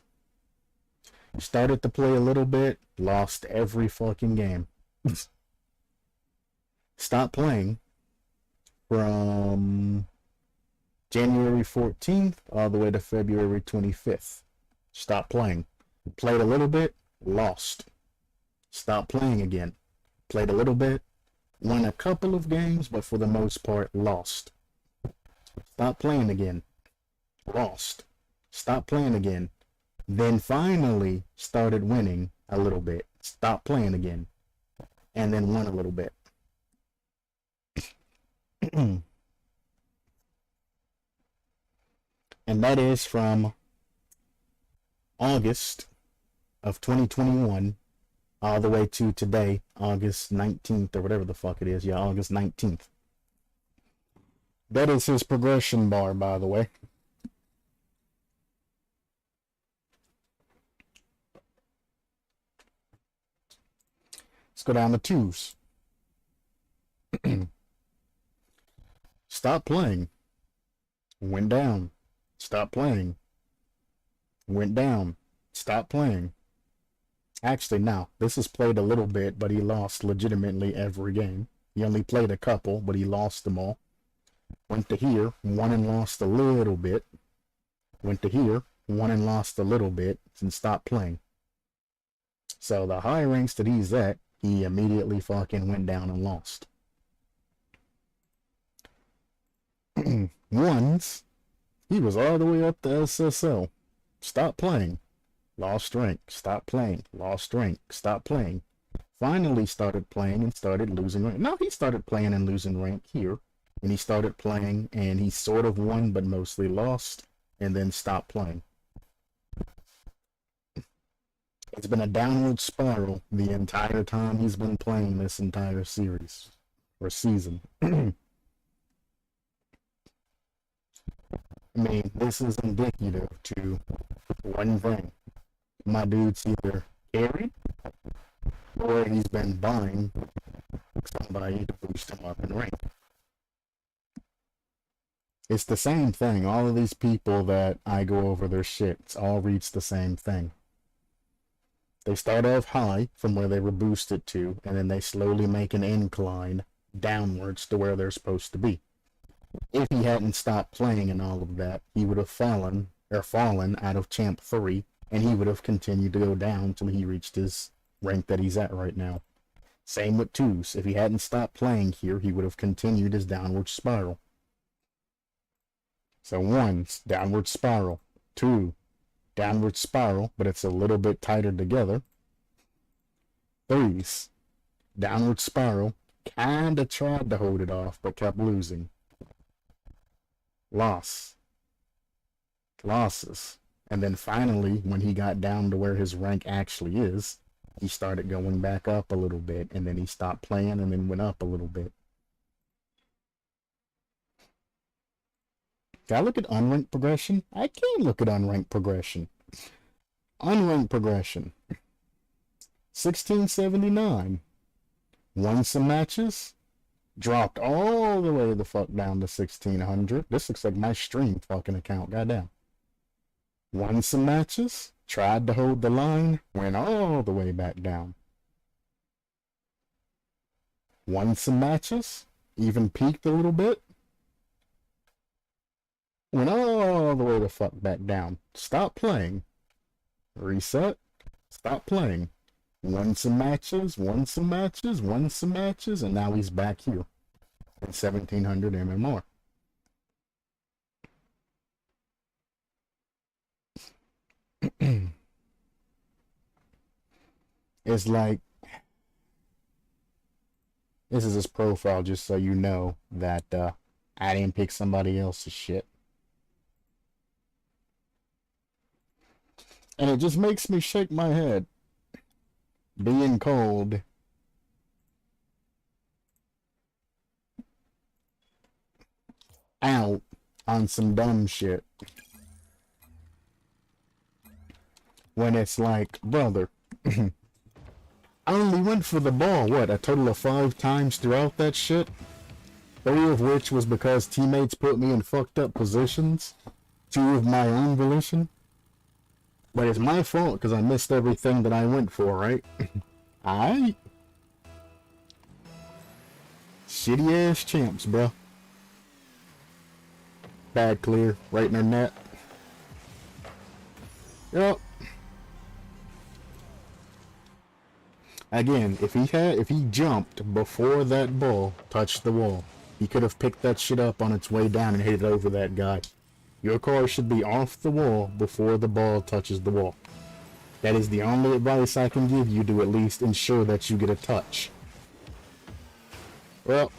Started to play a little bit, lost every fucking game. Stopped playing from January 14th all the way to February 25th. Stopped playing. Played a little bit, lost. Stopped playing again. Played a little bit, won a couple of games, but for the most part, lost. Stopped playing again. Lost. Stopped playing again. Then finally started winning a little bit. Stopped playing again. And then won a little bit. And that is from August of 2021 all the way to today, August 19th, or whatever the fuck it is. Yeah, August 19th. That is his progression bar, by the way. Let's go down to 2s. Stop playing. Went down. Stop playing. Went down. Stop playing. Actually, no. This is played a little bit, but he lost legitimately every game. He only played a couple, but he lost them all. Went to here, won and lost a little bit. Went to here, won and lost a little bit, and stopped playing. So the high ranks that he's at, he immediately fucking went down and lost. Ones, he was all the way up to SSL. Stopped playing. Lost rank. Stopped playing. Lost rank. Stopped playing. Finally started playing and started losing rank. Now he started playing and losing rank here. And he started playing and he sort of won but mostly lost. And then stopped playing. It's been a downward spiral the entire time he's been playing this entire series. Or season. I mean, this is indicative to one thing. My dude's either carried or he's been buying somebody to boost him up in rank. It's the same thing. All of these people that I go over their shit all reach the same thing. They start off high from where they were boosted to, and then they slowly make an incline downwards to where they're supposed to be. If he hadn't stopped playing and all of that, he would have fallen out of Champ 3, and he would have continued to go down till he reached his rank that he's at right now. Same with 2s. If he hadn't stopped playing here, he would have continued his downward spiral. So 1's downward spiral. 2, downward spiral, but it's a little bit tighter together. 3's downward spiral. Kinda tried to hold it off, but kept losing. Losses. And then finally, when he got down to where his rank actually is, he started going back up a little bit, and then he stopped playing and then went up a little bit. Can I look at unranked progression? I can look at unranked progression. Unranked progression. 1679. Won some matches. Dropped all the way the fuck down to 1600. This looks like my stream fucking account. Goddamn. Won some matches. Tried to hold the line. Went all the way back down. Won some matches. Even peaked a little bit. Went all the way the fuck back down. Stop playing. Reset. Stop playing. Won some matches, won some matches, won some matches, and now he's back here at 1700 MMR. It's like, this is his profile, just so you know that I didn't pick somebody else's shit. And it just makes me shake my head. Being cold. Out on some dumb shit. When it's like, brother, I only went for the ball, what, a total of 5 times throughout that shit? 3 of which was because teammates put me in fucked up positions. 2 of my own volition. But it's my fault because I missed everything that I went for, right? Aight. Shitty ass champs, bro. Bad clear, right in their net. Yep. Again, if he jumped before that ball touched the wall, he could have picked that shit up on its way down and hit it over that guy. Your car should be off the wall before the ball touches the wall. That is the only advice I can give you to at least ensure that you get a touch. Well,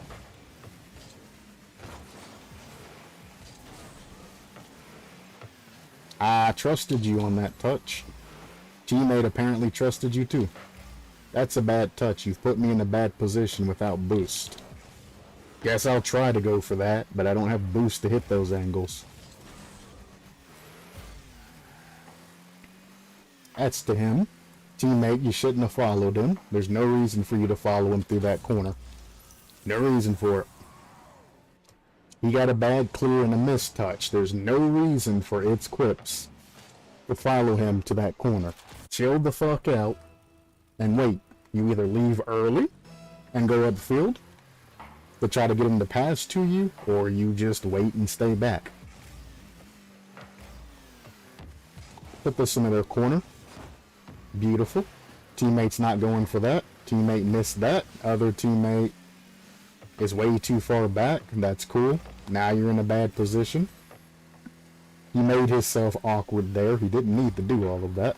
I trusted you on that touch. Teammate apparently trusted you too. That's a bad touch. You've put me in a bad position without boost. Guess I'll try to go for that, but I don't have boost to hit those angles. That's to him. Teammate, you shouldn't have followed him. There's no reason for you to follow him through that corner. No reason for it. He got a bad clear and a missed touch. There's no reason for its quips to follow him to that corner. Chill the fuck out and wait. You either leave early and go upfield to try to get him to pass to you, or you just wait and stay back. Put this in their corner. Beautiful. Teammate's not going for that. Teammate missed that. Other teammate is way too far back. That's cool. Now you're in a bad position. He made himself awkward there. He didn't need to do all of that.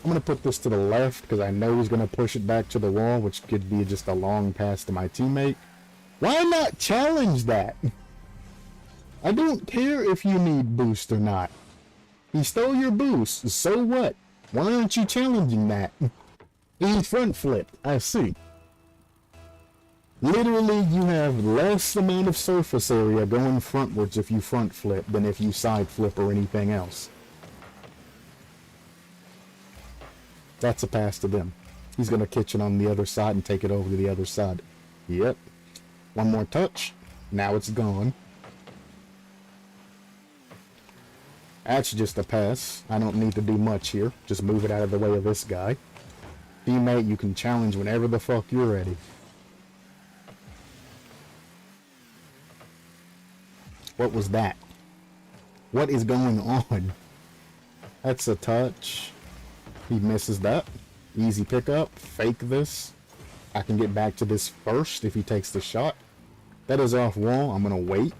I'm going to put this to the left because I know he's going to push it back to the wall, which could be just a long pass to my teammate. Why not challenge that? I don't care if you need boost or not. He stole your boost, so what? Why aren't you challenging that? He front flipped, I see. Literally, you have less amount of surface area going frontwards if you front flip than if you side flip or anything else. That's a pass to them. He's going to catch it on the other side and take it over to the other side. Yep. One more touch. Now it's gone. That's just a pass. I don't need to do much here. Just move it out of the way of this guy. Teammate, you can challenge whenever the fuck you're ready. What was that? What is going on? That's a touch. He misses that. Easy pickup. Fake this. I can get back to this first if he takes the shot. That is off wall. I'm going to wait.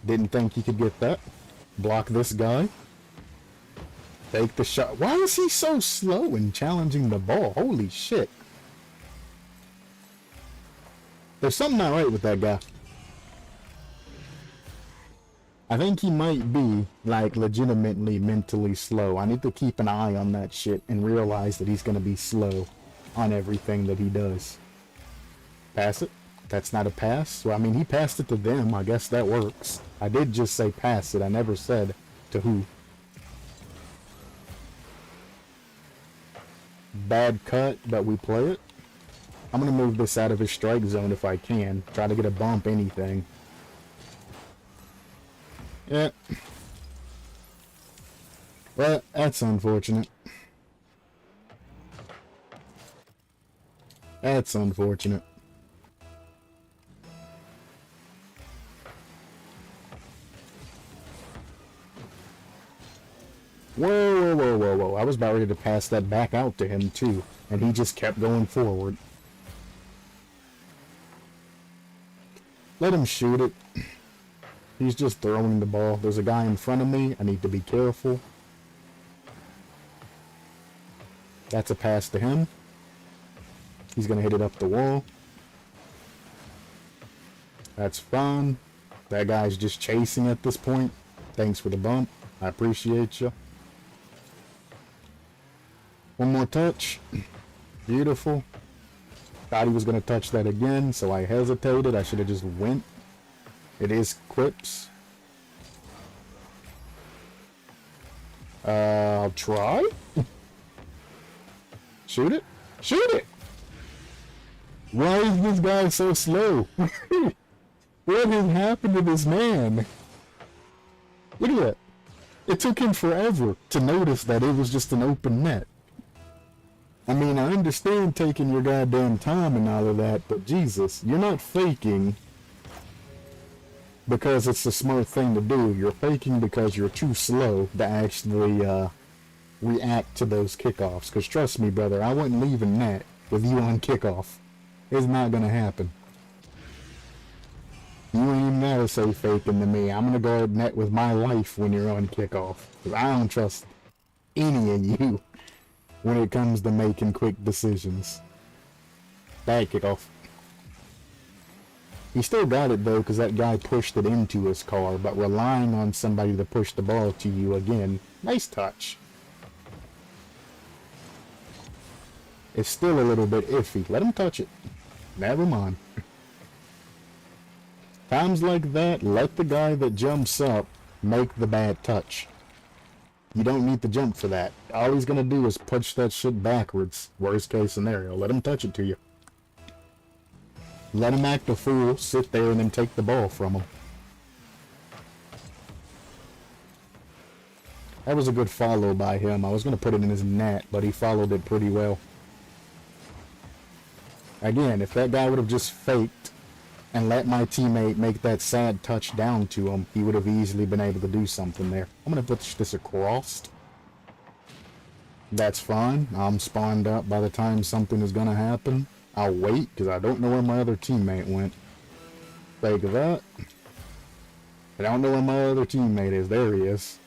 Didn't think he could get that. Block this guy. Take the shot. Why is he so slow in challenging the ball? Holy shit. There's something not right with that guy. I think he might be, like, legitimately mentally slow. I need to keep an eye on that shit and realize that he's going to be slow on everything that he does. Pass it. That's not a pass. Well, I mean, he passed it to them. I guess that works. I did just say pass it. I never said to who. Bad cut, but we play it. I'm going to move this out of his strike zone if I can. Try to get a bump, anything. Yeah. Well, that's unfortunate. That's unfortunate. Whoa, whoa, whoa, whoa, whoa. I was about ready to pass that back out to him, too. And he just kept going forward. Let him shoot it. He's just throwing the ball. There's a guy in front of me. I need to be careful. That's a pass to him. He's gonna hit it up the wall. That's fine. That guy's just chasing at this point. Thanks for the bump. I appreciate you. One more touch. Beautiful. Thought he was going to touch that again, so I hesitated. I should have just went. It is quips. I'll try. Shoot it. Shoot it! Why is this guy so slow? What has happened to this man? Look at that. It took him forever to notice that it was just an open net. I mean, I understand taking your goddamn time and all of that, but Jesus, you're not faking because it's a smart thing to do. You're faking because you're too slow to actually react to those kickoffs. Because trust me, brother, I wasn't leaving net with you on kickoff. It's not going to happen. You ain't even gotta say faking to me. I'm gonna guard net with my life when you're on kickoff. Because I don't trust any of you when it comes to making quick decisions. Bad kickoff. He still got it though, because that guy pushed it into his car, but relying on somebody to push the ball to you again. Nice touch. It's still a little bit iffy. Let him touch it. Never mind. Times like that, let the guy that jumps up make the bad touch. You don't need to jump for that. All he's gonna do is push that shit backwards. Worst case scenario. Let him touch it to you. Let him act a fool, sit there, and then take the ball from him. That was a good follow by him. I was gonna put it in his net, but he followed it pretty well. Again, if that guy would have just faked and let my teammate make that sad touch down to him, he would have easily been able to do something there. I'm going to push this across. That's fine. I'm spawned up by the time something is going to happen. I'll wait, because I don't know where my other teammate went. Fake that. I don't know where my other teammate is. There he is.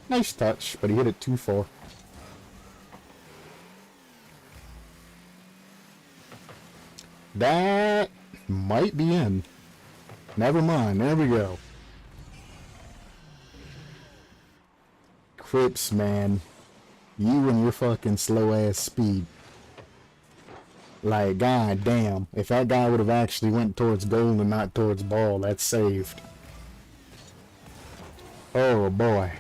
Nice touch, but he hit it too far. That might be in. Never mind. There we go. Crips, man. You and your fucking slow ass speed. Like, god damn. If that guy would have actually went towards goal and not towards ball, that's saved. Oh boy.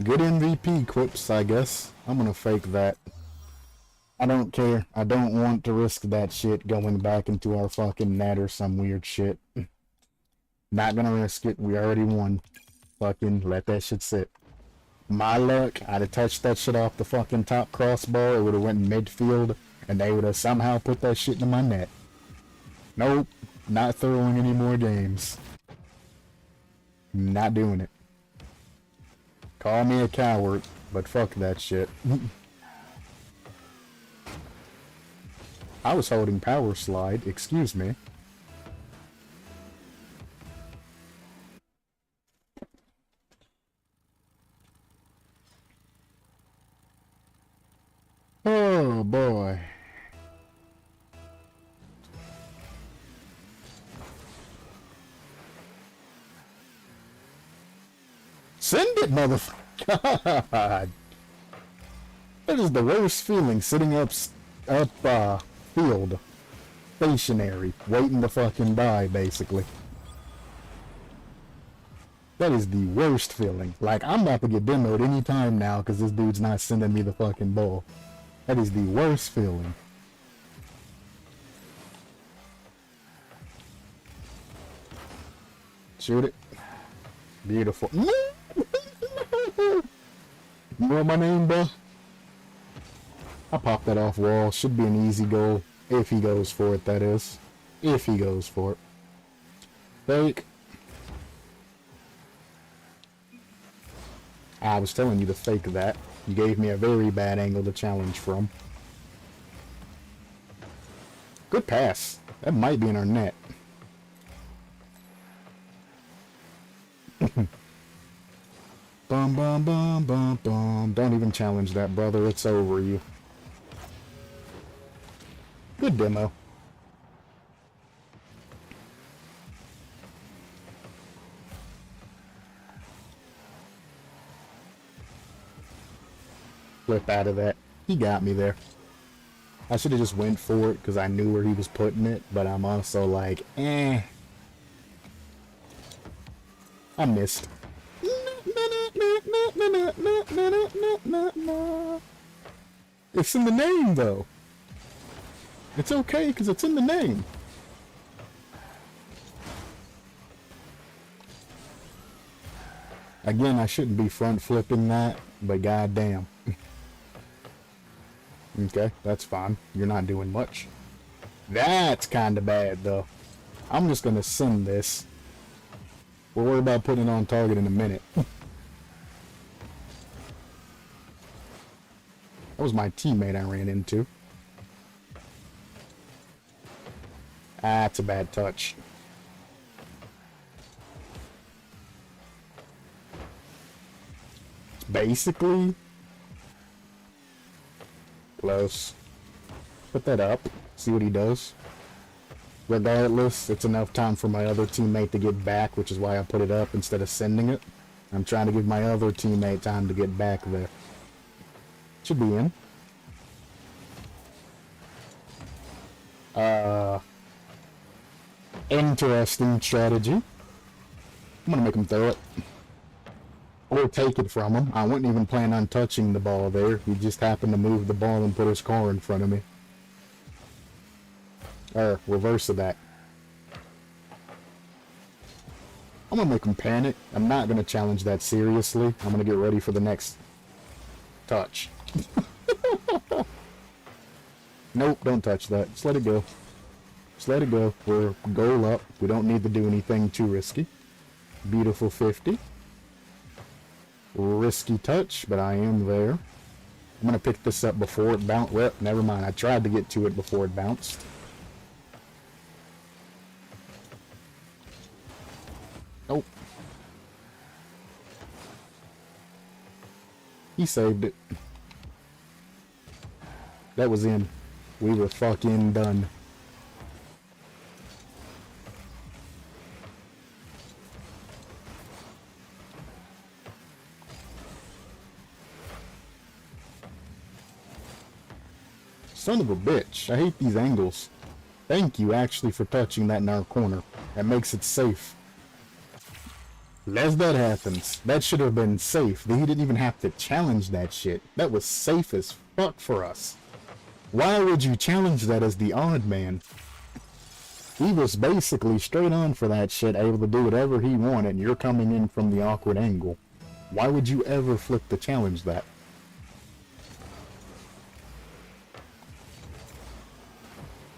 Good MVP, Quips, I guess. I'm gonna fake that. I don't care. I don't want to risk that shit going back into our fucking net or some weird shit. Not gonna risk it. We already won. Fucking let that shit sit. My luck, I'd have touched that shit off the fucking top crossbar. It would have went in midfield, and they would have somehow put that shit in my net. Nope. Not throwing any more games. Not doing it. Call me a coward, but fuck that shit. I was holding power slide, excuse me. Oh boy. Send it, motherfucker. God. That is the worst feeling, sitting up field. Stationary. Waiting to fucking die, basically. That is the worst feeling. Like, I'm about to get demoed any time now because this dude's not sending me the fucking ball. That is the worst feeling. Shoot it. Beautiful. You know my name, bro? I'll pop that off wall. Should be an easy goal. If he goes for it, that is. If he goes for it. Fake. I was telling you to fake that. You gave me a very bad angle to challenge from. Good pass. That might be in our net. Bum bum bum bum bum. Don't even challenge that, brother. It's over you. Good demo. Flip out of that. He got me there. I should have just went for it because I knew where he was putting it, but I'm also like, eh. I missed. It's in the name, though. It's okay because it's in the name. Again, I shouldn't be front flipping that, but goddamn. Okay, that's fine. You're not doing much. That's kind of bad, though. I'm just gonna send this. We'll worry about putting it on target in a minute. That was my teammate I ran into. That's a bad touch. It's basically close. Put that up. See what he does. Regardless, it's enough time for my other teammate to get back, which is why I put it up instead of sending it. I'm trying to give my other teammate time to get back there. Should be in. Interesting strategy. I'm gonna make him throw it. Or take it from him. I wouldn't even plan on touching the ball there. He just happened to move the ball and put his car in front of me. Or reverse of that. I'm gonna make him panic. I'm not gonna challenge that seriously. I'm gonna get ready for the next touch. Nope, don't touch that. Just let it go. Just let it go. We're goal up. We don't need to do anything too risky. Beautiful 50. Risky touch, but I am there. I'm gonna pick this up before it bounced. Well, never mind. I tried to get to it before it bounced. Nope. He saved it. That was in. We were fucking done. Son of a bitch. I hate these angles. Thank you actually for touching that in our corner. That makes it safe. As that happens, that should have been safe. He didn't even have to challenge that shit. That was safe as fuck for us. Why would you challenge that as the odd man? He was basically straight on for that shit, able to do whatever he wanted, and you're coming in from the awkward angle. Why would you ever flip to challenge that?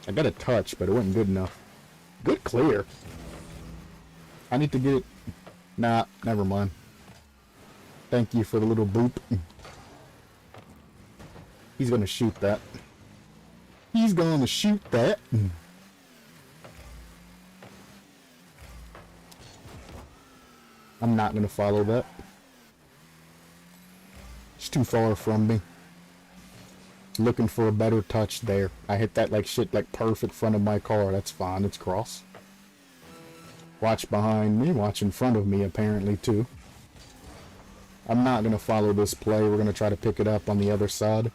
I got a touch, but it wasn't good enough. Good clear. I need to get it. Nah, never mind. Thank you for the little boop. He's gonna shoot that. He's gonna shoot that. I'm not gonna follow that. It's too far from me. Looking for a better touch there. I hit that like shit, like perfect front of my car. That's fine. It's cross. Watch behind me. Watch in front of me apparently too. I'm not going to follow this play. We're going to try to pick it up on the other side.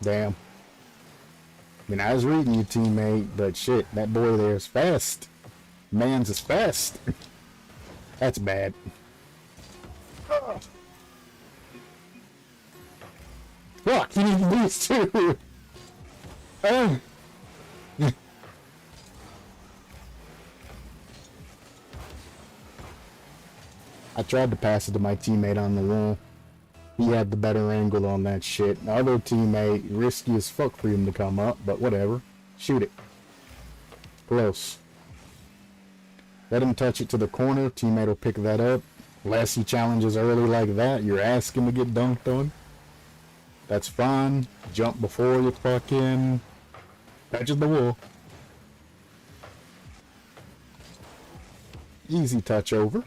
Damn. I mean, I was reading you, teammate, but shit, that boy there is fast. Man's is fast. That's bad. Fuck, you need these too. I tried to pass it to my teammate on the wall. He had the better angle on that shit. The other teammate, risky as fuck for him to come up, but whatever. Shoot it. Close. Let him touch it to the corner. Teammate will pick that up. Unless he challenges early like that, you're asking to get dunked on. That's fine. Jump before you fucking touches the wall. Easy touch over.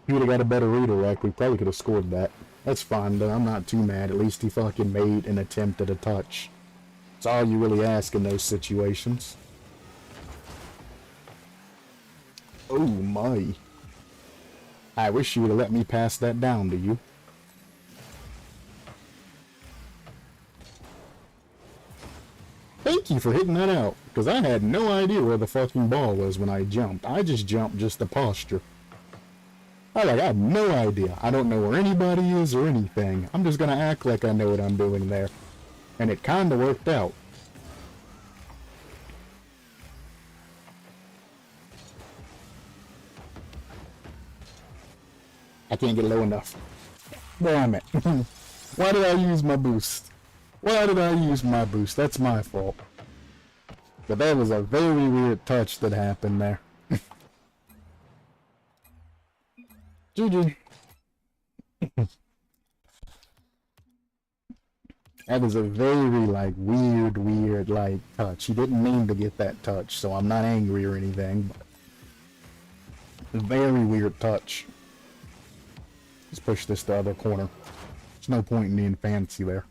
He would have got a better redirect. We probably could have scored that. That's fine, though. I'm not too mad. At least he fucking made an attempt at a touch. It's all you really ask in those situations. Oh my. I wish you would have let me pass that down to you. Thank you for hitting that out, because I had no idea where the fucking ball was when I jumped. I just jumped just to posture. I have no idea. I don't know where anybody is or anything. I'm just gonna act like I know what I'm doing there. And it kinda worked out. I can't get low enough. Damn it. Why did I use my boost? Why did I use my boost? That's my fault. But that was a very weird touch that happened there. GG. That was a very, weird, touch. He didn't mean to get that touch, so I'm not angry or anything, but a very weird touch. Let's push this to the other corner. There's no point in being fancy there.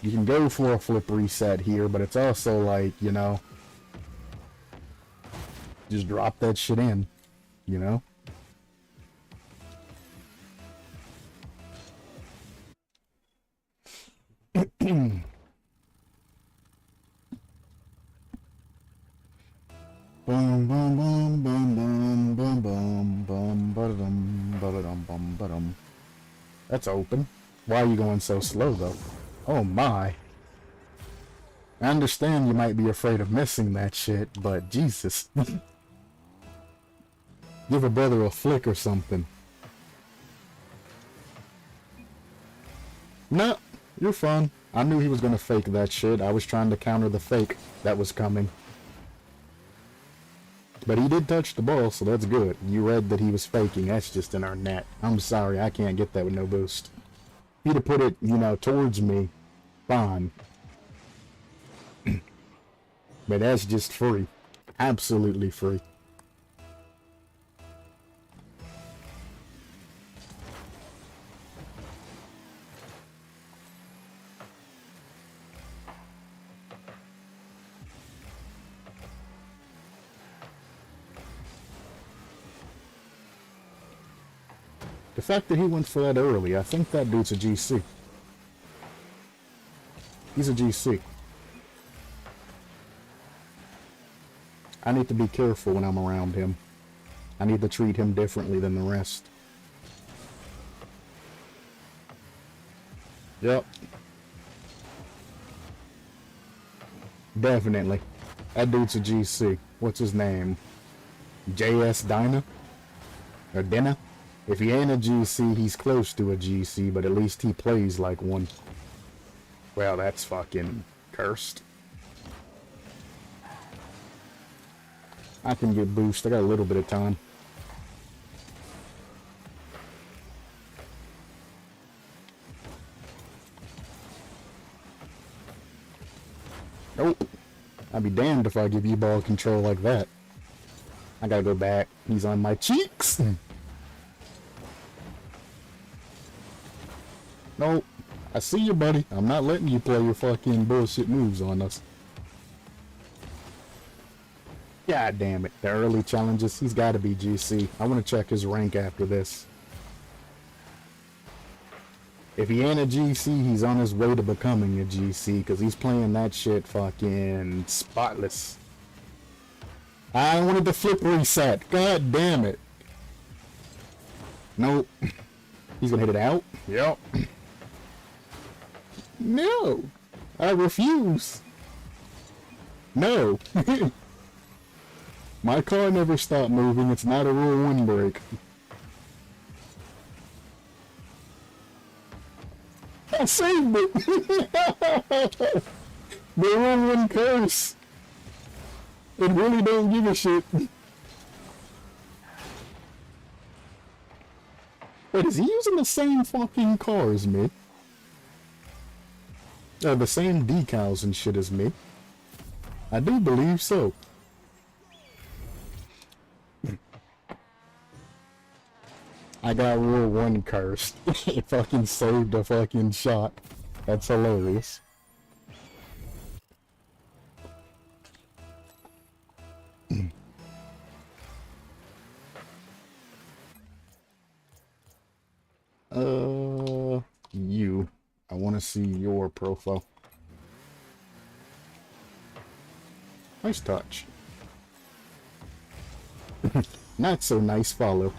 You can go for a flip reset here, but it's also you know, just drop that shit in, you know? Boom, boom, boom, boom, boom, boom, boom, boom, ba-da-dum, ba-da-dum, bum, ba-dum. That's open. Why are you going so slow, though? Oh my. I understand you might be afraid of missing that shit, but Jesus. Give a brother a flick or something. No, you're fine. I knew he was gonna fake that shit. I was trying to counter the fake that was coming. But he did touch the ball, so that's good. You read that he was faking. That's just in our net. I'm sorry, I can't get that with no boost. If he'd have put it, you know, towards me, fine. But that's just free. Absolutely free. The fact that he went for that early, I think that dude's a GC. He's a GC. I need to be careful when I'm around him. I need to treat him differently than the rest. Yep. Definitely. That dude's a GC. What's his name? JS Dyna? Or Dina? If he ain't a GC, he's close to a GC, but at least he plays like one. Well, that's fucking cursed. I can get boost. I got a little bit of time. Nope. I'd be damned if I give you ball control like that. I gotta go back. He's on my cheeks. Nope. I see you, buddy. I'm not letting you play your fucking bullshit moves on us. God damn it. The early challenges. He's got to be GC. I want to check his rank after this. If he ain't a GC, he's on his way to becoming a GC because he's playing that shit fucking spotless. I wanted to flip reset. God damn it. Nope. He's going to hit it out. Yep. No, I refuse. No. My car never stopped moving. It's not a Rule 1 brake. I saved it. The Rule 1 curse. It really don't give a shit. Wait, is he using the same fucking car as me? The same decals and shit as me. I do believe so. I got Rule 1 cursed. It fucking saved a fucking shot. That's hilarious. You. I want to see your profile. Nice touch. Not so nice follow.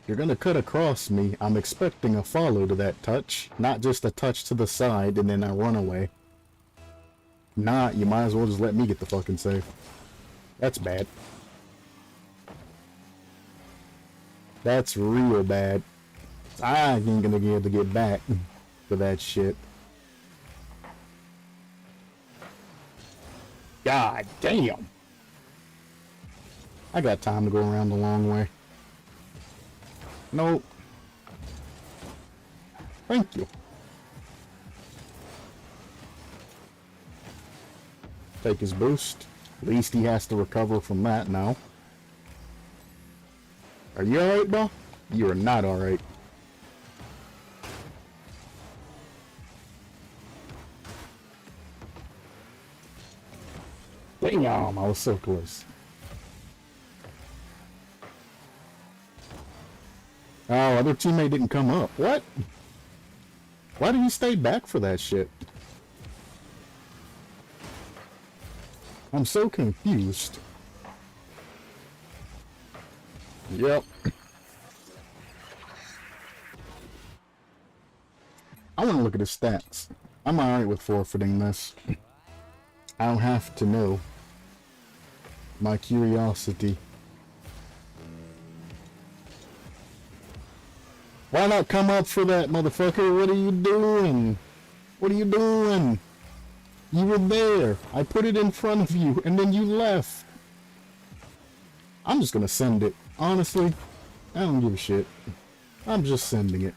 You're gonna cut across me. I'm expecting a follow to that touch, not just a touch to the side and then I run away. Nah, you might as well just let me get the fucking save. That's bad. That's real bad. I ain't gonna be able to get back for that shit. God damn. I got time to go around the long way. Nope. Thank you. Take his boost. At least he has to recover from that now. Are you alright, bro? You are not alright. Damn, I was so close. Oh, other teammate didn't come up. What? Why did he stay back for that shit? I'm so confused. Yep. I want to look at his stats. I'm alright with forfeiting this. I don't have to know. My curiosity. Why not come up for that, motherfucker? What are you doing? What are you doing? You were there. I put it in front of you, and then you left. I'm just gonna send it. Honestly, I don't give a shit. I'm just sending it.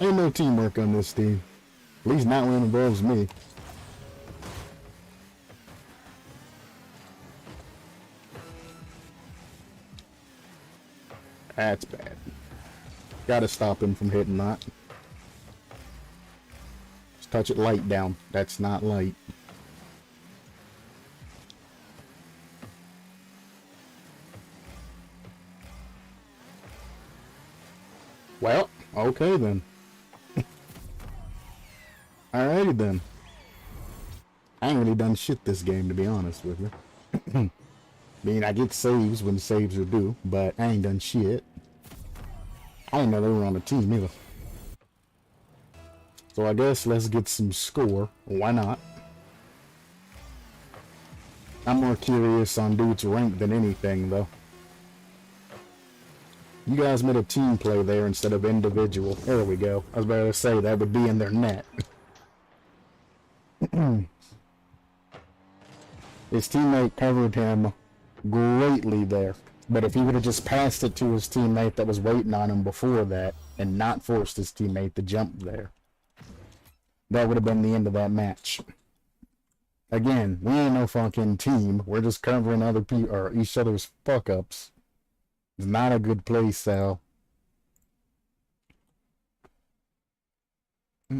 Ain't no teamwork on this team. At least not when it involves me. That's bad. Gotta stop him from hitting that. Just touch it light down. That's not light. Well, okay then. Alrighty then. I ain't really done shit this game, to be honest with you. I mean, I get saves when saves are due, but I ain't done shit. I didn't know they were on a team either. So I guess let's get some score. Why not? I'm more curious on dude's rank than anything, though. You guys made a team play there instead of individual. There we go. I was about to say that would be in their net. His teammate covered him greatly there. But if he would have just passed it to his teammate that was waiting on him before that and not forced his teammate to jump there, that would have been the end of that match. Again, we ain't no fucking team. We're just covering other people or each other's fuck ups. It's not a good play, Sal. I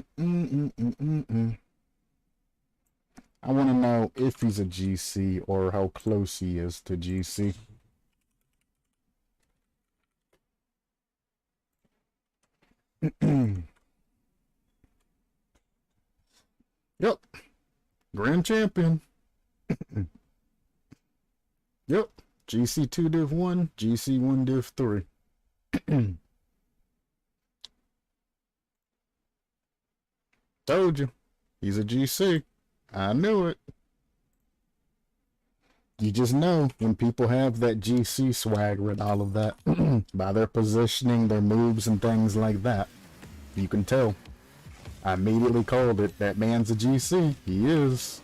want to know if he's a GC or how close he is to GC. Yep. Grand champion. Yep. GC 2 div 1, GC 1 div 3. Told you. He's a GC. I knew it. You just know when people have that GC swagger and all of that, by their positioning, their moves, and things like that. You can tell. I immediately called it. That man's a GC. He is.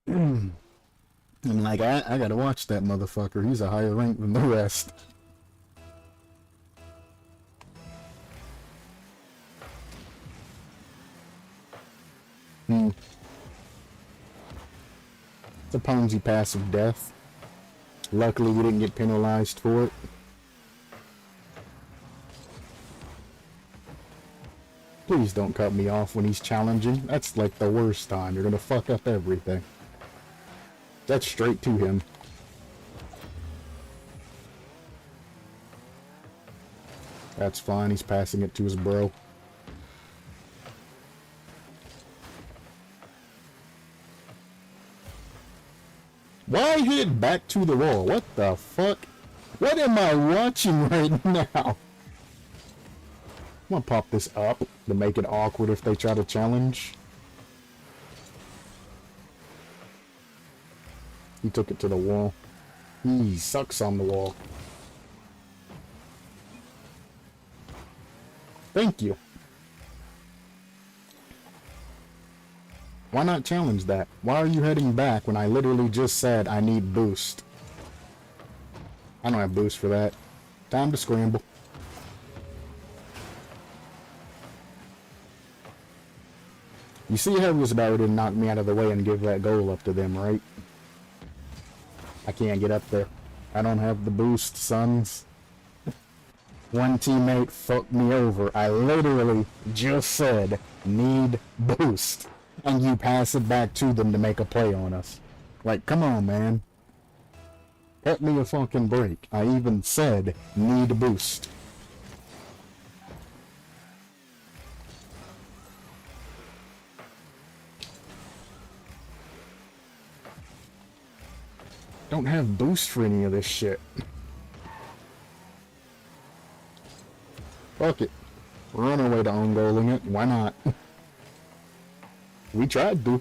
And like, I gotta watch that motherfucker. He's a higher rank than the rest. The Ponzi passive death. Luckily, we didn't get penalized for it. Please don't cut me off when he's challenging. That's like the worst time. You're gonna fuck up everything. That's straight to him. That's fine. He's passing it to his bro. Why hit back to the wall? What the fuck? What am I watching right now? I'm gonna pop this up to make it awkward if they try to challenge. He took it to the wall. He sucks on the wall. Thank you. Why not challenge that? Why are you heading back when I literally just said I need boost? I don't have boost for that. Time to scramble. You see how he was about to knock me out of the way and give that goal up to them, right? I can't get up there. I don't have the boost, sons. One teammate fucked me over. I literally just said, need boost. And you pass it back to them to make a play on us. Like, come on, man. Cut me a fucking break. I even said, need boost. Don't have boost for any of this shit. Fuck it. We're on our way to own goaling it. Why not? We tried to.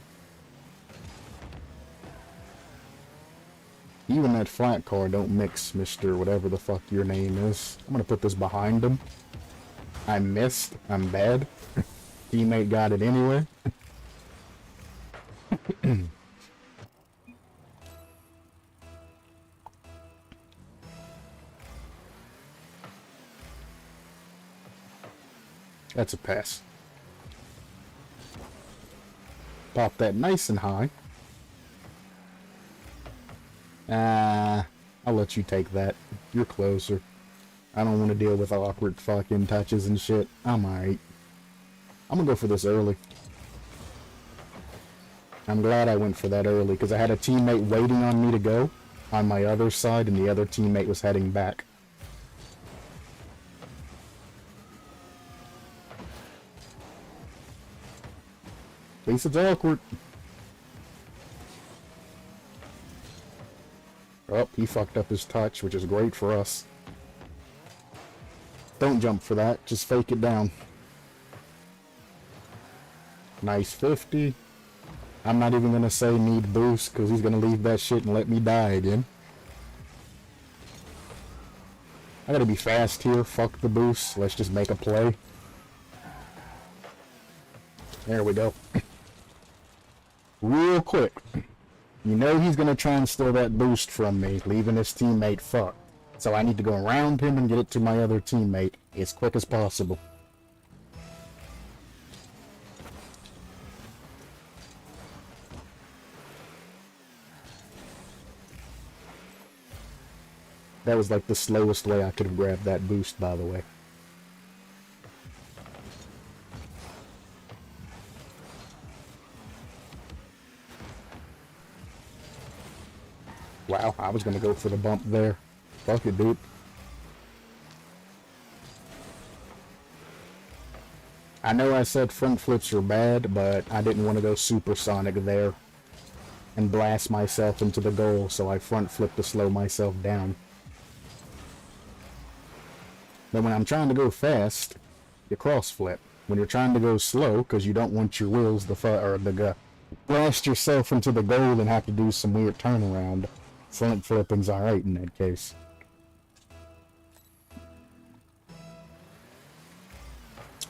Even that flat car don't mix, Mr. Whatever the fuck your name is. I'm gonna put this behind him. I missed. I'm bad. Teammate got it anyway. That's a pass. Pop that nice and high. I'll let you take that. You're closer. I don't want to deal with awkward fucking touches and shit. I'm alright. I'm gonna go for this early. I'm glad I went for that early, because I had a teammate waiting on me to go on my other side, and the other teammate was heading back. At least it's awkward. Oh, he fucked up his touch, which is great for us. Don't jump for that, just fake it down. Nice 50. I'm not even gonna say need boost, because he's gonna leave that shit and let me die again. I gotta be fast here, fuck the boost, let's just make a play. There we go. Real quick. You know he's gonna try and steal that boost from me, leaving his teammate fucked. So I need to go around him and get it to my other teammate as quick as possible. That was like the slowest way I could have grabbed that boost, by the way. Wow, I was gonna go for the bump there. Fuck it, dude. I know I said front flips are bad, but I didn't want to go supersonic there and blast myself into the goal, so I front flipped to slow myself down. Then when I'm trying to go fast, you cross flip. When you're trying to go slow, because you don't want your wheels to blast yourself into the goal and have to do some weird turnaround, front flipping's alright in that case.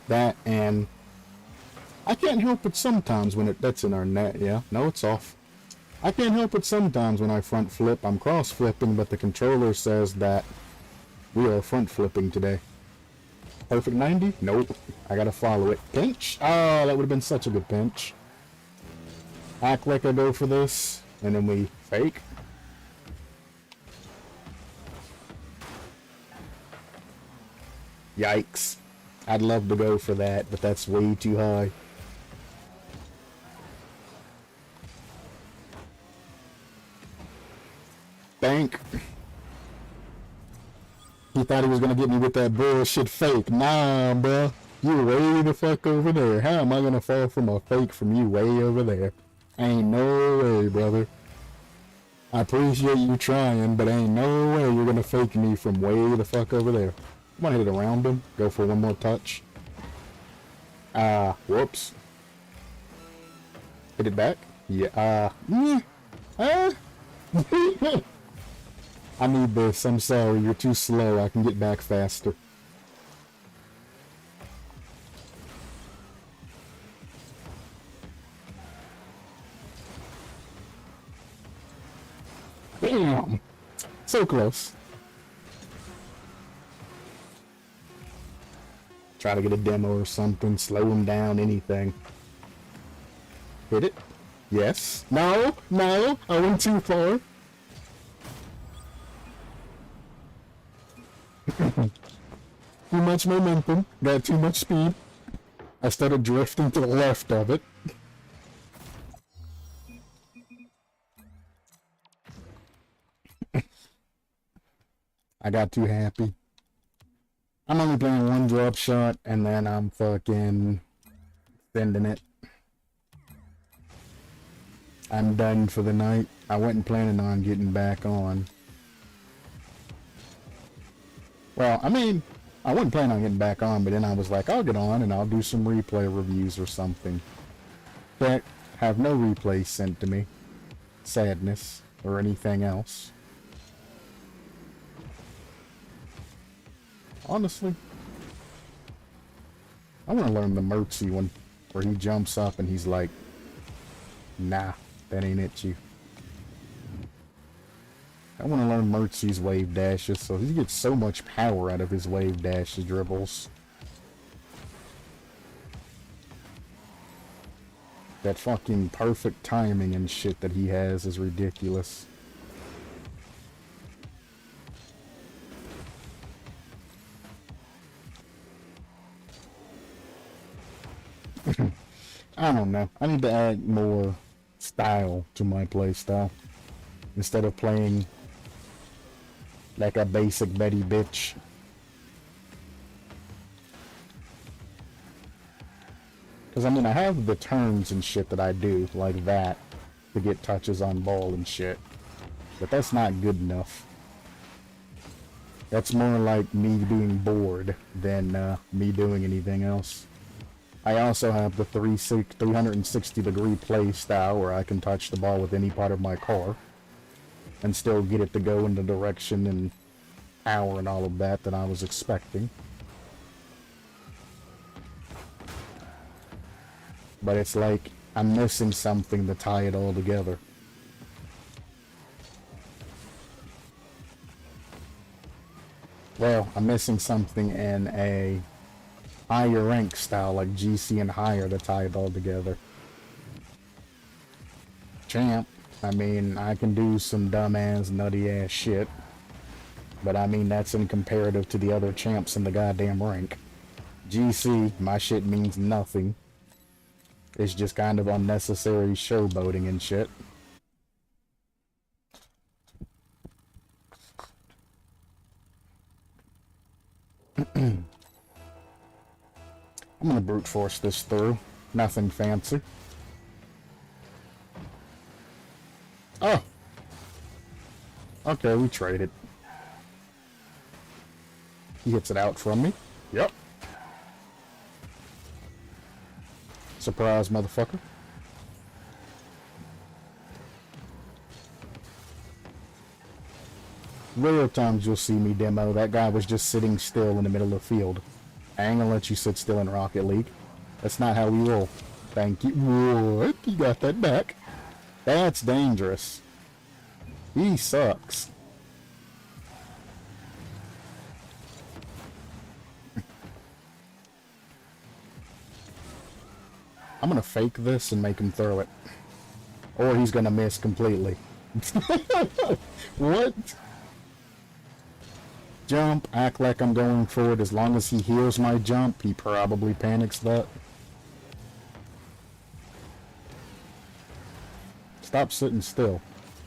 That, and I can't help it sometimes when that's in our net, yeah? No, it's off. I can't help it sometimes when I front flip. I'm cross flipping, but the controller says that we are front flipping today. Perfect 90? Nope. I gotta follow it. Pinch? Oh, that would have been such a good pinch. Act like I go for this. And then we fake. Yikes. I'd love to go for that, but that's way too high. Bank. He thought he was gonna get me with that bullshit fake. Nah, bruh. You way the fuck over there. How am I gonna fall from a fake from you way over there? Ain't no way, brother. I appreciate you trying, but ain't no way you're gonna fake me from way the fuck over there. I'm gonna hit it around him. Go for one more touch. Whoops. Hit it back? Yeah, I need this. I'm sorry. You're too slow. I can get back faster. Damn. So close. Try to get a demo or something. Slow him down. Anything. Hit it. Yes. No. No. I went too far. Too much momentum. Got too much speed. I started drifting to the left of it. I got too happy. I'm only playing one drop shot, and then I'm fucking sending it. I'm done for the night. I wasn't planning on getting back on. Well, I mean, I wasn't planning on getting back on, but then I was like, I'll get on and I'll do some replay reviews or something. But have no replays sent to me. Sadness or anything else. Honestly, I want to learn the Mercy one, where he jumps up and he's like, nah, that ain't it, you. I want to learn Mercy's wave dashes, so he gets so much power out of his wave dash dribbles. That fucking perfect timing and shit that he has is ridiculous. I don't know. I need to add more style to my playstyle. Instead of playing like a basic Betty bitch. Because I mean, I have the turns and shit that I do, like that, to get touches on ball and shit. But that's not good enough. That's more like me being bored than me doing anything else. I also have the 360 degree play style where I can touch the ball with any part of my car and still get it to go in the direction and power and all of that I was expecting. But it's like I'm missing something to tie it all together. Well, I'm missing something in a higher rank style like GC and higher to tie it all together. Champ, I mean, I can do some dumbass nutty ass shit, but I mean that's in comparative to the other champs in the goddamn rank. GC, my shit means nothing. It's just kind of unnecessary showboating and shit. I'm gonna brute force this through. Nothing fancy. Oh! Okay, we traded. He hits it out from me. Yep. Surprise, motherfucker. Rare times you'll see me demo. That guy was just sitting still in the middle of the field. I ain't gonna let you sit still in Rocket League. That's not how we roll. Thank you. What? You got that back. That's dangerous. He sucks. I'm gonna fake this and make him throw it. Or he's gonna miss completely. What? Jump, act like I'm going for it. As long as he hears my jump, he probably panics that. Stop sitting still.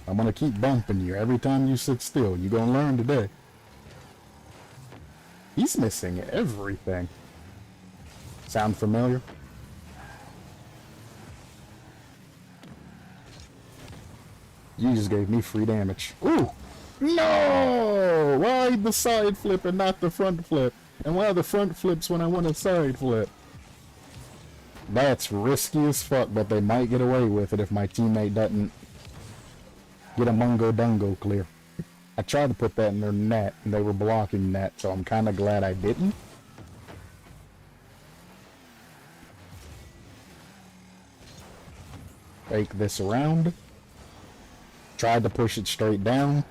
I'm gonna keep bumping you every time you sit still. You're gonna learn today. He's missing everything. Sound familiar? You just gave me free damage. Ooh! No! Why the side flip and not the front flip? And why the front flips when I want a side flip? That's risky as fuck, but they might get away with it if my teammate doesn't get a Mungo Dungo clear. I tried to put that in their net, and they were blocking that, so I'm kind of glad I didn't. Fake this around. Tried to push it straight down.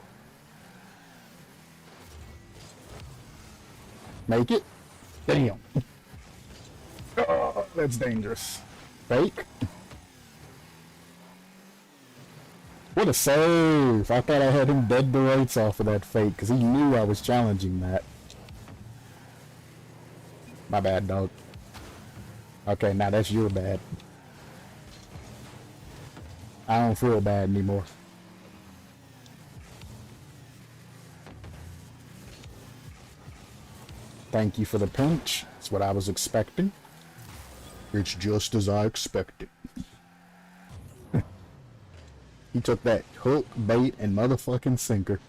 Make it. Damn. Oh, that's dangerous. Fake. What a save! I thought I had him dead to rights off of that fake, because he knew I was challenging that. My bad, dog. Okay, now that's your bad. I don't feel bad anymore. Thank you for the pinch. That's what I was expecting. It's just as I expected. He took that hook, bait, and motherfucking sinker.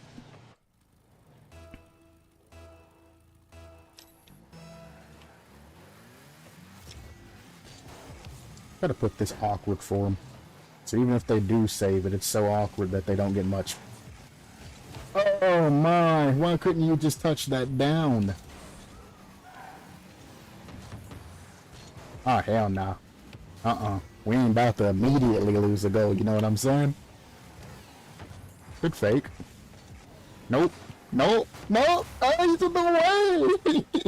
Gotta put this awkward for him. So even if they do save it, it's so awkward that they don't get much. Oh my, why couldn't you just touch that down? Oh, hell no. We ain't about to immediately lose a goal, you know what I'm saying? Good fake. Nope. Nope. Nope. Oh, he's in the way!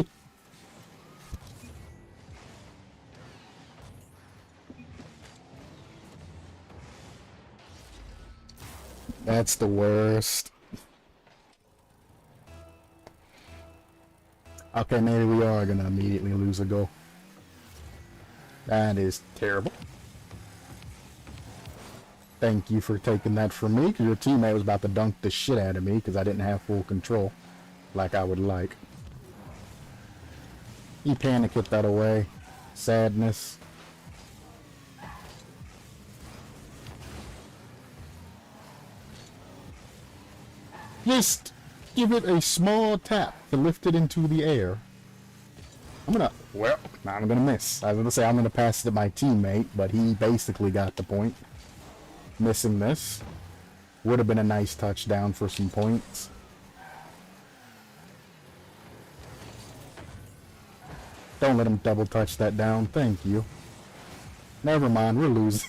That's the worst. Okay, maybe we are gonna immediately lose a goal. That is terrible. Thank you for taking that from me, because your teammate was about to dunk the shit out of me because I didn't have full control like I would like. You panic hit that away. Sadness. Just give it a small tap to lift it into the air. I'm gonna miss. I was gonna say I'm gonna pass it to my teammate, but he basically got the point. Missing this would have been a nice touchdown for some points. Don't let him double touch that down. Thank you. Never mind, we're losing.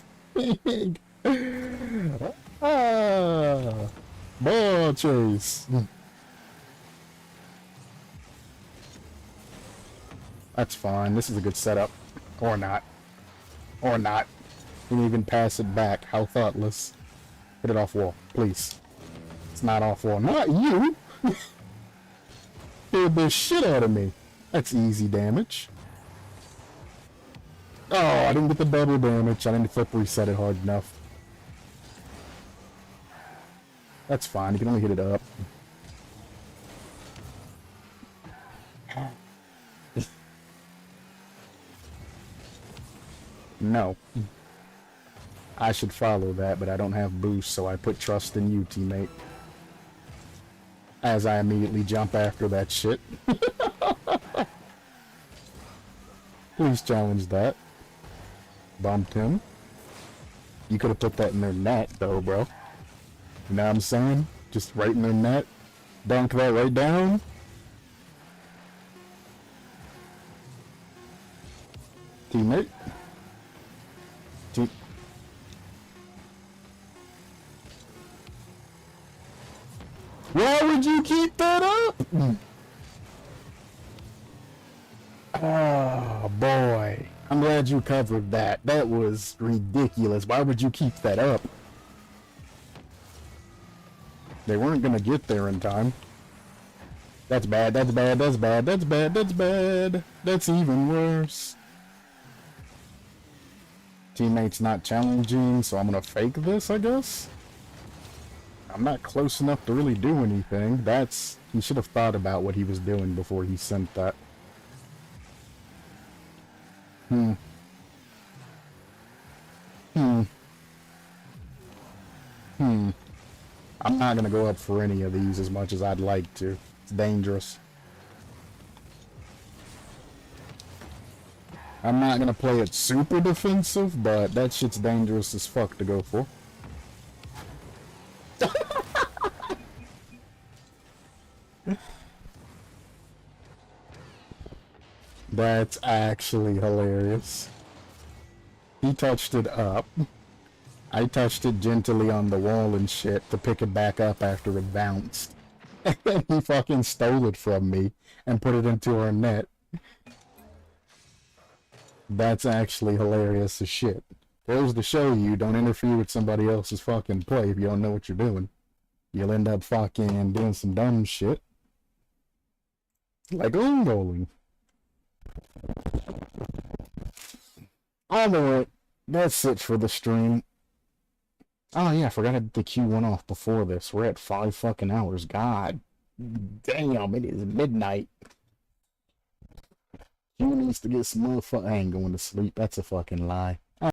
Ball chase. That's fine. This is a good setup. Or not. Or not. Didn't even pass it back. How thoughtless. Hit it off wall, please. It's not off wall. Not you! Hit the shit out of me. That's easy damage. Oh, I didn't get the double damage. I didn't flip reset it hard enough. That's fine. You can only hit it up. No. I should follow that, but I don't have boost, so I put trust in you, teammate. As I immediately jump after that shit. Please challenge that. Bumped him. You could have put that in their net, though, bro. You know what I'm saying? Just right in their net. Dunk that right down. Teammate. Why would you keep that up? Oh, boy. I'm glad you covered that. That was ridiculous. Why would you keep that up? They weren't gonna get there in time. That's bad, that's bad, that's bad, that's bad, that's bad. That's even worse. Teammate's not challenging, so I'm gonna fake this, I guess? I'm not close enough to really do anything. He should have thought about what he was doing before he sent that. I'm not gonna go up for any of these as much as I'd like to. It's dangerous. I'm not gonna play it super defensive, but that shit's dangerous as fuck to go for. That's actually hilarious. He touched it up. I touched it gently on the wall and shit to pick it back up after it bounced. And then he fucking stole it from me and put it into our net. That's actually hilarious as shit. Goes to show you, don't interfere with somebody else's fucking play if you don't know what you're doing. You'll end up fucking doing some dumb shit. Like bowling. Alright, that's it for the stream. Oh yeah, I forgot I did the Q1 off before this. We're at 5 fucking hours. God damn, it is midnight. Q needs to get some motherfucker. I ain't going to sleep. That's a fucking lie.